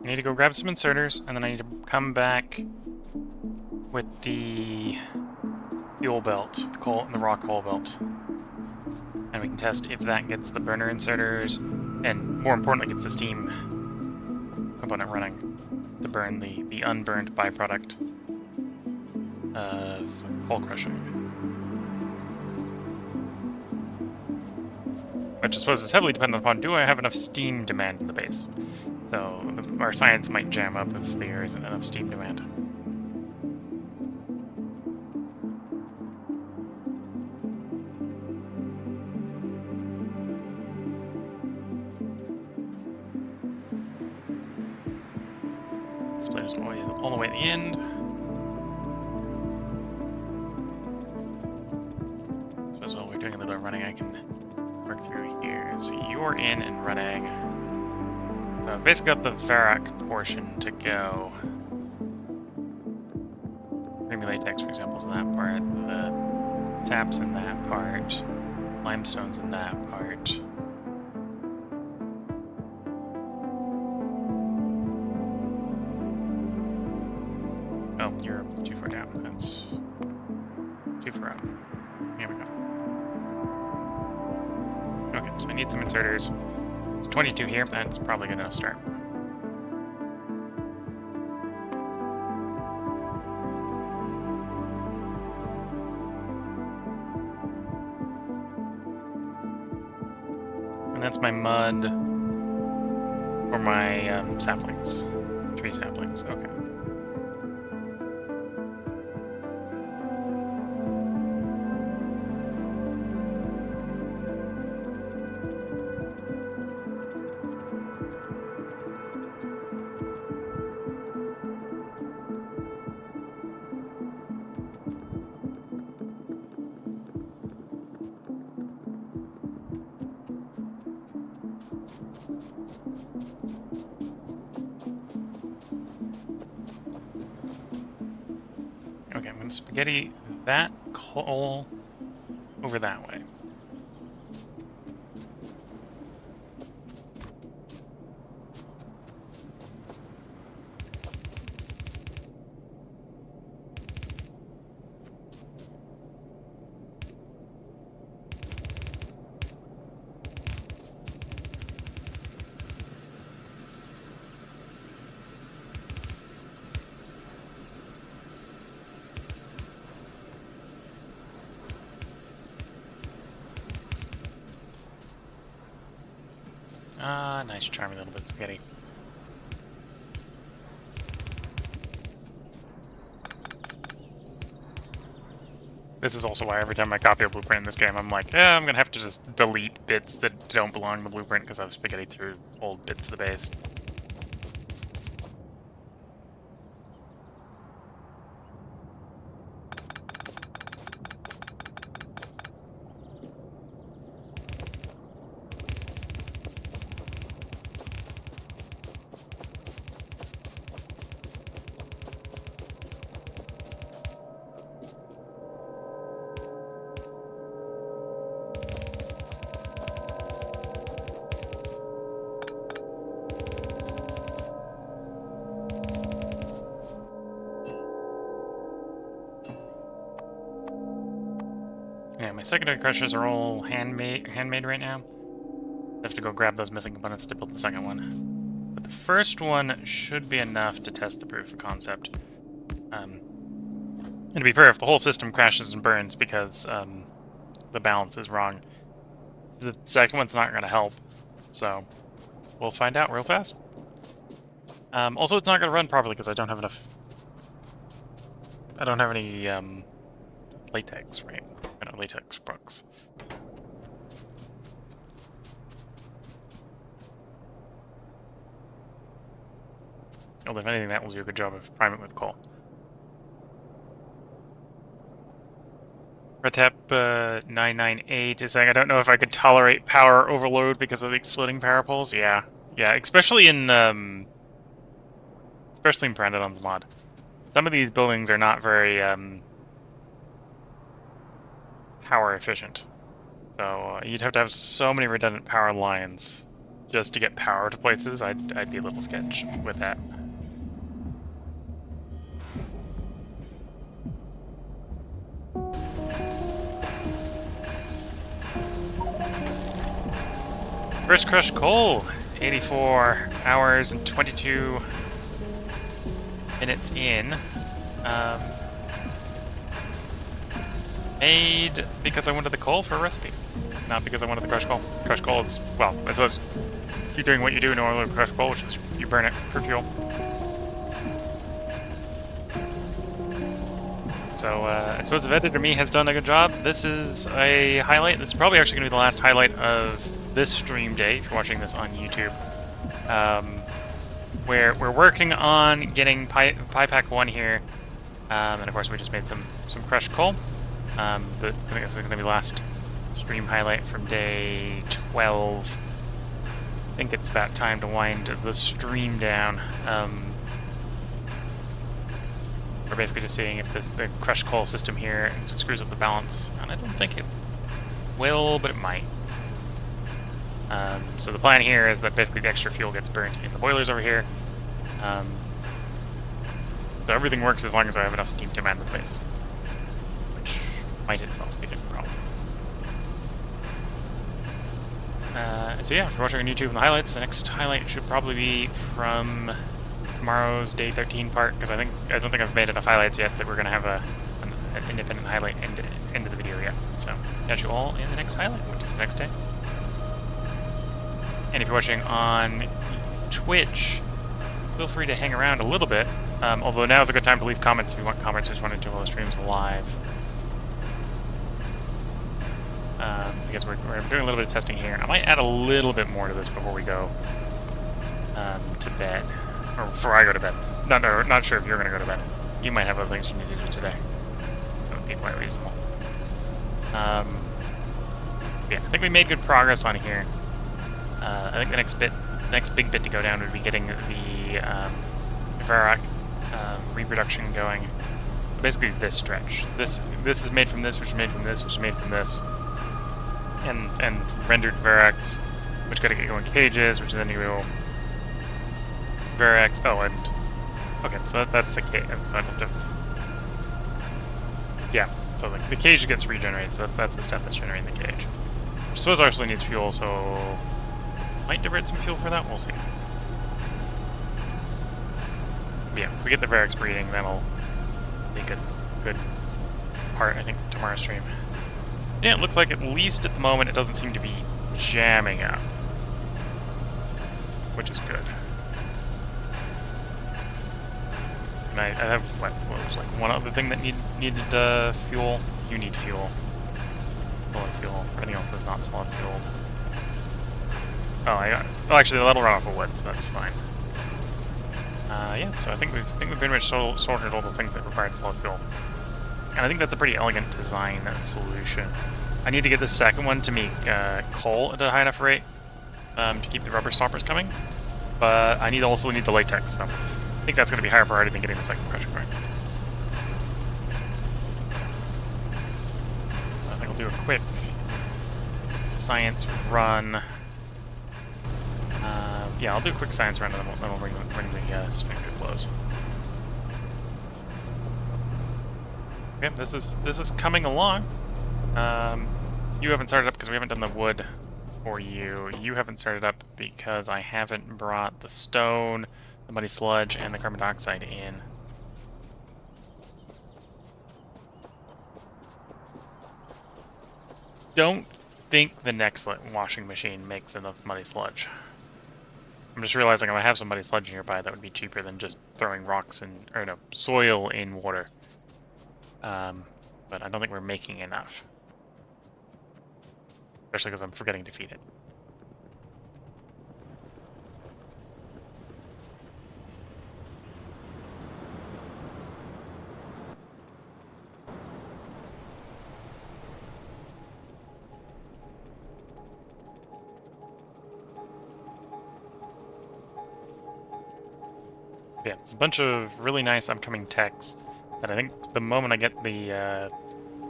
I need to go grab some inserters, and then I need to come back with the fuel belt, the raw coal belt. And we can test if that gets the burner inserters, and more importantly, gets the steam component running to burn the unburned byproduct of coal crushing. Which I suppose is heavily dependent upon, do I have enough steam demand in the base? So our science might jam up if there isn't enough steam demand. Splitters all the way at the end. I suppose while we're doing a little running, I can work through here. So you're in and running. So I've basically got the Varrock portion to go. Creamy latex, for example, is in that part. The sap's in that part. Limestone's in that part. Oh, you're too far down. That's too far up. Here we go. Okay, so I need some inserters. It's 22 here, but that's probably going to start. And that's my mud or my saplings. Tree saplings, okay. Okay, I'm going to spaghetti that coal over that way. Ah, nice, charming little bit of spaghetti. This is also why every time I copy a blueprint in this game, I'm like, I'm gonna have to just delete bits that don't belong in the blueprint because I've spaghetti through old bits of the base. Yeah, my secondary crushers are all handmade right now. I have to go grab those missing components to build the second one. But the first one should be enough to test the proof of concept. And to be fair, if the whole system crashes and burns because the balance is wrong, the second one's not going to help. So we'll find out real fast. Also, it's not going to run properly because I don't have enough... I don't have any latex, right? I don't have latex books. Well, if anything, that will do a good job of priming with coal. Retep 998 is saying, I don't know if I could tolerate power overload because of the exploding power poles. Yeah, especially in Pyanodons Mod. Some of these buildings are not very power efficient. So you'd have to have so many redundant power lines just to get power to places, I'd be a little sketch with that. First crushed coal, 84 hours and 22 minutes in. Made because I wanted the coal for a recipe, not because I wanted the crushed coal. Crushed coal is, well, I suppose you're doing what you do in order to crush coal, which is you burn it for fuel. So I suppose if Editor Me has done a good job, this is a highlight. This is probably actually going to be the last highlight of this stream day, if you're watching this on YouTube. We're working on getting Pie Pack 1 here, and of course we just made some crushed coal. But I think this is going to be the last stream highlight from day 12. I think it's about time to wind the stream down. We're basically just seeing if the crushed coal system here screws up the balance, and I don't think it will, but it might. So the plan here is that basically the extra fuel gets burnt in the boilers over here. So everything works as long as I have enough steam to man the place, which might itself be a different problem. So yeah, if you're watching on YouTube in the highlights, the next highlight should probably be from tomorrow's day 13 part, because I don't think I've made enough highlights yet that we're going to have an independent highlight end of the video yet. So catch you all in the next highlight, which is the next day. And if you're watching on Twitch, feel free to hang around a little bit. Although now is a good time to leave comments if you want comments. I just want to do all the streams live. Because we're doing a little bit of testing here. I might add a little bit more to this before we go to bed. Or before I go to bed. Not sure if you're going to go to bed. You might have other things you need to do today. That would be quite reasonable. Yeah, I think we made good progress on here. I think the next big bit to go down would be getting the Varrock reproduction going. Basically this stretch. This is made from this, which is made from this, which is made from this. And rendered Varrocs, which gotta get going cages, which then you go Varrocs. Oh, and okay, so that's the cage. So I have to, yeah, so the cage gets regenerated, so that's the step that's generating the cage. Which I suppose actually needs fuel, so might divert some fuel for that. We'll see. But yeah, if we get the Varrocs breeding, that'll be a good part, I think, of tomorrow's stream. Yeah, it looks like at least at the moment it doesn't seem to be jamming up, which is good. And I have what was like one other thing that needed fuel. You need fuel. Solid fuel. Everything else is not solid fuel. Oh, actually that'll run off of wood, so that's fine. Yeah, so I think we've pretty much sorted all the things that required solid fuel. And I think that's a pretty elegant design solution. I need to get the second one to make coal at a high enough rate to keep the rubber stoppers coming. But I also need the latex, so I think that's going to be higher priority than getting the second crusher going. I think I'll do a quick science run. Yeah, I'll do a quick science run and then we'll bring the stream to close. Okay, this is coming along. You haven't started up because we haven't done the wood for you. You haven't started up because I haven't brought the stone, the muddy sludge, and the carbon dioxide in. Don't think the next washing machine makes enough muddy sludge. I'm just realizing if I have some muddy sludge nearby, that would be cheaper than just throwing soil in water. But I don't think we're making enough. Especially because I'm forgetting to feed it. Yeah, there's a bunch of really nice upcoming techs that I think the moment I get the,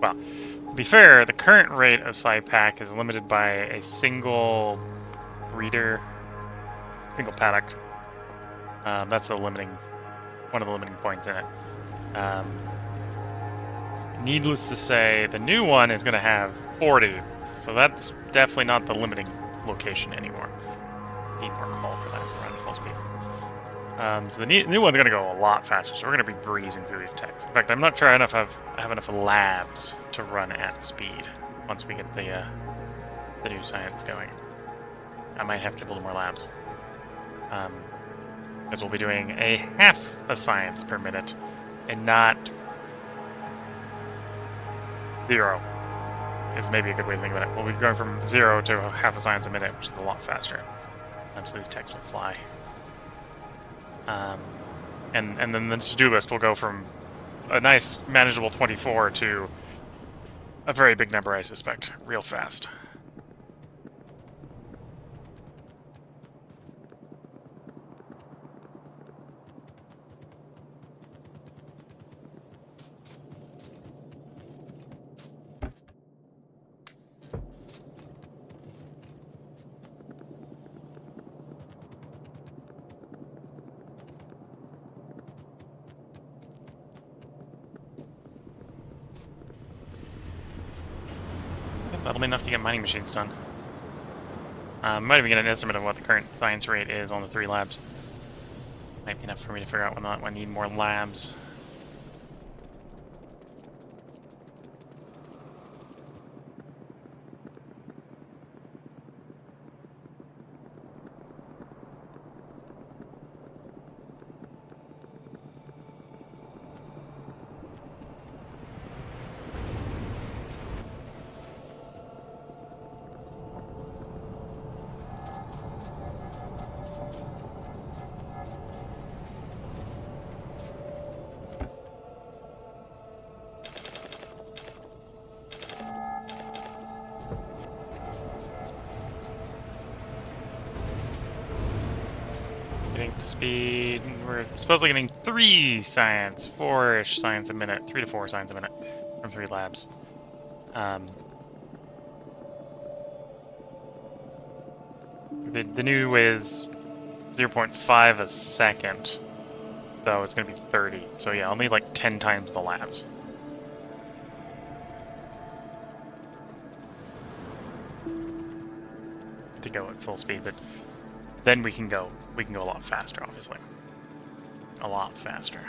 well, to be fair, the current rate of SciPack is limited by a single breeder single paddock. That's the one of the limiting points in it. Needless to say, the new one is going to have 40, so that's definitely not the limiting location anymore. Need more call for that around full speed. So the new one's going to go a lot faster, so we're going to be breezing through these techs. In fact, I'm not sure I have enough labs to run at speed once we get the new science going. I might have to build more labs. Because we'll be doing a half a science per minute, and not 0. Is maybe a good way to think about it. We'll be going from 0 to half a science a minute, which is a lot faster. So these techs will fly. And then the to-do list will go from a nice, manageable 24 to a very big number, I suspect, real fast. That'll be enough to get mining machines done. Might even get an estimate of what the current science rate is on the 3 labs. Might be enough for me to figure out whether or not I need more labs. Getting speed. We're supposedly getting 3 science, 4-ish science a minute, 3 to 4 science a minute from 3 labs. The new is 0.5 a second, so it's going to be 30. So yeah, I'll need like 10 times the labs. To go at full speed, but then we can go a lot faster, obviously. A lot faster.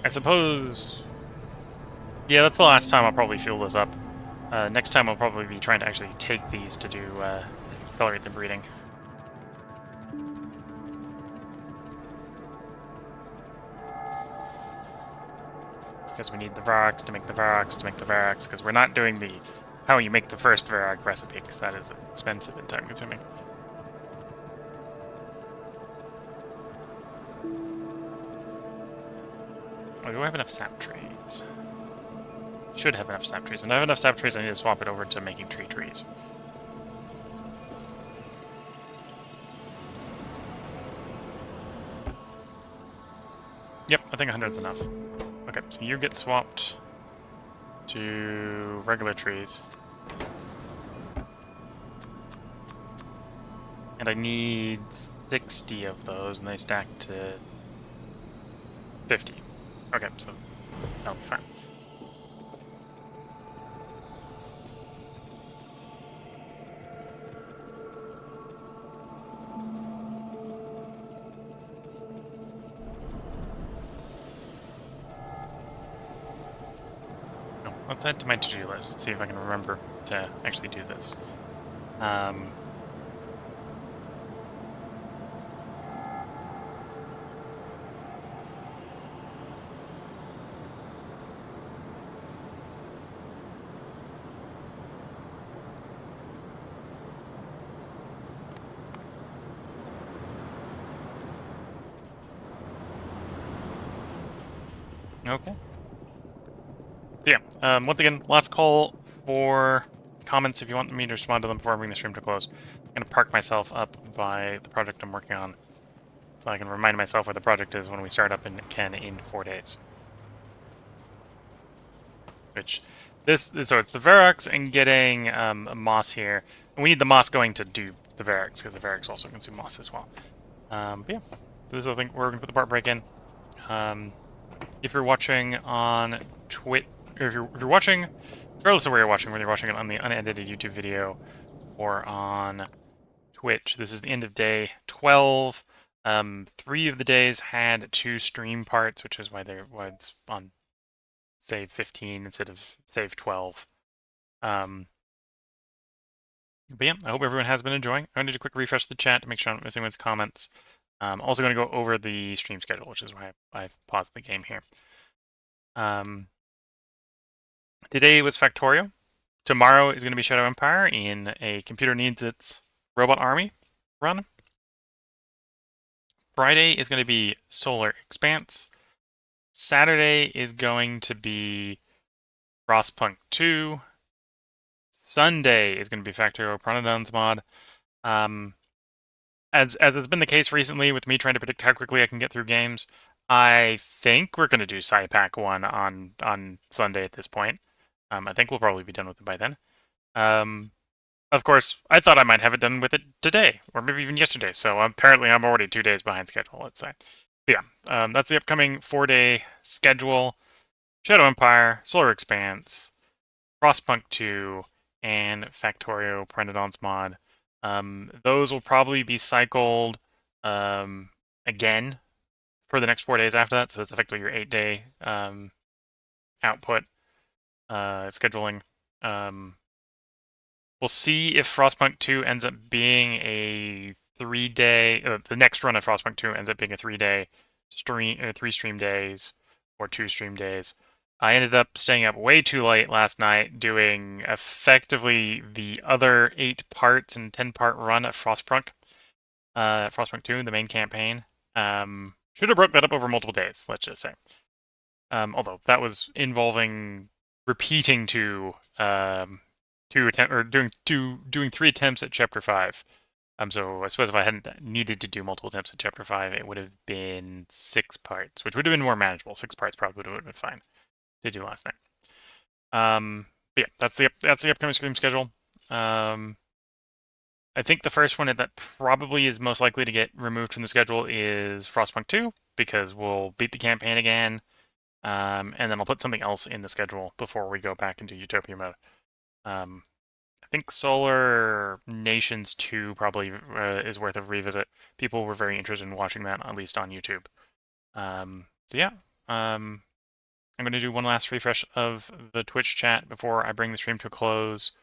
I suppose... Yeah, that's the last time I'll probably fuel this up. Next time I'll probably be trying to actually take these to do accelerate the breeding. Because we need the Varrox to make the Varrox to make the Varrox, because we're not doing the how you make the first Varrox recipe, because that is expensive and time consuming. Oh, do I have enough sap trees? Should have enough sap trees. And I have enough sap trees, I need to swap it over to making trees. Yep, I think 100's enough. Okay, so you get swapped to regular trees. And I need 60 of those, and they stack to 50. Okay, so that'll be fine. Let's add to my to-do list and see if I can remember to actually do this. Okay. So yeah, once again, last call for comments if you want me to respond to them before I bring the stream to a close. going to park myself up by the project I'm working on so I can remind myself where the project is when we start up again in 4 days. Which, so it's the Verox and getting moss here. And we need the moss going to do the Verox, because the Verox also consume moss as well. But yeah, so this is, I think, where we're going to put the part break in. If you're watching on Twitch, or if you're watching, regardless of where you're watching, whether you're watching it on the unedited YouTube video or on Twitch, this is the end of day 12. 3 of the days had 2 stream parts, which is why it's on save 15 instead of save 12. But yeah, I hope everyone has been enjoying. I'm going to do a quick refresh of the chat to make sure I'm not missing anyone's comments. Also going to go over the stream schedule, which is why I've paused the game here. Today was Factorio. Tomorrow is going to be Shadow Empire in a Computer Needs Its Robot Army run. Friday is going to be Solar Expanse. Saturday is going to be Frostpunk 2. Sunday is going to be Factorio Pyanodons Mod. As has been the case recently with me trying to predict how quickly I can get through games, I think we're going to do Sci-Pack 1 on Sunday at this point. I think we'll probably be done with it by then. Of course, I thought I might have it done with it today, or maybe even yesterday, so apparently I'm already 2 days behind schedule, let's say. But yeah, that's the upcoming 4-day schedule. Shadow Empire, Solar Expanse, Frostpunk 2, and Factorio Pyanodons Mod. Those will probably be cycled again for the next 4 days after that, so that's effectively your 8-day output scheduling. We'll see if Frostpunk 2 ends up being a 3-day. The next run of Frostpunk 2 ends up being a 3-day stream, 3 stream days, or 2 stream days. I ended up staying up way too late last night doing effectively the other 8 parts and 10-part run of Frostpunk 2, the main campaign. Should have broke that up over multiple days, let's just say. Although that was involving repeating doing 3 attempts at Chapter 5. So I suppose if I hadn't needed to do multiple attempts at Chapter 5, it would have been 6 parts, which would have been more manageable. 6 parts probably would have been fine to do last night. But yeah, that's the upcoming stream schedule. I think the first one that probably is most likely to get removed from the schedule is Frostpunk 2, because we'll beat the campaign again, and then I'll put something else in the schedule before we go back into Utopia mode. I think Solar Nations 2 probably is worth a revisit. People were very interested in watching that, at least on YouTube. So yeah, I'm going to do one last refresh of the Twitch chat before I bring the stream to a close.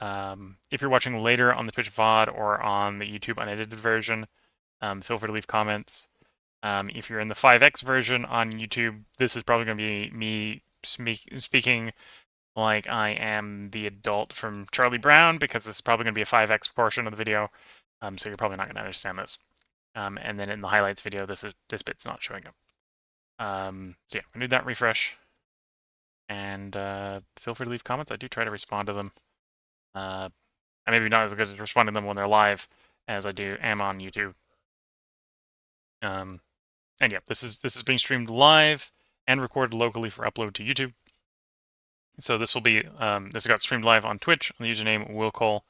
If you're watching later on the Twitch VOD or on the YouTube unedited version, feel free to leave comments. If you're in the 5X version on YouTube, this is probably going to be me speaking like I am the adult from Charlie Brown, because this is probably going to be a 5X portion of the video, so you're probably not going to understand this. And then in the highlights video, this bit's not showing up. So yeah, I'm going to do that refresh. And feel free to leave comments. I do try to respond to them. I maybe not as good at responding to them when they're live as I am on YouTube. And yeah, this is being streamed live and recorded locally for upload to YouTube. So this will be this got streamed live on Twitch on the username willcole,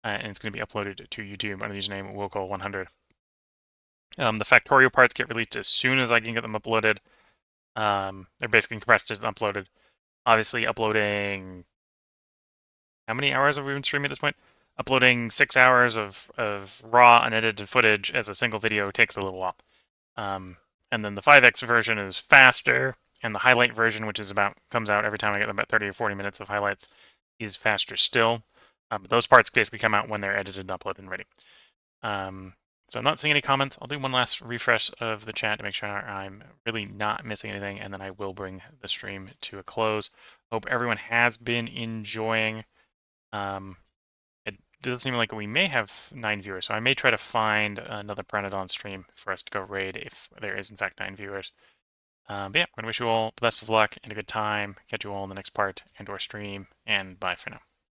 and it's going to be uploaded to YouTube under the username willcole100. The Factorio parts get released as soon as I can get them uploaded. They're basically compressed and uploaded. Obviously, uploading, how many hours have we been streaming at this point? Uploading 6 hours of raw unedited footage as a single video takes a little while. And then the 5X version is faster, and the highlight version, which is comes out every time I get about 30 or 40 minutes of highlights, is faster still. But those parts basically come out when they're edited and uploaded and ready. So I'm not seeing any comments. I'll do one last refresh of the chat to make sure I'm really not missing anything, and then I will bring the stream to a close. Hope everyone has been enjoying. It does seem like we may have 9 viewers, so I may try to find another Pyanodon stream for us to go raid if there is in fact 9 viewers. But yeah, I'm going to wish you all the best of luck and a good time. Catch you all in the next part and/or stream, and bye for now.